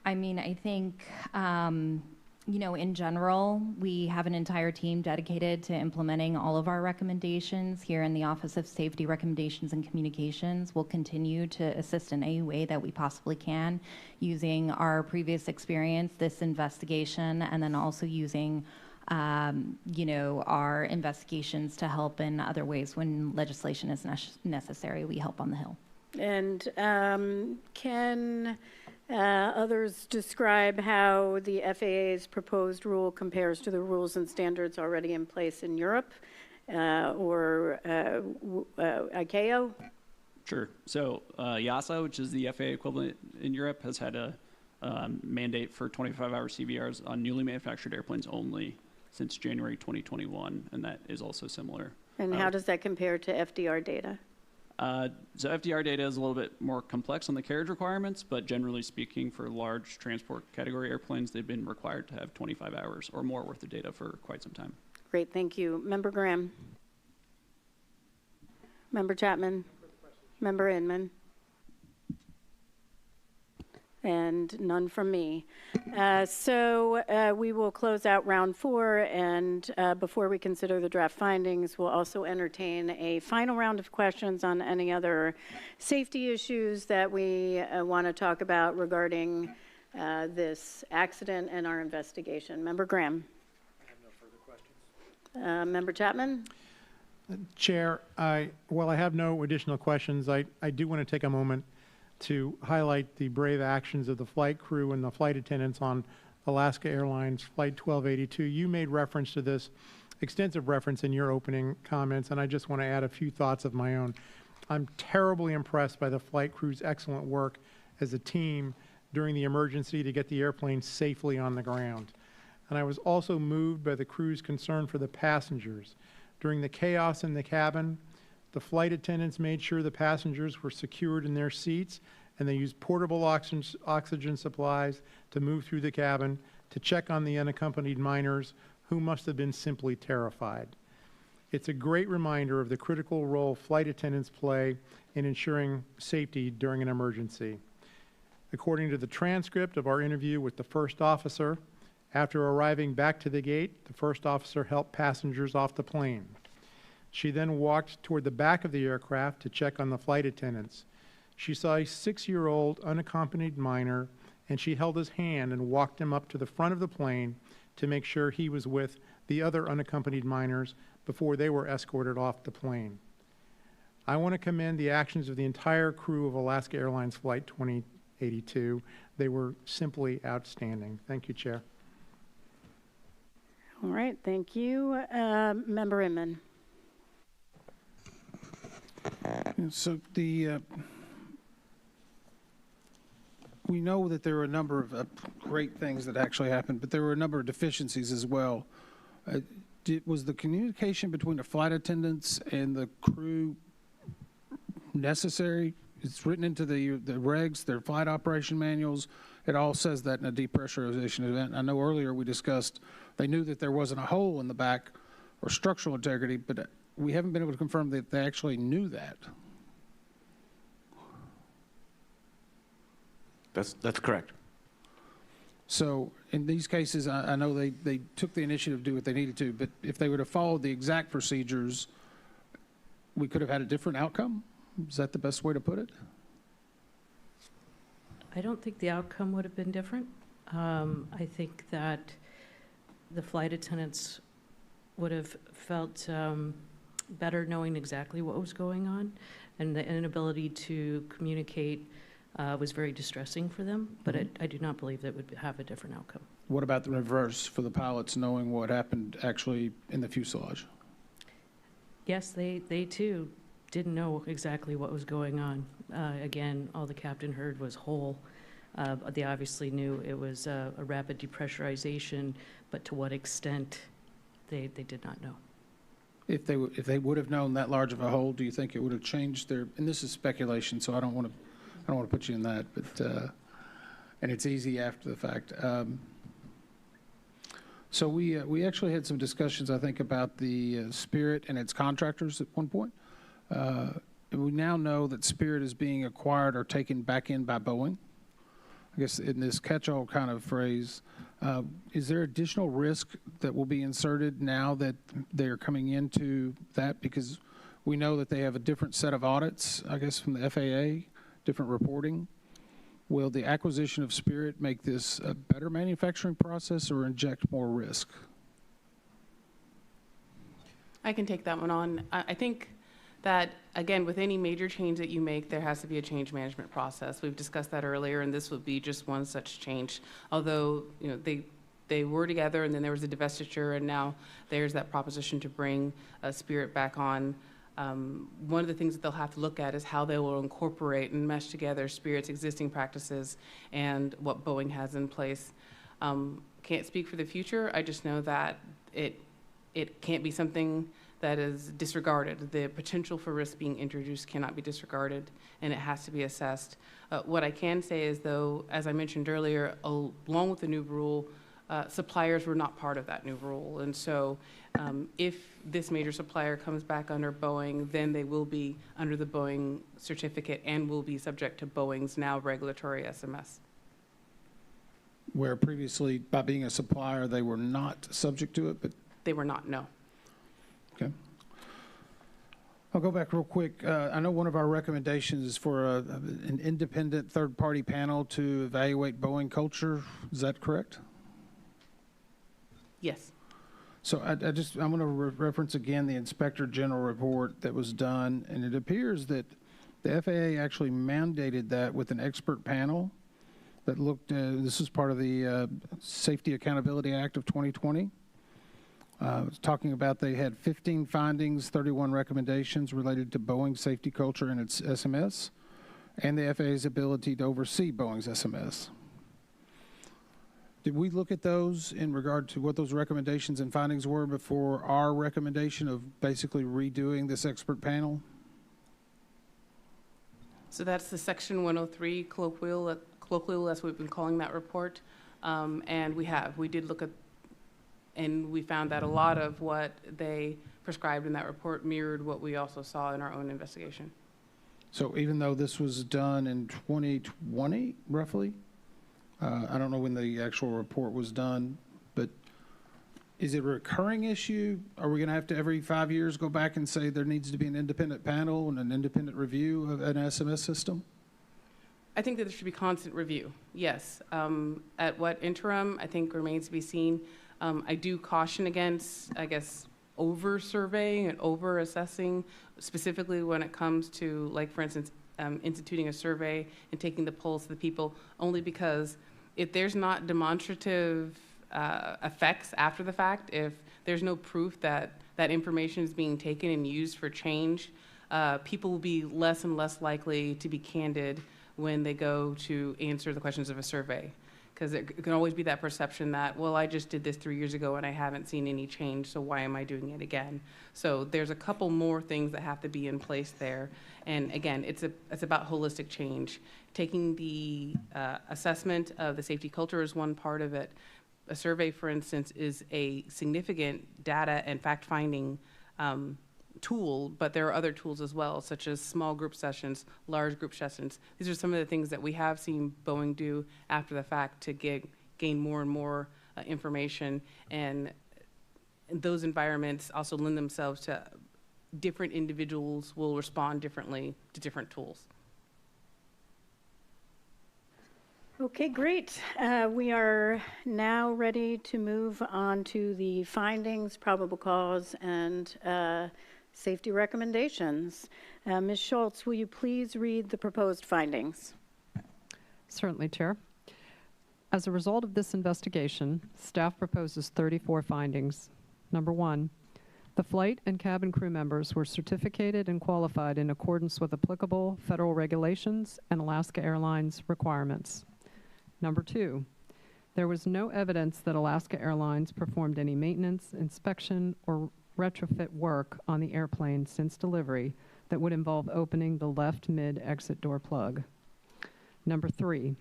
[SPEAKER 19] I mean, I think, in general, we have an entire team dedicated to implementing all of our recommendations here in the Office of Safety Recommendations and Communications. We'll continue to assist in any way that we possibly can, using our previous experience, this investigation, and then also using, our investigations to help in other ways when legislation is necessary. We help on the Hill.
[SPEAKER 1] And can others describe how the FAA's proposed rule compares to the rules and standards already in place in Europe or ICAO?
[SPEAKER 18] Sure. So EASA, which is the FAA equivalent in Europe, has had a mandate for 25-hour CVRs on newly manufactured airplanes only since January 2021, and that is also similar.
[SPEAKER 1] And how does that compare to FDR data?
[SPEAKER 18] So FDR data is a little bit more complex on the carriage requirements, but generally speaking, for large transport category airplanes, they've been required to have 25 hours or more worth of data for quite some time.
[SPEAKER 1] Great, thank you. Member Graham. Member Chapman. Member Inman. And none from me. So we will close out round 4, and before we consider the draft findings, we'll also entertain a final round of questions on any other safety issues that we want to talk about regarding this accident and our investigation. Member Graham.
[SPEAKER 11] I have no further questions.
[SPEAKER 1] Member Chapman.
[SPEAKER 11] Chair, while I have no additional questions, I do want to take a moment to highlight the brave actions of the flight crew and the flight attendants on Alaska Airlines Flight 1282. You made reference to this, extensive reference in your opening comments, and I just want to add a few thoughts of my own. I'm terribly impressed by the flight crew's excellent work as a team during the emergency to get the airplane safely on the ground. And I was also moved by the crew's concern for the passengers. During the chaos in the cabin, the flight attendants made sure the passengers were secured in their seats, and they used portable oxygen supplies to move through the cabin to check on the unaccompanied minors, who must have been simply terrified. It's a great reminder of the critical role flight attendants play in ensuring safety during an emergency. According to the transcript of our interview with the first officer, after arriving back to the gate, the first officer helped passengers off the plane. She then walked toward the back of the aircraft to check on the flight attendants. She saw a 6-year-old unaccompanied minor and she held his hand and walked him up to the front of the plane to make sure he was with the other unaccompanied minors before they were escorted off the plane. I want to commend the actions of the entire crew of Alaska Airlines Flight 2082. They were simply outstanding. Thank you, Chair.
[SPEAKER 1] All right, thank you. Member Inman.
[SPEAKER 12] So we know that there were a number of great things that actually happened, but there were a number of deficiencies as well. Was the communication between the flight attendants and the crew necessary? It's written into the regs, their flight operation manuals. It all says that in a depressurization event. I know earlier we discussed they knew that there wasn't a hole in the back or structural integrity, but we haven't been able to confirm that they actually knew that.
[SPEAKER 4] That's correct.
[SPEAKER 12] So in these cases, I know they took the initiative to do what they needed to, but if they would have followed the exact procedures, we could have had a different outcome? Is that the best way to put it?
[SPEAKER 8] I don't think the outcome would have been different. I think that the flight attendants would have felt better knowing exactly what was going on, and the inability to communicate was very distressing for them, but I do not believe that would have a different outcome.
[SPEAKER 12] What about the reverse for the pilots knowing what happened actually in the fuselage?
[SPEAKER 8] Yes, they too didn't know exactly what was going on. Again, all the captain heard was hole. They obviously knew it was a rapid depressurization, but to what extent, they did not know.
[SPEAKER 12] If they would have known that large of a hole, do you think it would have changed their? And this is speculation, so I don't want to put you in that, but and it's easy after the fact. So we actually had some discussions, I think, about the Spirit and its contractors at one point. We now know that Spirit is being acquired or taken back in by Boeing. I guess in this catch-all kind of phrase, is there additional risk that will be inserted now that they're coming into that? Because we know that they have a different set of audits, I guess, from the FAA, different reporting. Will the acquisition of Spirit make this a better manufacturing process or inject more risk?
[SPEAKER 6] I can take that one on. I think that, again, with any major change that you make, there has to be a change management process. We've discussed that earlier, and this would be just one such change. Although, you know, they were together, and then there was a divestiture, and now there's that proposition to bring Spirit back on. One of the things that they'll have to look at is how they will incorporate and mesh together Spirit's existing practices and what Boeing has in place. Can't speak for the future. I just know that it can't be something that is disregarded. The potential for risk being introduced cannot be disregarded, and it has to be assessed. What I can say is, though, as I mentioned earlier, along with the new rule, suppliers were not part of that new rule. And so if this major supplier comes back under Boeing, then they will be under the Boeing certificate and will be subject to Boeing's now regulatory SMS.
[SPEAKER 12] Where previously, by being a supplier, they were not subject to it, but
[SPEAKER 6] they were not, no.
[SPEAKER 12] Okay. I'll go back real quick. I know one of our recommendations is for an independent third-party panel to evaluate Boeing culture. Is that correct?
[SPEAKER 6] Yes.
[SPEAKER 12] So I'm going to reference again the Inspector General report that was done, and it appears that the FAA actually mandated that with an expert panel that looked, this is part of the Safety Accountability Act of 2020. It's talking about they had 15 findings, 31 recommendations related to Boeing's safety culture and its SMS, and the FAA's ability to oversee Boeing's SMS. Did we look at those in regard to what those recommendations and findings were before our recommendation of basically redoing this expert panel?
[SPEAKER 6] So that's the Section 103 colloquial, that's what we've been calling that report. And we did look at, and we found that a lot of what they prescribed in that report mirrored what we also saw in our own investigation.
[SPEAKER 12] So even though this was done in 2020, roughly, I don't know when the actual report was done, but is it a recurring issue? Are we going to have to every 5 years go back and say there needs to be an independent panel and an independent review of an SMS system?
[SPEAKER 6] I think that there should be constant review, yes. At what interim, I think remains to be seen. I do caution against, I guess, over-surveying and over-assessing, specifically when it comes to, like, for instance, instituting a survey and taking the pulse of the people, only because if there's not demonstrative effects after the fact, if there's no proof that that information is being taken and used for change, people will be less and less likely to be candid when they go to answer the questions of a survey. Because it can always be that perception that, well, I just did this 3 years ago and I haven't seen any change, so why am I doing it again? So there's a couple more things that have to be in place there. And again, it's about holistic change. Taking the assessment of the safety culture is one part of it. A survey, for instance, is a significant data and fact-finding tool, but there are other tools as well, such as small group sessions, large group sessions. These are some of the things that we have seen Boeing do after the fact to gain more and more information, and those environments also lend themselves to different individuals will respond differently to different tools.
[SPEAKER 1] Okay, great. We are now ready to move on to the findings, probable cause, and safety recommendations. Ms. Schultz, will you please read the proposed findings?
[SPEAKER 3] Certainly, Chair. As a result of this investigation, staff proposes 34 findings. Number 1, the flight and cabin crew members were certificated and qualified in accordance with applicable federal regulations and Alaska Airlines requirements. Number 2, there was no evidence that Alaska Airlines performed any maintenance, inspection, or retrofit work on the airplane since delivery that would involve opening the left mid-exit door plug. Number 3,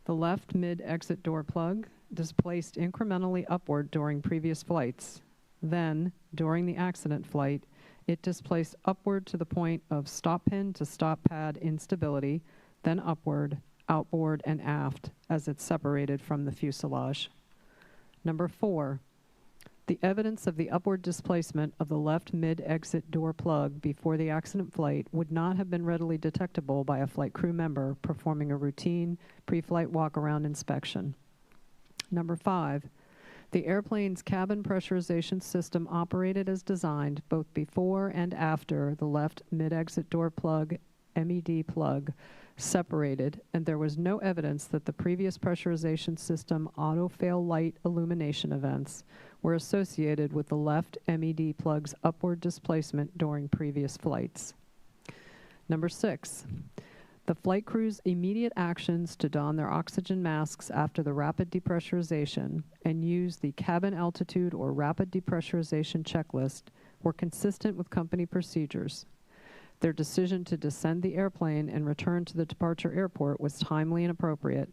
[SPEAKER 3] the left mid-exit door plug displaced incrementally upward during previous flights. Then, during the accident flight, it displaced upward to the point of stop pin to stop pad instability, then upward, outboard, and aft as it separated from the fuselage. Number 4, the evidence of the upward displacement of the left mid-exit door plug before the accident flight would not have been readily detectable by a flight crew member performing a routine pre-flight walk-around inspection. Number 5, the airplane's cabin pressurization system operated as designed both before and after the left mid-exit door plug, MED plug, separated, and there was no evidence that the previous pressurization system auto-fail light illumination events were associated with the left MED plug's upward displacement during previous flights. Number 6, the flight crew's immediate actions to don their oxygen masks after the rapid depressurization and use the cabin altitude or rapid depressurization checklist were consistent with company procedures. Their decision to descend the airplane and return to the departure airport was timely and appropriate,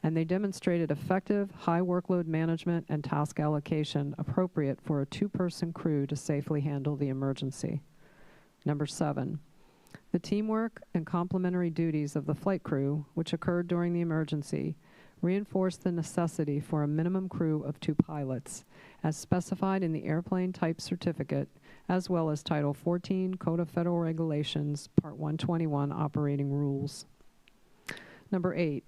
[SPEAKER 3] and they demonstrated effective high workload management and task allocation appropriate for a 2-person crew to safely handle the emergency. Number 7, the teamwork and complementary duties of the flight crew, which occurred during the emergency, reinforced the necessity for a minimum crew of 2 pilots, as specified in the airplane type certificate, as well as Title 14 Code of Federal Regulations, Part 121 Operating Rules. Number 8,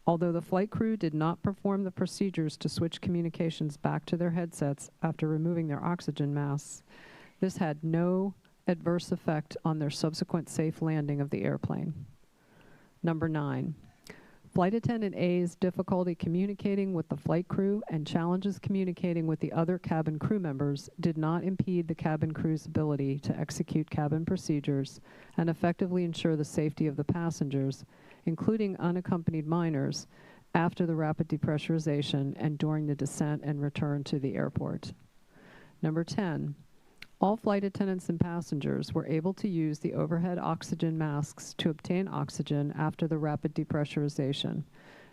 [SPEAKER 3] although the flight crew did not perform the procedures to switch communications back to their headsets after removing their oxygen masks, this had no adverse effect on their subsequent safe landing of the airplane. Number 9, Flight Attendant A's difficulty communicating with the flight crew and challenges communicating with the other cabin crew members did not impede the cabin crew's ability to execute cabin procedures and effectively ensure the safety of the passengers, including unaccompanied minors, after the rapid depressurization and during the descent and return to the airport. Number 10, all flight attendants and passengers were able to use the overhead oxygen masks to obtain oxygen after the rapid depressurization,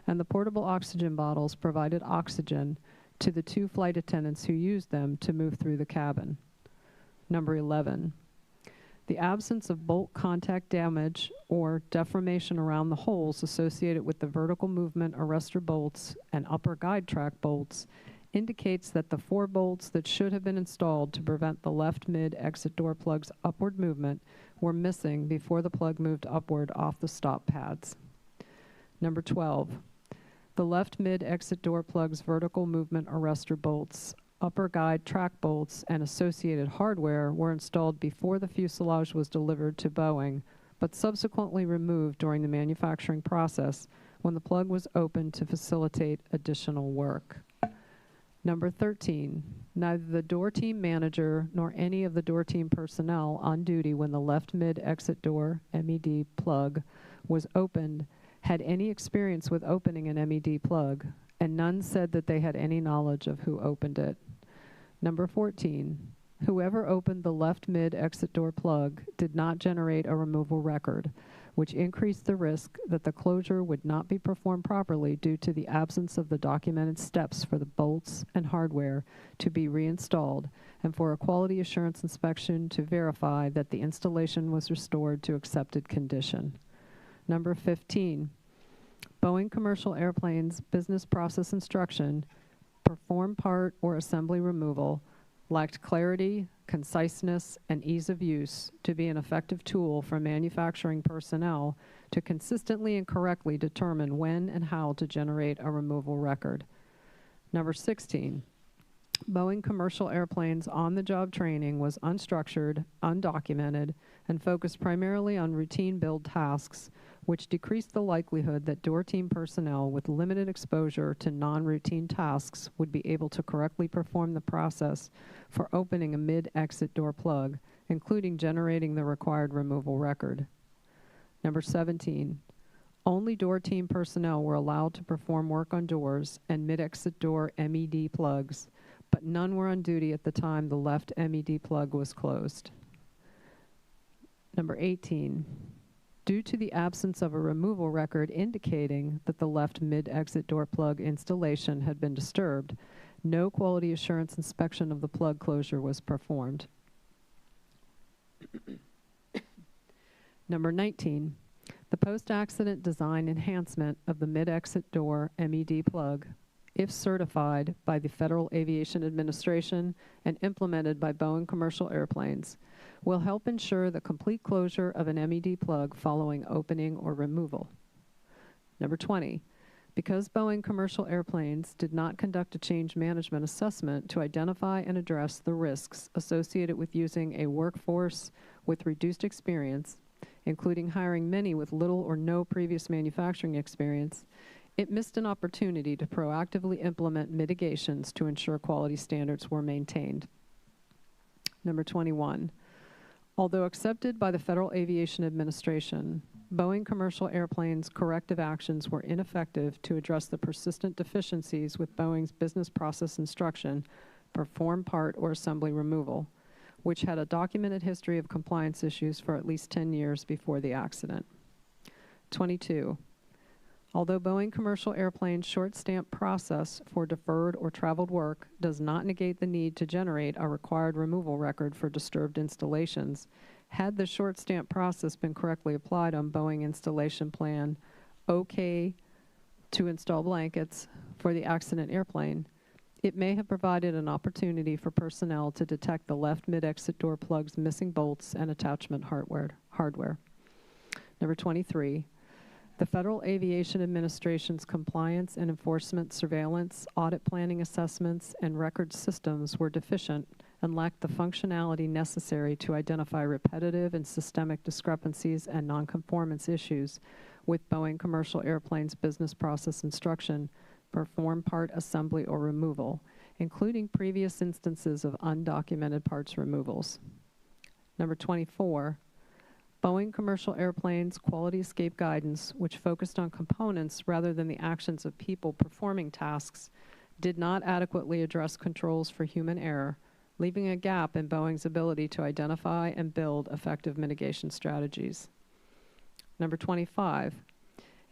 [SPEAKER 3] and the portable oxygen bottles provided oxygen to the 2 flight attendants who used them to move through the cabin. Number 11, the absence of bolt contact damage or deformation around the holes associated with the vertical movement arrestor bolts and upper guide track bolts indicates that the 4 bolts that should have been installed to prevent the left mid-exit door plug's upward movement were missing before the plug moved upward off the stop pads. Number 12, the left mid-exit door plug's vertical movement arrestor bolts, upper guide track bolts, and associated hardware were installed before the fuselage was delivered to Boeing, but subsequently removed during the manufacturing process when the plug was opened to facilitate additional work. Number 13, neither the door team manager nor any of the door team personnel on duty when the left mid-exit door MED plug was opened had any experience with opening an MED plug, and none said that they had any knowledge of who opened it. Number 14, whoever opened the left mid-exit door plug did not generate a removal record, which increased the risk that the closure would not be performed properly due to the absence of the documented steps for the bolts and hardware to be reinstalled and for a quality assurance inspection to verify that the installation was restored to accepted condition. Number 15, Boeing Commercial Airplanes Business Process Instruction, perform part or assembly removal, lacked clarity, conciseness, and ease of use to be an effective tool for manufacturing personnel to consistently and correctly determine when and how to generate a removal record. Number 16, Boeing Commercial Airplanes on-the-job training was unstructured, undocumented, and focused primarily on routine build tasks, which decreased the likelihood that door team personnel with limited exposure to non-routine tasks would be able to correctly perform the process for opening a mid-exit door plug, including generating the required removal record. Number 17, only door team personnel were allowed to perform work on doors and mid-exit door MED plugs, but none were on duty at the time the left MED plug was closed. Number 18, due to the absence of a removal record indicating that the left mid-exit door plug installation had been disturbed, no quality assurance inspection of the plug closure was performed. Number 19, the post-accident design enhancement of the mid-exit door MED plug, if certified by the Federal Aviation Administration and implemented by Boeing Commercial Airplanes, will help ensure the complete closure of an MED plug following opening or removal. Number 20, because Boeing Commercial Airplanes did not conduct a change management assessment to identify and address the risks associated with using a workforce with reduced experience, including hiring many with little or no previous manufacturing experience, it missed an opportunity to proactively implement mitigations to ensure quality standards were maintained. Number 21, although accepted by the Federal Aviation Administration, Boeing Commercial Airplanes' corrective actions were ineffective to address the persistent deficiencies with Boeing's business process instruction, perform part or assembly removal, which had a documented history of compliance issues for at least 10 years before the accident. 22, although Boeing Commercial Airplanes' short stamp process for deferred or traveled work does not negate the need to generate a required removal record for disturbed installations, had the short stamp process been correctly applied on Boeing installation plan OK to install blankets for the accident airplane, it may have provided an opportunity for personnel to detect the left mid-exit door plug's missing bolts and attachment hardware. Number 23, the Federal Aviation Administration's compliance and enforcement surveillance, audit planning assessments, and record systems were deficient and lacked the functionality necessary to identify repetitive and systemic discrepancies and nonconformance issues with Boeing Commercial Airplanes business process instruction, perform part assembly or removal, including previous instances of undocumented parts removals. Number 24, Boeing Commercial Airplanes Quality Escape Guidance, which focused on components rather than the actions of people performing tasks, did not adequately address controls for human error, leaving a gap in Boeing's ability to identify and build effective mitigation strategies. Number 25,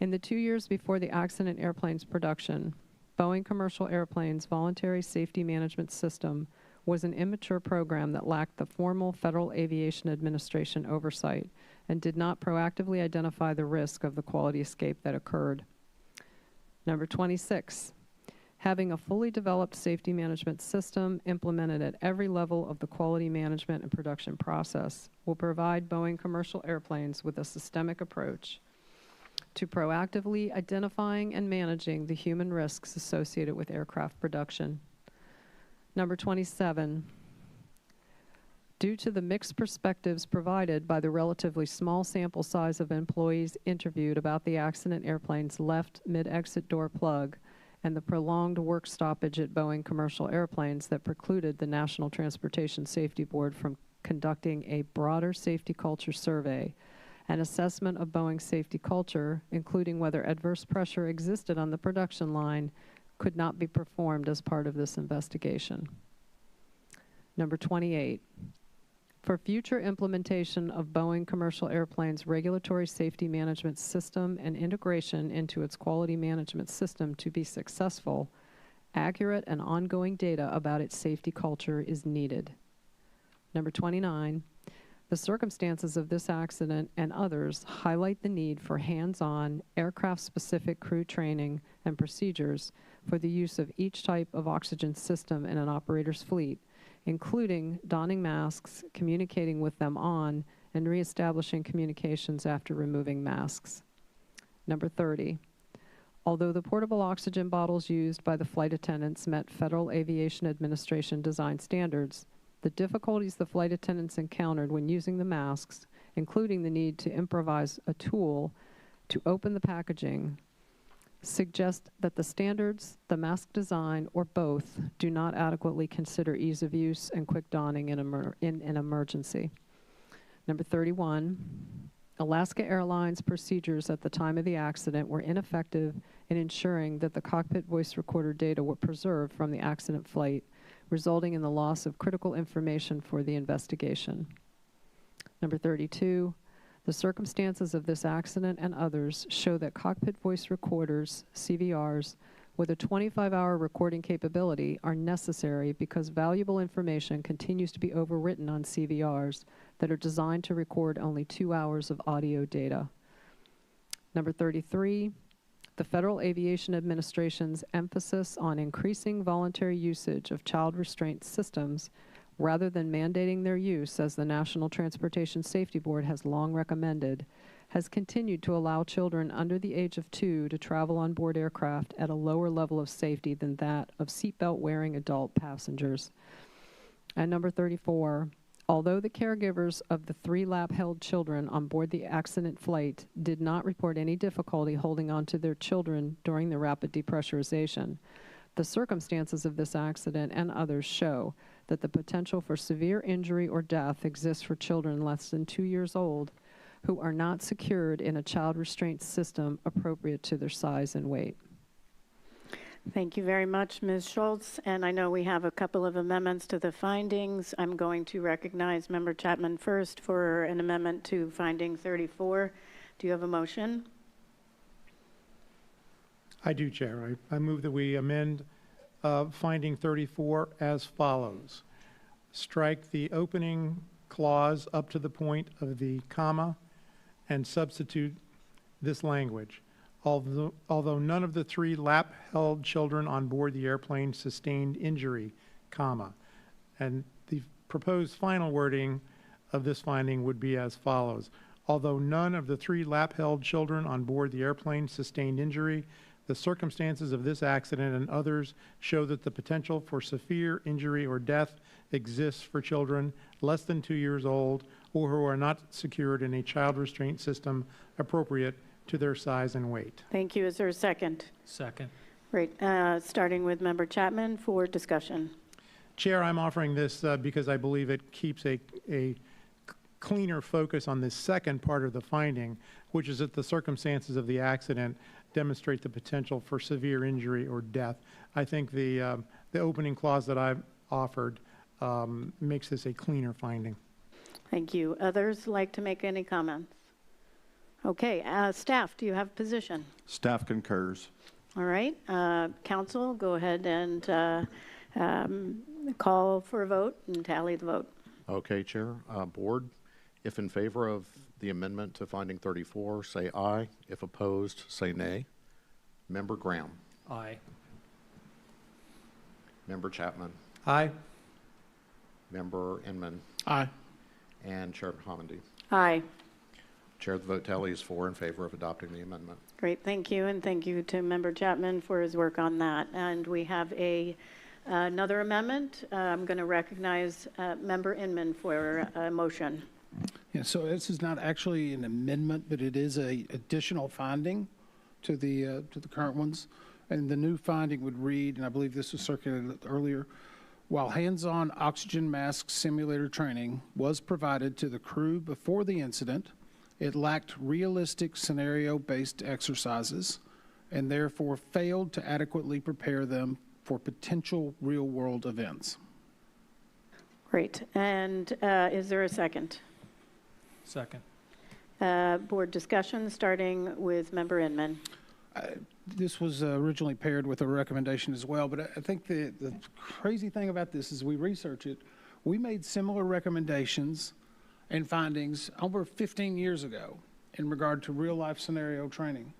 [SPEAKER 3] in the 2 years before the accident airplane's production, Boeing Commercial Airplanes Voluntary Safety Management System was an immature program that lacked the formal Federal Aviation Administration oversight and did not proactively identify the risk of the quality escape that occurred. Number 26, having a fully developed safety management system implemented at every level of the quality management and production process will provide Boeing Commercial Airplanes with a systemic approach to proactively identifying and managing the human risks associated with aircraft production. Number 27, due to the mixed perspectives provided by the relatively small sample size of employees interviewed about the accident airplane's left mid-exit door plug and the prolonged work stoppage at Boeing commercial airplanes that precluded the National Transportation Safety Board from conducting a broader safety culture survey, an assessment of Boeing's safety culture, including whether adverse pressure existed on the production line, could not be performed as part of this investigation. Number 28, for future implementation of Boeing commercial airplanes' regulatory safety management system and integration into its quality management system to be successful, accurate and ongoing data about its safety culture is needed. Number 29, the circumstances of this accident and others highlight the need for hands-on, aircraft-specific crew training and procedures for the use of each type of oxygen system in an operator's fleet, including donning masks, communicating with them on, and reestablishing communications after removing masks. Number 30, although the portable oxygen bottles used by the flight attendants met Federal Aviation Administration design standards, the difficulties the flight attendants encountered when using the masks, including the need to improvise a tool to open the packaging, suggest that the standards, the mask design, or both do not adequately consider ease of use and quick donning in an emergency. Number 31, Alaska Airlines procedures at the time of the accident were ineffective in ensuring that the cockpit voice recorder data were preserved from the accident flight, resulting in the loss of critical information for the investigation. Number 32, the circumstances of this accident and others show that cockpit voice recorders, CVRs, with a 25-hour recording capability are necessary because valuable information continues to be overwritten on CVRs that are designed to record only 2 hours of audio data. Number 33, the Federal Aviation Administration's emphasis on increasing voluntary usage of child restraint systems rather than mandating their use, as the National Transportation Safety Board has long recommended, has continued to allow children under the age of 2 to travel on board aircraft at a lower level of safety than that of seatbelt-wearing adult passengers. And number 34, although the caregivers of the 3 lap-held children on board the accident flight did not report any difficulty holding on to their children during the rapid depressurization, the circumstances of this accident and others show that the potential for severe injury or death exists for children less than 2 years old who are not secured in a child restraint system appropriate to their size and weight.
[SPEAKER 1] Thank you very much, Ms. Schultz. And I know we have a couple of amendments to the findings. I'm going to recognize Member Chapman first for an amendment to finding 34. Do you have a motion?
[SPEAKER 11] I do, Chair. I move that we amend finding 34 as follows. Strike the opening clause up to the point of the comma and substitute this language. Although none of the 3 lap-held children on board the airplane sustained injury, comma. And the proposed final wording of this finding would be as follows. Although none of the 3 lap-held children on board the airplane sustained injury, the circumstances of this accident and others show that the potential for severe injury or death exists for children less than 2 years old or who are not secured in a child restraint system appropriate to their size and weight.
[SPEAKER 1] Thank you. Is there a second?
[SPEAKER 9] Second.
[SPEAKER 1] Great. Starting with Member Chapman for discussion.
[SPEAKER 11] Chair, I'm offering this because I believe it keeps a cleaner focus on this second part of the finding, which is that the circumstances of the accident demonstrate the potential for severe injury or death. I think the opening clause that I've offered makes this a cleaner finding.
[SPEAKER 1] Thank you. Others like to make any comments? Okay. Staff, do you have a position?
[SPEAKER 20] Staff concurs.
[SPEAKER 1] All right. Council, go ahead and call for a vote and tally the vote.
[SPEAKER 20] Okay, Chair. Board, if in favor of the amendment to finding 34, say aye. If opposed, say nay. Member Graham.
[SPEAKER 9] Aye.
[SPEAKER 20] Member Chapman.
[SPEAKER 11] Aye.
[SPEAKER 20] Member Inman.
[SPEAKER 9] Aye.
[SPEAKER 20] And Chairman Homendy.
[SPEAKER 1] Aye.
[SPEAKER 20] Chair, the vote tally is 4 in favor of adopting the amendment.
[SPEAKER 1] Great, thank you, and thank you to Member Chapman for his work on that. And we have another amendment. I'm going to recognize Member Inman for a motion.
[SPEAKER 12] Yeah, so this is not actually an amendment, but it is a additional finding to the current ones. And the new finding would read, and I believe this was circulated earlier, while hands-on oxygen mask simulator training was provided to the crew before the incident, it lacked realistic scenario-based exercises and therefore failed to adequately prepare them for potential real-world events.
[SPEAKER 1] Great, and is there a second?
[SPEAKER 9] Second.
[SPEAKER 1] Board discussion, starting with Member Inman.
[SPEAKER 12] This was originally paired with a recommendation as well, but I think the crazy thing about this is we research it. We made similar recommendations and findings over 15 years ago in regard to real-life scenario training,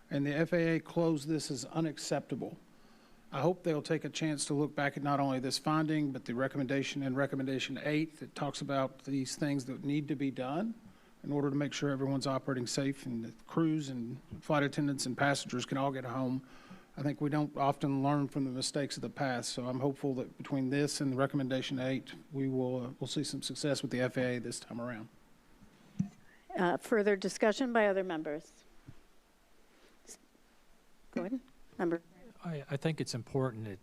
[SPEAKER 12] and the FAA closed this as unacceptable. I hope they'll take a chance to look back at not only this finding, but the recommendation in Recommendation 8 that talks about these things that need to be done in order to make sure everyone's operating safe and the crews and flight attendants and passengers can all get home. I think we don't often learn from the mistakes of the past, so I'm hopeful that between this and the Recommendation 8, we'll see some success with the FAA this time around.
[SPEAKER 1] Further discussion by other members? Go ahead, Member.
[SPEAKER 9] I think it's important.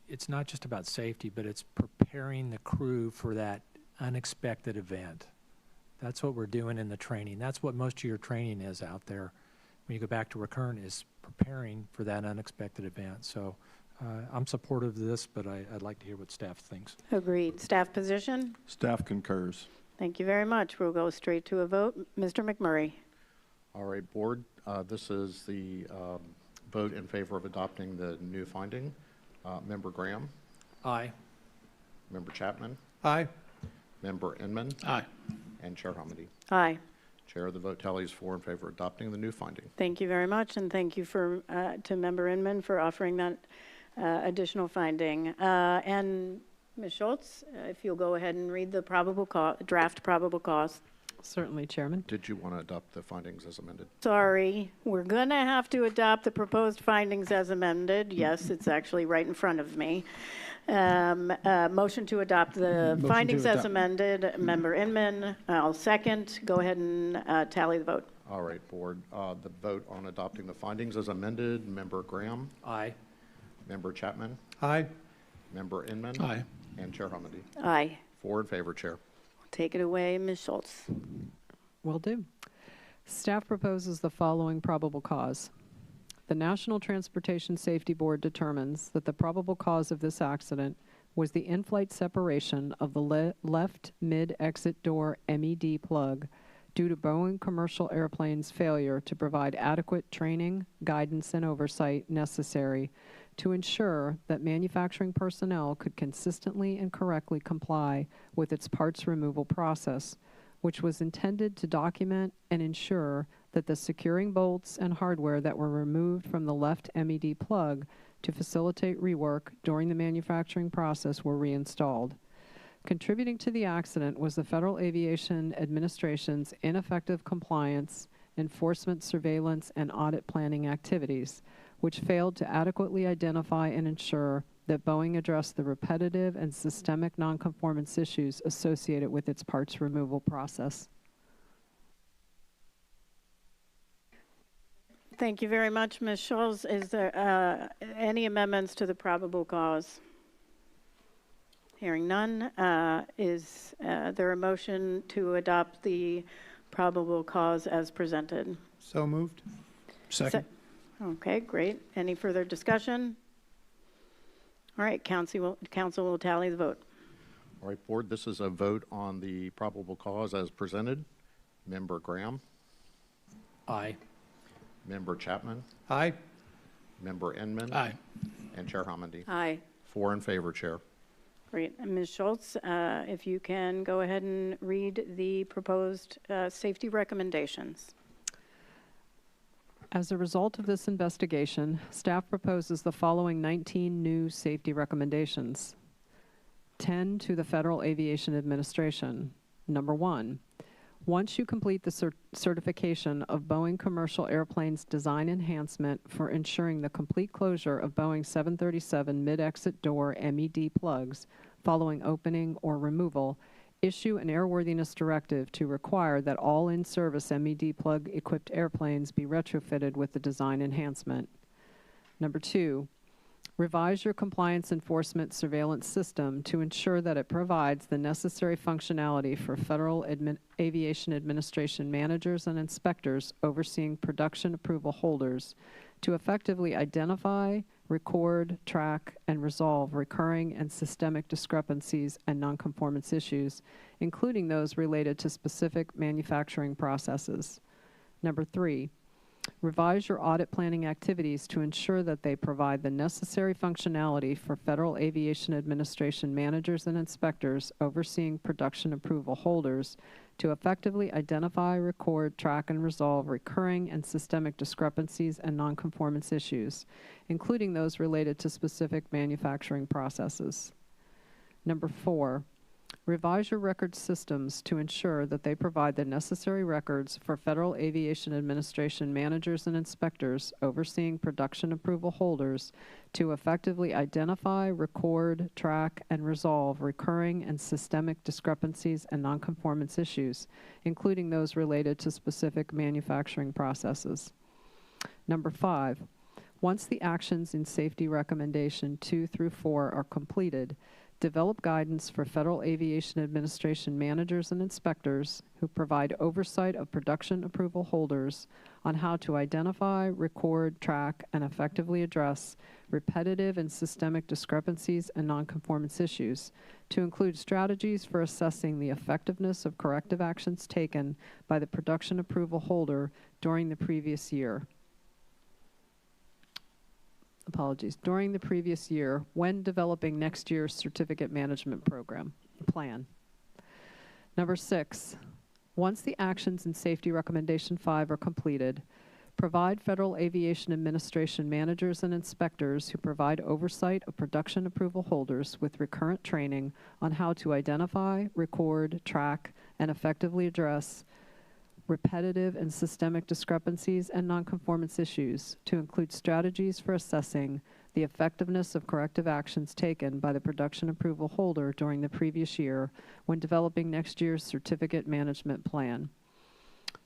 [SPEAKER 9] It's not just about safety, but it's preparing the crew for that unexpected event. That's what we're doing in the training. That's what most of your training is out there. When you go back to recurrent, is preparing for that unexpected event. So I'm supportive of this, but I'd like to hear what staff thinks.
[SPEAKER 1] Agreed. Staff position?
[SPEAKER 21] Staff concurs.
[SPEAKER 1] Thank you very much. We'll go straight to a vote. Mr. McMurray.
[SPEAKER 20] All right, Board, this is the vote in favor of adopting the new finding. Member Graham?
[SPEAKER 9] Aye.
[SPEAKER 20] Member Chapman?
[SPEAKER 11] Aye.
[SPEAKER 20] Member Inman?
[SPEAKER 12] Aye.
[SPEAKER 20] And Chair Hamady?
[SPEAKER 1] Aye.
[SPEAKER 20] Chair, the vote tally is 4 in favor of adopting the new finding.
[SPEAKER 1] Thank you very much, and thank you to Member Inman for offering that additional finding. And Ms. Schultz, if you'll go ahead and read the draft probable cause.
[SPEAKER 3] Certainly, Chairman.
[SPEAKER 20] Did you want to adopt the findings as amended?
[SPEAKER 1] Sorry, we're going to have to adopt the proposed findings as amended. Yes, it's actually right in front of me. Motion to adopt the findings as amended. Member Inman, I'll second. Go ahead and tally the vote.
[SPEAKER 20] All right, Board. The vote on adopting the findings as amended. Member Graham?
[SPEAKER 9] Aye.
[SPEAKER 20] Member Chapman?
[SPEAKER 11] Aye.
[SPEAKER 20] Member Inman?
[SPEAKER 12] Aye.
[SPEAKER 20] And Chair Hamady?
[SPEAKER 1] Aye.
[SPEAKER 20] 4 in favor, Chair.
[SPEAKER 1] Take it away, Ms. Schultz.
[SPEAKER 3] Will do. Staff proposes the following probable cause. The National Transportation Safety Board determines that the probable cause of this accident was the in-flight separation of the left mid-exit door MED plug due to Boeing commercial airplanes' failure to provide adequate training, guidance, and oversight necessary to ensure that manufacturing personnel could consistently and correctly comply with its parts removal process, which was intended to document and ensure that the securing bolts and hardware that were removed from the left MED plug to facilitate rework during the manufacturing process were reinstalled. Contributing to the accident was the Federal Aviation Administration's ineffective compliance, enforcement, surveillance, and audit planning activities, which failed to adequately identify and ensure that Boeing addressed the repetitive and systemic nonconformance issues associated with its parts removal process.
[SPEAKER 1] Thank you very much, Ms. Schultz. Is there any amendments to the probable cause? Hearing none, is there a motion to adopt the probable cause as presented?
[SPEAKER 11] So moved. Second.
[SPEAKER 1] Okay, great. Any further discussion? All right, council will tally the vote.
[SPEAKER 20] All right, Board, this is a vote on the probable cause as presented. Member Graham?
[SPEAKER 9] Aye.
[SPEAKER 20] Member Chapman?
[SPEAKER 11] Aye.
[SPEAKER 20] Member Inman?
[SPEAKER 12] Aye.
[SPEAKER 20] And Chair Hamady?
[SPEAKER 1] Aye.
[SPEAKER 20] 4 in favor, Chair.
[SPEAKER 1] Great. And Ms. Schultz, if you can go ahead and read the proposed safety recommendations.
[SPEAKER 3] As a result of this investigation, staff proposes the following 19 new safety recommendations. 10 to the Federal Aviation Administration. Number 1, Once you complete the certification of Boeing Commercial Airplanes Design Enhancement for ensuring the complete closure of Boeing 737 mid-exit door MED plugs following opening or removal, issue an airworthiness directive to require that all in-service MED plug-equipped airplanes be retrofitted with the design enhancement. Number 2, revise your compliance enforcement surveillance system to ensure that it provides the necessary functionality for Federal Aviation Administration managers and inspectors overseeing production approval holders to effectively identify, record, track, and resolve recurring and systemic discrepancies and nonconformance issues, including those related to specific manufacturing processes. Number 3, revise your audit planning activities to ensure that they provide the necessary functionality for Federal Aviation Administration managers and inspectors overseeing production approval holders to effectively identify, record, track, and resolve recurring and systemic discrepancies and nonconformance issues, including those related to specific manufacturing processes. Number 4, revise your record systems to ensure that they provide the necessary records for Federal Aviation Administration managers and inspectors overseeing production approval holders to effectively identify, record, track, and resolve recurring and systemic discrepancies and nonconformance issues, including those related to specific manufacturing processes. Number 5, once the actions in Safety Recommendation 2 through 4 are completed, develop guidance for Federal Aviation Administration managers and inspectors who provide oversight of production approval holders on how to identify, record, track, and effectively address repetitive and systemic discrepancies and nonconformance issues, to include strategies for assessing the effectiveness of corrective actions taken by the production approval holder during the previous year. During the previous year when developing next year's certificate management plan. Number 6, once the actions in Safety Recommendation 5 are completed, provide Federal Aviation Administration managers and inspectors who provide oversight of production approval holders with recurrent training on how to identify, record, track, and effectively address repetitive and systemic discrepancies and nonconformance issues, to include strategies for assessing the effectiveness of corrective actions taken by the production approval holder during the previous year when developing next year's certificate management plan.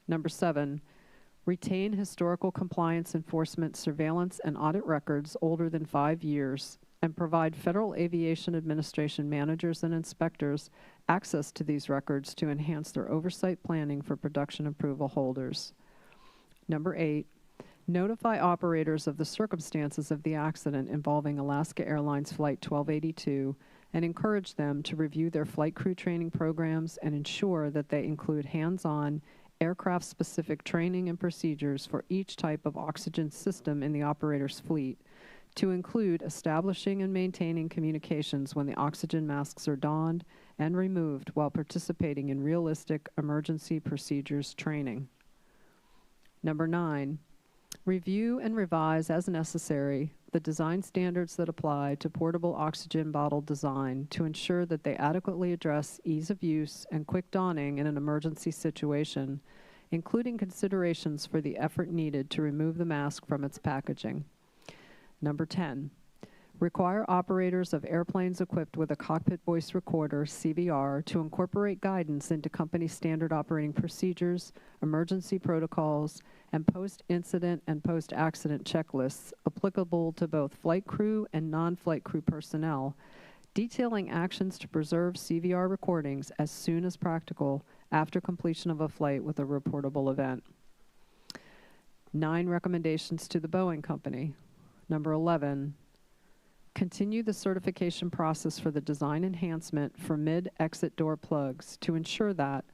[SPEAKER 3] Number 7, retain historical compliance enforcement surveillance and audit records older than 5 years and provide Federal Aviation Administration managers and inspectors access to these records to enhance their oversight planning for production approval holders. Number 8, notify operators of the circumstances of the accident involving Alaska Airlines Flight 1282 and encourage them to review their flight crew training programs and ensure that they include hands-on, aircraft-specific training and procedures for each type of oxygen system in the operator's fleet, to include establishing and maintaining communications when the oxygen masks are donned and removed while participating in realistic emergency procedures training. Number 9, review and revise as necessary the design standards that apply to portable oxygen bottle design to ensure that they adequately address ease of use and quick donning in an emergency situation, including considerations for the effort needed to remove the mask from its packaging. Number 10, require operators of airplanes equipped with a cockpit voice recorder, CVR, to incorporate guidance into company standard operating procedures, emergency protocols, and post-incident and post-accident checklists applicable to both flight crew and non-flight crew personnel, detailing actions to preserve CVR recordings as soon as practical after completion of a flight with a reportable event. 9 recommendations to the Boeing Company. Number 11, continue the certification process for the design enhancement for mid-exit door plugs to ensure that,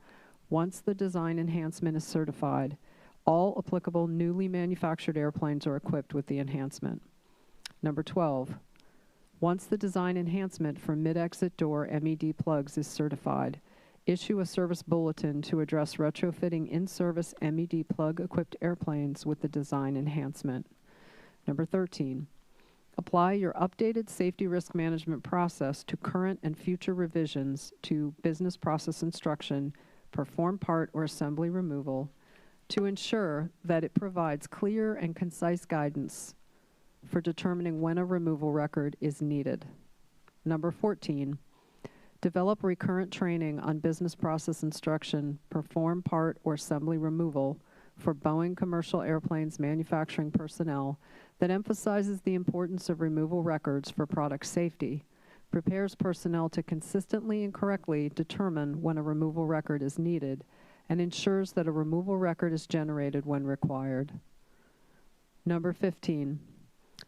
[SPEAKER 3] once the design enhancement is certified, all applicable newly manufactured airplanes are equipped with the enhancement. Number 12, once the design enhancement for mid-exit door MED plugs is certified, issue a service bulletin to address retrofitting in-service MED plug-equipped airplanes with the design enhancement. Number 13, apply your updated safety risk management process to current and future revisions to business process instruction perform part or assembly removal to ensure that it provides clear and concise guidance for determining when a removal record is needed. Number 14, develop recurrent training on business process instruction, perform part or assembly removal for Boeing commercial airplanes manufacturing personnel that emphasizes the importance of removal records for product safety, prepares personnel to consistently and correctly determine when a removal record is needed, and ensures that a removal record is generated when required. Number 15,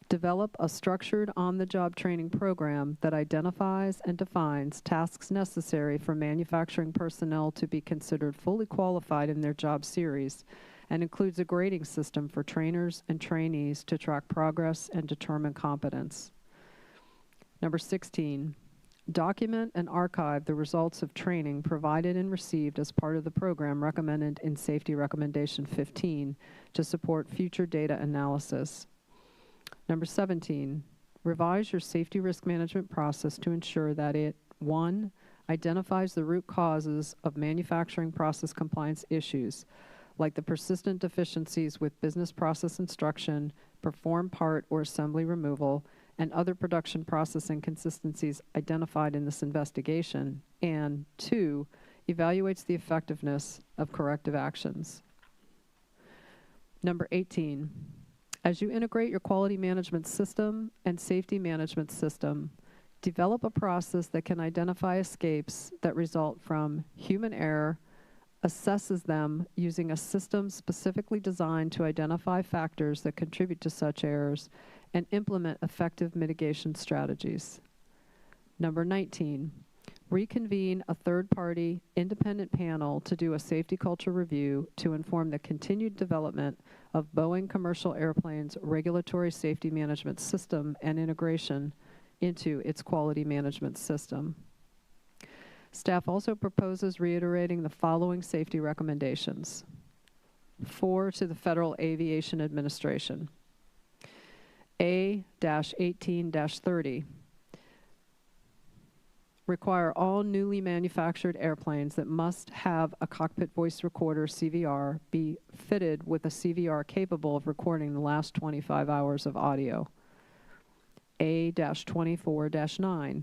[SPEAKER 3] develop a structured on-the-job training program that identifies and defines tasks necessary for manufacturing personnel to be considered fully qualified in their job series and includes a grading system for trainers and trainees to track progress and determine competence. Number 16, document and archive the results of training provided and received as part of the program recommended in Safety Recommendation 15 to support future data analysis. Number 17, revise your safety risk management process to ensure that it, 1, identifies the root causes of manufacturing process compliance issues, like the persistent deficiencies with business process instruction, perform part or assembly removal, and other production process inconsistencies identified in this investigation, and 2, evaluates the effectiveness of corrective actions. Number 18, as you integrate your quality management system and safety management system, develop a process that can identify escapes that result from human error, assesses them using a system specifically designed to identify factors that contribute to such errors, and implement effective mitigation strategies. Number 19, reconvene a third-party independent panel to do a safety culture review to inform the continued development of Boeing commercial airplanes' regulatory safety management system and integration into its quality management system. Staff also proposes reiterating the following safety recommendations. 4 to the Federal Aviation Administration. A-18-30. Require all newly manufactured airplanes that must have a cockpit voice recorder CVR be fitted with a CVR capable of recording the last 25 hours of audio. A-24-9.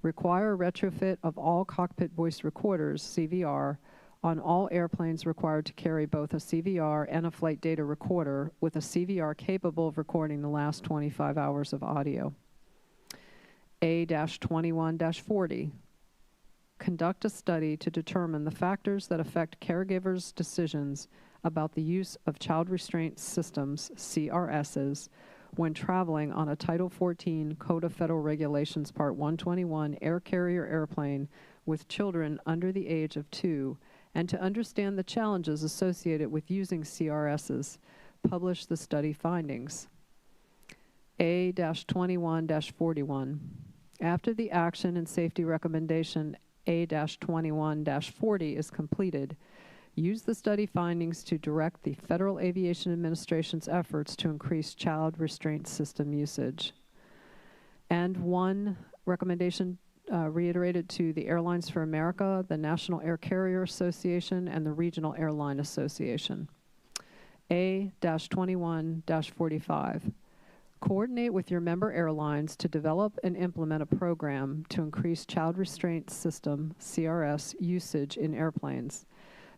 [SPEAKER 3] Require retrofit of all cockpit voice recorders, CVR, on all airplanes required to carry both a CVR and a flight data recorder with a CVR capable of recording the last 25 hours of audio. A-21-40. Conduct a study to determine the factors that affect caregivers' decisions about the use of child restraint systems, CRSs, when traveling on a Title 14 Code of Federal Regulations Part 121 air carrier airplane with children under the age of 2, and to understand the challenges associated with using CRSs. Publish the study findings. A-21-41. After the action and safety recommendation A-21-40 is completed, use the study findings to direct the Federal Aviation Administration's efforts to increase child restraint system usage. And 1 recommendation reiterated to the Airlines for America, the National Air Carrier Association, and the Regional Airline Association. A-21-45. Coordinate with your member airlines to develop and implement a program to increase child restraint system, CRS, usage in airplanes.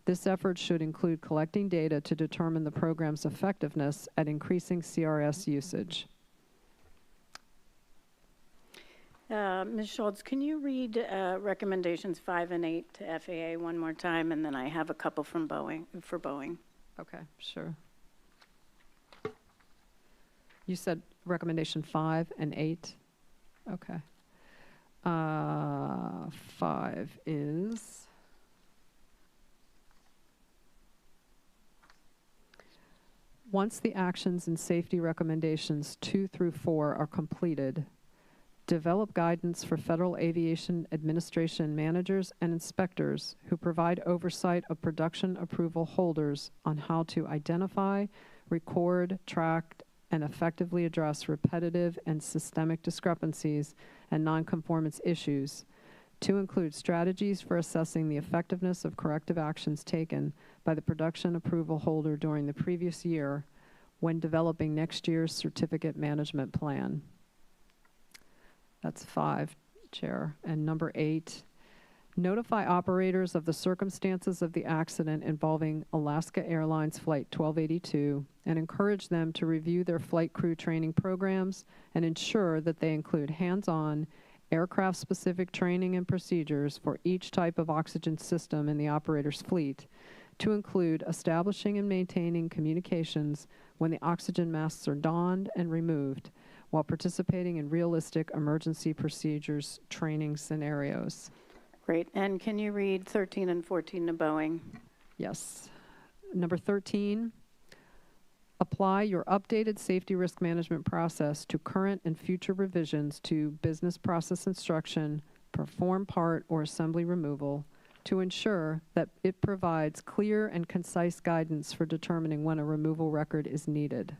[SPEAKER 3] This effort should include collecting data to determine the program's effectiveness at increasing CRS usage.
[SPEAKER 1] Ms. Schultz, can you read recommendations 5 and 8 to FAA one more time, and then I have a couple from Boeing, for Boeing.
[SPEAKER 3] Okay, sure. You said recommendation 5 and 8? Okay. 5 is, once the actions and safety recommendations 2 through 4 are completed, develop guidance for Federal Aviation Administration managers and inspectors who provide oversight of production approval holders on how to identify, record, track, and effectively address repetitive and systemic discrepancies and nonconformance issues to include strategies for assessing the effectiveness of corrective actions taken by the production approval holder during the previous year when developing next year's certificate management plan. That's 5, Chair. And number 8, notify operators of the circumstances of the accident involving Alaska Airlines Flight 1282 and encourage them to review their flight crew training programs and ensure that they include hands-on, aircraft-specific training and procedures for each type of oxygen system in the operator's fleet, to include establishing and maintaining communications when the oxygen masks are donned and removed, while participating in realistic emergency procedures training scenarios.
[SPEAKER 1] Great. And can you read 13 and 14 to Boeing?
[SPEAKER 3] Yes. Number 13, apply your updated safety risk management process to current and future revisions to business process instruction, perform part or assembly removal, to ensure that it provides clear and concise guidance for determining when a removal record is needed.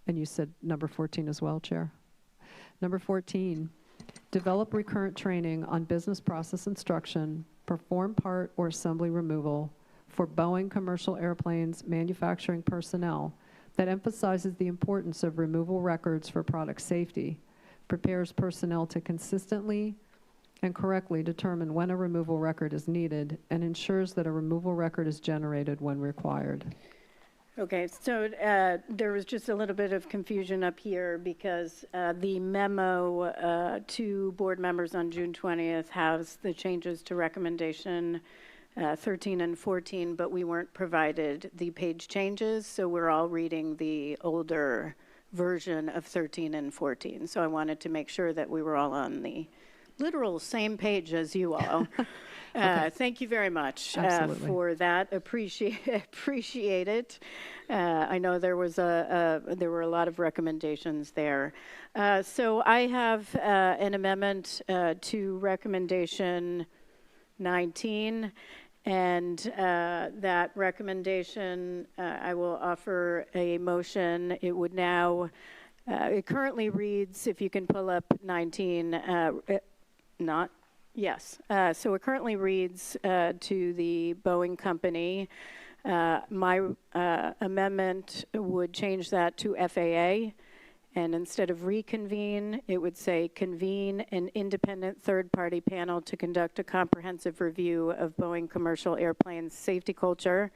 [SPEAKER 3] And you said number 14 as well, Chair. Number 14, develop recurrent training on business process instruction, perform part or assembly removal for Boeing commercial airplanes manufacturing personnel that emphasizes the importance of removal records for product safety, prepares personnel to consistently and correctly determine when a removal record is needed, and ensures that a removal record is generated when required.
[SPEAKER 1] Okay, so there was just a little bit of confusion up here because the memo to board members on June 20th has the changes to recommendation 13 and 14, but we weren't provided the page changes, so we're all reading the older version of 13 and 14. So I wanted to make sure that we were all on the literal same page as you all.
[SPEAKER 3] Okay.
[SPEAKER 1] Thank you very much
[SPEAKER 3] Absolutely.
[SPEAKER 1] for that. Appreciate it. I know there was there were a lot of recommendations there. So I have an amendment to recommendation 19, and that recommendation I will offer a motion. It would now. It currently reads, if you can pull up 19. Yes. So it currently reads to the Boeing company. My amendment would change that to FAA, and instead of reconvene, it would say convene an independent third-party panel to conduct a comprehensive review of Boeing commercial airplanes safety culture,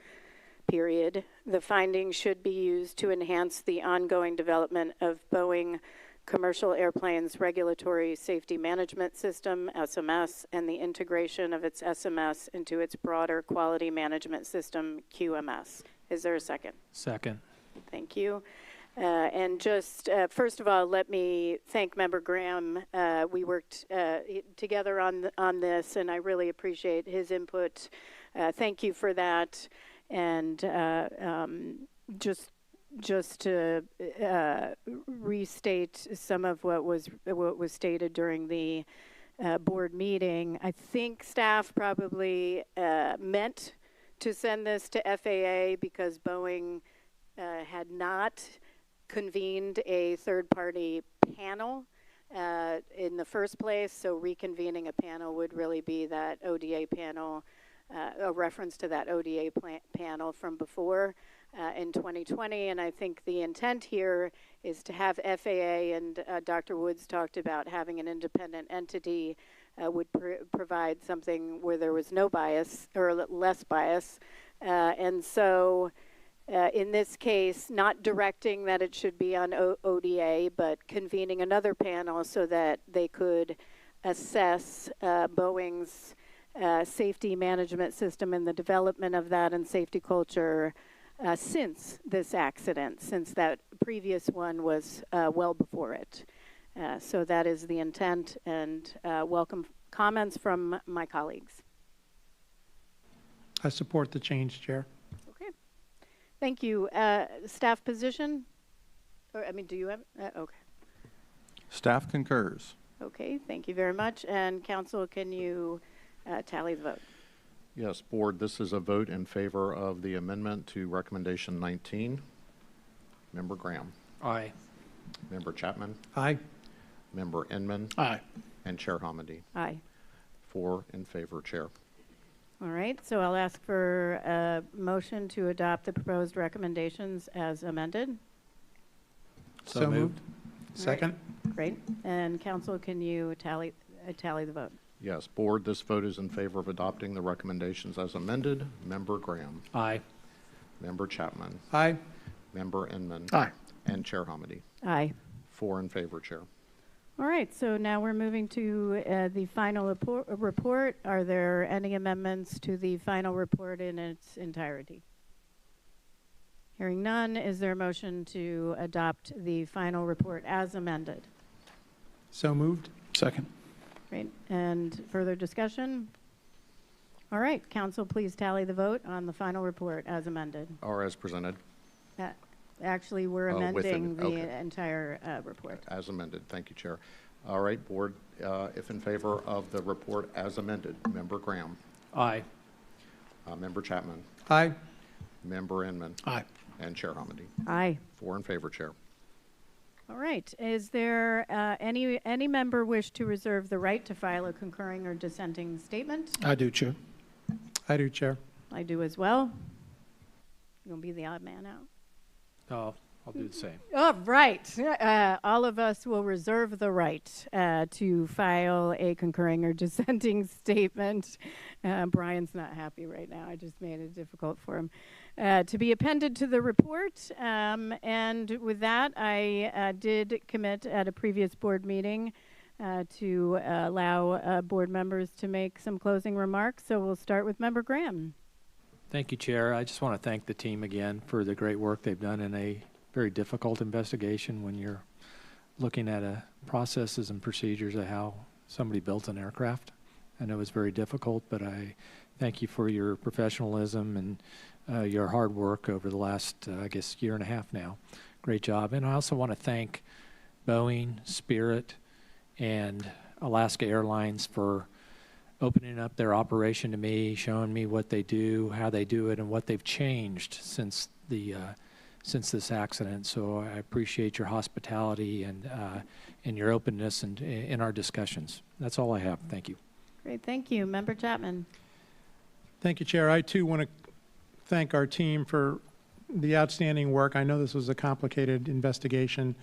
[SPEAKER 1] period. The findings should be used to enhance the ongoing development of Boeing commercial airplanes regulatory safety management system, SMS, and the integration of its SMS into its broader quality management system, QMS. Is there a second?
[SPEAKER 9] Second.
[SPEAKER 1] Thank you. And just, first of all, let me thank Member Graham. We worked together on this, and I really appreciate his input. Thank you for that. And just to restate some of what was stated during the board meeting, I think staff probably meant to send this to FAA because Boeing had not convened a third-party panel in the first place, so reconvening a panel would really be that ODA panel, a reference to that ODA panel from before. In 2020, and I think the intent here is to have FAA, and Dr. Woods talked about having an independent entity would provide something where there was no bias or less bias. And so in this case, not directing that it should be on ODA, but convening another panel so that they could assess Boeing's safety management system and the development of that and safety culture since this accident, since that previous one was well before it. So that is the intent, and welcome comments from my colleagues.
[SPEAKER 11] I support the change, Chair.
[SPEAKER 1] Okay. Thank you. Staff position? Or, I mean, do you have? Okay.
[SPEAKER 21] Staff concurs.
[SPEAKER 1] Okay, thank you very much. And Council, can you tally the vote?
[SPEAKER 20] Yes, Board, this is a vote in favor of the amendment to recommendation 19. Member Graham.
[SPEAKER 9] Aye.
[SPEAKER 20] Member Chapman.
[SPEAKER 11] Aye.
[SPEAKER 20] Member Inman.
[SPEAKER 12] Aye.
[SPEAKER 20] And Chair Hamady.
[SPEAKER 1] Aye.
[SPEAKER 20] 4 in favor, Chair.
[SPEAKER 1] All right, so I'll ask for a motion to adopt the proposed recommendations as amended.
[SPEAKER 11] So moved. Second?
[SPEAKER 1] Great. And council, can you tally the vote?
[SPEAKER 20] Yes, Board, this vote is in favor of adopting the recommendations as amended. Member Graham.
[SPEAKER 9] Aye.
[SPEAKER 20] Member Chapman.
[SPEAKER 11] Aye.
[SPEAKER 20] Member Inman.
[SPEAKER 12] Aye.
[SPEAKER 20] And Chair Hamady.
[SPEAKER 1] Aye.
[SPEAKER 20] 4 in favor, Chair.
[SPEAKER 1] All right, so now we're moving to the final report. Are there any amendments to the final report in its entirety? Hearing none, is there a motion to adopt the final report as amended?
[SPEAKER 11] So moved.
[SPEAKER 12] Second.
[SPEAKER 1] Great, and further discussion? All right, council, please tally the vote on the final report as amended.
[SPEAKER 20] Or as presented.
[SPEAKER 1] Actually, we're
[SPEAKER 20] Oh,
[SPEAKER 1] amending the
[SPEAKER 20] okay.
[SPEAKER 1] entire report.
[SPEAKER 20] As amended. Thank you, Chair. All right, Board, if in favor of the report as amended, Member Graham.
[SPEAKER 9] Aye.
[SPEAKER 20] Member Chapman.
[SPEAKER 11] Aye.
[SPEAKER 20] Member Inman.
[SPEAKER 12] Aye.
[SPEAKER 20] And Chair Hamady.
[SPEAKER 1] Aye.
[SPEAKER 20] 4 in favor, Chair.
[SPEAKER 1] All right, is there any member wish to reserve the right to file a concurring or dissenting statement?
[SPEAKER 12] I do, Chair.
[SPEAKER 11] I do, Chair.
[SPEAKER 1] I do as well. You're gonna be the odd man out.
[SPEAKER 9] Oh, I'll do the same.
[SPEAKER 1] Oh, right. All of us will reserve the right to file a concurring or dissenting statement. Brian's not happy right now. I just made it difficult for him. To be appended to the report. And with that, I did commit at a previous board meeting to allow board members to make some closing remarks. So we'll start with Member Graham.
[SPEAKER 9] Thank you, Chair. I just want to thank the team again for the great work they've done in a very difficult investigation when you're looking at processes and procedures of how somebody built an aircraft. I know it's very difficult, but I thank you for your professionalism and your hard work over the last, I guess, year and a half now. Great job. And I also want to thank Boeing, Spirit, and Alaska Airlines for opening up their operation to me, showing me what they do, how they do it, and what they've changed since this accident. So I appreciate your hospitality and your openness and in our discussions. That's all I have. Thank you.
[SPEAKER 1] Great, thank you. Member Chapman.
[SPEAKER 11] Thank you, Chair. I, too, want to thank our team for the outstanding work. I know this was a complicated investigation.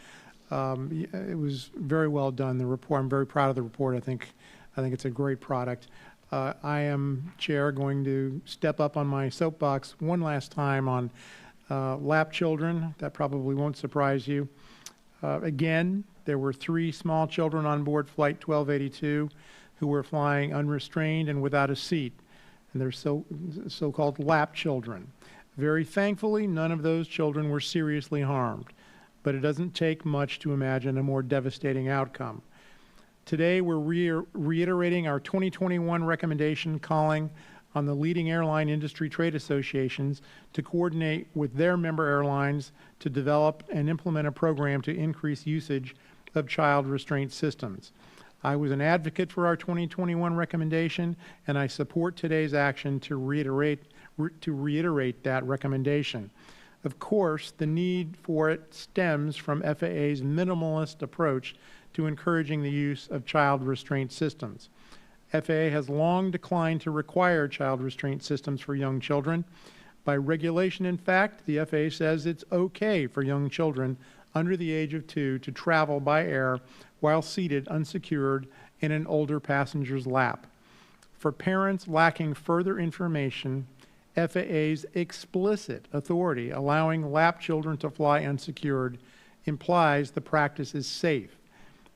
[SPEAKER 11] It was very well done, the report. I'm very proud of the report. I think it's a great product. I am, Chair, going to step up on my soapbox one last time on lap children. That probably won't surprise you. Again, there were 3 small children on board Flight 1282 who were flying unrestrained and without a seat, and they're so-called lap children. Very thankfully, none of those children were seriously harmed, but it doesn't take much to imagine a more devastating outcome. Today, we're reiterating our 2021 recommendation calling on the leading airline industry trade associations to coordinate with their member airlines to develop and implement a program to increase usage of child restraint systems. I was an advocate for our 2021 recommendation, and I support today's action to reiterate that recommendation. Of course, the need for it stems from FAA's minimalist approach to encouraging the use of child restraint systems. FAA has long declined to require child restraint systems for young children. By regulation, in fact, the FAA says it's okay for young children under the age of 2 to travel by air while seated unsecured in an older passenger's lap. For parents lacking further information, FAA's explicit authority allowing lap children to fly unsecured implies the practice is safe.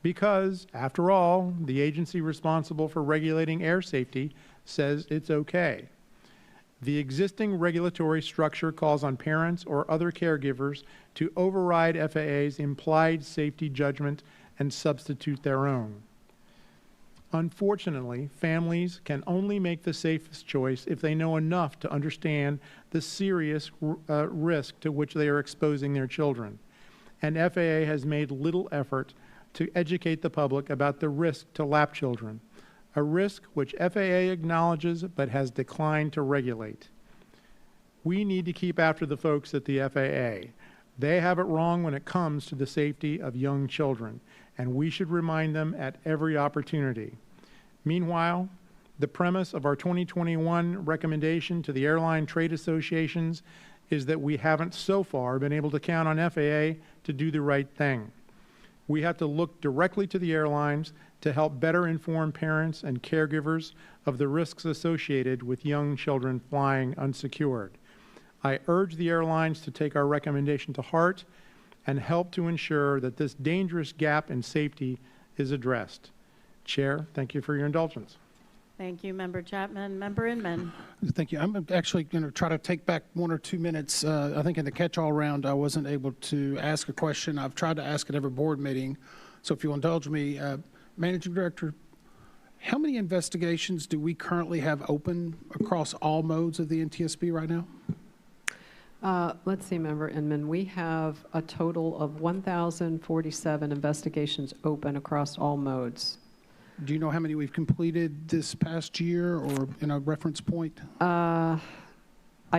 [SPEAKER 11] Because, after all, the agency responsible for regulating air safety says it's okay. The existing regulatory structure calls on parents or other caregivers to override FAA's implied safety judgment and substitute their own. Unfortunately, families can only make the safest choice if they know enough to understand the serious risk to which they are exposing their children. And FAA has made little effort to educate the public about the risk to lap children, a risk which FAA acknowledges but has declined to regulate. We need to keep after the folks at the FAA. They have it wrong when it comes to the safety of young children, and we should remind them at every opportunity. Meanwhile, the premise of our 2021 recommendation to the airline trade associations is that we haven't so far been able to count on FAA to do the right thing. We have to look directly to the airlines to help better inform parents and caregivers of the risks associated with young children flying unsecured. I urge the airlines to take our recommendation to heart and help to ensure that this dangerous gap in safety is addressed. Chair, thank you for your indulgence.
[SPEAKER 1] Thank you, Member Chapman. Member Inman.
[SPEAKER 12] Thank you. I'm actually going to try to take back 1 or 2 minutes. I think in the catch-all round, I wasn't able to ask a question. I've tried to ask at every board meeting. So if you'll indulge me, Managing Director, how many investigations do we currently have open across all modes of the NTSB right now?
[SPEAKER 3] Let's see, Member Inman. We have a total of 1,047 investigations open across all modes.
[SPEAKER 12] Do you know how many we've completed this past year or in a reference point?
[SPEAKER 3] I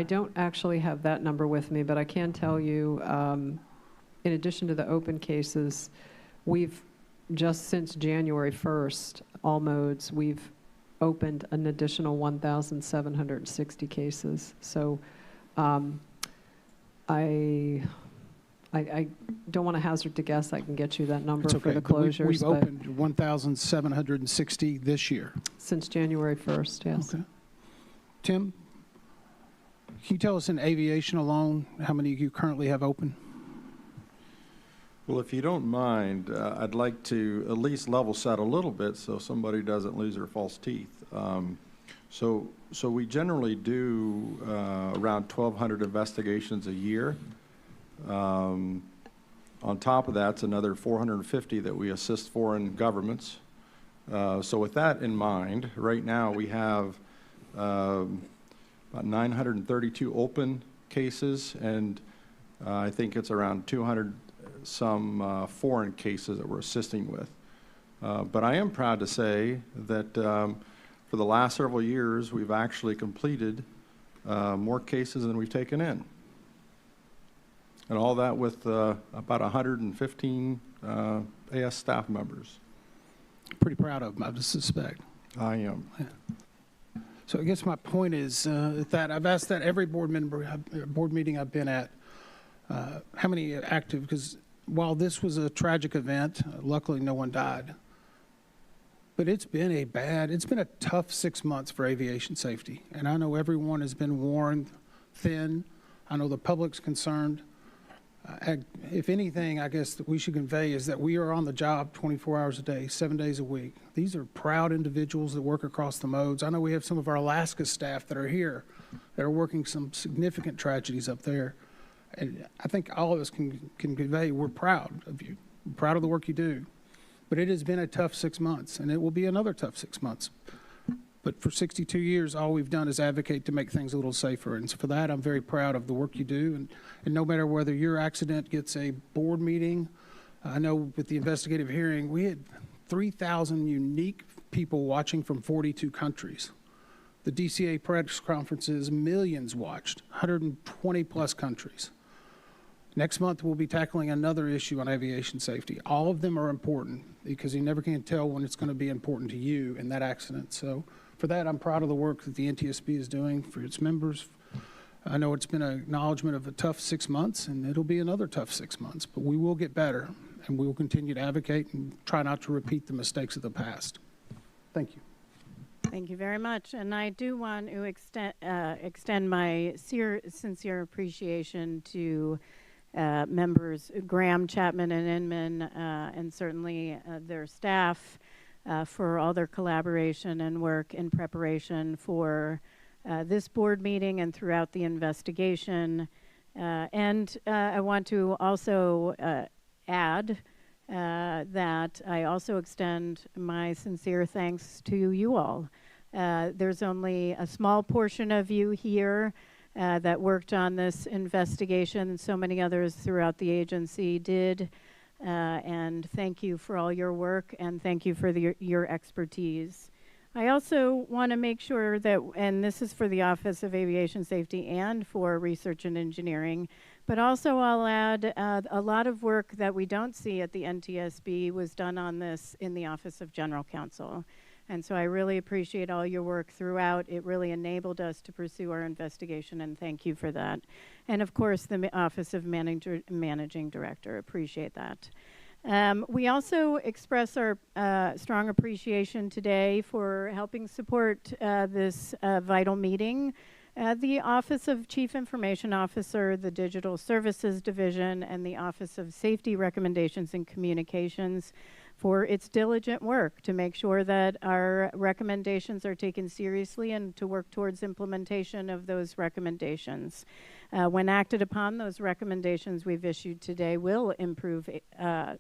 [SPEAKER 3] don't actually have that number with me, but I can tell you, in addition to the open cases, we've just since January 1st, all modes, we've opened an additional 1,760 cases. So I don't want to hazard to guess. I can get you that number
[SPEAKER 12] It's okay,
[SPEAKER 3] for the
[SPEAKER 12] but
[SPEAKER 3] closures.
[SPEAKER 12] we've opened 1,760 this year.
[SPEAKER 3] Since January 1st, yes.
[SPEAKER 12] Okay. Tim, can you tell us in aviation alone how many you currently have open?
[SPEAKER 21] Well, if you don't mind, I'd like to at least level set a little bit so somebody doesn't lose their false teeth. So we generally do around 1,200 investigations a year. On top of that, it's another 450 that we assist foreign governments. So with that in mind, right now we have about 932 open cases, and I think it's around 200 some foreign cases that we're assisting with. But I am proud to say that for the last several years, we've actually completed more cases than we've taken in. And all that with about 115 AS staff members.
[SPEAKER 12] Pretty proud of them, I suspect.
[SPEAKER 21] I am.
[SPEAKER 12] Yeah. So I guess my point is that I've asked that every board meeting I've been at, how many active, because while this was a tragic event, luckily no one died, but it's been a tough 6 months for aviation safety. And I know everyone has been worn thin. I know the public's concerned. If anything, I guess that we should convey is that we are on the job 24 hours a day, 7 days a week. These are proud individuals that work across the modes. I know we have some of our Alaska staff that are here that are working some significant tragedies up there. And I think all of us can convey we're proud of you. We're proud of the work you do. But it has been a tough 6 months, and it will be another tough 6 months. But for 62 years, all we've done is advocate to make things a little safer. And so for that, I'm very proud of the work you do. And no matter whether your accident gets a board meeting, I know with the investigative hearing, we had 3,000 unique people watching from 42 countries. The DCA press conferences, millions watched, 120 plus countries. Next month, we'll be tackling another issue on aviation safety. All of them are important because you never can tell when it's going to be important to you in that accident. So for that, I'm proud of the work that the NTSB is doing for its members. I know it's been an acknowledgement of a tough 6 months, and it'll be another tough 6 months, but we will get better, and we will continue to advocate and try not to repeat the mistakes of the past. Thank you.
[SPEAKER 1] Thank you very much. And I do want to extend my sincere appreciation to members Graham, Chapman, and Inman, and certainly their staff for all their collaboration and work in preparation for this board meeting and throughout the investigation. And I want to also add that I also extend my sincere thanks to you all. There's only a small portion of you here that worked on this investigation. So many others throughout the agency did. And thank you for all your work, and thank you for your expertise. I also want to make sure that, and this is for the Office of Aviation Safety and for Research and Engineering, but also I'll add a lot of work that we don't see at the NTSB was done on this in the Office of General Counsel. And so I really appreciate all your work throughout. It really enabled us to pursue our investigation, and thank you for that. And of course, the Office of Managing Director, appreciate that. We also express our strong appreciation today for helping support this vital meeting. The Office of Chief Information Officer, the Digital Services Division, and the Office of Safety Recommendations and Communications for its diligent work to make sure that our recommendations are taken seriously and to work towards implementation of those recommendations. When acted upon, those recommendations we've issued today will improve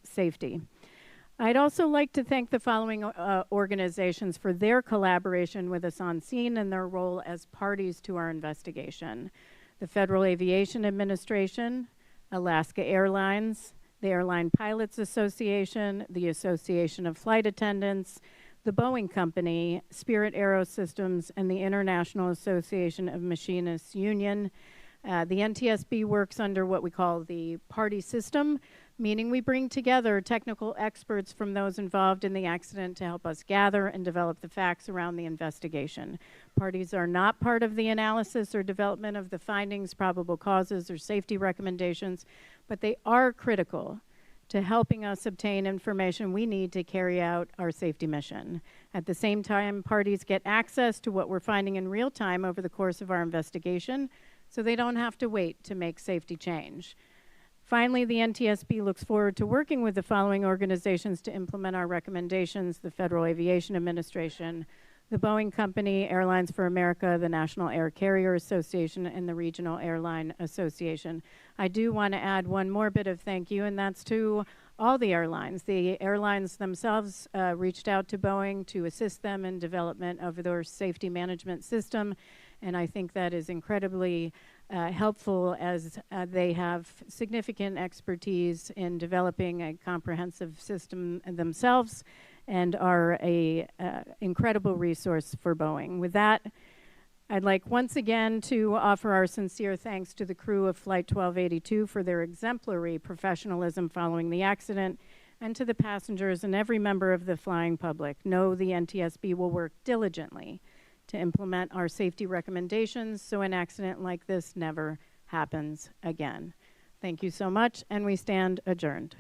[SPEAKER 1] safety. I'd also like to thank the following organizations for their collaboration with us on scene and their role as parties to our investigation. The Federal Aviation Administration, Alaska Airlines, the Airline Pilots Association, the Association of Flight Attendants, the Boeing Company, Spirit Aerosystems, and the International Association of Machinists Union. The NTSB works under what we call the party system, meaning we bring together technical experts from those involved in the accident to help us gather and develop the facts around the investigation. Parties are not part of the analysis or development of the findings, probable causes, or safety recommendations, but they are critical to helping us obtain information we need to carry out our safety mission. At the same time, parties get access to what we're finding in real time over the course of our investigation, so they don't have to wait to make safety change. Finally, the NTSB looks forward to working with the following organizations to implement our recommendations: the Federal Aviation Administration, the Boeing Company, Airlines for America, the National Air Carrier Association, and the Regional Airline Association. I do want to add one more bit of thank you, and that's to all the airlines. The airlines themselves reached out to Boeing to assist them in development of their safety management system, and I think that is incredibly helpful as they have significant expertise in developing a comprehensive system themselves and are a incredible resource for Boeing. With that, I'd like once again to offer our sincere thanks to the crew of Flight 1282 for their exemplary professionalism following the accident, and to the passengers and every member of the flying public. Know the NTSB will work diligently to implement our safety recommendations so an accident like this never happens again. Thank you so much, and we stand adjourned.